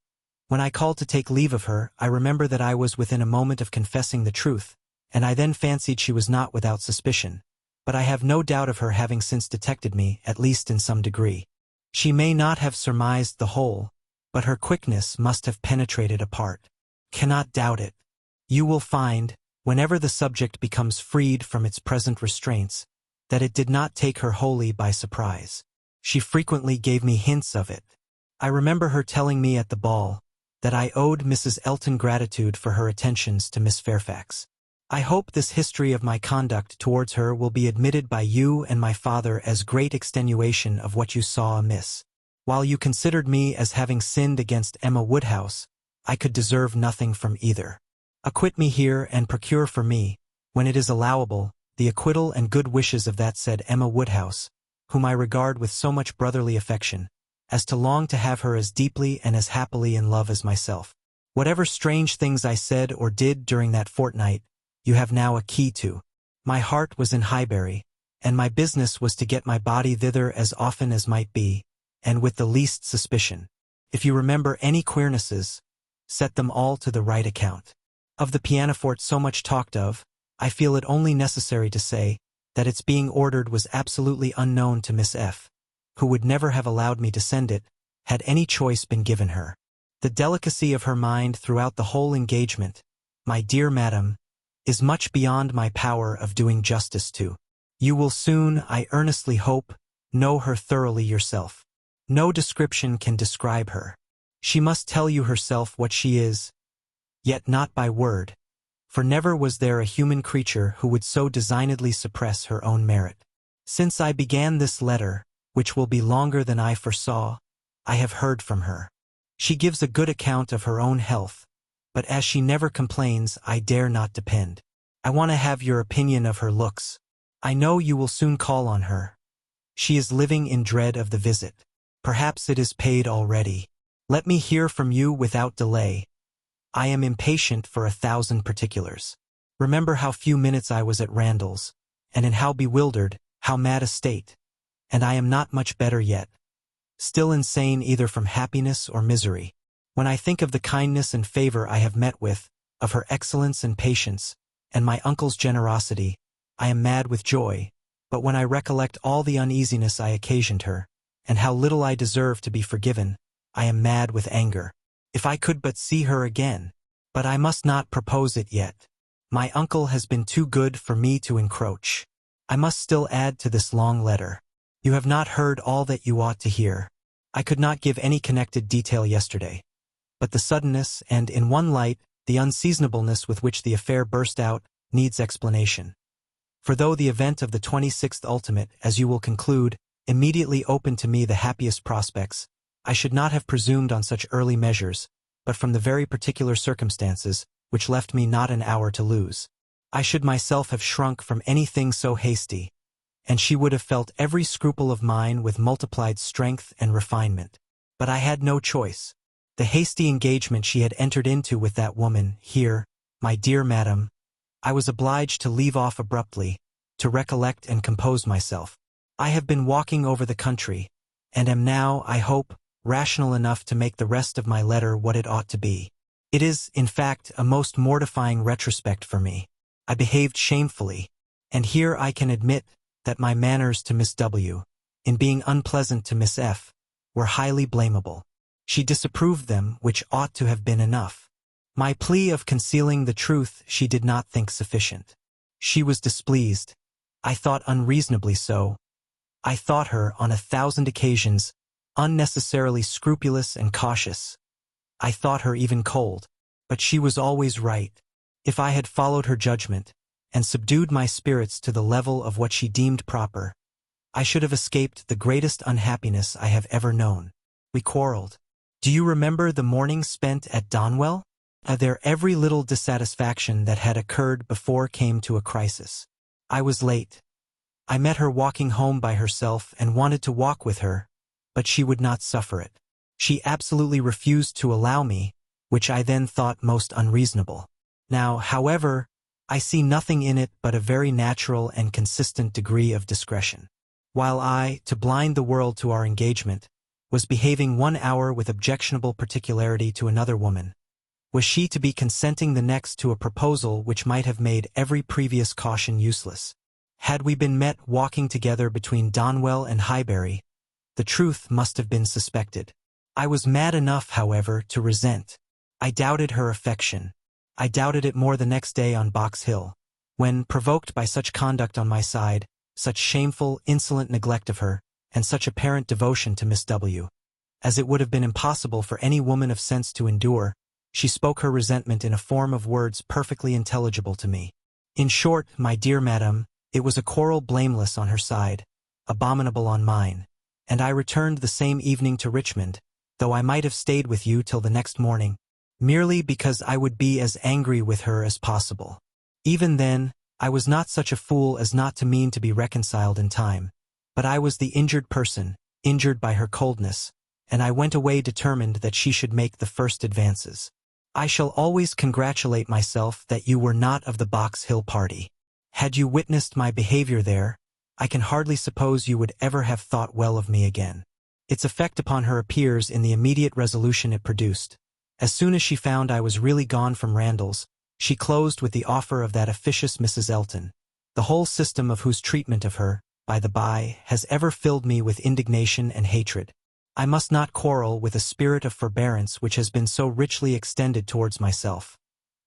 Speaker 1: When I called to take leave of her, I remember that I was within a moment of confessing the truth, and I then fancied she was not without suspicion. But I have no doubt of her having since detected me, at least in some degree. She may not have surmised the whole, but her quickness must have penetrated a part. Cannot doubt it. You will find, whenever the subject becomes freed from its present restraints, that it did not take her wholly by surprise. She frequently gave me hints of it. I remember her telling me at the ball that I owed Mrs. Elton gratitude for her attentions to Miss Fairfax. I hope this history of my conduct towards her will be admitted by you and my father as great extenuation of what you saw amiss. While you considered me as having sinned against Emma Woodhouse, I could deserve nothing from either. Acquit me here and procure for me, when it is allowable, the acquittal and good wishes of that said Emma Woodhouse, whom I regard with so much brotherly affection, as to long to have her as deeply and as happily in love as myself. Whatever strange things I said or did during that fortnight, you have now a key to. My heart was in Highbury, and my business was to get my body thither as often as might be, and with the least suspicion. If you remember any queernesses, set them all to the right account. Of the pianoforte so much talked of, I feel it only necessary to say that its being ordered was absolutely unknown to Miss F., who would never have allowed me to send it, had any choice been given her. The delicacy of her mind throughout the whole engagement, my dear madam, is much beyond my power of doing justice to. You will soon, I earnestly hope, know her thoroughly yourself. No description can describe her. She must tell you herself what she is, yet not by word, for never was there a human creature who would so designedly suppress her own merit. Since I began this letter, which will be longer than I foresaw, I have heard from her. She gives a good account of her own health, but as she never complains, I dare not depend. I want to have your opinion of her looks. I know you will soon call on her. She is living in dread of the visit. Perhaps it is paid already. Let me hear from you without delay. I am impatient for 1,000 particulars. Remember how few minutes I was at Randall's, and in how bewildered, how mad a state. And I am not much better yet. Still insane either from happiness or misery. When I think of the kindness and favor I have met with, of her excellence and patience, and my uncle's generosity, I am mad with joy, but when I recollect all the uneasiness I occasioned her, and how little I deserve to be forgiven, I am mad with anger. If I could but see her again! But I must not propose it yet. My uncle has been too good for me to encroach. I must still add to this long letter. You have not heard all that you ought to hear. I could not give any connected detail yesterday. But the suddenness and, in one light, the unseasonableness with which the affair burst out needs explanation. For though the event of the 26th ultimate, as you will conclude, immediately opened to me the happiest prospects, I should not have presumed on such early measures, but from the very particular circumstances, which left me not an hour to lose, I should myself have shrunk from anything so hasty, and she would have felt every scruple of mine with multiplied strength and refinement. But I had no choice. The hasty engagement she had entered into with that woman, here, my dear madam, I was obliged to leave off abruptly, to recollect and compose myself. I have been walking over the country, and am now, I hope, rational enough to make the rest of my letter what it ought to be. It is, in fact, a most mortifying retrospect for me. I behaved shamefully, and here I can admit that my manners to Miss W, in being unpleasant to Miss F, were highly blamable. She disapproved them, which ought to have been enough. My plea of concealing the truth she did not think sufficient. She was displeased. I thought unreasonably so. I thought her, on 1,000 occasions, unnecessarily scrupulous and cautious. I thought her even cold. But she was always right. If I had followed her judgment, and subdued my spirits to the level of what she deemed proper, I should have escaped the greatest unhappiness I have ever known. We quarreled. Do you remember the morning spent at Donwell? There every little dissatisfaction that had occurred before came to a crisis. I was late. I met her walking home by herself and wanted to walk with her, but she would not suffer it. She absolutely refused to allow me, which I then thought most unreasonable. Now, however, I see nothing in it but a very natural and consistent degree of discretion. While I, to blind the world to our engagement, was behaving 1 hour with objectionable particularity to another woman, was she to be consenting the next to a proposal which might have made every previous caution useless? Had we been met walking together between Donwell and Highbury, the truth must have been suspected. I was mad enough, however, to resent. I doubted her affection. I doubted it more the next day on Box Hill, when, provoked by such conduct on my side, such shameful, insolent neglect of her, and such apparent devotion to Miss W, as it would have been impossible for any woman of sense to endure, she spoke her resentment in a form of words perfectly intelligible to me. In short, my dear madam, it was a quarrel blameless on her side, abominable on mine, and I returned the same evening to Richmond, though I might have stayed with you till the next morning, merely because I would be as angry with her as possible. Even then, I was not such a fool as not to mean to be reconciled in time, but I was the injured person, injured by her coldness, and I went away determined that she should make the first advances. I shall always congratulate myself that you were not of the Box Hill party. Had you witnessed my behavior there, I can hardly suppose you would ever have thought well of me again. Its effect upon her appears in the immediate resolution it produced. As soon as she found I was really gone from Randalls, she closed with the offer of that officious Mrs. Elton, the whole system of whose treatment of her, by the by, has ever filled me with indignation and hatred. I must not quarrel with a spirit of forbearance which has been so richly extended towards myself.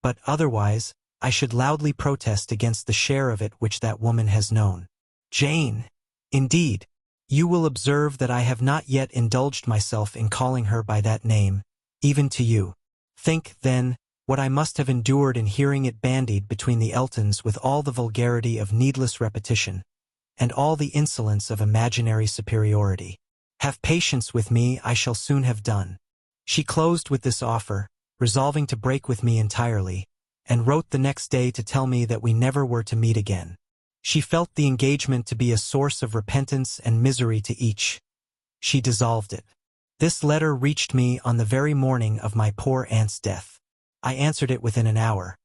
Speaker 1: But otherwise, I should loudly protest against the share of it which that woman has known. Jane! Indeed, you will observe that I have not yet indulged myself in calling her by that name, even to you. Think, then, what I must have endured in hearing it bandied between the Eltons with all the vulgarity of needless repetition, and all the insolence of imaginary superiority. Have patience with me, I shall soon have done. She closed with this offer, resolving to break with me entirely, and wrote the next day to tell me that we never were to meet again. She felt the engagement to be a source of repentance and misery to each. She dissolved it. This letter reached me on the very morning of my poor aunt's death. I answered it within an hour.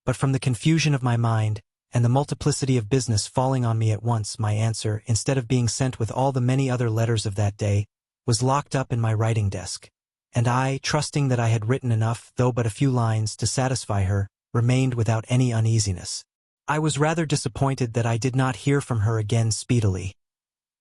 Speaker 1: But from the confusion of my mind, and the multiplicity of business falling on me at once, my answer, instead of being sent with all the many other letters of that day, was locked up in my writing desk. And I, trusting that I had written enough, though but a few lines, to satisfy her, remained without any uneasiness. I was rather disappointed that I did not hear from her again speedily.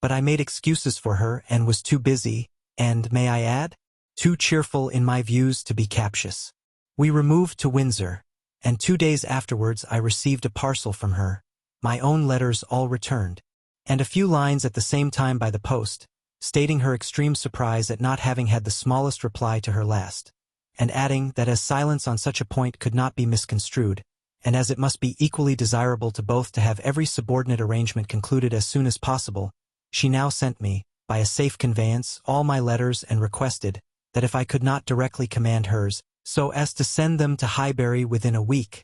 Speaker 1: But I made excuses for her and was too busy, and, may I add, too cheerful in my views to be captious. We removed to Windsor, and 2 days afterwards I received a parcel from her, my own letters all returned, and a few lines at the same time by the post, stating her extreme surprise at not having had the smallest reply to her last, and adding that as silence on such a point could not be misconstrued, and as it must be equally desirable to both to have every subordinate arrangement concluded as soon as possible, she now sent me, by a safe conveyance, all my letters and requested that if I could not directly command hers, so as to send them to Highbury within a week,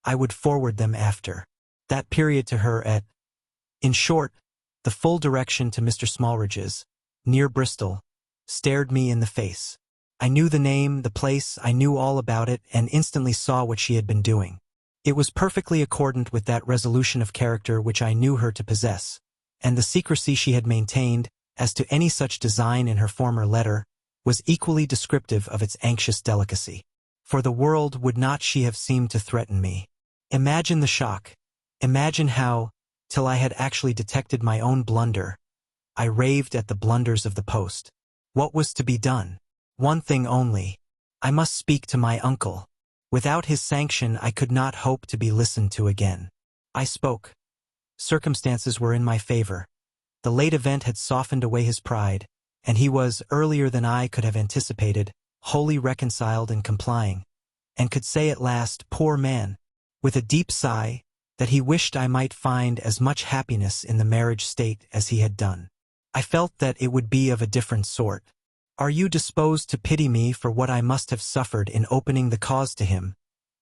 Speaker 1: I would forward them after that period to her in short, The full direction to Mr. Smallridge's, near Bristol, stared me in the face. I knew the name, the place, I knew all about it, and instantly saw what she had been doing. It was perfectly accordant with that resolution of character which I knew her to possess, and the secrecy she had maintained, as to any such design in her former letter, was equally descriptive of its anxious delicacy. For the world would not she have seemed to threaten me. Imagine the shock. Imagine how, till I had actually detected my own blunder, I raved at the blunders of the post. What was to be done? One thing only. I must speak to my uncle. Without his sanction I could not hope to be listened to again. I spoke. Circumstances were in my favor. The late event had softened away his pride, and he was, earlier than I could have anticipated, wholly reconciled and complying, and could say at last, poor man, with a deep sigh, that he wished I might find as much happiness in the marriage state as he had done. I felt that it would be of a different sort. Are you disposed to pity me for what I must have suffered in opening the cause to him,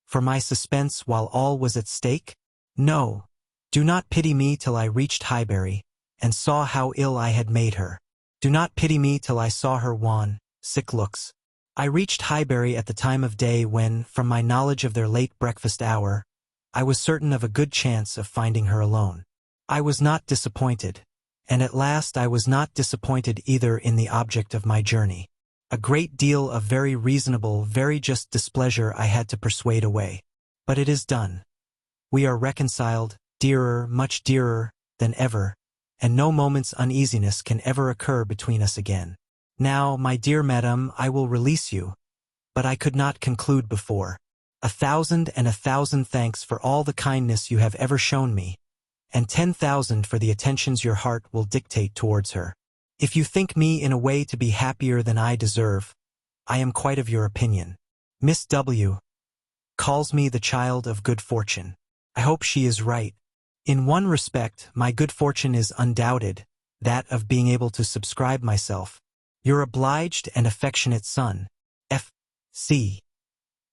Speaker 1: for my suspense while all was at stake? No, do not pity me till I reached Highbury, and saw how ill I had made her. Do not pity me till I saw her wan, sick looks. I reached Highbury at the time of day when, from my knowledge of their late breakfast hour, I was certain of a good chance of finding her alone. I was not disappointed, and at last I was not disappointed either in the object of my journey. A great deal of very reasonable, very just displeasure I had to persuade away. But it is done. We are reconciled, dearer, much dearer, than ever, and no moment's uneasiness can ever occur between us again. Now, my dear madam, I will release you, but I could not conclude before. 1,000 and 1,000 thanks for all the kindness you have ever shown me, and 10,000 for the attentions your heart will dictate towards her. If you think me in a way to be happier than I deserve, I am quite of your opinion. Miss W. calls me the child of good fortune. I hope she is right. In one respect, my good fortune is undoubted, that of being able to subscribe myself, your obliged and affectionate son, F. C.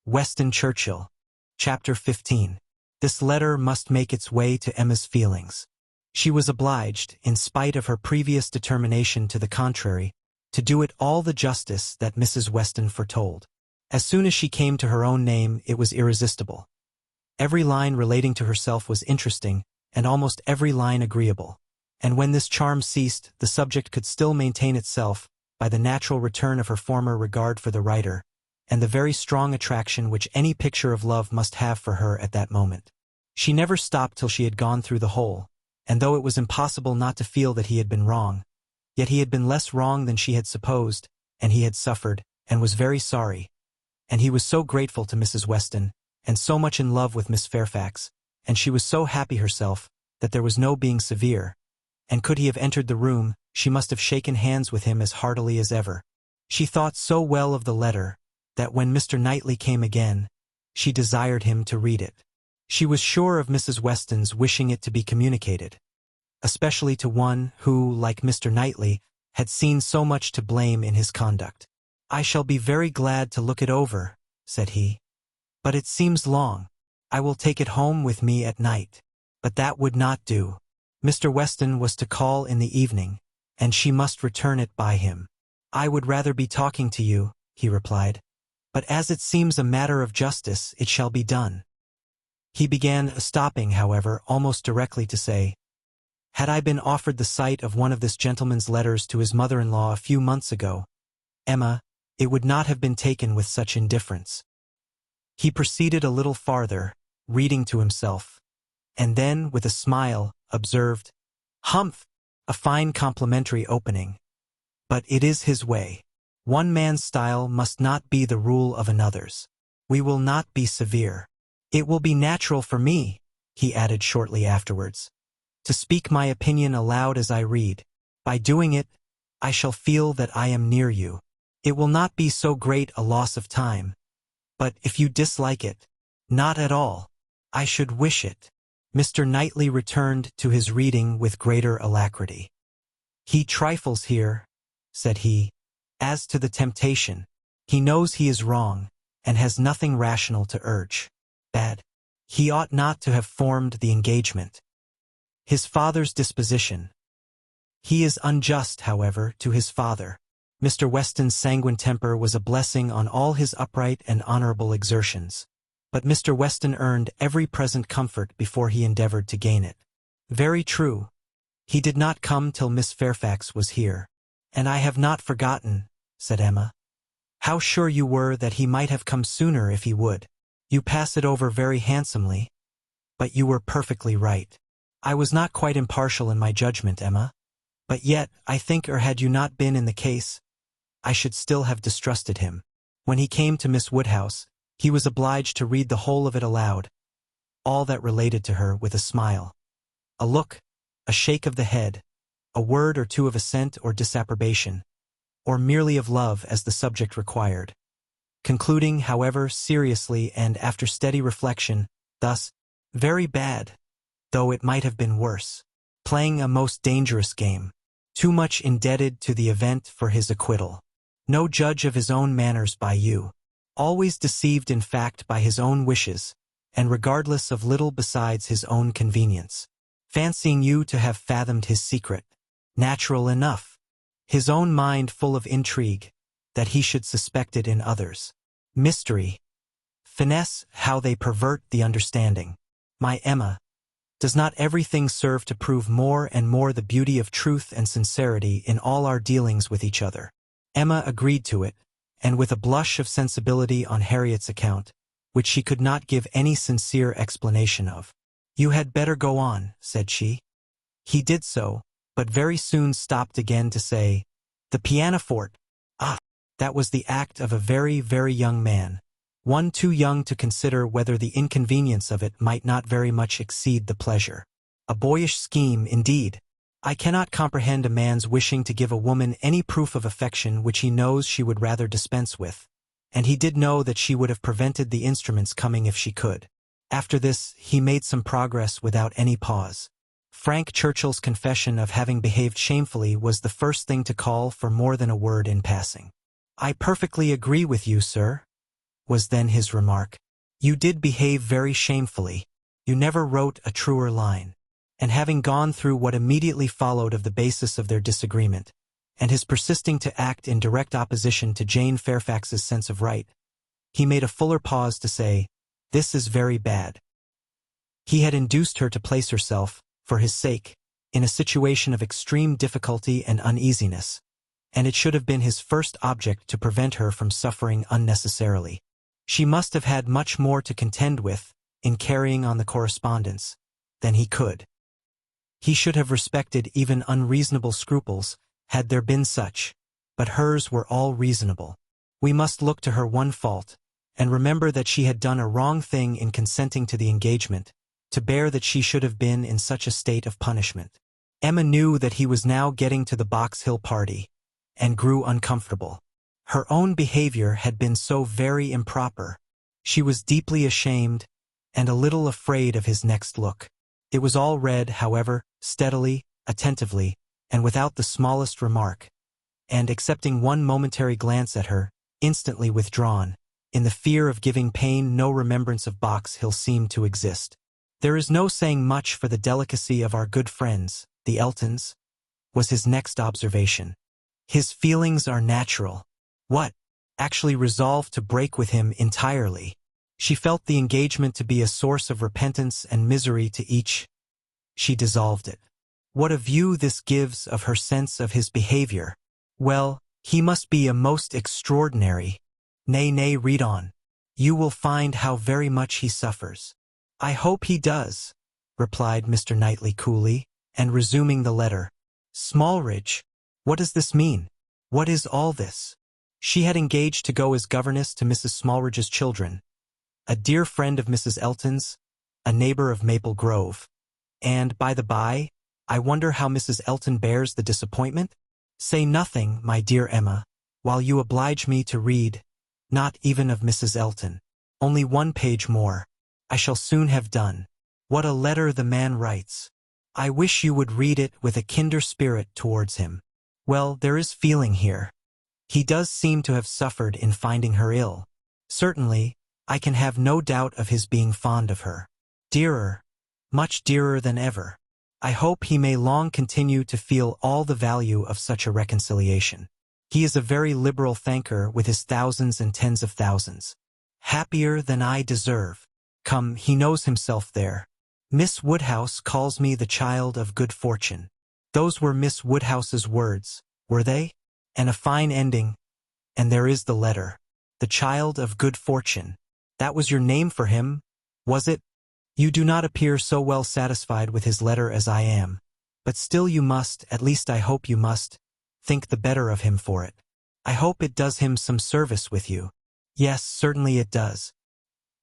Speaker 1: Weston Churchill. Chapter 15. This letter must make its way to Emma's feelings. She was obliged, in spite of her previous determination to the contrary, to do it all the justice that Mrs. Weston foretold. As soon as she came to her own name, it was irresistible. Every line relating to herself was interesting, and almost every line agreeable. And when this charm ceased, the subject could still maintain itself, by the natural return of her former regard for the writer, and the very strong attraction which any picture of love must have for her at that moment. She never stopped till she had gone through the whole, and though it was impossible not to feel that he had been wrong, yet he had been less wrong than she had supposed, and he had suffered, and was very sorry, and he was so grateful to Mrs. Weston, and so much in love with Miss Fairfax, and she was so happy herself, that there was no being severe, and could he have entered the room, she must have shaken hands with him as heartily as ever. She thought so well of the letter, that when Mr. Knightley came again, she desired him to read it. She was sure of Mrs. Weston's wishing it to be communicated, especially to one who, like Mr. Knightley, had seen so much to blame in his conduct. "I shall be very glad to look it over," said he, "but it seems long. I will take it home with me at night." But that would not do. Mr. Weston was to call in the evening, and she must return it by him. "I would rather be talking to you," he replied, "but as it seems a matter of justice, it shall be done." He began, stopping, however, almost directly to say, "Had I been offered the sight of one of this gentleman's letters to his mother-in-law a few months ago, Emma, it would not have been taken with such indifference." He proceeded a little farther, reading to himself, and then, with a smile, observed, "Humph! A fine complimentary opening. But it is his way. One man's style must not be the rule of another's. We will not be severe. It will be natural for me," he added shortly afterwards, "to speak my opinion aloud as I read. By doing it, I shall feel that I am near you. It will not be so great a loss of time. But if you dislike it—" "Not at all. I should wish it." Mr. Knightley returned to his reading with greater alacrity. "He trifles here," said he. "As to the temptation, he knows he is wrong, and has nothing rational to urge. Bad. He ought not to have formed the engagement. His father's disposition, He is unjust, however, to his father. Mr. Weston's sanguine temper was a blessing on all his upright and honorable exertions. But Mr. Weston earned every present comfort before he endeavored to gain it. Very true. He did not come till Miss Fairfax was here. And I have not forgotten, said Emma. How sure you were that he might have come sooner if he would. You pass it over very handsomely. But you were perfectly right. I was not quite impartial in my judgment, Emma. But yet, I think had you not been in the case, I should still have distrusted him. When he came to Miss Woodhouse, he was obliged to read the whole of it aloud, all that related to her, with a smile, a look, a shake of the head, a word or two of assent or disapprobation, or merely of love as the subject required, concluding, however, seriously and after steady reflection, thus, very bad, though it might have been worse, playing a most dangerous game, too much indebted to the event for his acquittal, no judge of his own manners by you, always deceived in fact by his own wishes, and regardless of little besides his own convenience, fancying you to have fathomed his secret, natural enough, his own mind full of intrigue, that he should suspect it in others. Mystery, finesse, how they pervert the understanding. My Emma, does not everything serve to prove more and more the beauty of truth and sincerity in all our dealings with each other? Emma agreed to it, and with a blush of sensibility on Harriet's account, which she could not give any sincere explanation of. You had better go on, said she. He did so, but very soon stopped again to say, the pianoforte. Ah, that was the act of a very, very young man, one too young to consider whether the inconvenience of it might not very much exceed the pleasure. A boyish scheme, indeed. I cannot comprehend a man's wishing to give a woman any proof of affection which he knows she would rather dispense with, and he did know that she would have prevented the instruments coming if she could. After this, he made some progress without any pause. Frank Churchill's confession of having behaved shamefully was the first thing to call for more than a word in passing. I perfectly agree with you, sir, was then his remark. You did behave very shamefully. You never wrote a truer line. And having gone through what immediately followed of the basis of their disagreement, and his persisting to act in direct opposition to Jane Fairfax's sense of right, he made a fuller pause to say, this is very bad. He had induced her to place herself, for his sake, in a situation of extreme difficulty and uneasiness, and it should have been his first object to prevent her from suffering unnecessarily. She must have had much more to contend with, in carrying on the correspondence, than he could. He should have respected even unreasonable scruples, had there been such, but hers were all reasonable. We must look to her one fault, and remember that she had done a wrong thing in consenting to the engagement, to bear that she should have been in such a state of punishment. Emma knew that he was now getting to the Box Hill party, and grew uncomfortable. Her own behavior had been so very improper. She was deeply ashamed, and a little afraid of his next look. It was all read, however, steadily, attentively, and without the smallest remark, and, excepting one momentary glance at her, instantly withdrawn. In the fear of giving pain, no remembrance of Box Hill seemed to exist. There is no saying much for the delicacy of our good friends, the Eltons, was his next observation. His feelings are natural. What? Actually resolved to break with him entirely. She felt the engagement to be a source of repentance and misery to each. She dissolved it. What a view this gives of her sense of his behavior. Well, he must be a most extraordinary. Nay, read on. You will find how very much he suffers. I hope he does, replied Mr. Knightley coolly, and resuming the letter. Smallridge, what does this mean? What is all this? She had engaged to go as governess to Mrs. Smallridge's children, a dear friend of Mrs. Elton's, a neighbor of Maple Grove. And, by the by, I wonder how Mrs. Elton bears the disappointment? Say nothing, my dear Emma, while you oblige me to read, not even of Mrs. Elton. Only one page more. I shall soon have done. What a letter the man writes. I wish you would read it with a kinder spirit towards him. Well, there is feeling here. He does seem to have suffered in finding her ill. Certainly, I can have no doubt of his being fond of her. Dearer, much dearer than ever. I hope he may long continue to feel all the value of such a reconciliation. He is a very liberal thanker with his thousands and tens of thousands. Happier than I deserve. Come, he knows himself there. Miss Woodhouse calls me the child of good fortune. Those were Miss Woodhouse's words, were they? And a fine ending. And there is the letter. The child of good fortune. That was your name for him, was it? You do not appear so well satisfied with his letter as I am. But still you must, at least I hope you must, think the better of him for it. I hope it does him some service with you. Yes, certainly it does.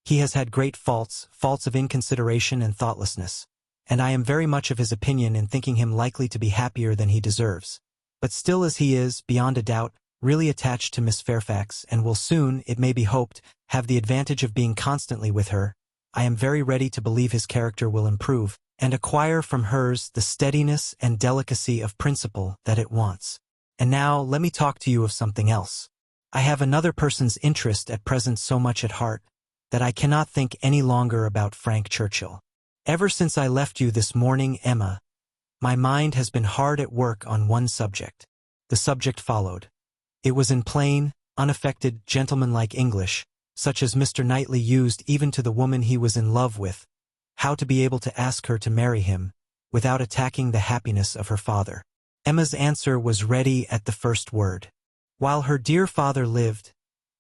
Speaker 1: He has had great faults of inconsideration and thoughtlessness, and I am very much of his opinion in thinking him likely to be happier than he deserves. But still as he is, beyond a doubt, really attached to Miss Fairfax and will soon, it may be hoped, have the advantage of being constantly with her, I am very ready to believe his character will improve, and acquire from hers the steadiness and delicacy of principle that it wants. And now let me talk to you of something else. I have another person's interest at present so much at heart, that I cannot think any longer about Frank Churchill. Ever since I left you this morning, Emma, my mind has been hard at work on one subject. The subject followed. It was in plain, unaffected, gentlemanlike English, such as Mr. Knightley used even to the woman he was in love with, how to be able to ask her to marry him, without attacking the happiness of her father. Emma's answer was ready at the first word. While her dear father lived,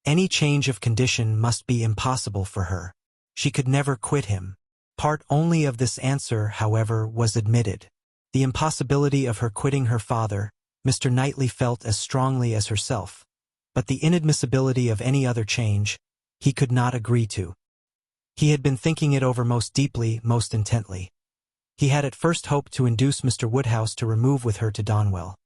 Speaker 1: any change of condition must be impossible for her. She could never quit him. Part only of this answer, however, was admitted. The impossibility of her quitting her father, Mr. Knightley felt as strongly as herself, but the inadmissibility of any other change, he could not agree to. He had been thinking it over most deeply, most intently. He had at first hoped to induce Mr. Woodhouse to remove with her to Donwell.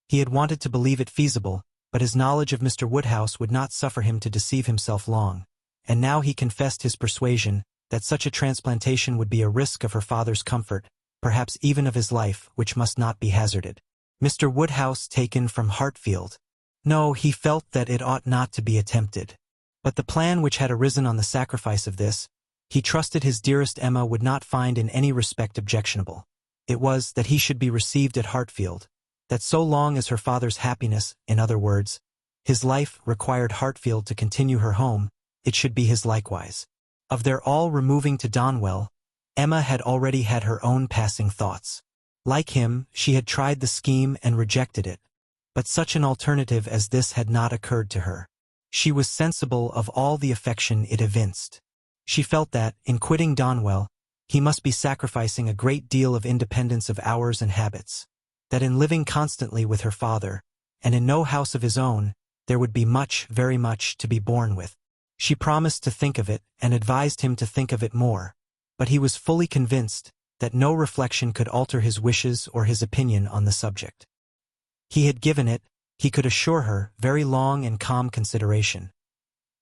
Speaker 1: He had wanted to believe it feasible, but his knowledge of Mr. Woodhouse would not suffer him to deceive himself long, and now he confessed his persuasion that such a transplantation would be a risk of her father's comfort, perhaps even of his life, which must not be hazarded. Mr. Woodhouse taken from Hartfield. No, he felt that it ought not to be attempted. But the plan which had arisen on the sacrifice of this, he trusted his dearest Emma would not find in any respect objectionable. It was that he should be received at Hartfield, that so long as her father's happiness, in other words, his life, required Hartfield to continue her home, it should be his likewise. Of their all removing to Donwell, Emma had already had her own passing thoughts. Like him, she had tried the scheme and rejected it, but such an alternative as this had not occurred to her. She was sensible of all the affection it evinced. She felt that, in quitting Donwell, he must be sacrificing a great deal of independence of hours and habits, that in living constantly with her father, and in no house of his own, there would be much, very much, to be borne with. She promised to think of it, and advised him to think of it more, but he was fully convinced that no reflection could alter his wishes or his opinion on the subject. He had given it, he could assure her, very long and calm consideration.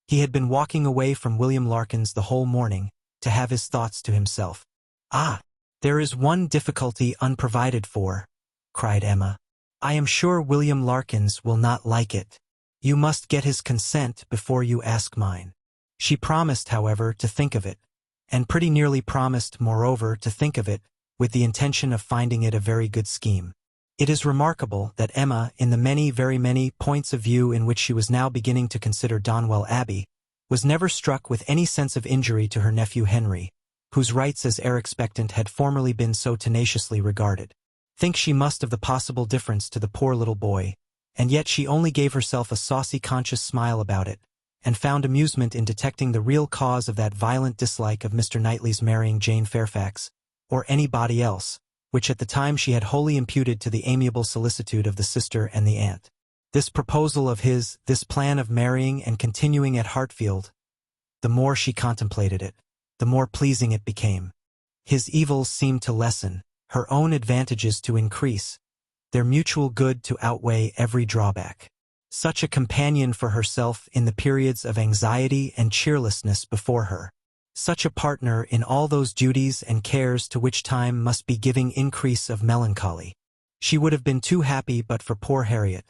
Speaker 1: He had been walking away from William Larkins the whole morning, to have his thoughts to himself. "Ah, there is one difficulty unprovided for," cried Emma. "I am sure William Larkins will not like it. You must get his consent before you ask mine." She promised, however, to think of it, and pretty nearly promised, moreover, to think of it, with the intention of finding it a very good scheme. It is remarkable that Emma, in the many, very many, points of view in which she was now beginning to consider Donwell Abbey, was never struck with any sense of injury to her nephew Henry, whose rights as heir expectant had formerly been so tenaciously regarded. Think she must of the possible difference to the poor little boy, and yet she only gave herself a saucy conscious smile about it, and found amusement in detecting the real cause of that violent dislike of Mr. Knightley's marrying Jane Fairfax, or anybody else, which at the time she had wholly imputed to the amiable solicitude of the sister and the aunt. This proposal of his, this plan of marrying and continuing at Hartfield, the more she contemplated it, the more pleasing it became. His evils seemed to lessen, her own advantages to increase, their mutual good to outweigh every drawback. Such a companion for herself in the periods of anxiety and cheerlessness before her. Such a partner in all those duties and cares to which time must be giving increase of melancholy. She would have been too happy but for poor Harriet,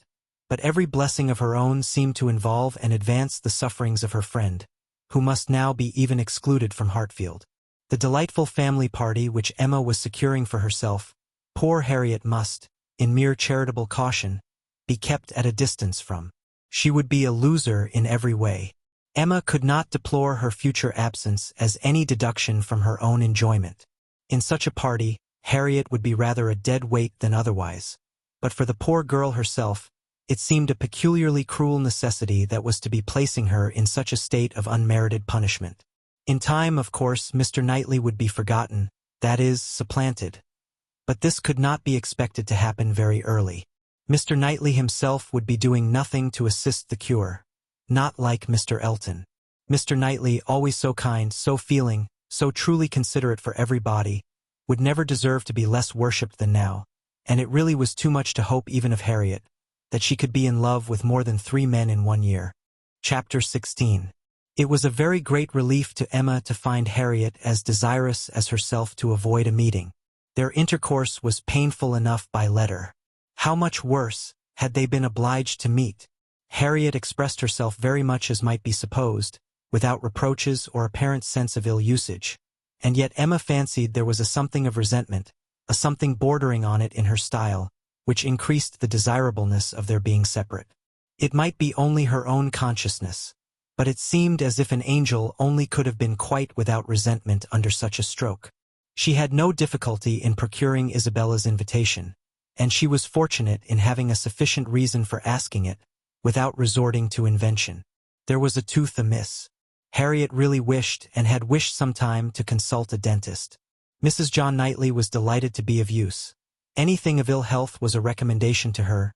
Speaker 1: but every blessing of her own seemed to involve and advance the sufferings of her friend, who must now be even excluded from Hartfield. The delightful family party which Emma was securing for herself poor Harriet must, in mere charitable caution, be kept at a distance from. She would be a loser in every way. Emma could not deplore her future absence as any deduction from her own enjoyment. In such a party, Harriet would be rather a dead weight than otherwise, but for the poor girl herself, it seemed a peculiarly cruel necessity that was to be placing her in such a state of unmerited punishment. In time, of course, Mr. Knightley would be forgotten, that is, supplanted. But this could not be expected to happen very early. Mr. Knightley himself would be doing nothing to assist the cure. Not like Mr. Elton. Mr. Knightley, always so kind, so feeling, so truly considerate for everybody, would never deserve to be less worshipped than now, and it really was too much to hope even of Harriet, that she could be in love with more than 3 men in 1 year. Chapter 16. It was a very great relief to Emma to find Harriet as desirous as herself to avoid a meeting. Their intercourse was painful enough by letter. How much worse had they been obliged to meet? Harriet expressed herself very much as might be supposed, without reproaches or apparent sense of ill usage, and yet Emma fancied there was a something of resentment, a something bordering on it in her style, which increased the desirableness of their being separate. It might be only her own consciousness, but it seemed as if an angel only could have been quite without resentment under such a stroke. She had no difficulty in procuring Isabella's invitation, and she was fortunate in having a sufficient reason for asking it, without resorting to invention. There was a tooth amiss. Harriet really wished and had wished some time to consult a dentist. Mrs. John Knightley was delighted to be of use. Anything of ill health was a recommendation to her,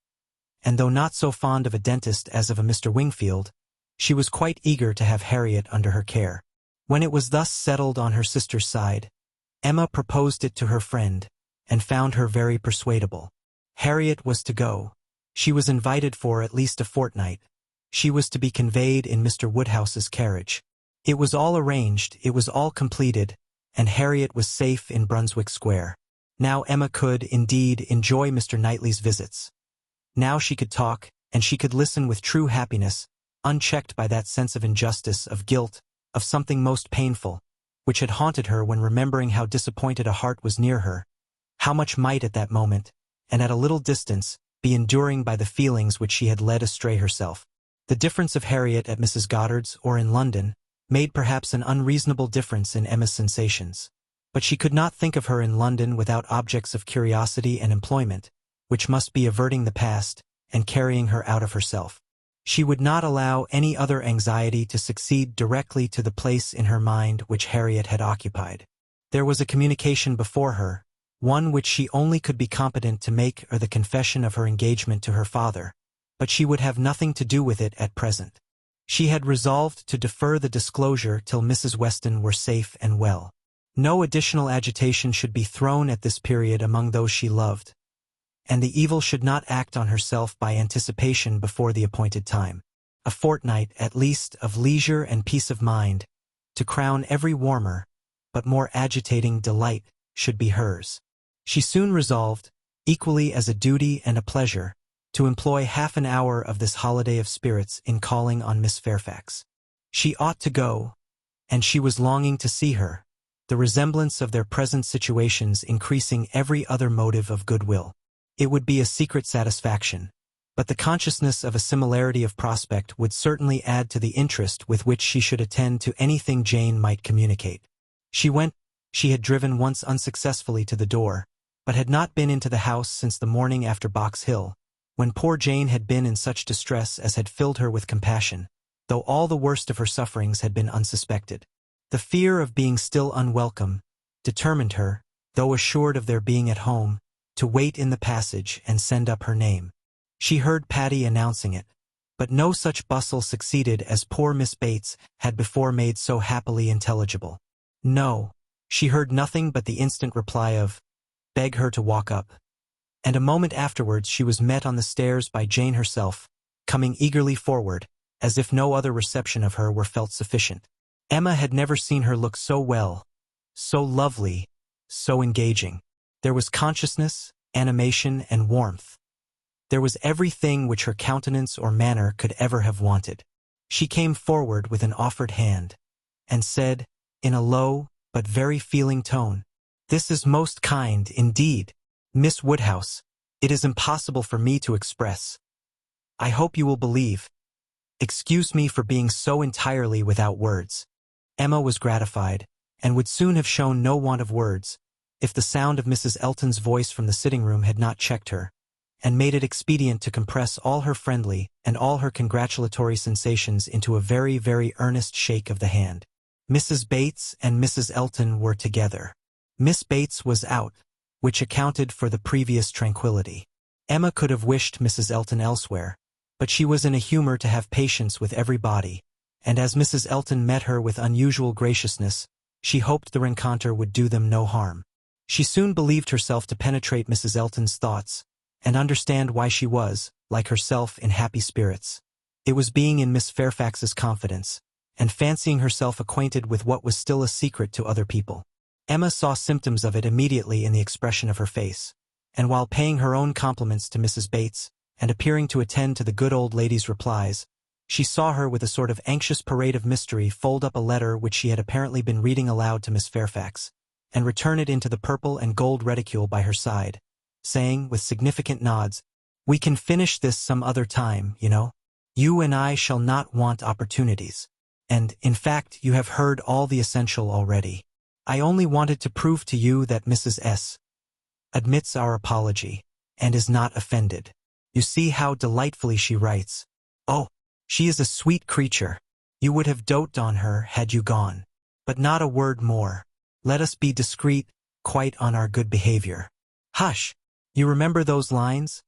Speaker 1: and though not so fond of a dentist as of a Mr. Wingfield, she was quite eager to have Harriet under her care. When it was thus settled on her sister's side, Emma proposed it to her friend, and found her very persuadable. Harriet was to go. She was invited for at least a fortnight. She was to be conveyed in Mr. Woodhouse's carriage. It was all arranged, it was all completed, and Harriet was safe in Brunswick Square. Now Emma could, indeed, enjoy Mr. Knightley's visits. Now she could talk, and she could listen with true happiness, unchecked by that sense of injustice, of guilt, of something most painful, which had haunted her when remembering how disappointed a heart was near her, how much might at that moment, and at a little distance, be enduring by the feelings which she had led astray herself. The difference of Harriet at Mrs. Goddard's or in London made perhaps an unreasonable difference in Emma's sensations, but she could not think of her in London without objects of curiosity and employment, which must be averting the past and carrying her out of herself. She would not allow any other anxiety to succeed directly to the place in her mind which Harriet had occupied. There was a communication before her, one which she only could be competent to make, or the confession of her engagement to her father, but she would have nothing to do with it at present. She had resolved to defer the disclosure till Mrs. Weston were safe and well. No additional agitation should be thrown at this period among those she loved, and the evil should not act on herself by anticipation before the appointed time. A fortnight, at least, of leisure and peace of mind, to crown every warmer, but more agitating delight, should be hers. She soon resolved, equally as a duty and a pleasure, to employ half an hour of this holiday of spirits in calling on Miss Fairfax. She ought to go, and she was longing to see her, the resemblance of their present situations increasing every other motive of goodwill. It would be a secret satisfaction, but the consciousness of a similarity of prospect would certainly add to the interest with which she should attend to anything Jane might communicate. She went. She had driven once unsuccessfully to the door, but had not been into the house since the morning after Box Hill, when poor Jane had been in such distress as had filled her with compassion, though all the worst of her sufferings had been unsuspected. The fear of being still unwelcome determined her, though assured of their being at home, to wait in the passage and send up her name. She heard Patty announcing it, but no such bustle succeeded as poor Miss Bates had before made so happily intelligible. No, she heard nothing but the instant reply of, "Beg her to walk up," and a moment afterwards she was met on the stairs by Jane herself, coming eagerly forward, as if no other reception of her were felt sufficient. Emma had never seen her look so well, so lovely, so engaging. There was consciousness, animation, and warmth. There was everything which her countenance or manner could ever have wanted. She came forward with an offered hand, and said, in a low but very feeling tone, "This is most kind, indeed. Miss Woodhouse, it is impossible for me to express. I hope you will believe. Excuse me for being so entirely without words. Emma was gratified, and would soon have shown no want of words, if the sound of Mrs. Elton's voice from the sitting room had not checked her, and made it expedient to compress all her friendly and all her congratulatory sensations into a very, very earnest shake of the hand. Mrs. Bates and Mrs. Elton were together. Miss Bates was out, which accounted for the previous tranquility. Emma could have wished Mrs. Elton elsewhere, but she was in a humor to have patience with everybody, and as Mrs. Elton met her with unusual graciousness, she hoped the rencontre would do them no harm. She soon believed herself to penetrate Mrs. Elton's thoughts, and understand why she was, like herself, in happy spirits. It was being in Miss Fairfax's confidence, and fancying herself acquainted with what was still a secret to other people. Emma saw symptoms of it immediately in the expression of her face, and while paying her own compliments to Mrs. Bates, and appearing to attend to the good old lady's replies, she saw her with a sort of anxious parade of mystery fold up a letter which she had apparently been reading aloud to Miss Fairfax, and return it into the purple and gold reticule by her side, saying, with significant nods, "We can finish this some other time, you know. You and I shall not want opportunities. And, in fact, you have heard all the essential already. I only wanted to prove to you that Mrs. S. admits our apology, and is not offended. You see how delightfully she writes. Oh, she is a sweet creature. You would have doted on her had you gone. But not a word more. Let us be discreet, quite on our good behavior. Hush! You remember those lines?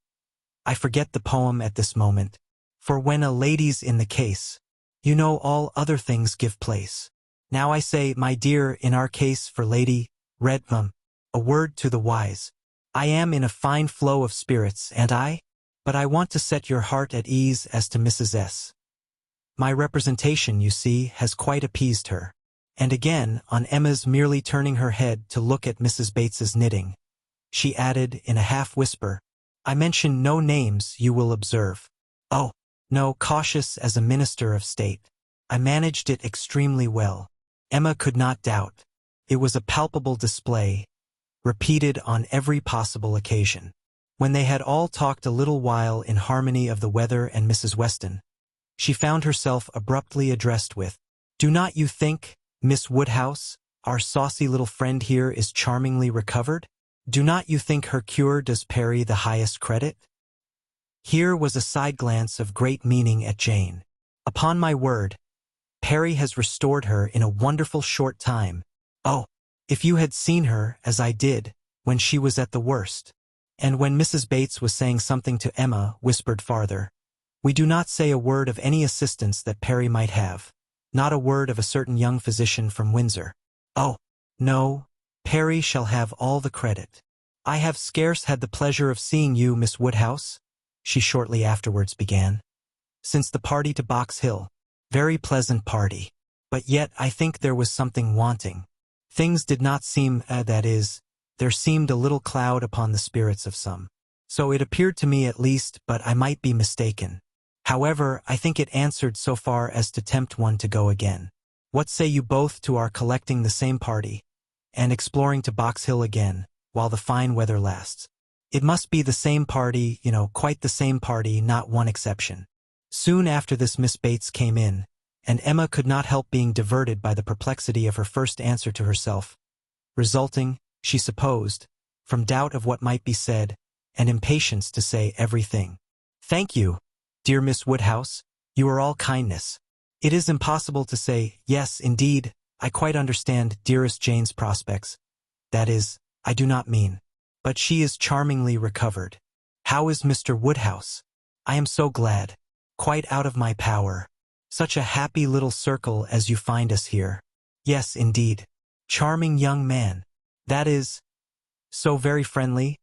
Speaker 1: I forget the poem at this moment. For when a lady's in the case, you know all other things give place. Now I say, my dear, in our case for Lady Redmond, a word to the wise. I am in a fine flow of spirits, and but I want to set your heart at ease as to Mrs. S. My representation, you see, has quite appeased her. And again, on Emma's merely turning her head to look at Mrs. Bates's knitting, she added in a half-whisper, I mention no names, you will observe. Oh, no, cautious as a minister of state. I managed it extremely well. Emma could not doubt. It was a palpable display, repeated on every possible occasion. When they had all talked a little while in harmony of the weather and Mrs. Weston, she found herself abruptly addressed with, Do not you think, Miss Woodhouse, our saucy little friend here is charmingly recovered? Do not you think her cure does Perry the highest credit? Here was a side glance of great meaning at Jane. Upon my word, Perry has restored her in a wonderful short time. Oh, if you had seen her, as I did, when she was at the worst. And when Mrs. Bates was saying something to Emma, whispered farther, We do not say a word of any assistance that Perry might have. Not a word of a certain young physician from Windsor. Oh, no, Perry shall have all the credit. I have scarce had the pleasure of seeing you, Miss Woodhouse, she shortly afterwards began, since the party to Box Hill. Very pleasant party. But yet I think there was something wanting. Things did not seem, that is, there seemed a little cloud upon the spirits of some. So it appeared to me at least, but I might be mistaken. However, I think it answered so far as to tempt one to go again. What say you both to our collecting the same party, and exploring to Box Hill again, while the fine weather lasts? It must be the same party, you know, quite the same party, not one exception. Soon after this Miss Bates came in, and Emma could not help being diverted by the perplexity of her first answer to herself, resulting, she supposed, from doubt of what might be said, and impatience to say everything. Thank you, dear Miss Woodhouse, you are all kindness. It is impossible to say, yes, indeed, I quite understand dearest Jane's prospects. That is, I do not mean. But she is charmingly recovered. How is Mr. Woodhouse? I am so glad. Quite out of my power. Such a happy little circle as you find us here. Yes, indeed. Charming young man. That is, so very friendly.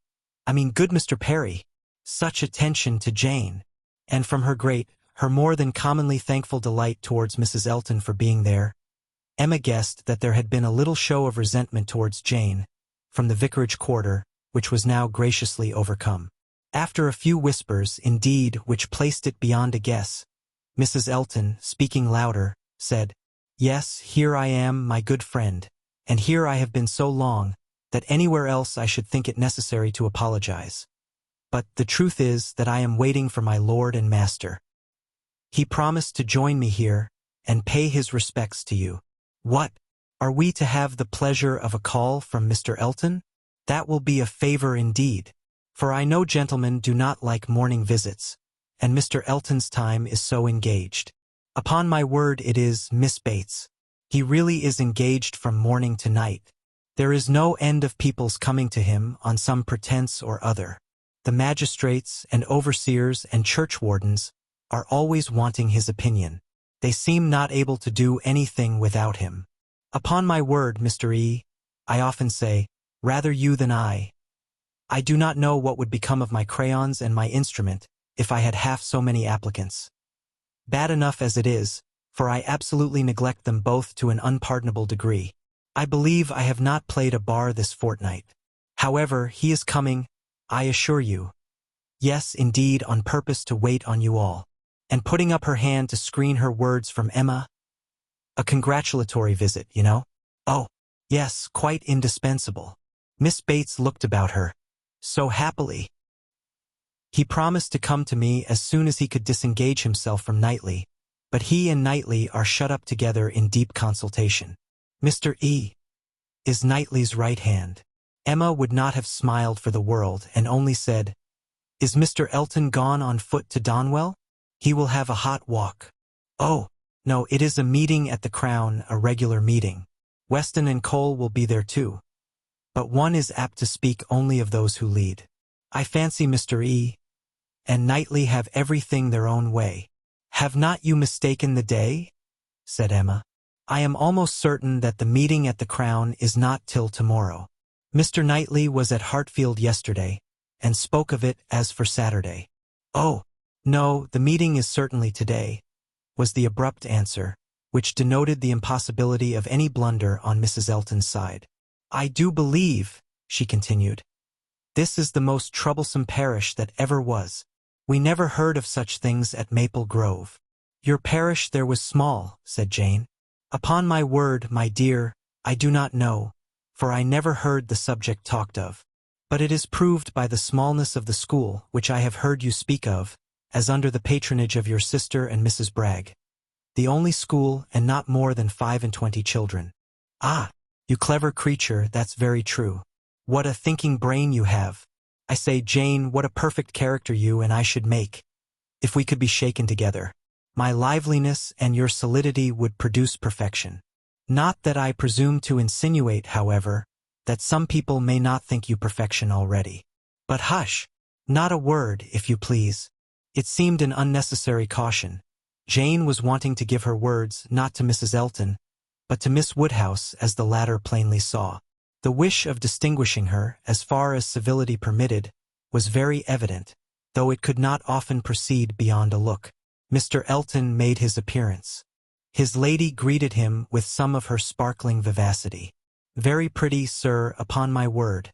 Speaker 1: I mean, good Mr. Perry. Such attention to Jane. And from her more than commonly thankful delight towards Mrs. Elton for being there, Emma guessed that there had been a little show of resentment towards Jane, from the vicarage quarter, which was now graciously overcome. After a few whispers, indeed, which placed it beyond a guess, Mrs. Elton, speaking louder, said, Yes, here I am, my good friend, and here I have been so long, that anywhere else I should think it necessary to apologize. But the truth is that I am waiting for my lord and master. He promised to join me here and pay his respects to you. What? Are we to have the pleasure of a call from Mr. Elton? That will be a favor indeed, for I know gentlemen do not like morning visits, and Mr. Elton's time is so engaged. Upon my word it is, Miss Bates. He really is engaged from morning to night. There is no end of people's coming to him on some pretense or other. The magistrates and overseers and churchwardens are always wanting his opinion. They seem not able to do anything without him. Upon my word, Mr. E., I often say, rather you than I. I do not know what would become of my crayons and my instrument if I had half so many applicants. Bad enough as it is, for I absolutely neglect them both to an unpardonable degree. I believe I have not played a bar this fortnight. However, he is coming, I assure you. Yes, indeed, on purpose to wait on you all. And putting up her hand to screen her words from Emma. A congratulatory visit, you know? Oh, yes, quite indispensable. Miss Bates looked about her. So happily. He promised to come to me as soon as he could disengage himself from Knightley, but he and Knightley are shut up together in deep consultation. Mr. E. is Knightley's right hand. Emma would not have smiled for the world and only said, Is Mr. Elton gone on foot to Donwell? He will have a hot walk. Oh, no, it is a meeting at the Crown, a regular meeting. Weston and Cole will be there too. But one is apt to speak only of those who lead. I fancy Mr. E. and Knightley have everything their own way. Have not you mistaken the day? Said Emma. I am almost certain that the meeting at the Crown is not till tomorrow. Mr. Knightley was at Hartfield yesterday, and spoke of it as for Saturday. Oh, no, the meeting is certainly today, was the abrupt answer, which denoted the impossibility of any blunder on Mrs. Elton's side. I do believe, she continued, this is the most troublesome parish that ever was. We never heard of such things at Maple Grove. Your parish there was small, said Jane. Upon my word, my dear, I do not know, for I never heard the subject talked of. But it is proved by the smallness of the school, which I have heard you speak of, as under the patronage of your sister and Mrs. Bragg. The only school, and not more than 25 children. Ah, you clever creature, that's very true. What a thinking brain you have. I say, Jane, what a perfect character you and I should make, if we could be shaken together. My liveliness and your solidity would produce perfection. Not that I presume to insinuate, however, that some people may not think you perfection already. But hush! Not a word, if you please. It seemed an unnecessary caution. Jane was wanting to give her words not to Mrs. Elton, but to Miss Woodhouse, as the latter plainly saw. The wish of distinguishing her, as far as civility permitted, was very evident, though it could not often proceed beyond a look. Mr. Elton made his appearance. His lady greeted him with some of her sparkling vivacity. Very pretty, sir, upon my word.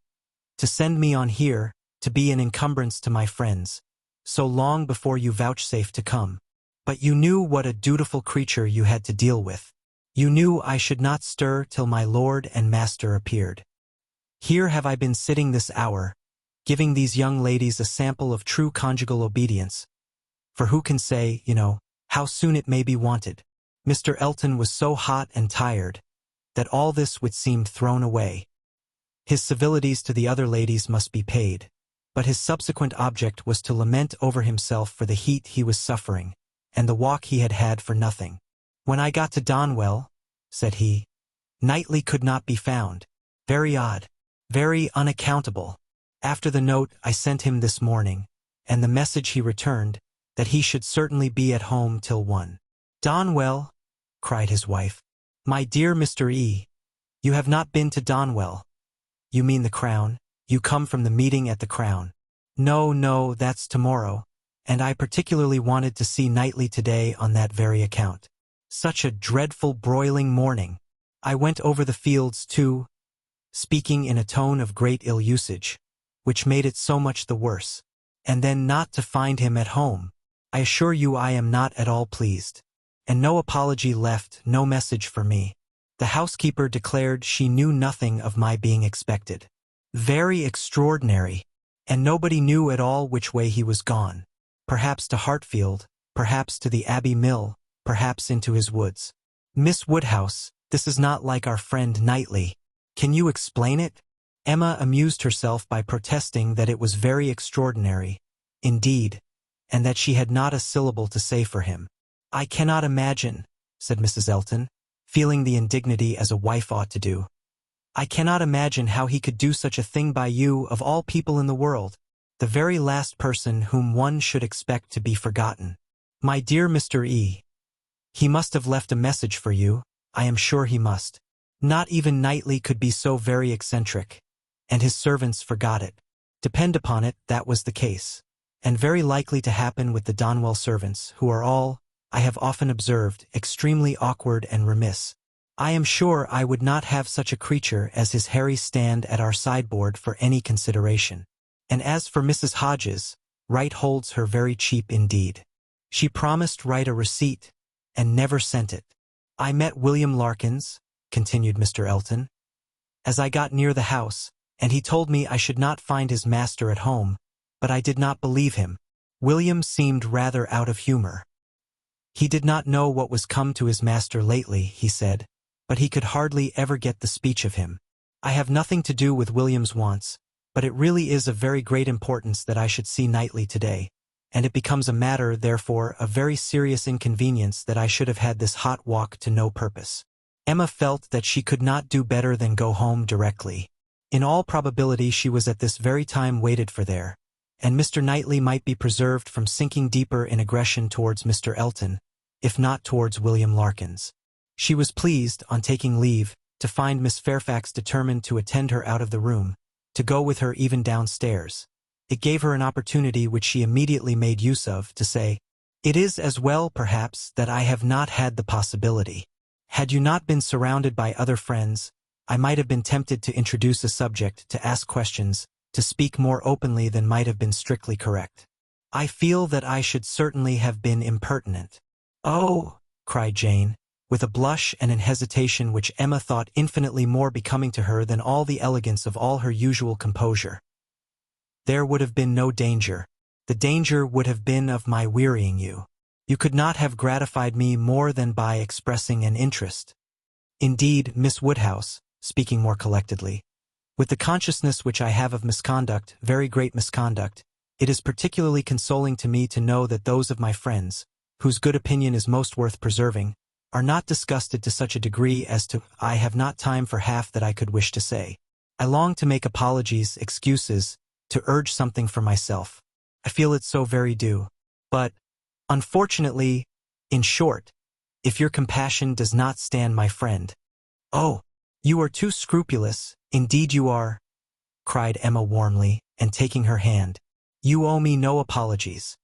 Speaker 1: To send me on here, to be an encumbrance to my friends, so long before you vouchsafed to come. But you knew what a dutiful creature you had to deal with. You knew I should not stir till my lord and master appeared. Here have I been sitting this hour, giving these young ladies a sample of true conjugal obedience, for who can say, you know, how soon it may be wanted. Mr. Elton was so hot and tired that all this would seem thrown away. His civilities to the other ladies must be paid, but his subsequent object was to lament over himself for the heat he was suffering, and the walk he had had for nothing. When I got to Donwell, said he, Knightley could not be found. Very odd, very unaccountable. After the note I sent him this morning, and the message he returned, that he should certainly be at home till 1. Donwell, cried his wife. My dear Mr. E., you have not been to Donwell. You mean the Crown? You come from the meeting at the Crown. No, no, that's tomorrow, and I particularly wanted to see Knightley today on that very account. Such a dreadful broiling morning. I went over the fields too, speaking in a tone of great ill usage, which made it so much the worse. And then not to find him at home. I assure you I am not at all pleased. And no apology left, no message for me. The housekeeper declared she knew nothing of my being expected. Very extraordinary. And nobody knew at all which way he was gone. Perhaps to Hartfield, perhaps to the Abbey Mill, perhaps into his woods. Miss Woodhouse, this is not like our friend Knightley. Can you explain it? Emma amused herself by protesting that it was very extraordinary, indeed, and that she had not a syllable to say for him. I cannot imagine, said Mrs. Elton, feeling the indignity as a wife ought to do. I cannot imagine how he could do such a thing by you of all people in the world, the very last person whom one should expect to be forgotten. My dear Mr. E. He must have left a message for you, I am sure he must. Not even Knightley could be so very eccentric. And his servants forgot it. Depend upon it, that was the case. And very likely to happen with the Donwell servants, who are all, I have often observed, extremely awkward and remiss. I am sure I would not have such a creature as his Harry stand at our sideboard for any consideration. And as for Mrs. Hodges, Wright holds her very cheap indeed. She promised Wright a receipt, and never sent it. I met William Larkins, continued Mr. Elton, as I got near the house, and he told me I should not find his master at home, but I did not believe him. William seemed rather out of humor. He did not know what was come to his master lately, he said, but he could hardly ever get the speech of him. I have nothing to do with William's wants, but it really is of very great importance that I should see Knightley today, and it becomes a matter, therefore, of very serious inconvenience that I should have had this hot walk to no purpose. Emma felt that she could not do better than go home directly. In all probability she was at this very time waited for there, and Mr. Knightley might be preserved from sinking deeper in aggression towards Mr. Elton, if not towards William Larkins. She was pleased, on taking leave, to find Miss Fairfax determined to attend her out of the room, to go with her even downstairs. It gave her an opportunity which she immediately made use of, to say, "It is as well, perhaps, that I have not had the possibility. Had you not been surrounded by other friends, I might have been tempted to introduce a subject, to ask questions, to speak more openly than might have been strictly correct. I feel that I should certainly have been impertinent." "Oh!" cried Jane, with a blush and an hesitation which Emma thought infinitely more becoming to her than all the elegance of all her usual composure. "There would have been no danger. The danger would have been of my wearying you. You could not have gratified me more than by expressing an interest. Indeed, Miss Woodhouse, speaking more collectedly, with the consciousness which I have of misconduct, very great misconduct, it is particularly consoling to me to know that those of my friends, whose good opinion is most worth preserving, are not disgusted to such a degree as to I have not time for half that I could wish to say. I long to make apologies, excuses, to urge something for myself. I feel it so very due. But, unfortunately, in short, if your compassion does not stand my friend—" "Oh, you are too scrupulous, indeed you are," cried Emma warmly, and taking her hand. "You owe me no apologies,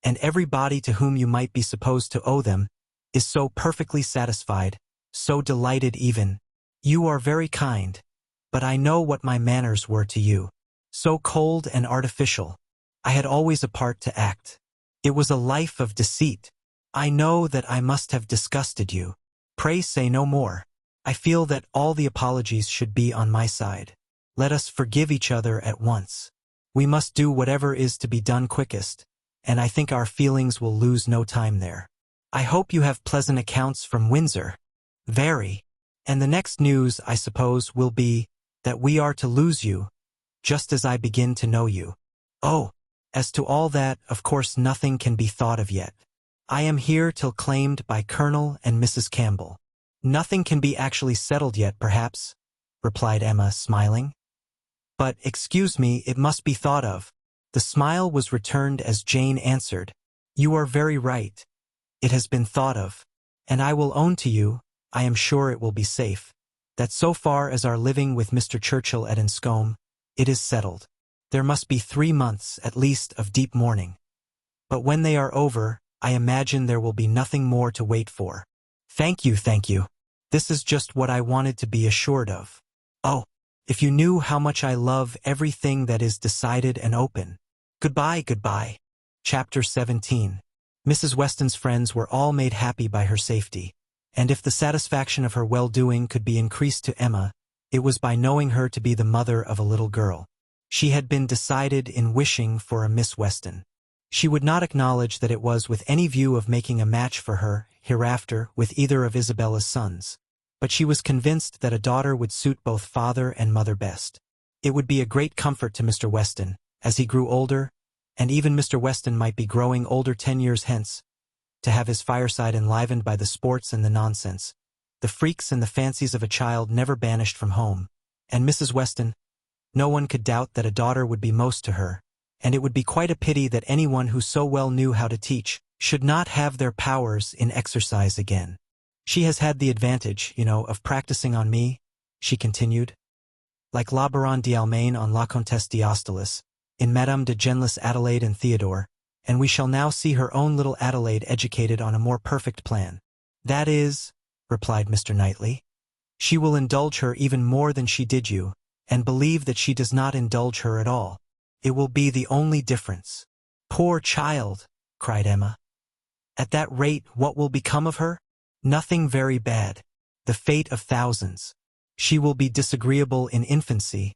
Speaker 1: and everybody to whom you might be supposed to owe them is so perfectly satisfied, so delighted even. You are very kind, but I know what my manners were to you. So cold and artificial. I had always a part to act. It was a life of deceit. I know that I must have disgusted you. Pray say no more. I feel that all the apologies should be on my side. Let us forgive each other at once. We must do whatever is to be done quickest, and I think our feelings will lose no time there. I hope you have pleasant accounts from Windsor." "Very. And the next news, I suppose, will be that we are to lose you, just as I begin to know you." "Oh, as to all that, of course nothing can be thought of yet. I am here till claimed by Colonel and Mrs. Campbell. Nothing can be actually settled yet, perhaps," replied Emma, smiling. "But, excuse me, it must be thought of." The smile was returned as Jane answered, "You are very right. It has been thought of, and I will own to you, I am sure it will be safe, that so far as our living with Mr. Churchill at Enscombe, it is settled. There must be 3 months, at least, of deep mourning. But when they are over, I imagine there will be nothing more to wait for." Thank you, thank you. This is just what I wanted to be assured of. Oh, if you knew how much I love everything that is decided and open. Goodbye, goodbye." Chapter 17. Mrs. Weston's friends were all made happy by her safety. And if the satisfaction of her well-doing could be increased to Emma, it was by knowing her to be the mother of a little girl. She had been decided in wishing for a Miss Weston. She would not acknowledge that it was with any view of making a match for her, hereafter, with either of Isabella's sons. But she was convinced that a daughter would suit both father and mother best. It would be a great comfort to Mr. Weston, as he grew older, and even Mr. Weston might be growing older 10 years hence, to have his fireside enlivened by the sports and the nonsense, the freaks and the fancies of a child never banished from home. And Mrs. Weston, no one could doubt that a daughter would be most to her, and it would be quite a pity that anyone who so well knew how to teach should not have their powers in exercise again. She has had the advantage, of practicing on me, she continued, like La Baronne d'Almaine on La Comtesse d'Austulus, in Madame de Genlis Adelaide and Theodore, and we shall now see her own little Adelaide educated on a more perfect plan. That is, replied Mr. Knightley, she will indulge her even more than she did you, and believe that she does not indulge her at all. It will be the only difference. Poor child, cried Emma. At that rate, what will become of her? Nothing very bad. The fate of thousands. She will be disagreeable in infancy,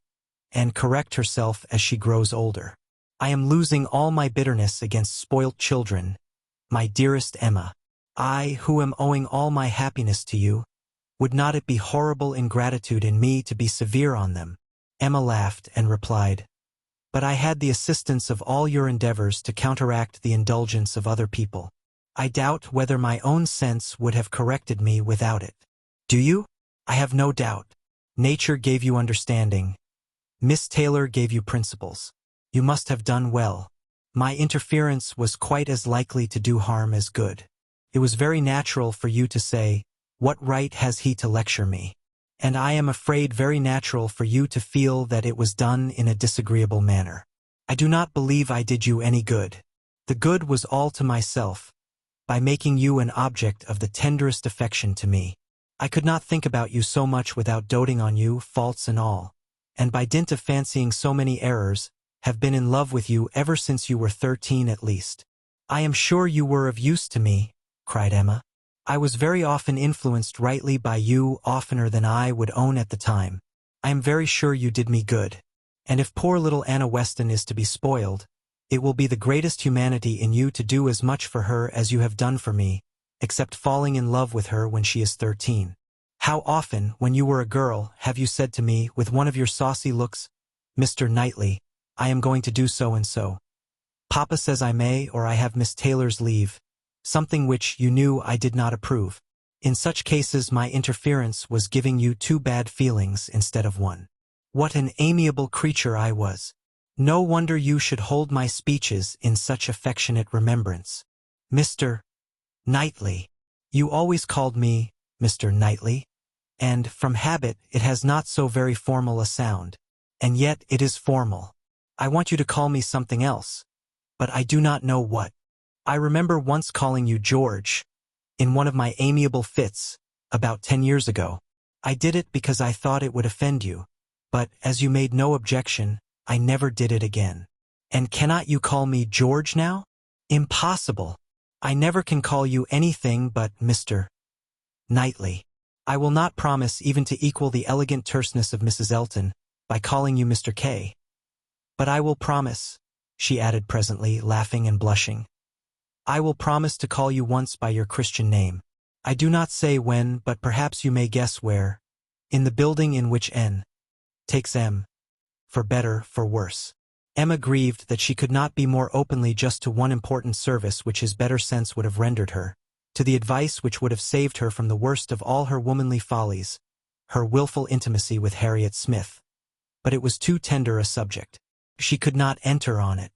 Speaker 1: and correct herself as she grows older. I am losing all my bitterness against spoilt children, my dearest Emma. I, who am owing all my happiness to you, would not it be horrible ingratitude in me to be severe on them? Emma laughed and replied, but I had the assistance of all your endeavors to counteract the indulgence of other people. I doubt whether my own sense would have corrected me without it. Do you? I have no doubt. Nature gave you understanding. Miss Taylor gave you principles. You must have done well. My interference was quite as likely to do harm as good. It was very natural for you to say, what right has he to lecture me? And I am afraid very natural for you to feel that it was done in a disagreeable manner. I do not believe I did you any good. The good was all to myself, by making you an object of the tenderest affection to me. I could not think about you so much without doting on you, faults and all, and by dint of fancying so many errors, have been in love with you ever since you were 13 at least. I am sure you were of use to me, cried Emma. I was very often influenced rightly by you, oftener than I would own at the time. I am very sure you did me good. And if poor little Anna Weston is to be spoiled, it will be the greatest humanity in you to do as much for her as you have done for me, except falling in love with her when she is 13. How often, when you were a girl, have you said to me, with one of your saucy looks, Mr. Knightley, I am going to do so and so. Papa says I may, or I have Miss Taylor's leave, something which you knew I did not approve. In such cases my interference was giving you 2 bad feelings instead of 1. What an amiable creature I was. No wonder you should hold my speeches in such affectionate remembrance. Mr. Knightley. You always called me Mr. Knightley, and, from habit, it has not so very formal a sound. And yet it is formal. I want you to call me something else, but I do not know what. I remember once calling you George, in one of my amiable fits, about 10 years ago. I did it because I thought it would offend you, but, as you made no objection, I never did it again. And cannot you call me George now? Impossible. I never can call you anything but Mr. Knightley. I will not promise even to equal the elegant terseness of Mrs. Elton by calling you Mr. K. But I will promise, she added presently, laughing and blushing. I will promise to call you once by your Christian name. I do not say when, but perhaps you may guess where. In the building in which N takes M, for better, for worse. Emma grieved that she could not be more openly just to one important service which his better sense would have rendered her, to the advice which would have saved her from the worst of all her womanly follies, her wilful intimacy with Harriet Smith. But it was too tender a subject. She could not enter on it.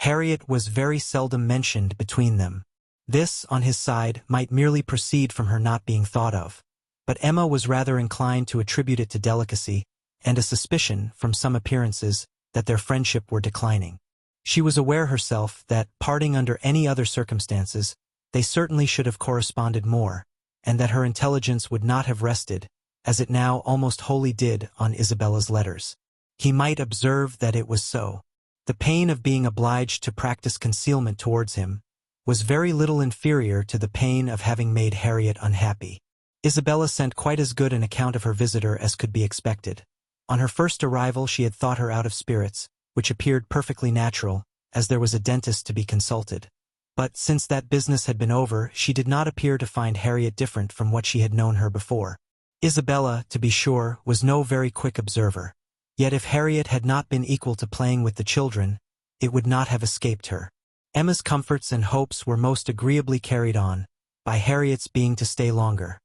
Speaker 1: Harriet was very seldom mentioned between them. This, on his side, might merely proceed from her not being thought of, but Emma was rather inclined to attribute it to delicacy, and a suspicion, from some appearances, that their friendship were declining. She was aware herself that, parting under any other circumstances, they certainly should have corresponded more, and that her intelligence would not have rested, as it now almost wholly did, on Isabella's letters. He might observe that it was so. The pain of being obliged to practice concealment towards him was very little inferior to the pain of having made Harriet unhappy. Isabella sent quite as good an account of her visitor as could be expected. On her first arrival she had thought her out of spirits, which appeared perfectly natural, as there was a dentist to be consulted. But since that business had been over, she did not appear to find Harriet different from what she had known her before. Isabella, to be sure, was no very quick observer. Yet if Harriet had not been equal to playing with the children, it would not have escaped her. Emma's comforts and hopes were most agreeably carried on, by Harriet's being to stay longer.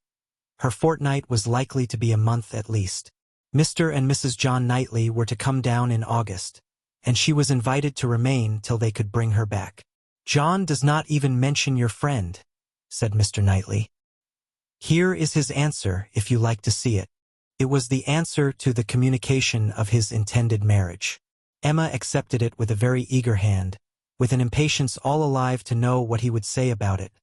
Speaker 1: Her fortnight was likely to be a month at least. Mr. and Mrs. John Knightley were to come down in August, and she was invited to remain till they could bring her back. "John does not even mention your friend," said Mr. Knightley. "Here is his answer, if you like to see it." It was the answer to the communication of his intended marriage. Emma accepted it with a very eager hand, with an impatience all alive to know what he would say about it,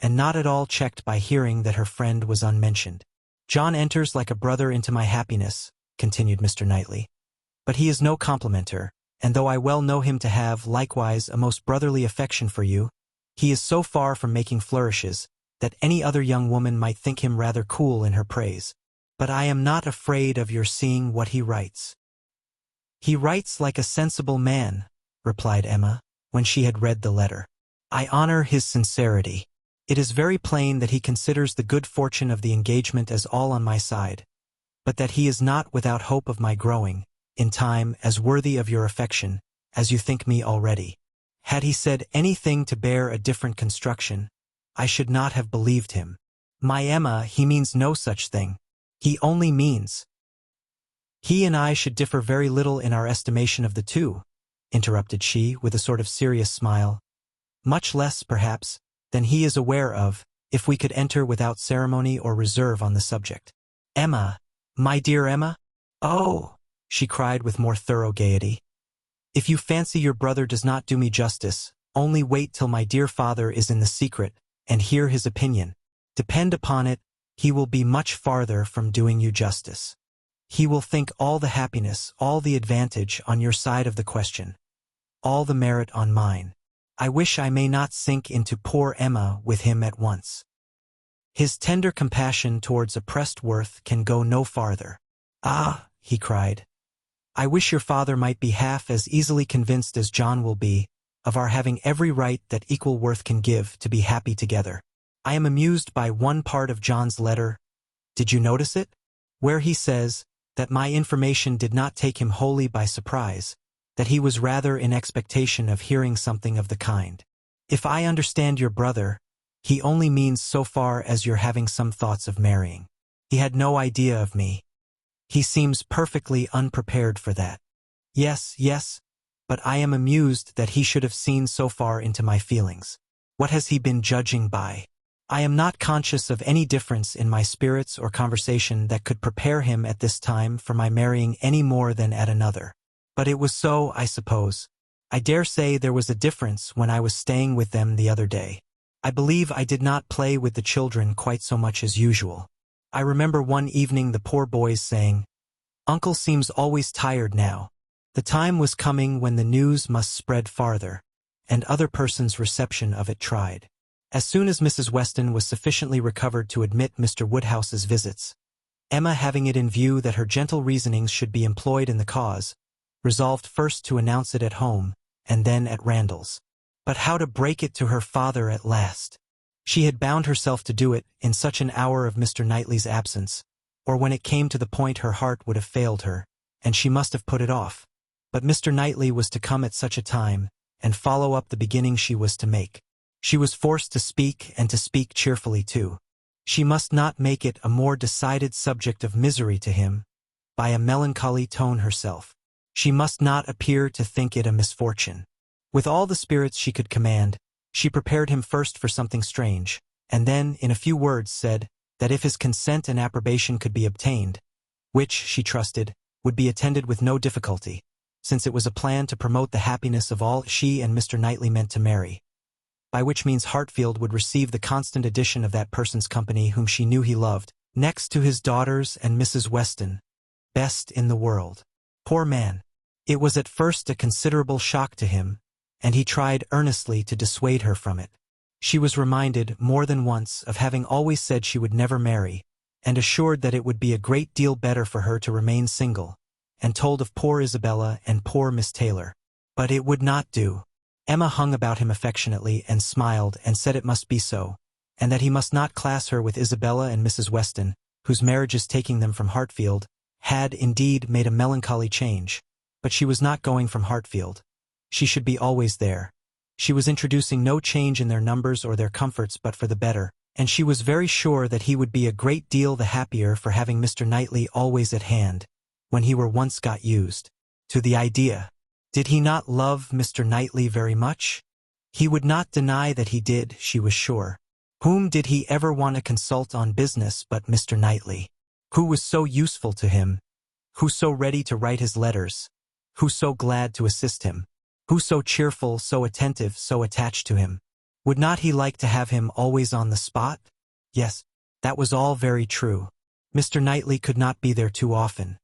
Speaker 1: and not at all checked by hearing that her friend was unmentioned. "John enters like a brother into my happiness," continued Mr. Knightley, "but he is no complimenter, and though I well know him to have, likewise, a most brotherly affection for you, he is so far from making flourishes, that any other young woman might think him rather cool in her praise. But I am not afraid of your seeing what he writes." "He writes like a sensible man," replied Emma, when she had read the letter. "I honor his sincerity. It is very plain that he considers the good fortune of the engagement as all on my side, but that he is not without hope of my growing, in time, as worthy of your affection, as you think me already. Had he said anything to bear a different construction, I should not have believed him. My Emma, he means no such thing. He only means—" "He and I should differ very little in our estimation of the two," interrupted she, with a sort of serious smile. "Much less, perhaps, than he is aware of, if we could enter without ceremony or reserve on the subject." "Emma, my dear Emma? Oh!" she cried with more thorough gaiety. "If you fancy your brother does not do me justice, only wait till my dear father is in the secret, and hear his opinion. Depend upon it, he will be much farther from doing you justice. He will think all the happiness, all the advantage on your side of the question, all the merit on mine. I wish I may not sink into poor Emma with him at once. His tender compassion towards oppressed worth can go no farther. Ah," he cried, "I wish your father might be half as easily convinced as John will be, of our having every right that equal worth can give to be happy together. I am amused by one part of John's letter. Did you notice it? Where he says that my information did not take him wholly by surprise, that he was rather in expectation of hearing something of the kind. If I understand your brother, he only means so far as you're having some thoughts of marrying. He had no idea of me. He seems perfectly unprepared for that. Yes, yes, but I am amused that he should have seen so far into my feelings. What has he been judging by? I am not conscious of any difference in my spirits or conversation that could prepare him at this time for my marrying any more than at another. But it was so, I suppose. I dare say there was a difference when I was staying with them the other day. I believe I did not play with the children quite so much as usual. I remember one evening the poor boys saying, 'Uncle seems always tired now.' The time was coming when the news must spread farther, and other persons' reception of it tried. As soon as Mrs. Weston was sufficiently recovered to admit Mr. Woodhouse's visits, Emma, having it in view that her gentle reasonings should be employed in the cause, resolved first to announce it at home, and then at Randall's. But how to break it to her father at last? She had bound herself to do it in such an hour of Mr. Knightley's absence, or when it came to the point her heart would have failed her, and she must have put it off. But Mr. Knightley was to come at such a time, and follow up the beginning she was to make. She was forced to speak, and to speak cheerfully too. She must not make it a more decided subject of misery to him, by a melancholy tone herself. She must not appear to think it a misfortune. With all the spirits she could command, she prepared him first for something strange, and then, in a few words, said that if his consent and approbation could be obtained, which, she trusted, would be attended with no difficulty, since it was a plan to promote the happiness of all she and Mr. Knightley meant to marry, by which means Hartfield would receive the constant addition of that person's company whom she knew he loved, next to his daughters and Mrs. Weston, best in the world. Poor man! It was at first a considerable shock to him, and he tried earnestly to dissuade her from it. She was reminded, more than once, of having always said she would never marry, and assured that it would be a great deal better for her to remain single, and told of poor Isabella and poor Miss Taylor. But it would not do. Emma hung about him affectionately and smiled and said it must be so, and that he must not class her with Isabella and Mrs. Weston, whose marriages taking them from Hartfield had, indeed, made a melancholy change. But she was not going from Hartfield. She should be always there. She was introducing no change in their numbers or their comforts but for the better, and she was very sure that he would be a great deal the happier for having Mr. Knightley always at hand, when he were once got used to the idea. Did he not love Mr. Knightley very much? He would not deny that he did, she was sure. Whom did he ever want to consult on business but Mr. Knightley? Who was so useful to him? Who so ready to write his letters? Who so glad to assist him? Who so cheerful, so attentive, so attached to him? Would not he like to have him always on the spot? Yes, that was all very true. Mr. Knightley could not be there too often.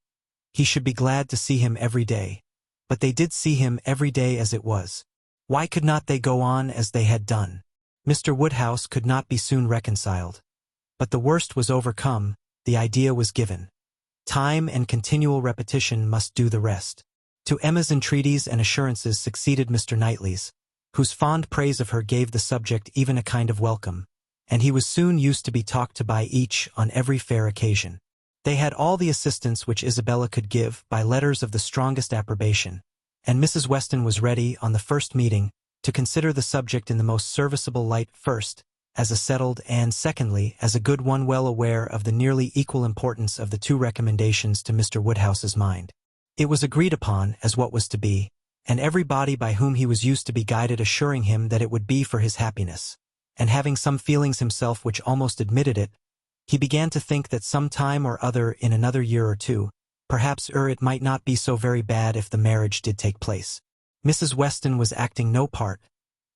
Speaker 1: He should be glad to see him every day. But they did see him every day as it was. Why could not they go on as they had done? Mr. Woodhouse could not be soon reconciled. But the worst was overcome, the idea was given. Time and continual repetition must do the rest. To Emma's entreaties and assurances succeeded Mr. Knightley's, whose fond praise of her gave the subject even a kind of welcome, and he was soon used to be talked to by each on every fair occasion. They had all the assistance which Isabella could give by letters of the strongest approbation, and Mrs. Weston was ready, on the first meeting, to consider the subject in the most serviceable light, first, as a settled, and secondly, as a good one, well aware of the nearly equal importance of the two recommendations to Mr. Woodhouse's mind. It was agreed upon as what was to be, and everybody by whom he was used to be guided assuring him that it would be for his happiness, and having some feelings himself which almost admitted it, he began to think that some time or other in another year or two, perhaps it might not be so very bad if the marriage did take place. Mrs. Weston was acting no part,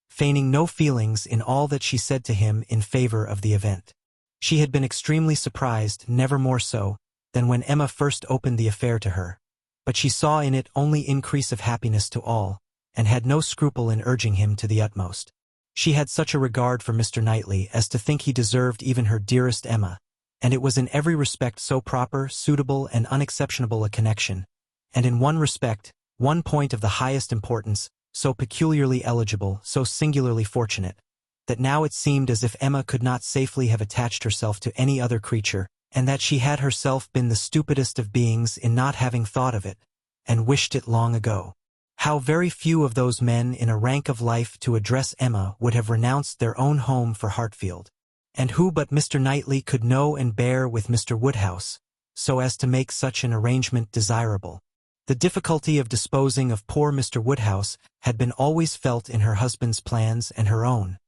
Speaker 1: feigning no feelings in all that she said to him in favor of the event. She had been extremely surprised, never more so, than when Emma first opened the affair to her, but she saw in it only increase of happiness to all, and had no scruple in urging him to the utmost. She had such a regard for Mr. Knightley as to think he deserved even her dearest Emma, and it was in every respect so proper, suitable, and unexceptionable a connection, and in one respect, one point of the highest importance, so peculiarly eligible, so singularly fortunate, that now it seemed as if Emma could not safely have attached herself to any other creature, and that she had herself been the stupidest of beings in not having thought of it, and wished it long ago. How very few of those men in a rank of life to address Emma would have renounced their own home for Hartfield, and who but Mr. Knightley could know and bear with Mr. Woodhouse, so as to make such an arrangement desirable. The difficulty of disposing of poor Mr. Woodhouse had been always felt in her husband's plans and her own,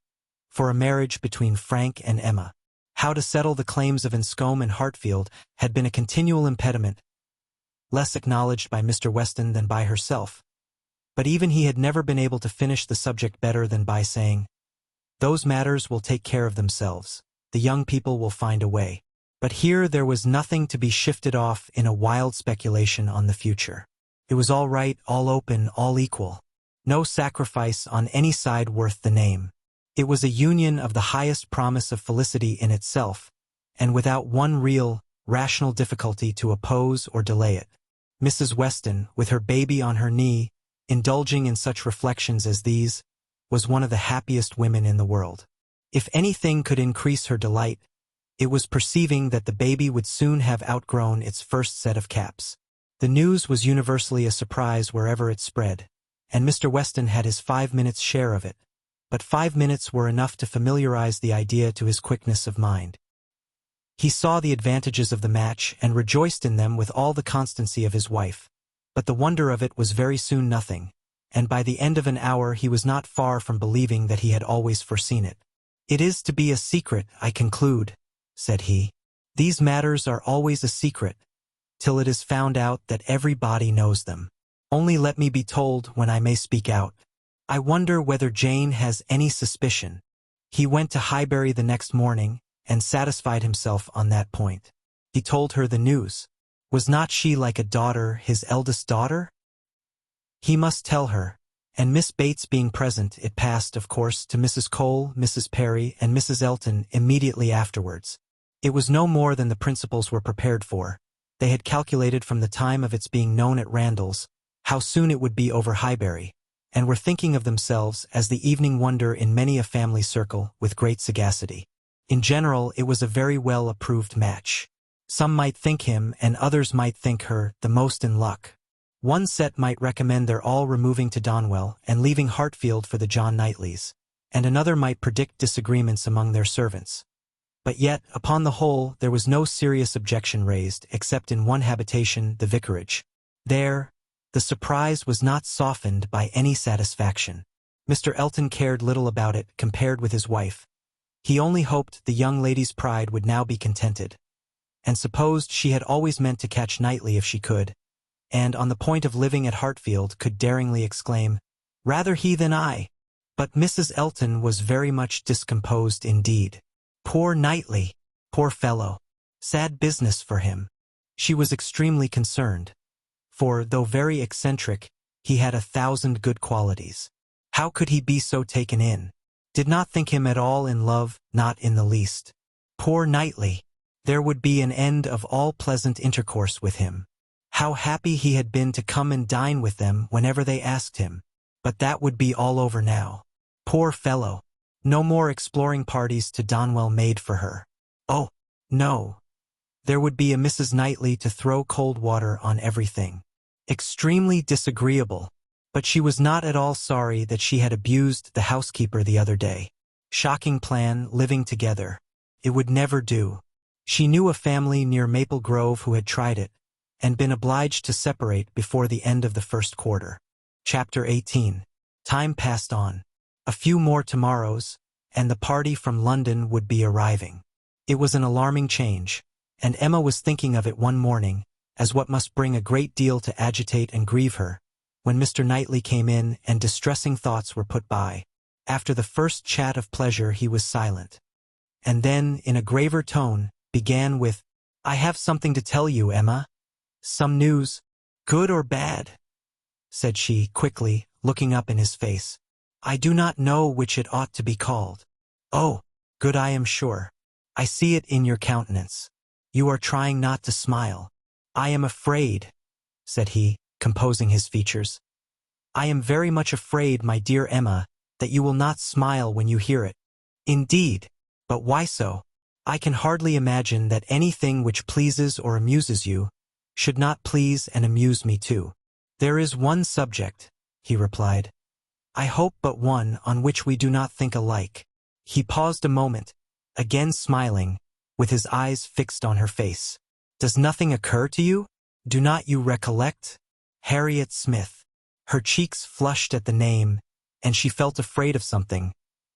Speaker 1: for a marriage between Frank and Emma. How to settle the claims of Enscombe and Hartfield had been a continual impediment, less acknowledged by Mr. Weston than by herself. But even he had never been able to finish the subject better than by saying, "Those matters will take care of themselves. The young people will find a way." But here there was nothing to be shifted off in a wild speculation on the future. It was all right, all open, all equal. No sacrifice on any side worth the name. It was a union of the highest promise of felicity in itself, and without one real, rational difficulty to oppose or delay it. Mrs. Weston, with her baby on her knee, indulging in such reflections as these, was one of the happiest women in the world. If anything could increase her delight, it was perceiving that the baby would soon have outgrown its first set of caps. The news was universally a surprise wherever it spread, and Mr. Weston had his 5 minutes' share of it, but 5 minutes were enough to familiarize the idea to his quickness of mind. He saw the advantages of the match and rejoiced in them with all the constancy of his wife. But the wonder of it was very soon nothing, and by the end of an hour he was not far from believing that he had always foreseen it. "It is to be a secret, I conclude," said he. "These matters are always a secret, till it is found out that everybody knows them. Only let me be told when I may speak out. I wonder whether Jane has any suspicion." He went to Highbury the next morning, and satisfied himself on that point. He told her the news. Was not she like a daughter, his eldest daughter? He must tell her, and Miss Bates being present, it passed, of course, to Mrs. Cole, Mrs. Perry, and Mrs. Elton immediately afterwards. It was no more than the principals were prepared for. They had calculated from the time of its being known at Randall's how soon it would be over Highbury, and were thinking of themselves as the evening wonder in many a family circle with great sagacity. In general, it was a very well-approved match. Some might think him, and others might think her, the most in luck. One set might recommend their all removing to Donwell and leaving Hartfield for the John Knightleys, and another might predict disagreements among their servants. But yet, upon the whole, there was no serious objection raised, except in one habitation, the vicarage. There, the surprise was not softened by any satisfaction. Mr. Elton cared little about it compared with his wife. He only hoped the young lady's pride would now be contented, and supposed she had always meant to catch Knightley if she could, and on the point of living at Hartfield could daringly exclaim, "Rather he than I." But Mrs. Elton was very much discomposed indeed. Poor Knightley! Poor fellow! Sad business for him. She was extremely concerned, for, though very eccentric, he had 1,000 good qualities. How could he be so taken in? Did not think him at all in love, not in the least. Poor Knightley! There would be an end of all pleasant intercourse with him. How happy he had been to come and dine with them whenever they asked him. But that would be all over now. Poor fellow! No more exploring parties to Donwell made for her. Oh, no. There would be a Mrs. Knightley to throw cold water on everything. Extremely disagreeable. But she was not at all sorry that she had abused the housekeeper the other day. Shocking plan, living together. It would never do. She knew a family near Maple Grove who had tried it, and been obliged to separate before the end of the first quarter. Chapter 18. Time passed on. A few more tomorrows, and the party from London would be arriving. It was an alarming change, and Emma was thinking of it one morning, as what must bring a great deal to agitate and grieve her, when Mr. Knightley came in and distressing thoughts were put by. After the first chat of pleasure he was silent, and then, in a graver tone, began with, "I have something to tell you, Emma. Some news, good or bad," said she, quickly, looking up in his face. "I do not know which it ought to be called." "Oh, good, I am sure. I see it in your countenance. You are trying not to smile." "I am afraid," said he, composing his features. "I am very much afraid, my dear Emma, that you will not smile when you hear it." "Indeed? But why so? I can hardly imagine that anything which pleases or amuses you should not please and amuse me too." "There is one subject," he replied. "I hope but one on which we do not think alike." He paused a moment, again smiling, with his eyes fixed on her face. "Does nothing occur to you? Do not you recollect? Harriet Smith." Her cheeks flushed at the name, and she felt afraid of something,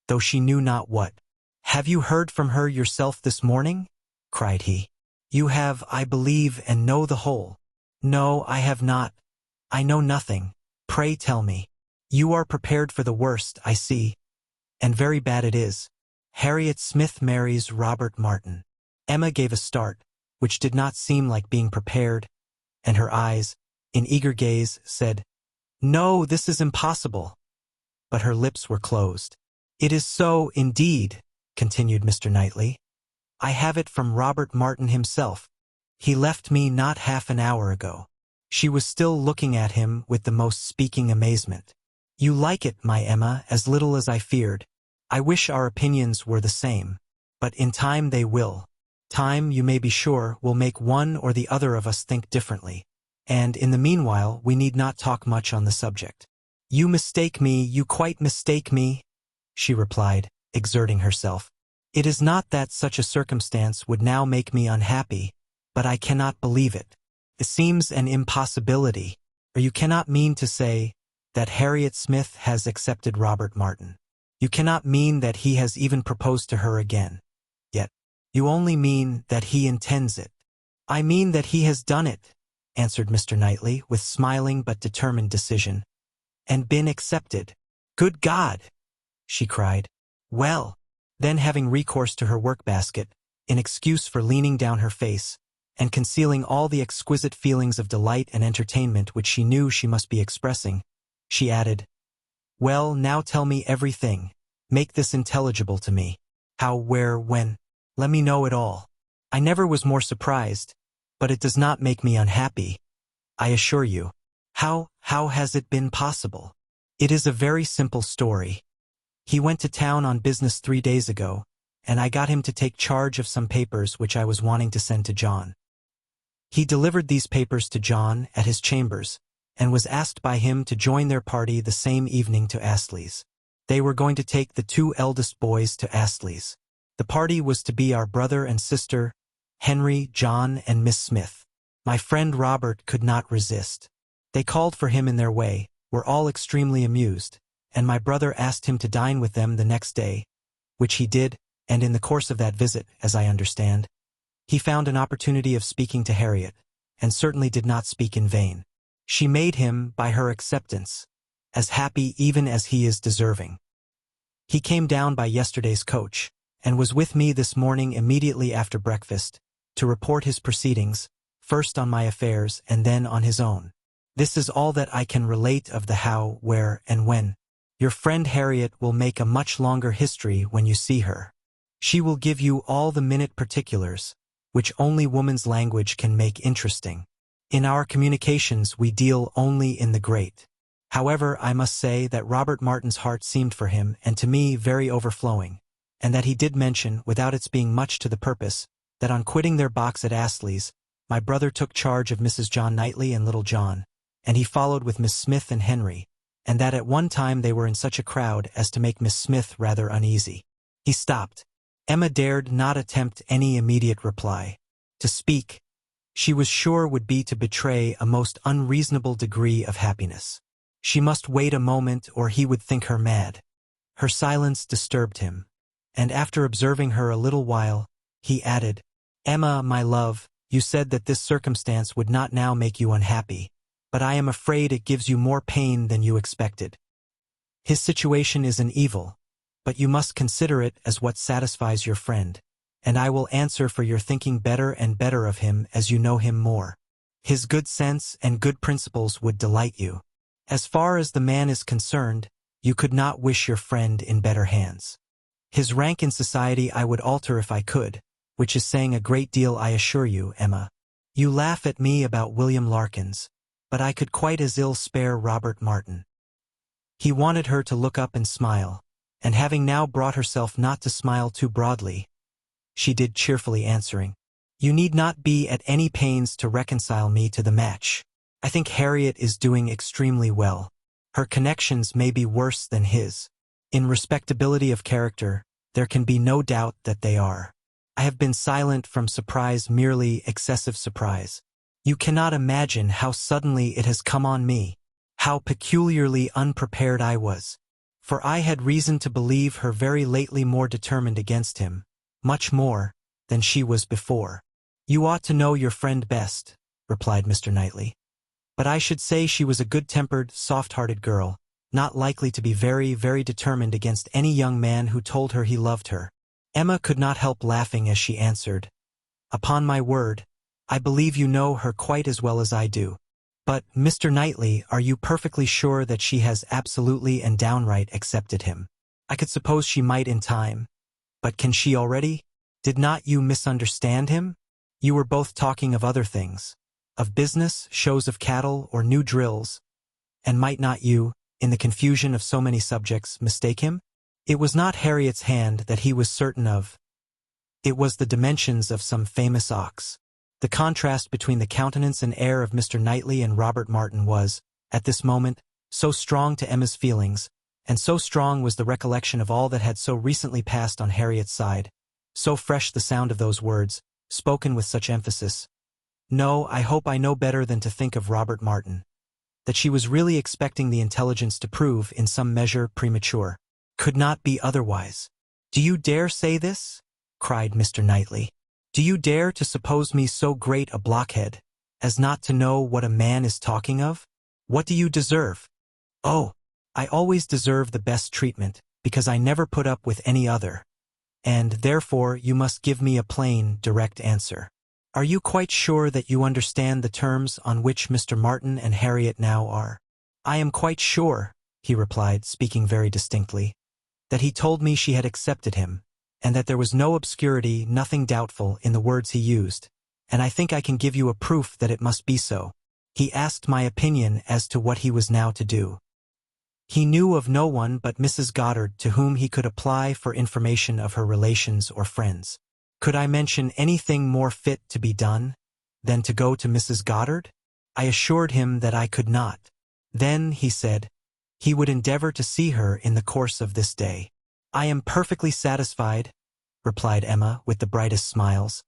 Speaker 1: though she knew not what. "Have you heard from her yourself this morning?" cried he. "You have, I believe, and know the whole." "No, I have not. I know nothing. Pray tell me." "You are prepared for the worst, I see, and very bad it is. Harriet Smith marries Robert Martin." Emma gave a start, which did not seem like being prepared, and her eyes, in eager gaze, said, "No, this is impossible." But her lips were closed. "It is so, indeed," continued Mr. Knightley. "I have it from Robert Martin himself. He left me not half an hour ago." She was still looking at him with the most speaking amazement. "You like it, my Emma, as little as I feared. I wish our opinions were the same. But in time they will. Time, you may be sure, will make one or the other of us think differently. And in the meanwhile we need not talk much on the subject." "You mistake me, you quite mistake me," she replied, exerting herself. "It is not that such a circumstance would now make me unhappy, but I cannot believe it. It seems an impossibility. Or you cannot mean to say that Harriet Smith has accepted Robert Martin. You cannot mean that he has even proposed to her again. Yet, you only mean that he intends it." "I mean that he has done it," answered Mr. Knightley with smiling but determined decision, "and been accepted." "Good God!" she cried. "Well," then having recourse to her work-basket, in excuse for leaning down her face, and concealing all the exquisite feelings of delight and entertainment which she knew she must be expressing, she added, "Well, now tell me everything. Make this intelligible to me. How, where, when. Let me know it all." I never was more surprised, but it does not make me unhappy, I assure you. How has it been possible? It is a very simple story. He went to town on business 3 days ago, and I got him to take charge of some papers which I was wanting to send to John. He delivered these papers to John at his chambers, and was asked by him to join their party the same evening to Astley's. They were going to take the 2 eldest boys to Astley's. The party was to be our brother and sister, Henry, John, and Miss Smith. My friend Robert could not resist. They called for him in their way, were all extremely amused, and my brother asked him to dine with them the next day, which he did, and in the course of that visit, as I understand, he found an opportunity of speaking to Harriet, and certainly did not speak in vain. She made him, by her acceptance, as happy even as he is deserving. He came down by yesterday's coach, and was with me this morning immediately after breakfast, to report his proceedings, first on my affairs and then on his own. This is all that I can relate of the how, where, and when. Your friend Harriet will make a much longer history when you see her. She will give you all the minute particulars, which only woman's language can make interesting. In our communications we deal only in the great. However, I must say that Robert Martin's heart seemed for him, and to me, very overflowing, and that he did mention, without its being much to the purpose, that on quitting their box at Astley's, my brother took charge of Mrs. John Knightley and little John, and he followed with Miss Smith and Henry, and that at one time they were in such a crowd as to make Miss Smith rather uneasy. He stopped. Emma dared not attempt any immediate reply. To speak, she was sure, would be to betray a most unreasonable degree of happiness. She must wait a moment or he would think her mad. Her silence disturbed him, and after observing her a little while, he added, "Emma, my love, you said that this circumstance would not now make you unhappy, but I am afraid it gives you more pain than you expected. His situation is an evil, but you must consider it as what satisfies your friend, and I will answer for your thinking better and better of him as you know him more. His good sense and good principles would delight you. As far as the man is concerned, you could not wish your friend in better hands. His rank in society I would alter if I could, which is saying a great deal, I assure you, Emma. You laugh at me about William Larkins, but I could quite as ill spare Robert Martin." He wanted her to look up and smile, and having now brought herself not to smile too broadly, she did, cheerfully answering, "You need not be at any pains to reconcile me to the match. I think Harriet is doing extremely well. Her connections may be worse than his. In respectability of character, there can be no doubt that they are. I have been silent from surprise, merely excessive surprise. You cannot imagine how suddenly it has come on me, how peculiarly unprepared I was, for I had reason to believe her very lately more determined against him, much more, than she was before." "You ought to know your friend best," replied Mr. Knightley. "But I should say she was a good-tempered, soft-hearted girl, not likely to be very, very determined against any young man who told her he loved her." Emma could not help laughing as she answered, "Upon my word, I believe you know her quite as well as I do. But, Mr. Knightley, are you perfectly sure that she has absolutely and downright accepted him? I could suppose she might in time, but can she already? Did not you misunderstand him? You were both talking of other things, of business, shows of cattle, or new drills, and might not you, in the confusion of so many subjects, mistake him? It was not Harriet's hand that he was certain of. It was the dimensions of some famous ox." The contrast between the countenance and air of Mr. Knightley and Robert Martin was, at this moment, so strong to Emma's feelings, and so strong was the recollection of all that had so recently passed on Harriet's side, so fresh the sound of those words, spoken with such emphasis, "No, I hope I know better than to think of Robert Martin," that she was really expecting the intelligence to prove, in some measure, premature. "Could not be otherwise." "Do you dare say this?" cried Mr. Knightley. "Do you dare to suppose me so great a blockhead as not to know what a man is talking of? What do you deserve?" "Oh, I always deserve the best treatment, because I never put up with any other, and therefore you must give me a plain, direct answer. Are you quite sure that you understand the terms on which Mr. Martin and Harriet now are?" "I am quite sure," he replied, speaking very distinctly, "that he told me she had accepted him, and that there was no obscurity, nothing doubtful, in the words he used, and I think I can give you a proof that it must be so. He asked my opinion as to what he was now to do. He knew of no one but Mrs. Goddard to whom he could apply for information of her relations or friends. Could I mention anything more fit to be done than to go to Mrs. Goddard? I assured him that I could not. Then, he said, he would endeavor to see her in the course of this day. I am perfectly satisfied, replied Emma with the brightest smiles,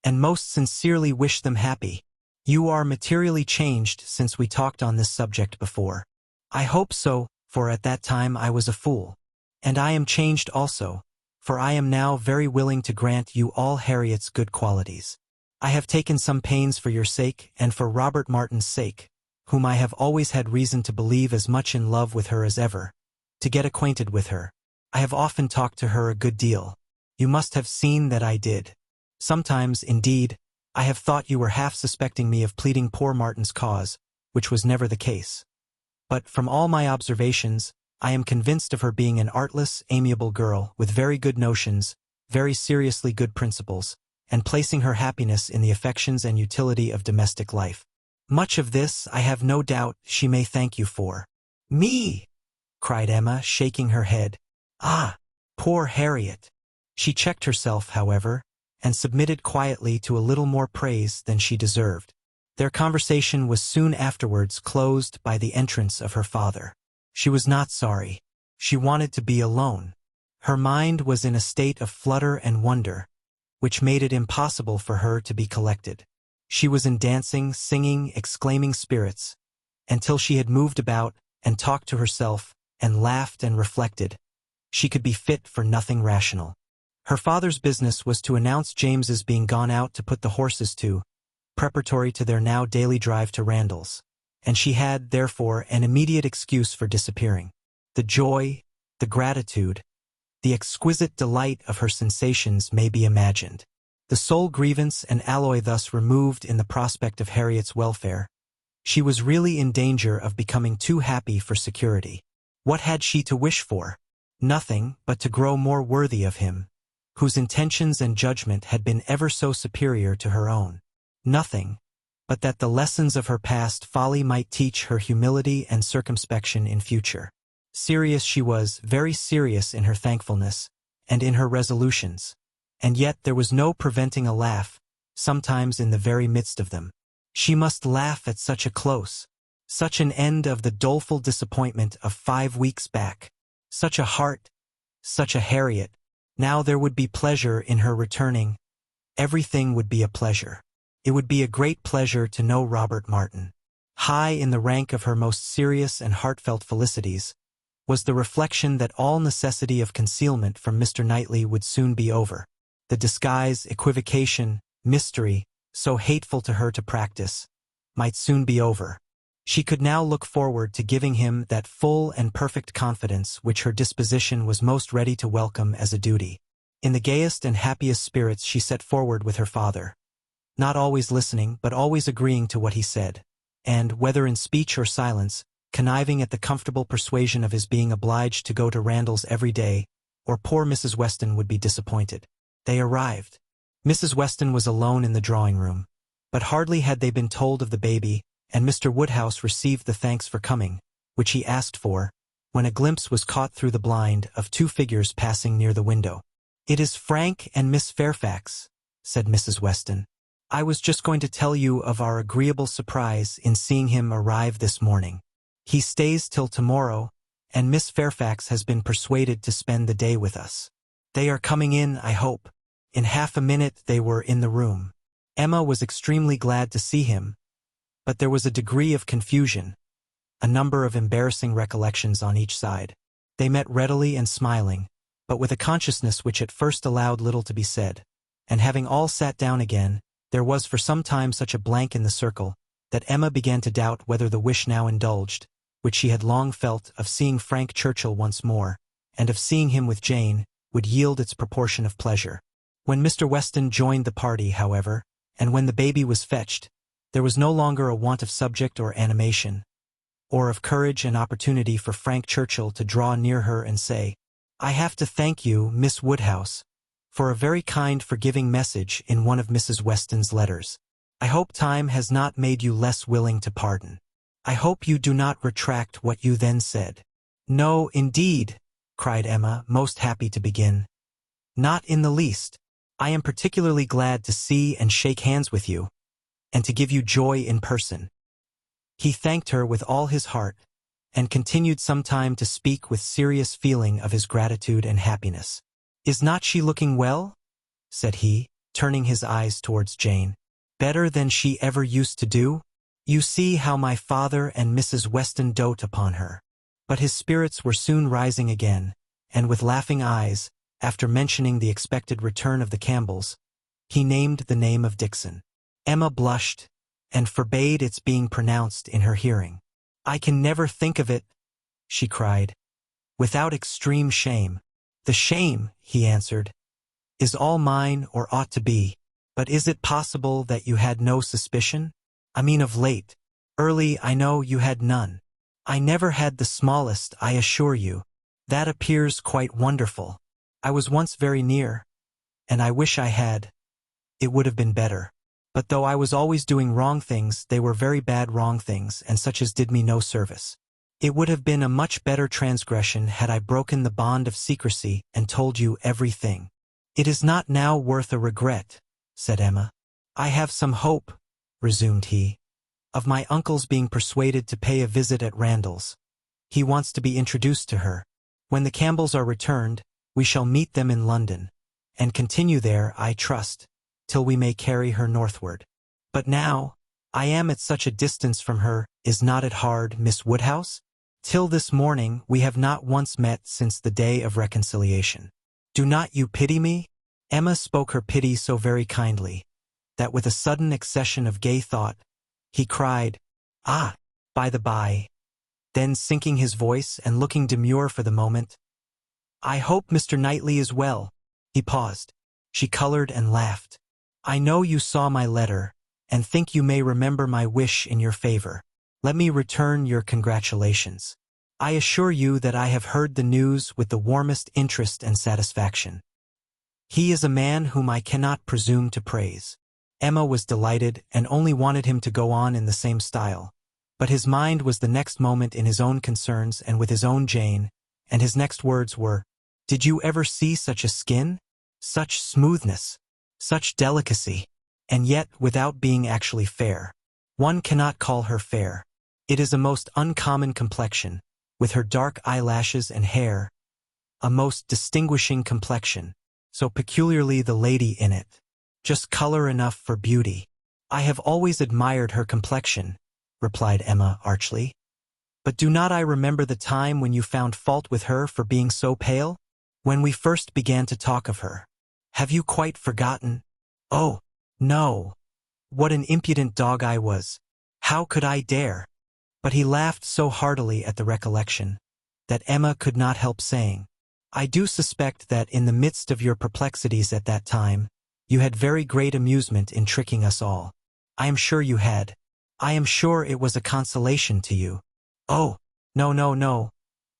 Speaker 1: and most sincerely wish them happy. You are materially changed since we talked on this subject before. I hope so, for at that time I was a fool. And I am changed also, for I am now very willing to grant you all Harriet's good qualities. I have taken some pains for your sake and for Robert Martin's sake, whom I have always had reason to believe as much in love with her as ever, to get acquainted with her. I have often talked to her a good deal. You must have seen that I did. Sometimes, indeed, I have thought you were half suspecting me of pleading poor Martin's cause, which was never the case. But from all my observations, I am convinced of her being an artless, amiable girl with very good notions, very seriously good principles, and placing her happiness in the affections and utility of domestic life. Much of this, I have no doubt, she may thank you for. Me! Cried Emma, shaking her head. Ah, poor Harriet! She checked herself, however, and submitted quietly to a little more praise than she deserved. Their conversation was soon afterwards closed by the entrance of her father. She was not sorry. She wanted to be alone. Her mind was in a state of flutter and wonder, which made it impossible for her to be collected. She was in dancing, singing, exclaiming spirits, until she had moved about and talked to herself and laughed and reflected. She could be fit for nothing rational. Her father's business was to announce James's being gone out to put the horses to, preparatory to their now daily drive to Randall's, and she had, therefore, an immediate excuse for disappearing. The joy, the gratitude, the exquisite delight of her sensations may be imagined. The sole grievance and alloy thus removed in the prospect of Harriet's welfare, she was really in danger of becoming too happy for security. What had she to wish for? Nothing but to grow more worthy of him, whose intentions and judgment had been ever so superior to her own. Nothing but that the lessons of her past folly might teach her humility and circumspection in future. Serious she was, very serious in her thankfulness, and in her resolutions, and yet there was no preventing a laugh, sometimes in the very midst of them. She must laugh at such a close, such an end of the doleful disappointment of 5 weeks back. Such a heart, such a Harriet. Now there would be pleasure in her returning. Everything would be a pleasure. It would be a great pleasure to know Robert Martin. High in the rank of her most serious and heartfelt felicities was the reflection that all necessity of concealment from Mr. Knightley would soon be over. The disguise, equivocation, mystery, so hateful to her to practice, might soon be over. She could now look forward to giving him that full and perfect confidence which her disposition was most ready to welcome as a duty. In the gayest and happiest spirits she set forward with her father, not always listening but always agreeing to what he said, and, whether in speech or silence, conniving at the comfortable persuasion of his being obliged to go to Randall's every day, or poor Mrs. Weston would be disappointed. They arrived. Mrs. Weston was alone in the drawing-room, but hardly had they been told of the baby, and Mr. Woodhouse received the thanks for coming, which he asked for, when a glimpse was caught through the blind of 2 figures passing near the window. "It is Frank and Miss Fairfax," said Mrs. Weston. "I was just going to tell you of our agreeable surprise in seeing him arrive this morning. He stays till tomorrow, and Miss Fairfax has been persuaded to spend the day with us. They are coming in, I hope." In half a minute they were in the room. Emma was extremely glad to see him, but there was a degree of confusion, a number of embarrassing recollections on each side. They met readily and smiling, but with a consciousness which at first allowed little to be said, and having all sat down again, there was for some time such a blank in the circle, that Emma began to doubt whether the wish now indulged, which she had long felt, of seeing Frank Churchill once more, and of seeing him with Jane, would yield its proportion of pleasure. When Mr. Weston joined the party, however, and when the baby was fetched, there was no longer a want of subject or animation, or of courage and opportunity for Frank Churchill to draw near her and say, "I have to thank you, Miss Woodhouse, for a very kind forgiving message in one of Mrs. Weston's letters. I hope time has not made you less willing to pardon. I hope you do not retract what you then said. No, indeed, cried Emma, most happy to begin. Not in the least. I am particularly glad to see and shake hands with you, and to give you joy in person. He thanked her with all his heart, and continued some time to speak with serious feeling of his gratitude and happiness. Is not she looking well? Said he, turning his eyes towards Jane. Better than she ever used to do? You see how my father and Mrs. Weston dote upon her. But his spirits were soon rising again, and with laughing eyes, after mentioning the expected return of the Campbells, he named the name of Dixon. Emma blushed, and forbade its being pronounced in her hearing. I can never think of it, she cried, without extreme shame. The shame, he answered, is all mine or ought to be. But is it possible that you had no suspicion? I mean of late. Early, I know you had none. I never had the smallest, I assure you. That appears quite wonderful. I was once very near, and I wish I had. It would have been better. But though I was always doing wrong things, they were very bad wrong things, and such as did me no service. It would have been a much better transgression had I broken the bond of secrecy and told you everything. It is not now worth a regret, said Emma. I have some hope, resumed he, of my uncle's being persuaded to pay a visit at Randall's. He wants to be introduced to her. When the Campbells are returned, we shall meet them in London, and continue there, I trust, till we may carry her northward. But now, I am at such a distance from her, is not it hard, Miss Woodhouse? Till this morning we have not once met since the day of reconciliation. Do not you pity me? Emma spoke her pity so very kindly, that with a sudden accession of gay thought, he cried, Ah, by the by. Then sinking his voice and looking demure for the moment, I hope Mr. Knightley is well. He paused. She colored and laughed. I know you saw my letter, and think you may remember my wish in your favor. Let me return your congratulations. I assure you that I have heard the news with the warmest interest and satisfaction. He is a man whom I cannot presume to praise. Emma was delighted and only wanted him to go on in the same style. But his mind was the next moment in his own concerns and with his own Jane, and his next words were, Did you ever see such a skin? Such smoothness, such delicacy, and yet without being actually fair. One cannot call her fair. It is a most uncommon complexion, with her dark eyelashes and hair, a most distinguishing complexion, so peculiarly the lady in it. Just color enough for beauty. I have always admired her complexion, replied Emma archly. But do not I remember the time when you found fault with her for being so pale? When we first began to talk of her. Have you quite forgotten? Oh, no. What an impudent dog I was. How could I dare? But he laughed so heartily at the recollection, that Emma could not help saying, I do suspect that in the midst of your perplexities at that time, you had very great amusement in tricking us all. I am sure you had. I am sure it was a consolation to you. Oh, no, no, no.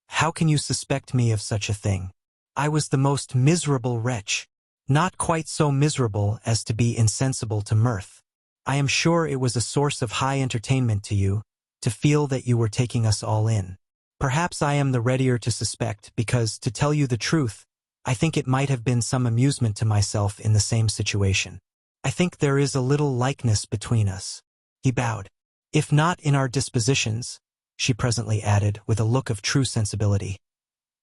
Speaker 1: How can you suspect me of such a thing? I was the most miserable wretch. Not quite so miserable as to be insensible to mirth. I am sure it was a source of high entertainment to you, to feel that you were taking us all in. Perhaps I am the readier to suspect because, to tell you the truth, I think it might have been some amusement to myself in the same situation. I think there is a little likeness between us. He bowed. If not in our dispositions, she presently added with a look of true sensibility,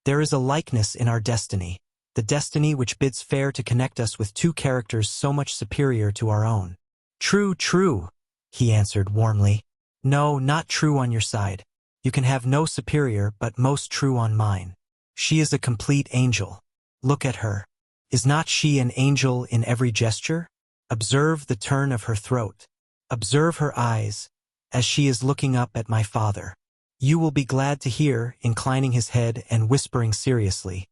Speaker 1: there is a likeness in our destiny, the destiny which bids fair to connect us with two characters so much superior to our own. True, true, he answered warmly. No, not true on your side. You can have no superior but most true on mine. She is a complete angel. Look at her. Is not she an angel in every gesture? Observe the turn of her throat. Observe her eyes, as she is looking up at my father. You will be glad to hear, inclining his head and whispering seriously,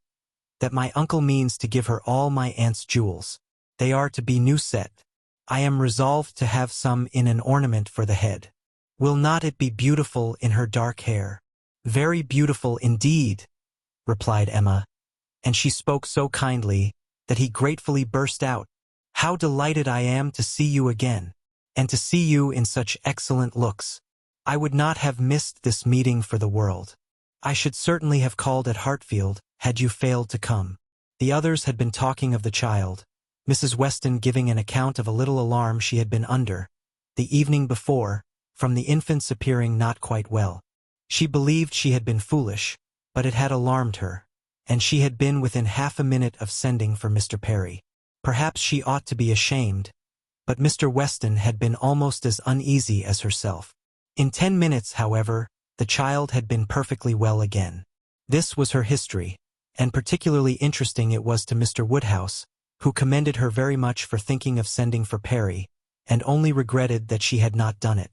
Speaker 1: that my uncle means to give her all my aunt's jewels. They are to be new set. I am resolved to have some in an ornament for the head. Will not it be beautiful in her dark hair? Very beautiful indeed, replied Emma, and she spoke so kindly that he gratefully burst out, "How delighted I am to see you again, and to see you in such excellent looks. I would not have missed this meeting for the world. I should certainly have called at Hartfield had you failed to come." The others had been talking of the child, Mrs. Weston giving an account of a little alarm she had been under, the evening before, from the infant's appearing not quite well. She believed she had been foolish, but it had alarmed her, and she had been within half a minute of sending for Mr. Perry. Perhaps she ought to be ashamed, but Mr. Weston had been almost as uneasy as herself. In 10 minutes, however, the child had been perfectly well again. This was her history, and particularly interesting it was to Mr. Woodhouse, who commended her very much for thinking of sending for Perry, and only regretted that she had not done it.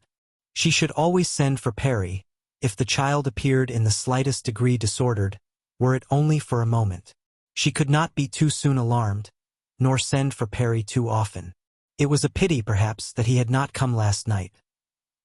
Speaker 1: She should always send for Perry, if the child appeared in the slightest degree disordered, were it only for a moment. She could not be too soon alarmed, nor send for Perry too often. It was a pity, perhaps, that he had not come last night.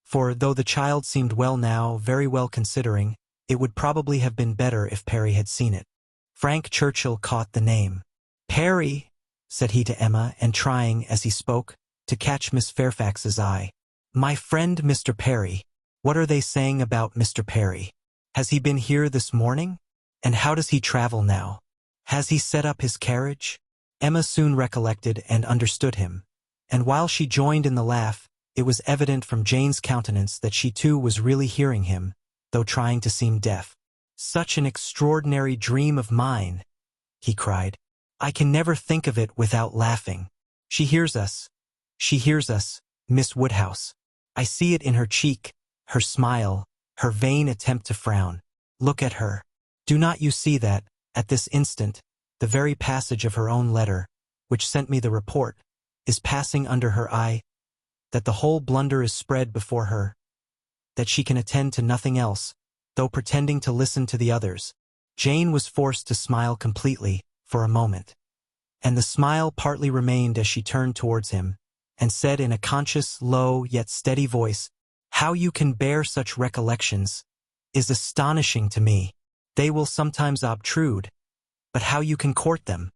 Speaker 1: For, though the child seemed well now, very well considering, it would probably have been better if Perry had seen it. Frank Churchill caught the name. "Perry," said he to Emma, and trying, as he spoke, to catch Miss Fairfax's eye. "My friend Mr. Perry. What are they saying about Mr. Perry? Has he been here this morning? And how does he travel now? Has he set up his carriage?" Emma soon recollected and understood him, and while she joined in the laugh, it was evident from Jane's countenance that she too was really hearing him, though trying to seem deaf. "Such an extraordinary dream of mine," he cried. "I can never think of it without laughing. She hears us, Miss Woodhouse. I see it in her cheek, her smile, her vain attempt to frown. Look at her. Do not you see that, at this instant, the very passage of her own letter, which sent me the report, is passing under her eye, that the whole blunder is spread before her, that she can attend to nothing else, though pretending to listen to the others." Jane was forced to smile completely, for a moment, and the smile partly remained as she turned towards him, and said in a conscious, low, yet steady voice, "How you can bear such recollections is astonishing to me. They will sometimes obtrude, but how you can court them."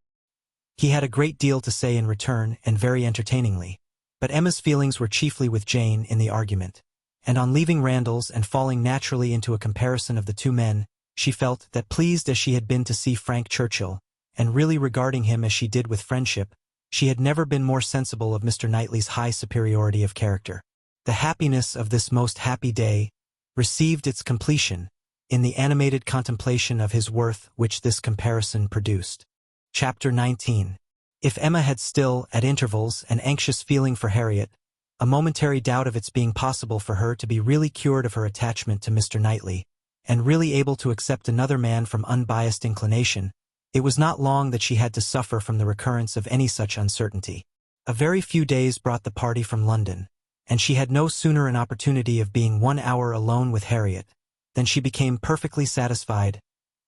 Speaker 1: He had a great deal to say in return, and very entertainingly, but Emma's feelings were chiefly with Jane in the argument, and on leaving Randall's and falling naturally into a comparison of the two men, she felt that, pleased as she had been to see Frank Churchill, and really regarding him as she did with friendship, she had never been more sensible of Mr. Knightley's high superiority of character. The happiness of this most happy day received its completion in the animated contemplation of his worth which this comparison produced. Chapter 19. If Emma had still, at intervals, an anxious feeling for Harriet, a momentary doubt of its being possible for her to be really cured of her attachment to Mr. Knightley, and really able to accept another man from unbiased inclination, it was not long that she had to suffer from the recurrence of any such uncertainty. A very few days brought the party from London, and she had no sooner an opportunity of being 1 hour alone with Harriet, than she became perfectly satisfied,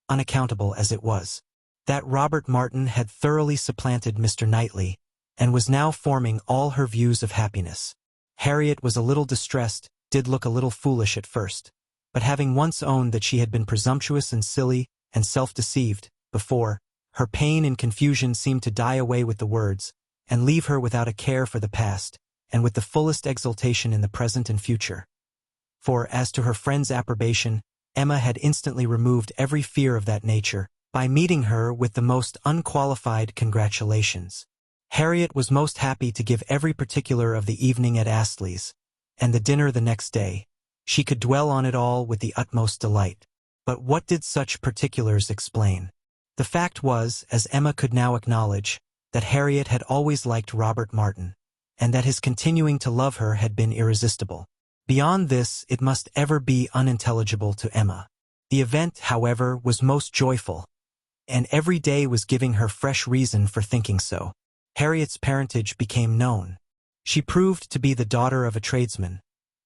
Speaker 1: unaccountable as it was, that Robert Martin had thoroughly supplanted Mr. Knightley, and was now forming all her views of happiness. Harriet was a little distressed, did look a little foolish at first, but having once owned that she had been presumptuous and silly and self-deceived, before, her pain and confusion seemed to die away with the words, and leave her without a care for the past, and with the fullest exultation in the present and future. For, as to her friend's approbation, Emma had instantly removed every fear of that nature, by meeting her with the most unqualified congratulations. Harriet was most happy to give every particular of the evening at Astley's, and the dinner the next day. She could dwell on it all with the utmost delight. But what did such particulars explain? The fact was, as Emma could now acknowledge, that Harriet had always liked Robert Martin, and that his continuing to love her had been irresistible. Beyond this, it must ever be unintelligible to Emma. The event, however, was most joyful, and every day was giving her fresh reason for thinking so. Harriet's parentage became known. She proved to be the daughter of a tradesman,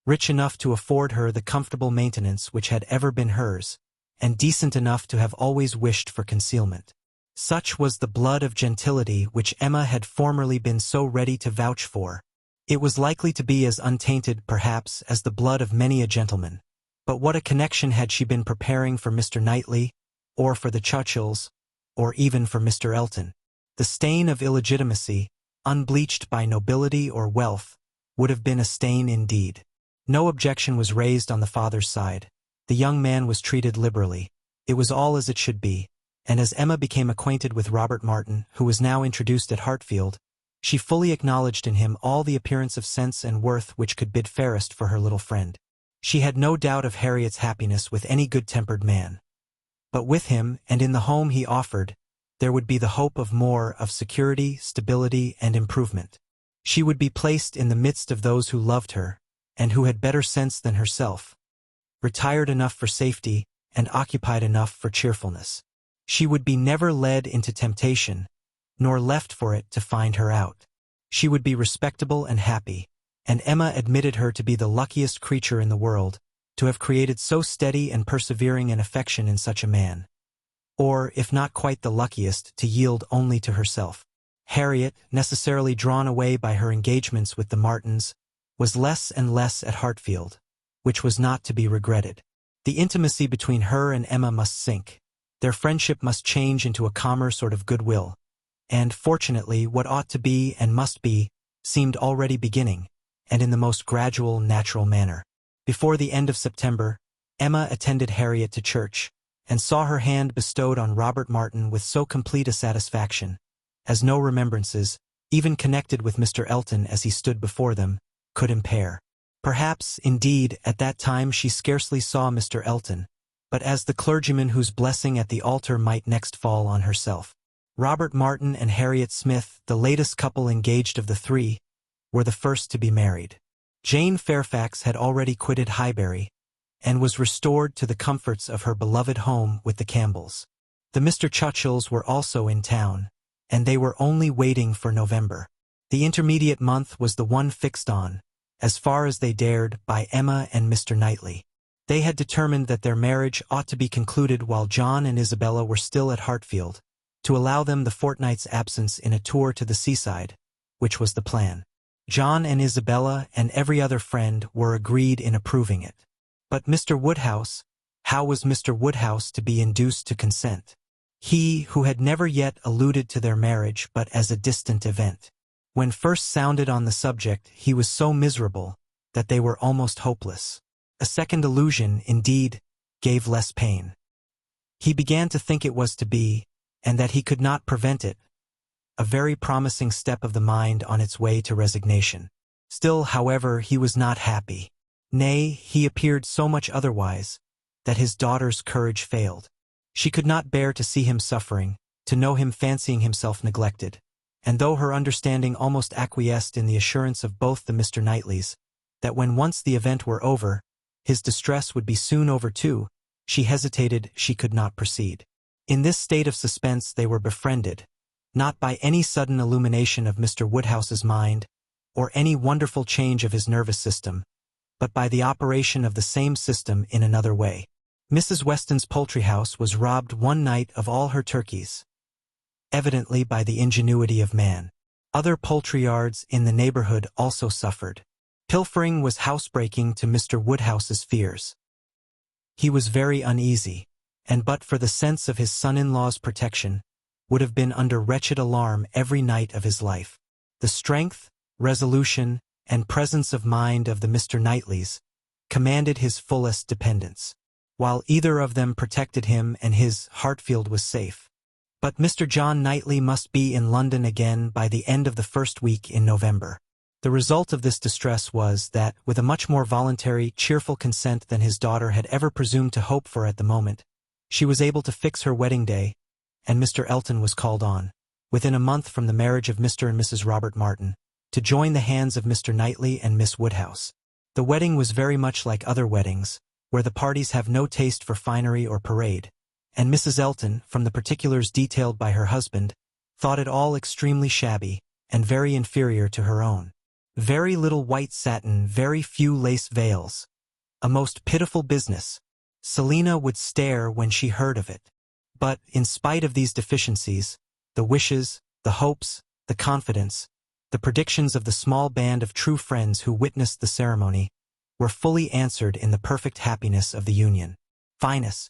Speaker 1: rich enough to afford her the comfortable maintenance which had ever been hers, and decent enough to have always wished for concealment. Such was the blood of gentility which Emma had formerly been so ready to vouch for. It was likely to be as untainted, perhaps, as the blood of many a gentleman. But what a connection had she been preparing for Mr. Knightley, or for the Churchills, or even for Mr. Elton? The stain of illegitimacy, unbleached by nobility or wealth, would have been a stain indeed. No objection was raised on the father's side. The young man was treated liberally. It was all as it should be, and as Emma became acquainted with Robert Martin, who was now introduced at Hartfield, she fully acknowledged in him all the appearance of sense and worth which could bid fairest for her little friend. She had no doubt of Harriet's happiness with any good-tempered man. But with him, and in the home he offered, there would be the hope of more, of security, stability, and improvement. She would be placed in the midst of those who loved her, and who had better sense than herself, retired enough for safety, and occupied enough for cheerfulness. She would be never led into temptation, nor left for it to find her out. She would be respectable and happy, and Emma admitted her to be the luckiest creature in the world, to have created so steady and persevering an affection in such a man. Or, if not quite the luckiest, to yield only to herself. Harriet, necessarily drawn away by her engagements with the Martins, was less and less at Hartfield, which was not to be regretted. The intimacy between her and Emma must sink. Their friendship must change into a calmer sort of goodwill. And, fortunately, what ought to be and must be, seemed already beginning, and in the most gradual, natural manner. Before the end of September, Emma attended Harriet to church, and saw her hand bestowed on Robert Martin with so complete a satisfaction, as no remembrances, even connected with Mr. Elton as he stood before them, could impair. Perhaps, indeed, at that time she scarcely saw Mr. Elton, but as the clergyman whose blessing at the altar might next fall on herself. Robert Martin and Harriet Smith, the latest couple engaged of the three, were the first to be married. Jane Fairfax had already quitted Highbury, and was restored to the comforts of her beloved home with the Campbells. The Mr. Churchills were also in town, and they were only waiting for November. The intermediate month was the one fixed on, as far as they dared, by Emma and Mr. Knightley. They had determined that their marriage ought to be concluded while John and Isabella were still at Hartfield, to allow them the fortnight's absence in a tour to the seaside, which was the plan. John and Isabella and every other friend were agreed in approving it. But Mr. Woodhouse, how was Mr. Woodhouse to be induced to consent? He, who had never yet alluded to their marriage but as a distant event. When first sounded on the subject, he was so miserable that they were almost hopeless. A second allusion, indeed, gave less pain. He began to think it was to be, and that he could not prevent it, a very promising step of the mind on its way to resignation. Still, however, he was not happy. Nay, he appeared so much otherwise, that his daughter's courage failed. She could not bear to see him suffering, to know him fancying himself neglected, and though her understanding almost acquiesced in the assurance of both the Mr. Knightleys, that when once the event were over, his distress would be soon over too, she hesitated, she could not proceed. In this state of suspense they were befriended, not by any sudden illumination of Mr. Woodhouse's mind, or any wonderful change of his nervous system, but by the operation of the same system in another way. Mrs. Weston's poultry house was robbed one night of all her turkeys, evidently by the ingenuity of man. Other poultry yards in the neighborhood also suffered. Pilfering was housebreaking to Mr. Woodhouse's fears. He was very uneasy, and but for the sense of his son-in-law's protection, would have been under wretched alarm every night of his life. The strength, resolution, and presence of mind of the Mr. Knightleys commanded his fullest dependence, while either of them protected him and his Hartfield was safe. But Mr. John Knightley must be in London again by the end of the first week in November. The result of this distress was that, with a much more voluntary, cheerful consent than his daughter had ever presumed to hope for at the moment, she was able to fix her wedding day, and Mr. Elton was called on, within a month from the marriage of Mr. and Mrs. Robert Martin, to join the hands of Mr. Knightley and Miss Woodhouse. The wedding was very much like other weddings, where the parties have no taste for finery or parade, and Mrs. Elton, from the particulars detailed by her husband, thought it all extremely shabby, and very inferior to her own. Very little white satin, very few lace veils. A most pitiful business. Selina would stare when she heard of it. But, in spite of these deficiencies, the wishes, the hopes, the confidence, the predictions of the small band of true friends who witnessed the ceremony, were fully answered in the perfect happiness of the union. Finus,